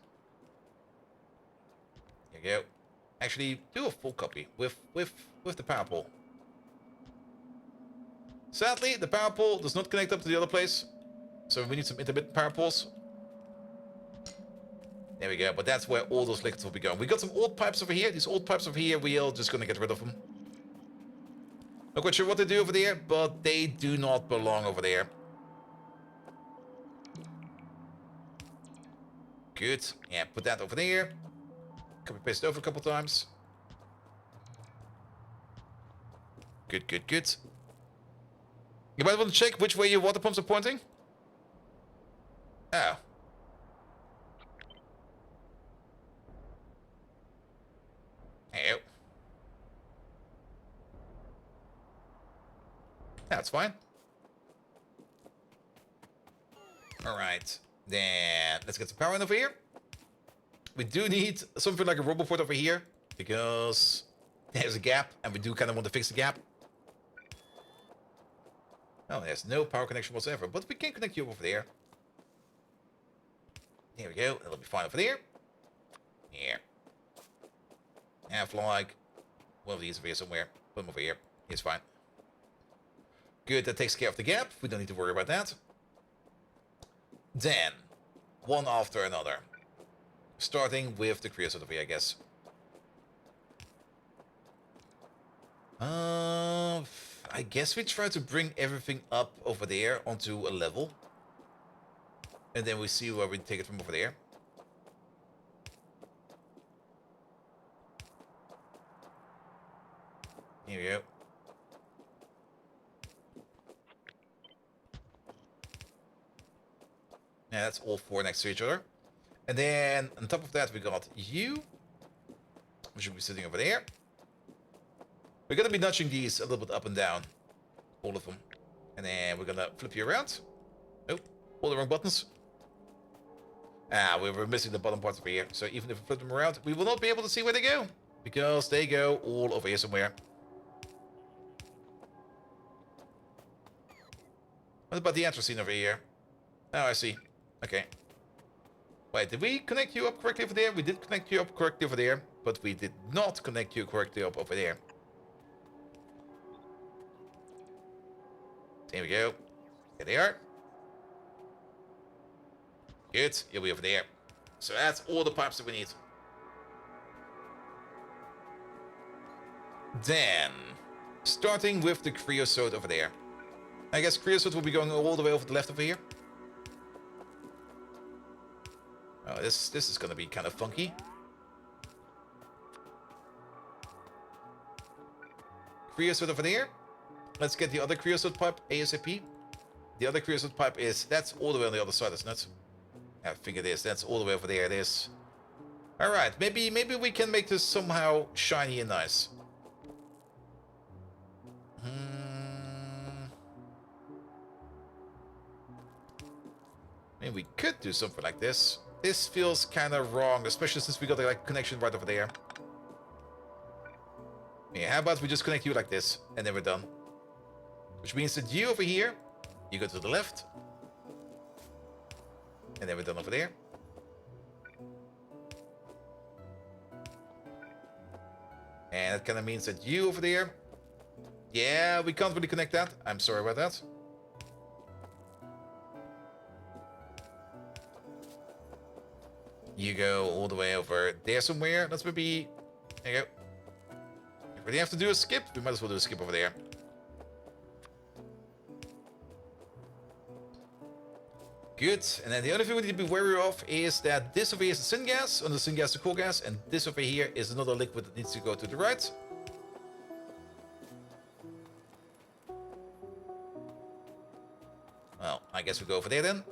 There you go. Actually, do a full copy with the power pole. Sadly, the power pole does not connect up to the other place, so we need some intermittent power poles. There we go. But that's where all those liquids will be going. We got some old pipes over here. These old pipes over here, we are just gonna get rid of them. Not quite sure what they do over there, but they do not belong over there. Good. Yeah, put that over there. Copy paste it over a couple times. Good, good, good. You might want to check which way your water pumps are pointing. Oh. Hey. That's fine. Alright. Then let's get some power in over here. We do need something like a roboport over here, because there's a gap, and we do kind of want to fix the gap. Oh, there's no power connection whatsoever, but we can connect you over there. Here we go. That'll be fine over there. Here. Have like one of these over here somewhere. Put them over here. It's fine. Good, that takes care of the gap. We don't need to worry about that. Then, one after another. Starting with the creosote over here, I guess. I guess we try to bring everything up over there onto a level. And then we see where we take it from over there. Here we go. Yeah, that's all four next to each other. And then on top of that, we got you, which should be sitting over there. We're gonna be nudging these a little bit up and down, all of them. And then we're gonna flip you around. Oh, all the wrong buttons. Ah, we were missing the bottom parts over here. So even if we flip them around, we will not be able to see where they go, because they go all over here somewhere. What about the anthracene over here? Oh, I see. Okay. Wait, did we connect you up correctly over there? We did connect you up correctly over there, but we did not connect you correctly up over there. There we go. There they are. Good. You'll be over there. So that's all the pipes that we need. Then, starting with the creosote over there. I guess creosote will be going all the way over to the left over here. Oh, this is gonna be kind of funky. Creosote over there. Let's get the other creosote pipe ASAP. The other creosote pipe that's all the way on the other side, isn't it? I think it is. That's all the way over there. It is. All right. Maybe we can make this somehow shiny and nice. I mean, we could do something like this. This feels kind of wrong, especially since we got the like connection right over there. Yeah, how about we just connect you like this, and then we're done. Which means that you over here, you go to the left. And then we're done over there. And that kind of means that you over there. Yeah, we can't really connect that. I'm sorry about that. You go all the way over there somewhere. That's maybe... There you go. If we have to do a skip, we might as well do a skip over there. Good. And then the only thing we need to be wary of is that this over here is the syngas, and the syngas the cool gas, and this over here is another liquid that needs to go to the right. Well, I guess we go over there then.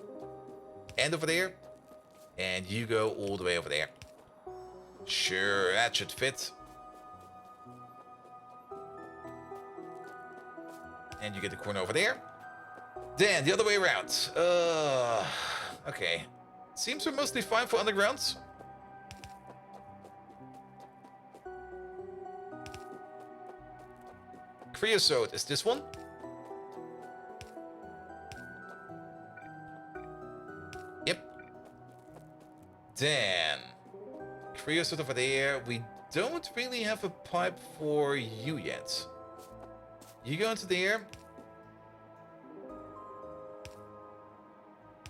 And over there. And you go all the way over there. Sure, that should fit. And you get the corner over there. Then, the other way around. Okay. Seems we're mostly fine for underground. Creosote is this one. Then, creosote over there. We don't really have a pipe for you yet. You go into there.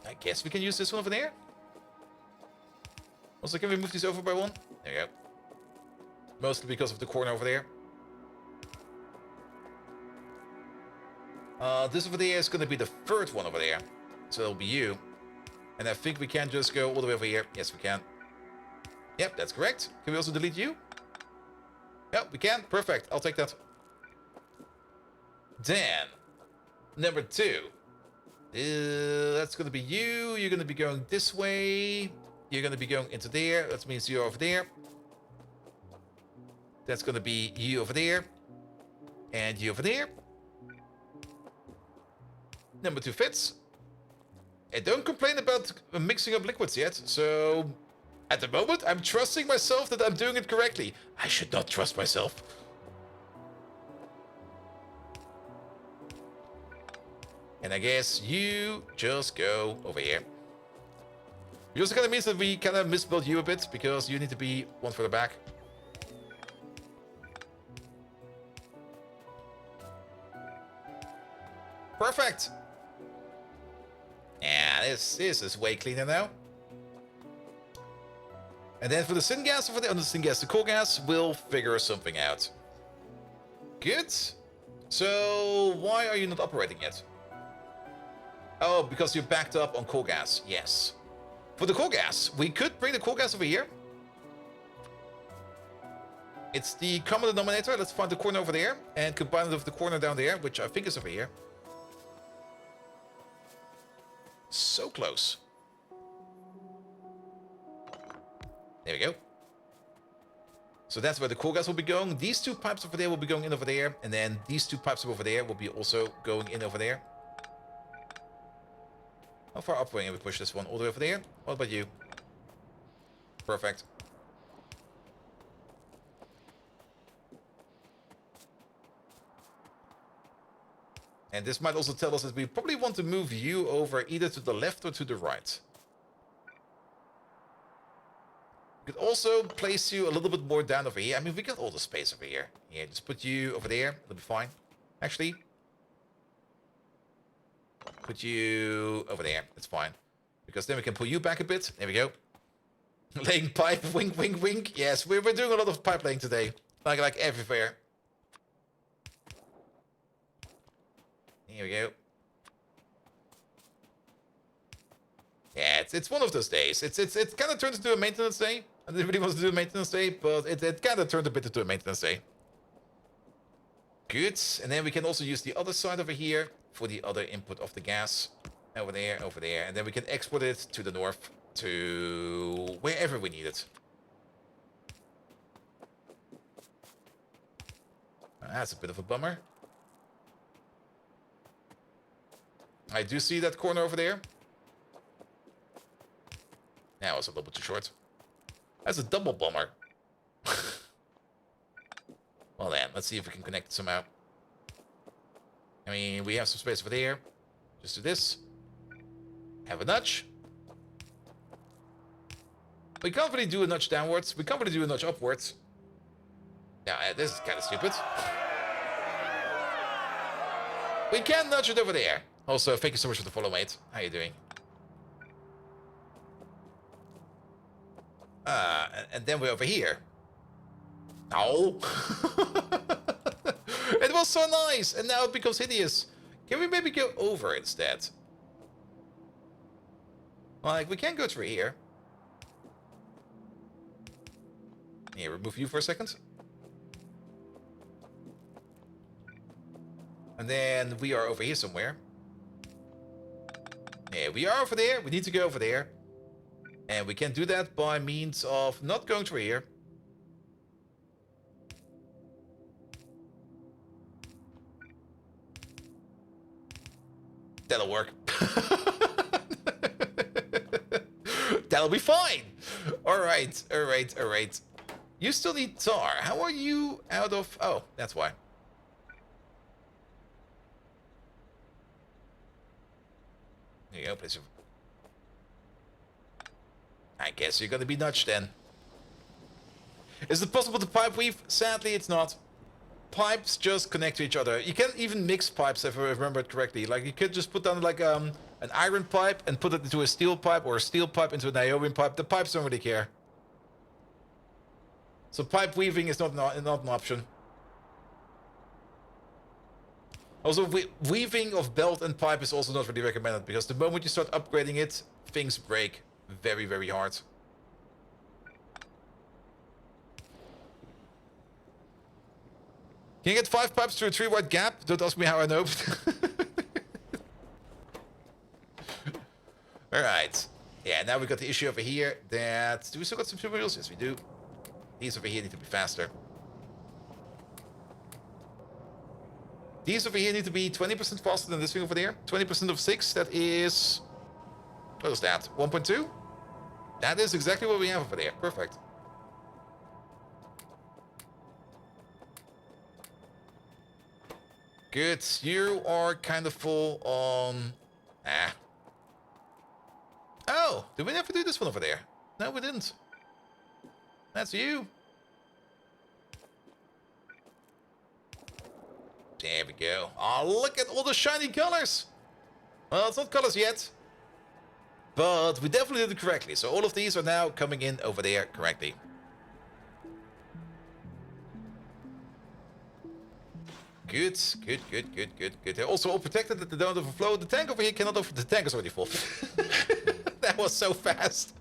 I guess we can use this one over there. Also, can we move these over by one? There you go. Mostly because of the corner over there. This over there is going to be the third one over there. So it'll be you. And I think we can just go all the way over here. Yes, we can. Yep, that's correct. Can we also delete you? Yep, we can. Perfect. I'll take that. Then, number 2. That's going to be you. You're going to be going this way. You're going to be going into there. That means you're over there. That's going to be you over there. And you over there. Number 2 fits. And don't complain about mixing up liquids yet. So, at the moment, I'm trusting myself that I'm doing it correctly. I should not trust myself. And I guess you just go over here. Which also kind of means that we kind of misbuilt you a bit, because you need to be one further back. Perfect! Yeah, this is way cleaner now. And then for the syngas, the coal gas, we'll figure something out. Good. So, why are you not operating yet? Oh, because you're backed up on coal gas. Yes. For the coal gas, we could bring the coal gas over here. It's the common denominator. Let's find the corner over there and combine it with the corner down there, which I think is over here. So close. There we go. So that's where the coal gas will be going. These two pipes over there will be going in over there. And then these two pipes over there will be also going in over there. How far up can we push this one? All the way over there? What about you? Perfect. And this might also tell us that we probably want to move you over either to the left or to the right. We could also place you a little bit more down over here. I mean, we got all the space over here. Yeah, just put you over there. It'll be fine. Actually, put you over there. That's fine. Because then we can pull you back a bit. There we go. Laying pipe. Wink, wink, wink. Yes, we're doing a lot of pipe laying today. Like everywhere. Here we go. Yeah, it's one of those days. It's kind of turned into a maintenance day. I didn't really want to do a maintenance day, but it kind of turned a bit into a maintenance day. Good. And then we can also use the other side over here for the other input of the gas. Over there, over there. And then we can export it to the north, to wherever we need it. That's a bit of a bummer. I do see that corner over there. Now it's a little bit too short. That's a double bummer. Well then, let's see if we can connect it somehow. I mean, we have some space over there. Just do this. Have a nudge. We can't really do a nudge downwards. We can't really do a nudge upwards. Now, this is kind of stupid. We can nudge it over there. Also, thank you so much for the follow, mate. How you doing? And then we're over here. Oh. It was so nice, and now it becomes hideous. Can we maybe go over instead? Like, we can go through here. Here, remove you for a second. And then we are over here somewhere. Yeah, we are over there. We need to go over there. And we can do that by means of not going through here. That'll work. That'll be fine. All right, all right, all right. You still need tar. How are you out of... Oh, that's why. There you go, place. I guess you're gonna be nudged then. Is it possible to pipe weave? Sadly, it's not. Pipes just connect to each other. You can't even mix pipes, if I remember it correctly. Like, you could just put down, like, an iron pipe and put it into a steel pipe, or a steel pipe into a niobium pipe. The pipes don't really care. So pipe weaving is not an option. Also, weaving of belt and pipe is also not really recommended, because the moment you start upgrading it, things break very, very hard. Can you get 5 pipes through a 3-wide gap? Don't ask me how I know. Alright. Yeah, now we got the issue over here that... Do we still got some materials? Yes, we do. These over here need to be faster. These over here need to be 20% faster than this thing over there. 20% of 6, that is... What is that? 1.2? That is exactly what we have over there. Perfect. Good. You are kind of full on... Oh, did we never do this one over there? No, we didn't. That's you. There we go. Oh, look at all the shiny colors. Well, it's not colors yet. But we definitely did it correctly. So all of these are now coming in over there correctly. Good, good, good, good, good, good. They're also all protected that they don't overflow. The tank over here cannot over... The tank is already full. That was so fast.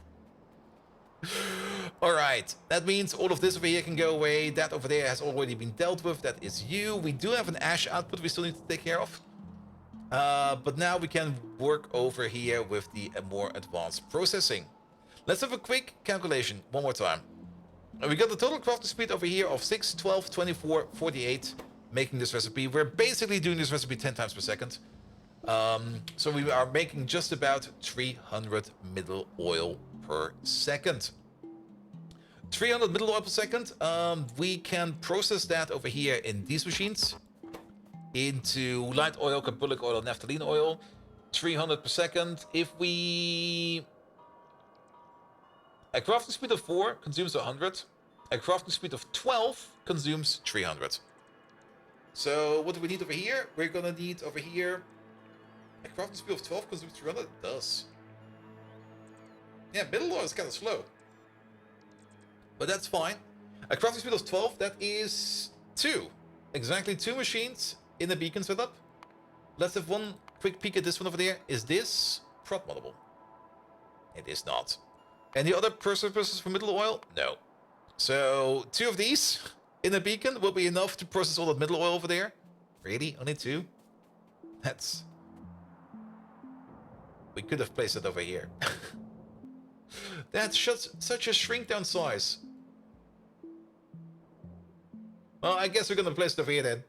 Alright, that means all of this over here can go away. That over there has already been dealt with. That is you. We do have an ash output we still need to take care of. But now we can work over here with the more advanced processing. Let's have a quick calculation one more time. We got the total crafting speed over here of 6, 12, 24, 48, making this recipe. We're basically doing this recipe 10 times per second. So we are making just about 300 middle oil per second. 300 middle oil per second. We can process that over here in these machines into light oil, carbolic oil, naphthalene oil. 300 per second. If we... A crafting speed of 4 consumes 100. A crafting speed of 12 consumes 300. So what do we need over here? We're gonna need over here... A crafting speed of 12 consumes 300? It does. Yeah, middle oil is kind of slow. But that's fine. A crafting speed of 12, that is 2. Exactly 2 machines in the beacon setup. Let's have one quick peek at this one over there. Is this prop moddable? It is not. Any other purposes for middle oil? No. So 2 of these in a beacon will be enough to process all that middle oil over there. Really? Only 2? That's... We could have placed it over here. That's such a shrink down size. Well, I guess we're gonna place it over here then.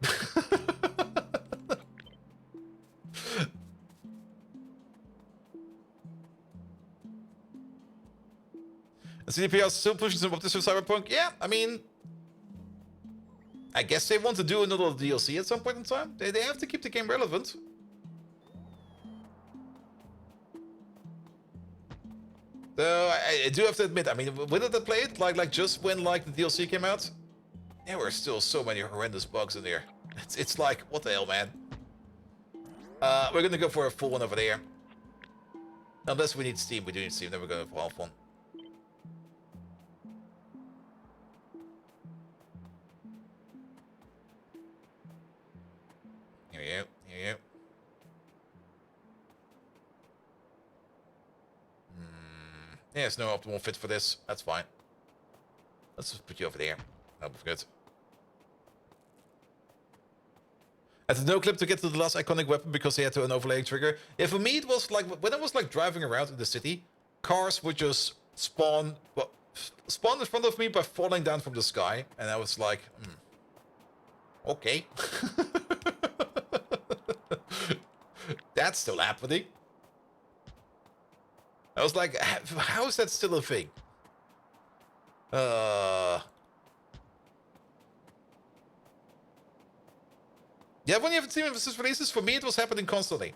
CDPR is still pushing some optics for Cyberpunk. Yeah, I mean... I guess they want to do another DLC at some point in time. They have to keep the game relevant. So I do have to admit, I mean, when did I play it? Like just when the DLC came out? There were still so many horrendous bugs in there. It's like, what the hell, man? We're gonna go for a full one over there. Unless we need Steam, we do need Steam, then we're going for half one. Here we go, here we go. Yeah, there's no optimal fit for this. That's fine. Let's just put you over there. That'll be good. I had no clip to get to the last iconic weapon because he had to an overlaying trigger. Yeah, for me it was like when I was like driving around in the city, cars would just spawn in front of me by falling down from the sky, and I was like, okay. That's still happening. I was like, how is that still a thing? Yeah, when you have Team Emphasis releases, for me it was happening constantly.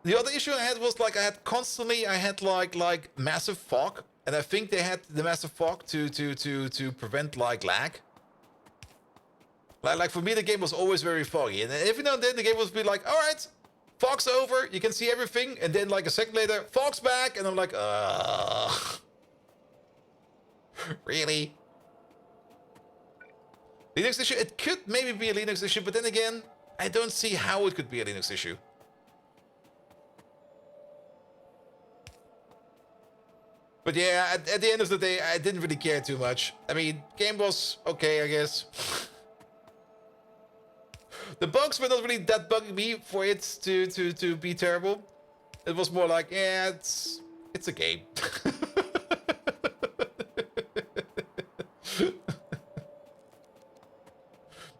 The other issue I had was like I had like massive fog, and I think they had the massive fog to prevent like lag. Like for me the game was always very foggy, and every now and then the game would be like, all right, fog's over, you can see everything, and then like a second later, fog's back, and I'm like, really? Linux issue? It could maybe be a Linux issue, but then again, I don't see how it could be a Linux issue. But yeah, at the end of the day, I didn't really care too much. I mean, game was okay, I guess. The bugs were not really that bugging me for it to be terrible. It was more like, yeah, it's a game.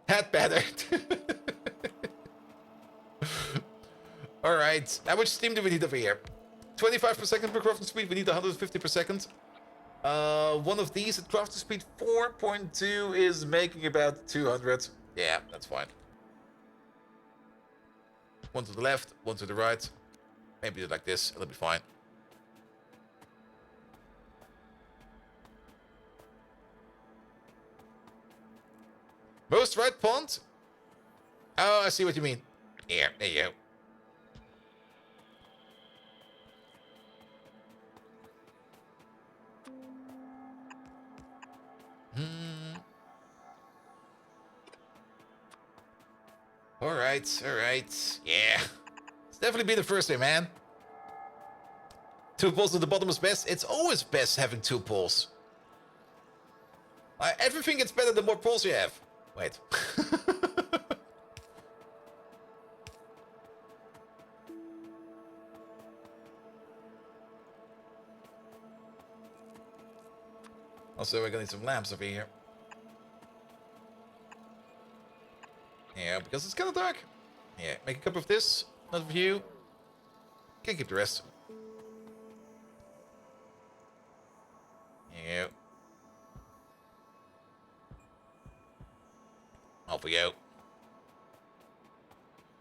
Had better. Alright, how much steam do we need over here? 25 per second per crafting speed, we need 150 per second. One of these at crafting speed 4.2 is making about 200. Yeah, that's fine. One to the left, one to the right. Maybe do it like this, it'll be fine. Dark pond? Oh, I see what you mean. Here, there you go. Alright, alright. Yeah. It's definitely been the first day, man. 2 pulls at the bottom is best. It's always best having 2 pulls. Everything gets better the more pulls you have. Wait. Also, we're gonna need some lamps over here. Yeah, because it's kind of dark. Yeah, make a cup of this. Not for you. Can't keep the rest. Yeah. Off we go.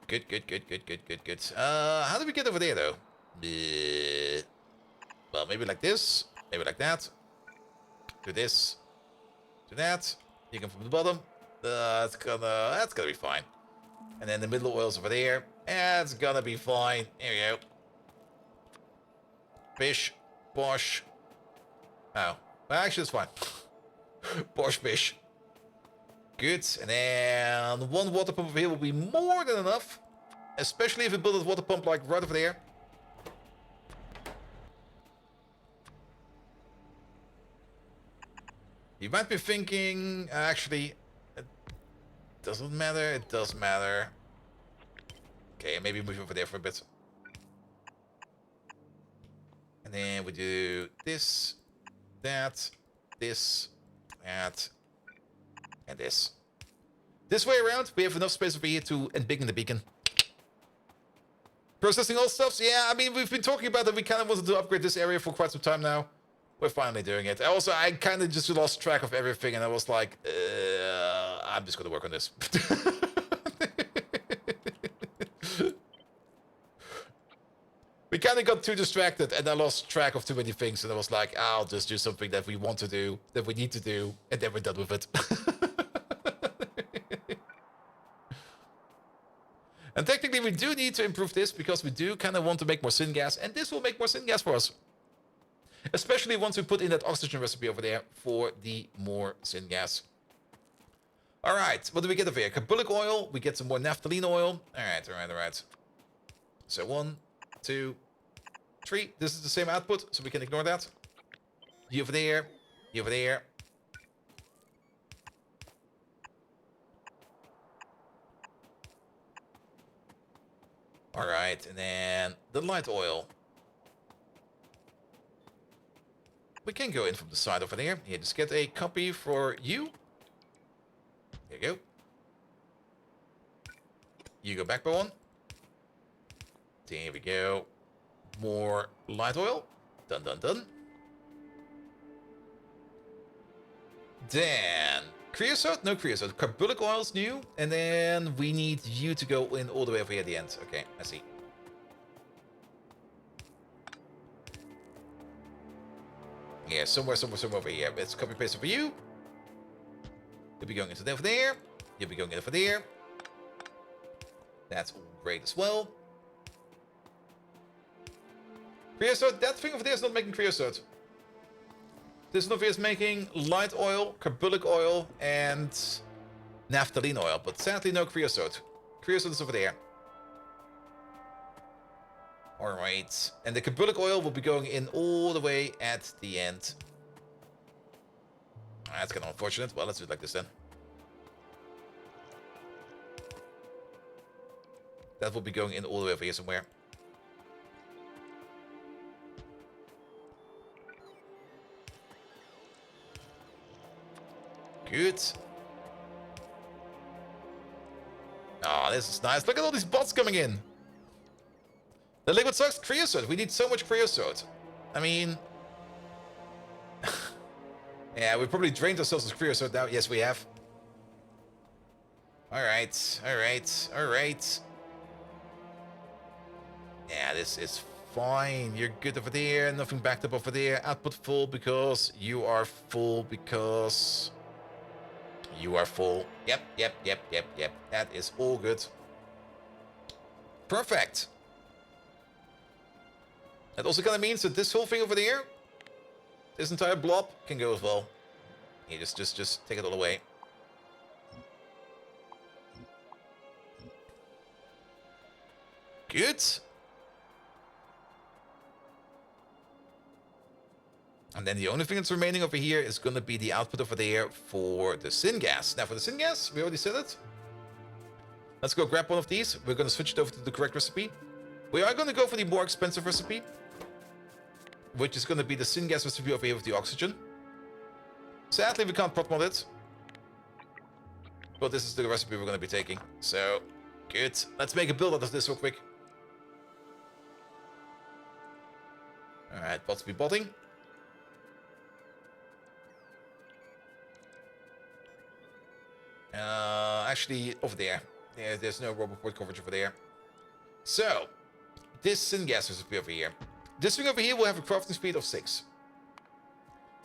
Good, good, good, good, good, good, good. How do we get over there, though? Well, maybe like this. Maybe like that. Do this. Do that. You come from the bottom. That's gonna be fine. And then the middle oil's over there. That's gonna be fine. Here we go. Bish. Bosh. Oh. Well, actually, it's fine. Bosh, bish. Good. And then 1 water pump over here will be more than enough. Especially if we build a water pump like right over there. You might be thinking, actually, it doesn't matter. It does matter. Okay, maybe move over there for a bit. And then we do this, that, this, that, and this. This way around, we have enough space over here to embiggen the beacon. Processing all stuffs? Yeah, I mean, we've been talking about that we kind of wanted to upgrade this area for quite some time now. We're finally doing it. Also, I kind of just lost track of everything, and I was like, I'm just going to work on this. We kind of got too distracted, and I lost track of too many things, and I was like, I'll just do something that we want to do, that we need to do, and then we're done with it. And technically, we do need to improve this, because we do kind of want to make more syngas, and this will make more syngas for us. Especially once we put in that oxygen recipe over there for the more syngas. Alright, what do we get over here? Carbulic oil, we get some more naphthalene oil. Alright, alright, alright. So 1, 2, 3. This is the same output, so we can ignore that. You over there, you over there. Alright, and then the light oil. We can go in from the side over there. Here, just get a copy for you. There you go. You go back by 1. There we go. More light oil. Done, done, done. Then creosote? No creosote. Carbulic oil's new. And then we need you to go in all the way over here at the end. Okay, I see. Yeah, somewhere over here. Let's copy paste over you. You'll be going into over there. You'll be going in over there. That's all great as well. Creosote, that thing over there is not making creosote. This one over here is making light oil, carbulic oil, and naphthalene oil, but sadly no creosote. Creosote is over there. Alright, and the carbulic oil will be going in all the way at the end. That's kind of unfortunate. Well, let's do it like this then. That will be going in all the way over here somewhere. Good. Oh, this is nice. Look at all these bots coming in. The liquid sucks creosote. We need so much creosote. I mean... yeah, we probably drained ourselves with creosote now. Yes, we have. Alright, alright, alright. Yeah, this is fine. You're good over there. Nothing backed up over there. Output full because you are full because... You are full. Yep, yep, yep, yep, yep. That is all good. Perfect. That also kind of means that this whole thing over there, this entire blob, can go as well. You just take it all away. Good. And then the only thing that's remaining over here is going to be the output over there for the syngas. Now for the syngas, we already said it. Let's go grab one of these. We're going to switch it over to the correct recipe. We are going to go for the more expensive recipe, which is going to be the syngas recipe over here with the oxygen. Sadly, we can't prot mod it. But this is the recipe we're going to be taking. So, good. Let's make a build out of this real quick. Alright, bots be botting. Actually, over there. There's no roboport coverage over there. So, this syngas recipe over here. This thing over here will have a crafting speed of 6.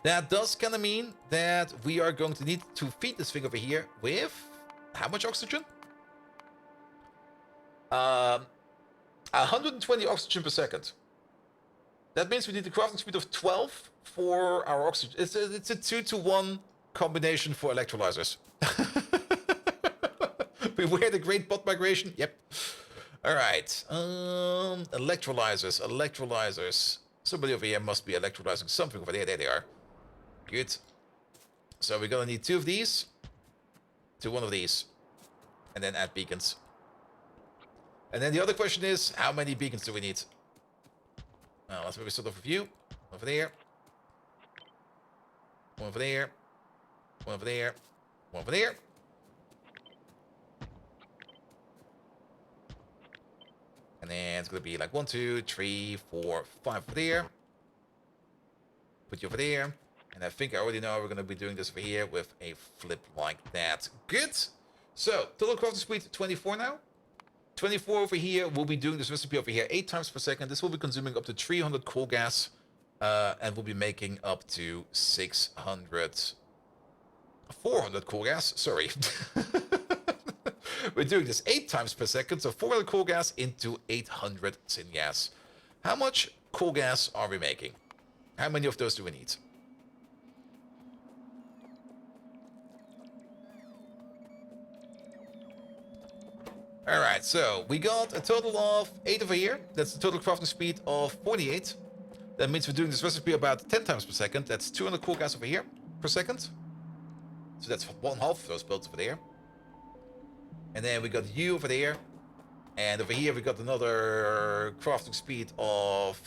That does kind of mean that we are going to need to feed this thing over here with how much oxygen? 120 oxygen per second. That means we need a crafting speed of 12 for our oxygen. It's a 2-to-1 combination for electrolyzers. Beware the great bot migration. Yep. All right. Electrolyzers. Somebody over here must be electrolyzing something over there. There they are. Good. So we're gonna need 2 of these to 1 of these, and then add beacons. And then the other question is, how many beacons do we need? Now let's maybe start off with you. Over there. One over there. One over there. One over there. And then it's gonna be like 1, 2, 3, 4, 5 over there. Put you over there. And I think I already know we're gonna be doing this over here with a flip like that. Good. So total crafting speed 24 now. 24 over here. We'll be doing this recipe over here 8 times per second. This will be consuming up to 300 coal gas, and we'll be making up to 400 coal gas. Sorry. We're doing this 8 times per second, so 400 coal gas into 800 syngas. How much coal gas are we making? How many of those do we need? Alright, so we got a total of 8 over here. That's the total crafting speed of 48. That means we're doing this recipe about 10 times per second. That's 200 coal gas over here per second. So that's 1/2 of those builds over there. And then we got you over there. And over here we got another crafting speed of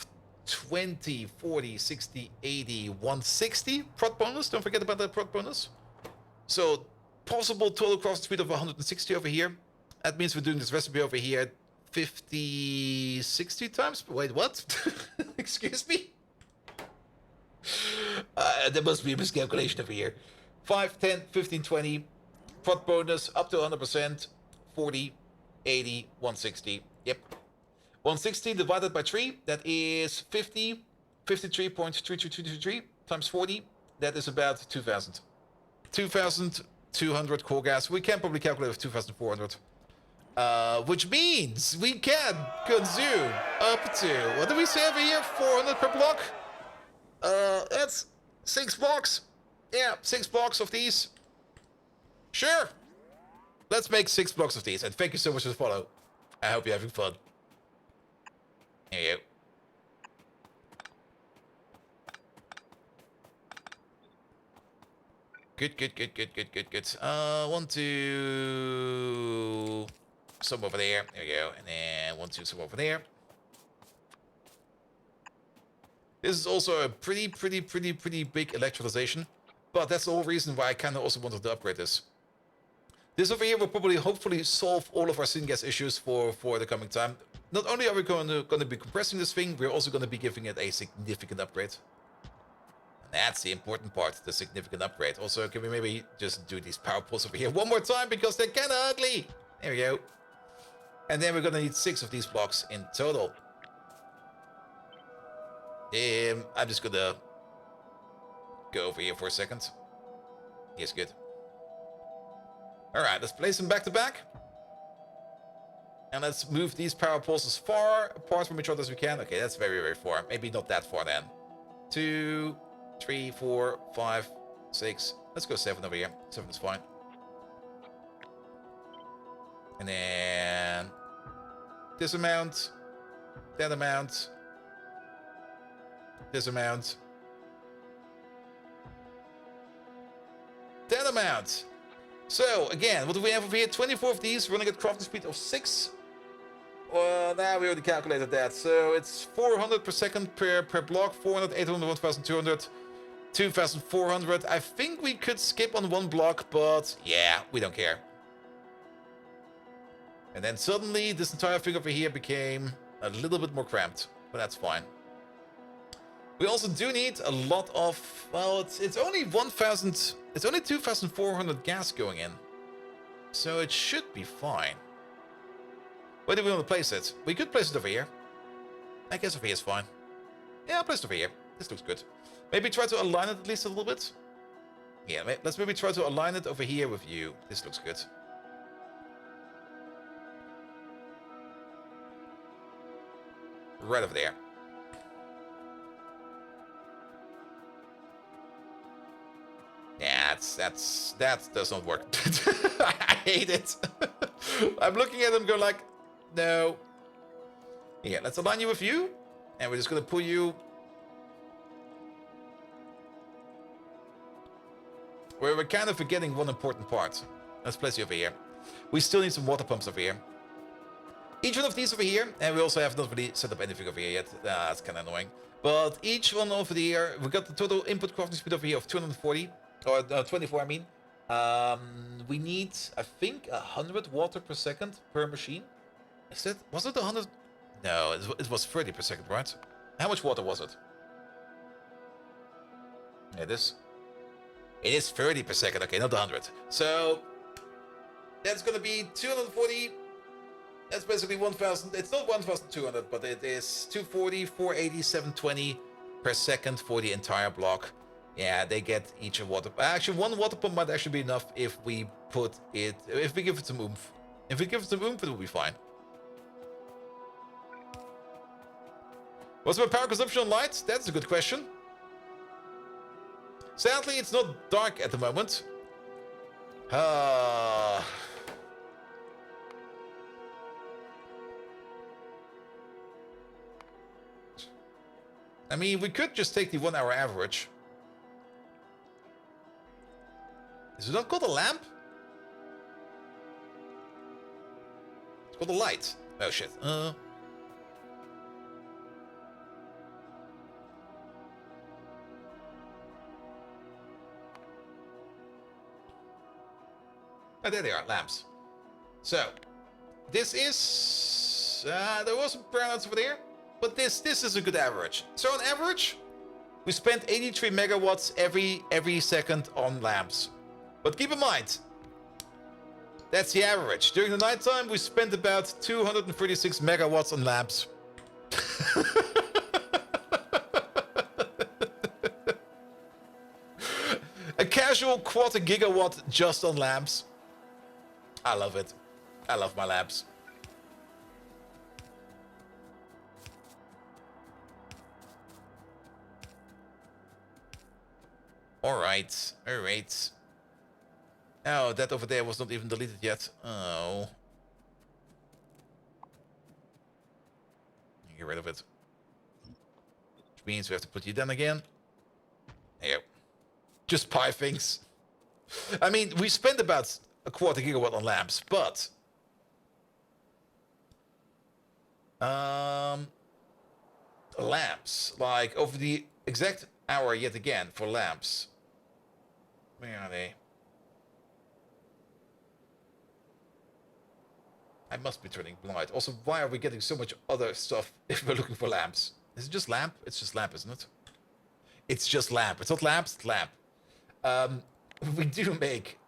20, 40, 60, 80, 160 prot bonus. Don't forget about that prot bonus. So possible total crafting speed of 160 over here. That means we're doing this recipe over here 50, 60 times. Wait, what? Excuse me? There must be a miscalculation over here. 5, 10, 15, 20. Prot bonus up to 100%. 40, 80, 160. Yep. 160 divided by 3. That is 50. 53.33333 times 40. That is about 2,000. 2,200 coal gas. We can probably calculate with 2,400. Which means we can consume up to, what do we say over here? 400 per block? That's 6 blocks. Yeah, 6 blocks of these. Sure. Let's make 6 blocks of these, and thank you so much for the follow. I hope you're having fun. Here you go. Good. 1, 2... Some over there. There we go. And then 1, 2, some over there. This is also a pretty big electrolyzation. But that's the whole reason why I kind of also wanted to upgrade this. This over here will probably, hopefully, solve all of our syngas issues for the coming time. Not only are we going to be compressing this thing, we're also going to be giving it a significant upgrade. And that's the important part, the significant upgrade. Also, can we maybe just do these power pulls over here one more time, because they're kind of ugly. There we go. And then we're going to need 6 of these blocks in total. I'm just going to go over here for a second. Yes, good. All right, let's place them back to back. And let's move these power poles as far apart from each other as we can. Okay, that's very, very far. Maybe not that far then. 2, 3, 4, 5, 6. Let's go 7 over here. 7 is fine. And then this amount, that amount, this amount, that amount. So again, what do we have over here? 24 of these running at crafting speed of 6. Well, now we already calculated that. So it's 400 per second per block. 400, 800, 1200, 2400. I think we could skip on one block, but yeah, we don't care. And then suddenly this entire thing over here became a little bit more cramped, but that's fine. We also do need a lot of, well, it's only 1000, it's only 2400 gas going in. So it should be fine. Where do we want to place it? We could place it over here. I guess over here is fine. Yeah, I'll place it over here. This looks good. Maybe try to align it at least a little bit. Yeah, let's maybe try to align it over here with you. This looks good. Right over there. Yeah, that does not work. I hate it. I'm looking at them going like, no. Yeah, let's align you with you. And we're just going to pull you. We're kind of forgetting one important part. Let's place you over here. We still need some water pumps over here. Each one of these over here, and we also have not really set up anything over here yet. That's kind of annoying. But each one over here, we got the total input crafting speed over here of 240. Or 24, I mean. We need, I think, 100 water per second per machine. Is it? Was it 100? No, it was 30 per second, right? How much water was it? It is 30 per second. Okay, not 100. So that's gonna be 240. That's basically 1,000. It's not 1,200, but it is 240, 480, 720 per second for the entire block. Yeah, they get each a water. Actually, one water pump might actually be enough if we put it. If we give it some oomph. If we give it some oomph, it will be fine. What's my power consumption on lights? That's a good question. Sadly, it's not dark at the moment. I mean, we could just take the 1 hour average. Is it not called a lamp? It's called a light. Oh shit. Oh, there they are, lamps. So, this is... there was some brownouts over there, but this is a good average. So on average, we spent 83 megawatts every second on lamps. But keep in mind, that's the average. During the nighttime, we spent about 236 megawatts on lamps. A casual quarter gigawatt just on lamps. I love it. I love my lamps. All right. Oh, that over there was not even deleted yet. Oh. Get rid of it. Which means we have to put you down again. There you go. Just pie things. I mean, we spent about a quarter gigawatt on lamps, but... lamps. Like, over the exact hour yet again for lamps. Where are they? I must be turning blind. Also, why are we getting so much other stuff if we're looking for lamps? Is it just lamp? It's just lamp, isn't it? It's just lamp. It's not lamps, it's lamp. We do make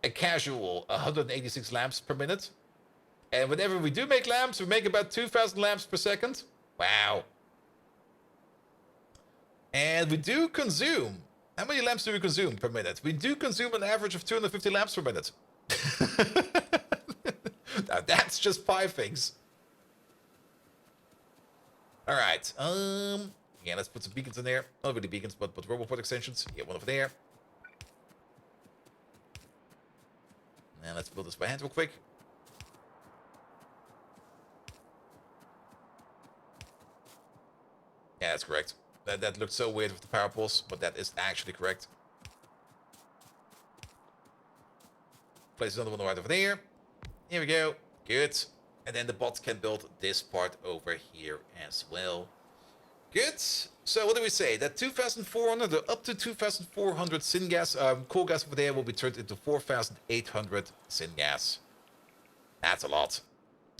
a casual 186 lamps per minute. And whenever we do make lamps, we make about 2,000 lamps per second. Wow. And we do consume... How many lamps do we consume per minute? We do consume an average of 250 lamps per minute. Now that's just 5 things. All right. Yeah, let's put some beacons in there. Not really beacons, but roboport extensions. Yeah, one over there. And let's build this by hand real quick. Yeah, that's correct. That looked so weird with the power poles, but that is actually correct. Place another one right over there. Here we go. Good. And then the bots can build this part over here as well. Good. So what do we say? That 2,400, up to 2,400 syngas, coal gas over there will be turned into 4,800 syngas. That's a lot.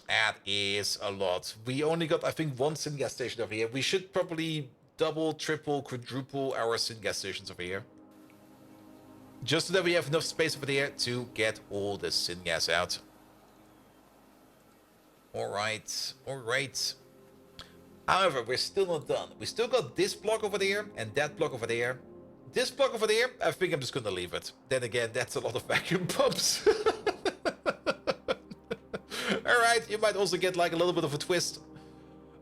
That is a lot. We only got, I think, 1 syngas station over here. We should probably double, triple, quadruple our syngas stations over here. Just so that we have enough space over there to get all the syngas out. Alright, alright. However, we're still not done. We still got this block over there and that block over there. This block over there, I think I'm just gonna leave it. Then again, that's a lot of vacuum pumps. Alright, you might also get like a little bit of a twist.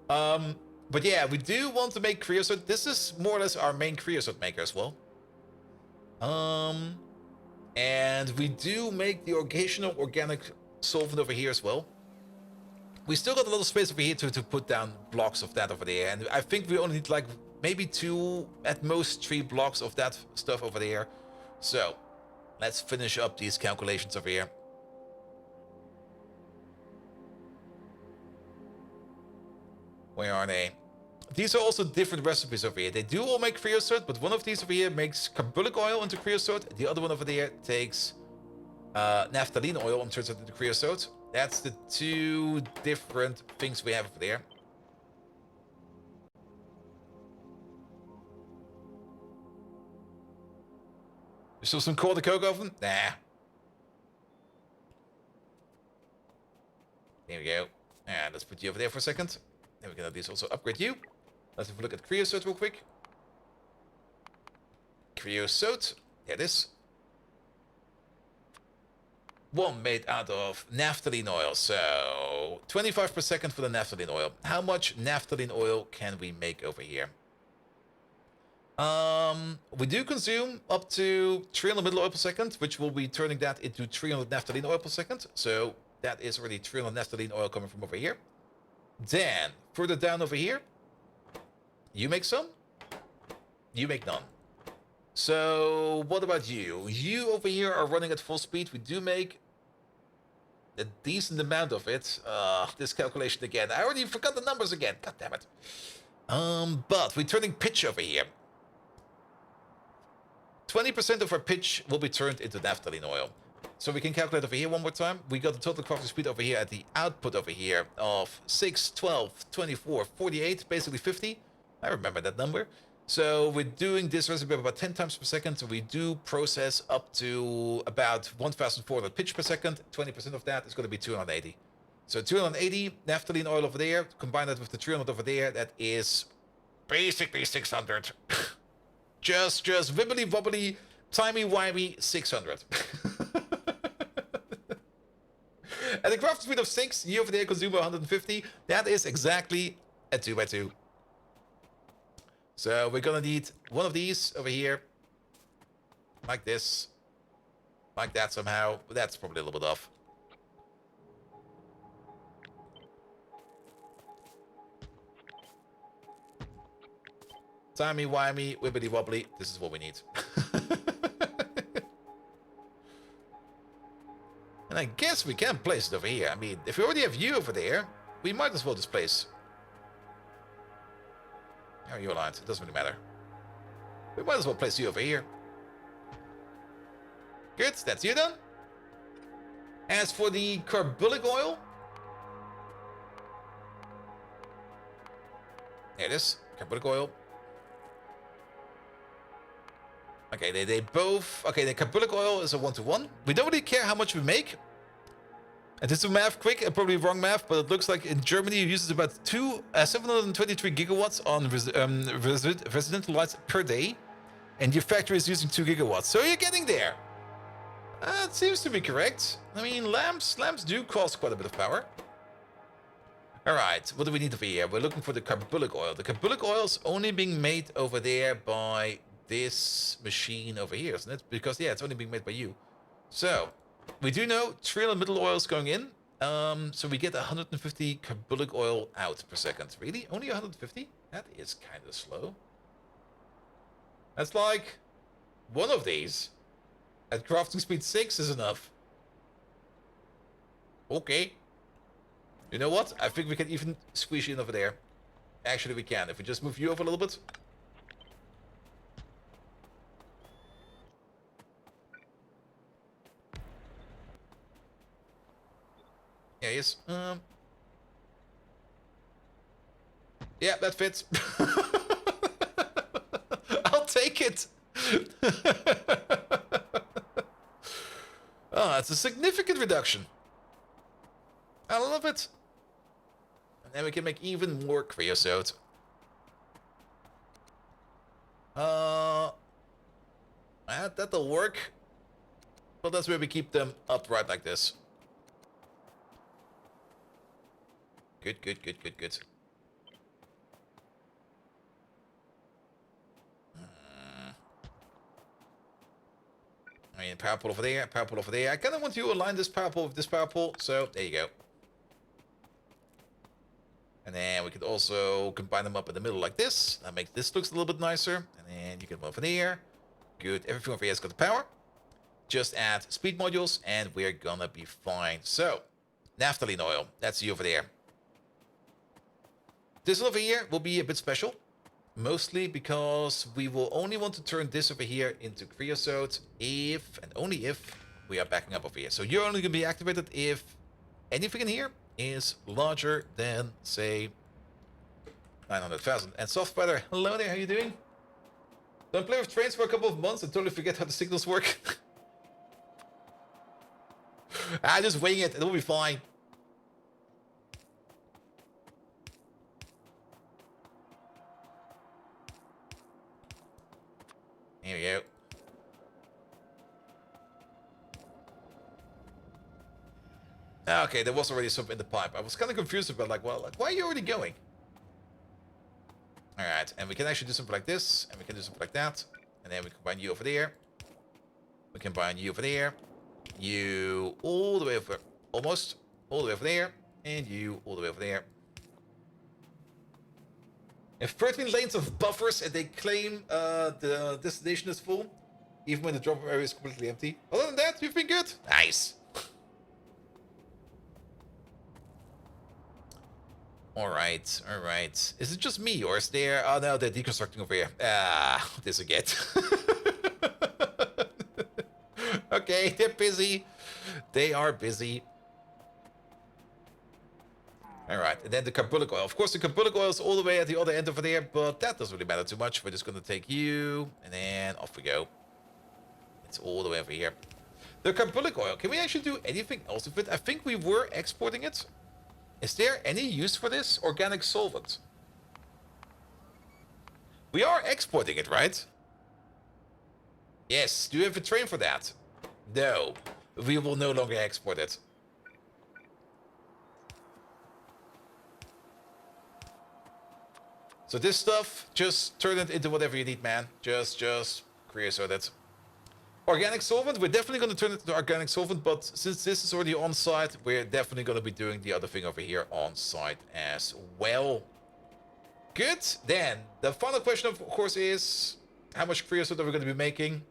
But yeah, we do want to make creosote. This is more or less our main creosote maker as well. And we do make the occasional organic solvent over here as well. We still got a little space over here to put down blocks of that over there. And I think we only need like maybe 2, at most 3 blocks of that stuff over there. So let's finish up these calculations over here. Where are they? These are also different recipes over here. They do all make creosote, but one of these over here makes carbolic oil into creosote. The other one over there takes naphthalene oil and turns it into creosote. That's the 2 different things we have over there. There's still some coal in the coke oven? Nah. There we go. And let's put you over there for a second. Then we can at least also upgrade you. Let's have a look at creosote real quick. Creosote. There it is. One made out of naphthalene oil. So 25 per second for the naphthalene oil. How much naphthalene oil can we make over here? We do consume up to 300 middle oil per second, which will be turning that into 300 naphthalene oil per second. So that is already 300 naphthalene oil coming from over here. Then further down over here, you make some, you make none. So what about you? You over here are running at full speed. We do make a decent amount of it. This calculation again. I already forgot the numbers again. God damn it. But we're turning pitch over here. 20% of our pitch will be turned into naphthalene oil. So we can calculate over here one more time. We got the total crafting speed over here at the output over here of 6, 12, 24, 48, basically 50. I remember that number. So we're doing this recipe about 10 times per second. So we do process up to about 1,400 pitch per second. 20% of that is going to be 280. So 280 naphthalene oil over there. Combine that with the 300 over there. That is basically 600. just wibbly wobbly, timey-wimey 600. And the crafting speed of 6, you over there consume 150. That is exactly a 2x2. So we're gonna need one of these over here. Like this. Like that somehow. But that's probably a little bit off. Timey-wimey, wibbly-wobbly. This is what we need. And I guess we can place it over here. I mean, if we already have you over there, we might as well just place. Oh, you're aligned. It doesn't really matter. We might as well place you over here. Good, that's you done. As for the carbolic oil, there it is. Carbolic oil. Okay, they both... Okay, the carbolic oil is a 1-to-1. We don't really care how much we make. And this is math quick, probably wrong math, but it looks like in Germany it uses about 723 gigawatts on residential lights per day. And your factory is using 2 gigawatts. So you're getting there. That seems to be correct. I mean, lamps do cost quite a bit of power. Alright, what do we need over here? We're looking for the carbolic oil. The carbolic oil is only being made over there by this machine over here, isn't it? Because, yeah, it's only being made by you. So, we do know 300 middle oils going in. So we get 150 carbolic oil out per second. Really? Only 150? That is kind of slow. That's like one of these at crafting speed 6 is enough. Okay. You know what? I think we can even squeeze you in over there. Actually, we can. If we just move you over a little bit. Yeah, yes. Yeah, that fits. I'll take it. Oh, that's a significant reduction. I love it. And then we can make even more creosote. That'll work. But that's where we keep them upright like this. Good, good, good, good, good. I mean, power pole over there, power pole over there. I kind of want to align this power pole with this power pole, so there you go. And then we could also combine them up in the middle like this. That makes this looks a little bit nicer. And then you can move over there. Good, everything over here has got the power. Just add speed modules and we're gonna be fine. So, naphthalene oil, that's you over there. This one over here will be a bit special. Mostly because we will only want to turn this over here into creosote if, and only if, we are backing up over here. So you're only going to be activated if anything in here is larger than, say, 900,000. And Softspider, hello there, how you doing? Don't play with trains for a couple of months and totally forget how the signals work. Just wing it, it'll be fine. Here we go. Okay, there was already something in the pipe. I was kind of confused about, like, well, like, why are you already going? Alright, and we can actually do something like this, and we can do something like that. And then we combine you over there. We combine you over there. You all the way over, almost, all the way over there. And you all the way over there. If 13 lanes of buffers and they claim the destination is full, even when the drop area is completely empty. Other than that, you've been good. Nice. Alright, alright. Is it just me or is there... Oh no, they're deconstructing over here. Ah, this again. Okay, they're busy. They are busy. Alright, and then the carbolic oil. Of course, the carbolic oil is all the way at the other end over there, but that doesn't really matter too much. We're just going to take you, and then off we go. It's all the way over here. The carbolic oil, can we actually do anything else with it? I think we were exporting it. Is there any use for this? Organic solvent. We are exporting it, right? Yes, do you have a train for that? No, we will no longer export it. So this stuff, just turn it into whatever you need, man. Just creosote it. Organic solvent, we're definitely going to turn it into organic solvent, but since this is already on site, we're definitely going to be doing the other thing over here on site as well. Good. Then, the final question, of course, is how much creosote are we going to be making?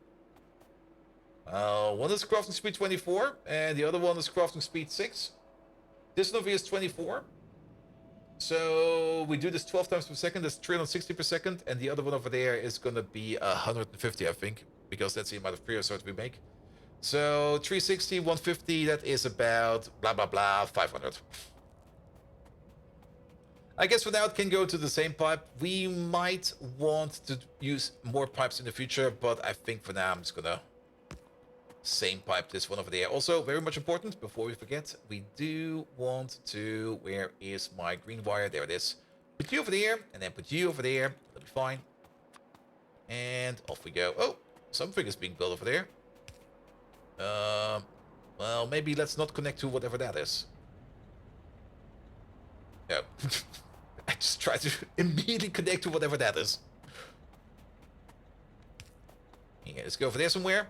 One is crafting speed 24, and the other one is crafting speed 6. This one over here is 24. So we do this 12 times per second, that's 360 per second, and the other one over there is going to be 150, I think, because that's the amount of creosote we make. So 360, 150, that is about blah, blah, blah, 500. I guess for now it can go to the same pipe. We might want to use more pipes in the future, but I think for now I'm just going to same pipe this one over there. Also, very much important, before we forget, we do want to... Where is my green wire? There it is. Put you over there, and then put you over there. That'll be fine. And off we go. Oh, something is being built over there. Well, maybe let's not connect to whatever that is. No. I just tried to immediately connect to whatever that is. Yeah, let's go over there somewhere.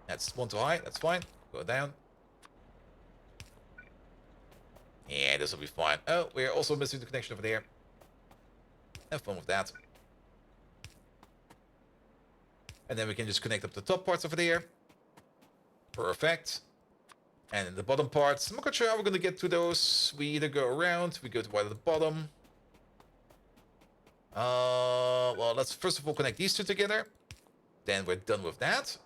That's one too high. That's fine. Go down. Yeah, this will be fine. Oh, we're also missing the connection over there. Have fun with that. And then we can just connect up the top parts over there. Perfect. And in the bottom parts, I'm not quite sure how we're going to get to those. We either go around, we go to right at the bottom. Well, let's first of all connect these two together. Then we're done with that.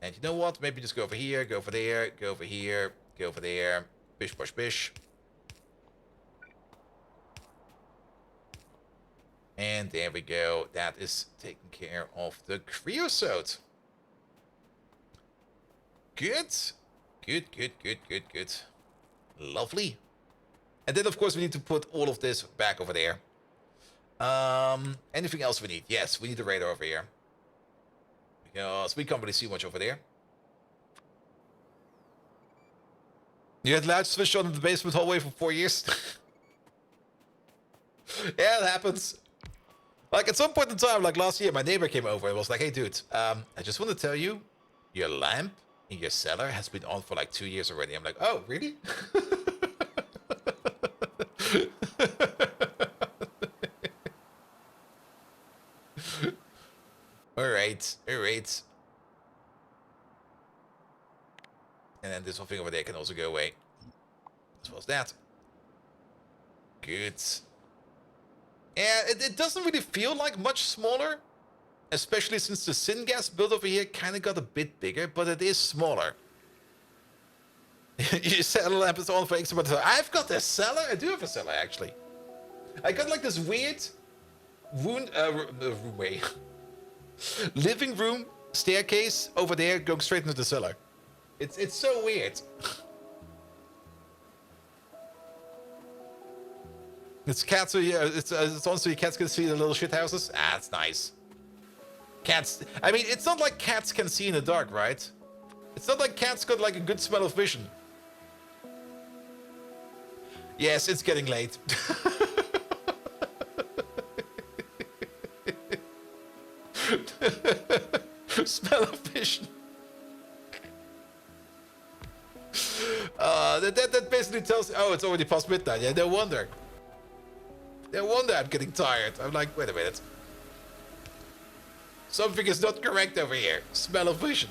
And you know what? Maybe just go over here, go over there, go over here, go over there. Bish, bosh, bish. And there we go. That is taking care of the creosote. Good. Good, good, good, good, good. Lovely. And then, of course, we need to put all of this back over there. Anything else we need? Yes, we need the radar over here. Because we can't really see much over there. You had light switch on in the basement hallway for 4 years? Yeah, it happens. Like, at some point in time, like last year, my neighbor came over and was like, hey, dude, I just want to tell you, your lamp in your cellar has been on for like 2 years already. I'm like, oh, really? Alright, alright. And then this whole thing over there can also go away. As well as that. Good. Yeah, it doesn't really feel like much smaller. Especially since the syngas build over here kind of got a bit bigger, but it is smaller. Your cellar lamp is on for extra. I've got a cellar? I do have a cellar, actually. I got like this weird living room staircase over there going straight into the cellar. It's so weird. It's cats, so yeah, it's on so your cats can see the little shit houses. Ah, it's nice. Cats, I mean, it's not like cats can see in the dark, right? It's not like cats got like a good smell of vision. Yes, it's getting late. Smell of vision. That basically tells, oh, it's already past midnight. Yeah, no wonder. No wonder I'm getting tired. I'm like, wait a minute. Something is not correct over here. Smell of vision.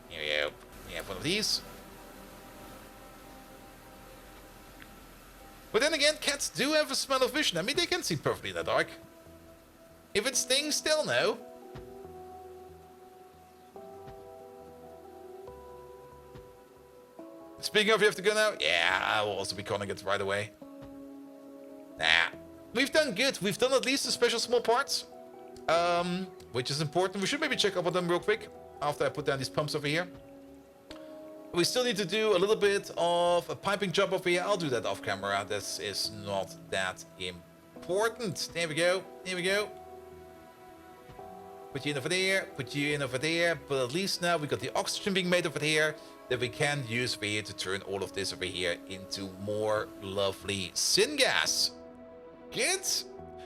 Here we go. We have one of these. But then again, cats do have a smell of vision. I mean, they can see perfectly in the dark. If it stings, still no. Speaking of, you have to go now? Yeah, I will also be calling it right away. Nah. We've done good. We've done at least the special small parts. Which is important. We should maybe check up on them real quick. After I put down these pumps over here. We still need to do a little bit of a piping job over here. I'll do that off camera. This is not that important. There we go. There we go. Put you in over there. Put you in over there. But at least now we got the oxygen being made over here that we can use over here to turn all of this over here into more lovely syngas. Good.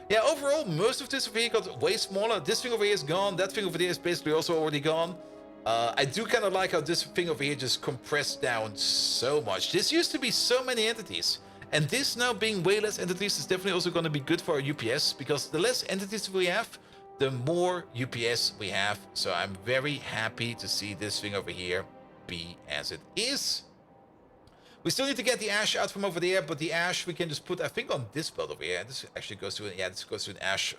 Yeah, overall, most of this over here got way smaller. This thing over here is gone. That thing over there is basically also already gone. I do kind of like how this thing over here just compressed down so much. This used to be so many entities. And this now being way less entities is definitely also going to be good for our UPS. Because the less entities we have, the more UPS we have. So I'm very happy to see this thing over here be as it is. We still need to get the ash out from over there, but the ash we can just put, I think, on this belt over here. This actually goes to, yeah, this goes to an ash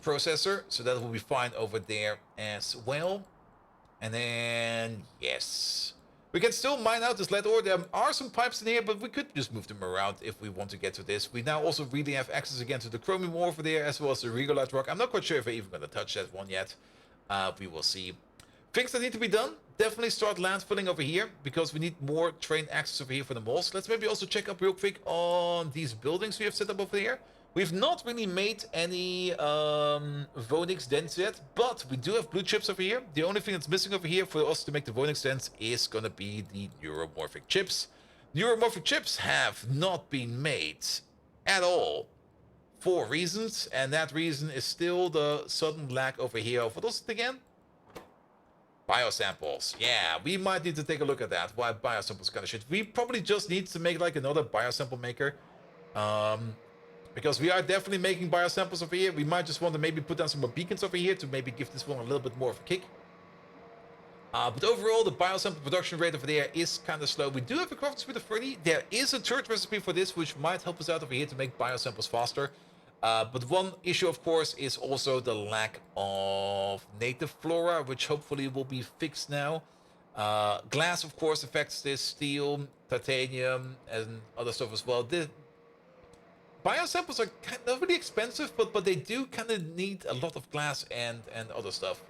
processor, so that will be fine over there as well. And then, yes, we can still mine out this lead ore. There are some pipes in here, but we could just move them around if we want to get to this. We now also really have access again to the chromium ore over there, as well as the regolite rock. I'm not quite sure if I'm even going to touch that one yet. We will see. Things that need to be done. definitely start landfilling over here because we need more train access over here for the malls. Let's maybe also check up real quick on these buildings we have set up over here. We've not really made any Vonix dens yet, but we do have blue chips over here. The only thing that's missing over here for us to make the Vonix dens is gonna be the neuromorphic chips. Neuromorphic chips have not been made at all for reasons, and that reason is still the sudden lack over here of, what was it again? Biosamples. Yeah, we might need to take a look at that. Why biosamples kind of shit. We probably just need to make like another biosample maker. Because we are definitely making biosamples over here. We might just want to maybe put down some more beacons over here to maybe give this one a little bit more of a kick. But overall, the biosample production rate over there is kind of slow. We do have a crafting speed of 30. There is a third recipe for this, which might help us out over here to make biosamples faster. But one issue, of course, is also the lack of native flora, which hopefully will be fixed now. Glass, of course, affects this. Steel, titanium, and other stuff as well. The biosamples are kind of really expensive, but they do kind of need a lot of glass and other stuff.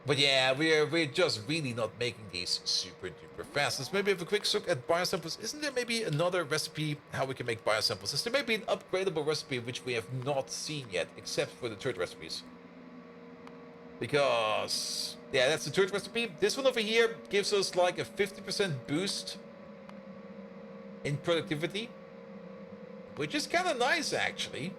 But yeah, we're just really not making these super duper fast. Let's maybe have a quick look at biosamples. Isn't there maybe another recipe how we can make biosamples? Is there maybe an upgradable recipe which we have not seen yet, except for the third recipes? Because, yeah, that's the third recipe. This one over here gives us like a 50% boost in productivity, which is kind of nice, actually.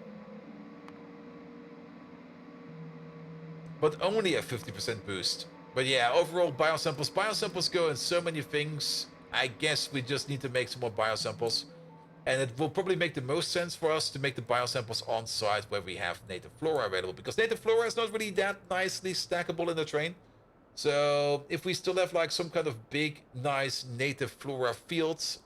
But only a 50% boost. But yeah, overall, biosamples. Biosamples go in so many things. I guess we just need to make some more biosamples. And it will probably make the most sense for us to make the biosamples on site where we have native flora available. Because native flora is not really that nicely stackable in the train. So if we still have like some kind of big, nice native flora fields,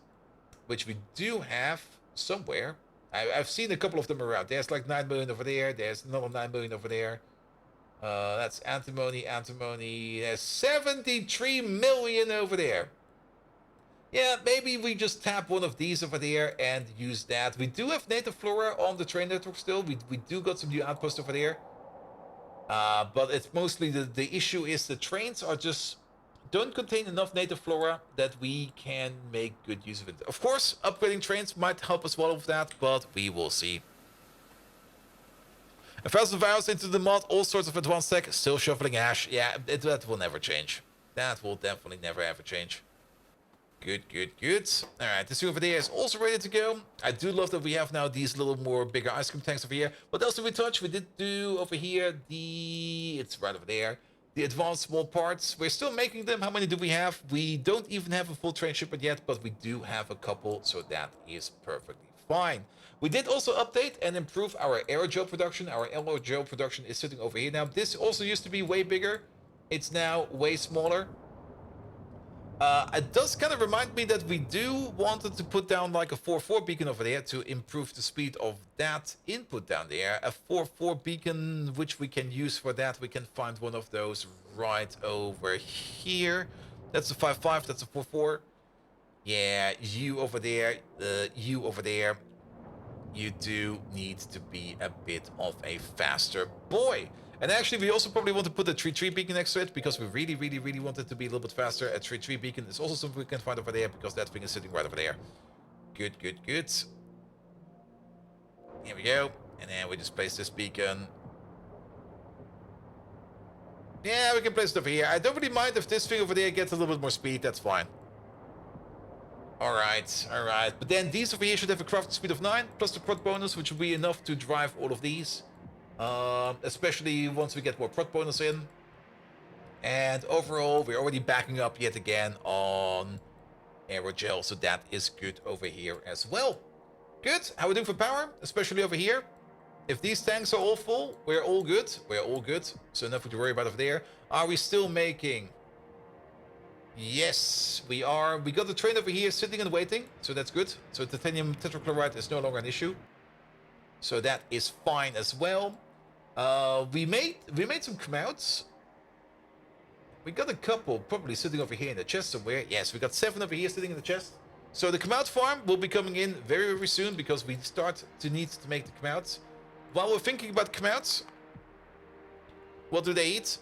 which we do have somewhere. I've seen a couple of them around. There's like 9 million over there. There's another 9 million over there. That's antimony. There's 73 million over there. Yeah, maybe we just tap one of these over there and use that. We do have native flora on the train network still. We do got some new outposts over there. But it's mostly the issue is the trains are just don't contain enough native flora that we can make good use of it. Of course, upgrading trains might help us well with that, but we will see. 1,000 vials into the mod, all sorts of advanced tech, still shuffling ash. Yeah, that will never change. That will definitely never ever change. Good. Alright, this over there is also ready to go. I do love that we have now these little more bigger ice cream tanks over here. What else did we touch? We did do over here it's right over there. The advanced small parts. We're still making them. How many do we have? We don't even have a full train shipment yet, but we do have a couple, so that is perfectly fine. We did also update and improve our aerogel production. Our aerogel production is sitting over here now. This also used to be way bigger. It's now way smaller. It does kind of remind me that we do wanted to put down like a 4-4 beacon over there to improve the speed of that input down there. A 4-4 beacon, which we can use for that. We can find one of those right over here. That's a 5-5, that's a 4-4. Yeah, you over there, you over there. You do need to be a bit of a faster boy. And actually, we also probably want to put a 3-3 beacon next to it because we really want it to be a little bit faster. A 3-3 beacon is also something we can find over there because that thing is sitting right over there. Good. Here we go. And then we just place this beacon. Yeah, we can place it over here. I don't really mind if this thing over there gets a little bit more speed. That's fine. Alright. But then these over here should have a crafting speed of 9, plus the prot bonus, which will be enough to drive all of these. Especially once we get more prot bonus in. And overall, we're already backing up yet again on aerogel, so that is good over here as well. Good. How are we doing for power? Especially over here. If these tanks are all full, we're all good. So nothing to worry about over there. Are we still making... Yes, we are. We got the train over here sitting and waiting, so that's good. So titanium tetrachloride is no longer an issue. So that is fine as well. We made some comouts. We got a couple probably sitting over here in the chest somewhere. Yes, we got 7 over here sitting in the chest. So the comout farm will be coming in very soon because we start to need to make the comouts. While we're thinking about comouts, what do they eat?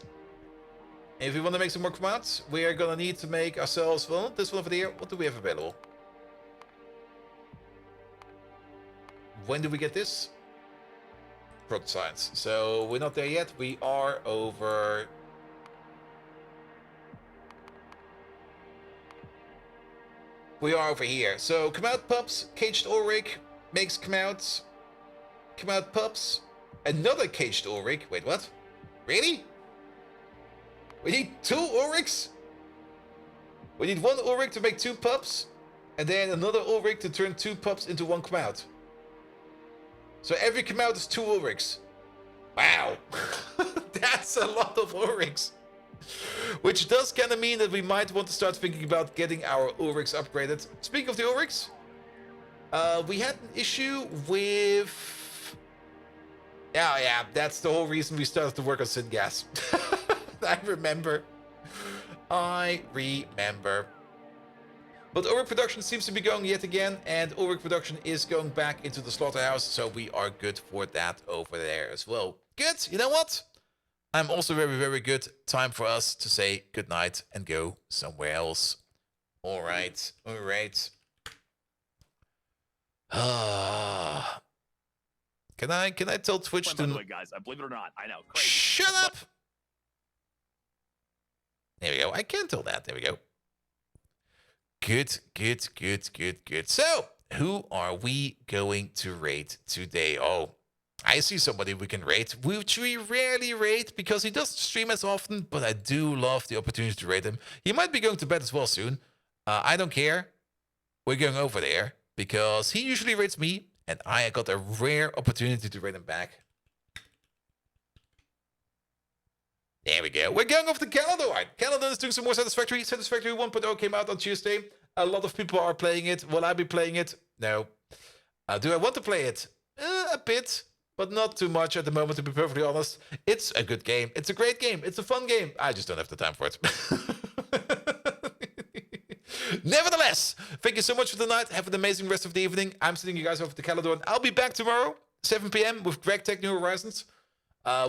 If we want to make some more commands, we are gonna need to make ourselves, well, this one over there. What do we have available? When do we get this? Product science. So we're not there yet. We are over. We are over here. So come out pups, caged Ulrich makes come out pups, another caged Ulrich. Wait, what? Really? We need 2 Ulrichs? We need 1 Ulrich to make 2 pups, and then another Ulrich to turn 2 pups into 1 come out. So every come out is 2 Ulrichs. Wow. That's a lot of Ulrichs. Which does kind of mean that we might want to start thinking about getting our Ulrichs upgraded. Speaking of the Ulrichs, we had an issue with... Yeah, that's the whole reason we started to work on syngas. I remember. But Ulrich production seems to be going yet again, and Ulrich production is going back into the slaughterhouse, so we are good for that over there as well. Good, you know what? I'm also very, very good. Time for us to say goodnight and go somewhere else. Alright. Can I tell Twitch By the way, guys, believe it or not, I know. Crazy. Shut up! There we go. I can tell that. There we go. Good. So, who are we going to raid today? Oh, I see somebody we can raid, which we rarely raid because he doesn't stream as often, but I do love the opportunity to raid him. He might be going to bed as well soon. I don't care. We're going over there because he usually raids me, and I got a rare opportunity to raid him back. There we go. We're going off to Pyanodons. Pyanodons is doing some more Satisfactory. Satisfactory 1.0 came out on Tuesday. A lot of people are playing it. Will I be playing it? No. Do I want to play it? A bit, but not too much at the moment, to be perfectly honest. It's a good game. It's a great game. It's a fun game. I just don't have the time for it. Nevertheless, thank you so much for tonight. Have an amazing rest of the evening. I'm sending you guys over to Pyanodons. I'll be back tomorrow, 7 p.m. with Greg Tech New Horizons.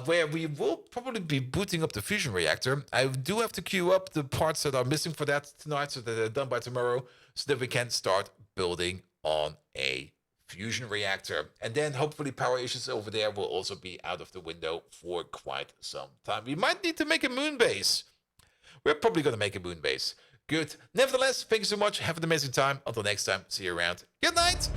Where we will probably be booting up the fusion reactor. I do have to queue up the parts that are missing for that tonight so that they're done by tomorrow so that we can start building on a fusion reactor. And then hopefully power issues over there will also be out of the window for quite some time. We might need to make a moon base. We're probably going to make a moon base. Good. Nevertheless, thank you so much. Have an amazing time. Until next time, see you around. Good night.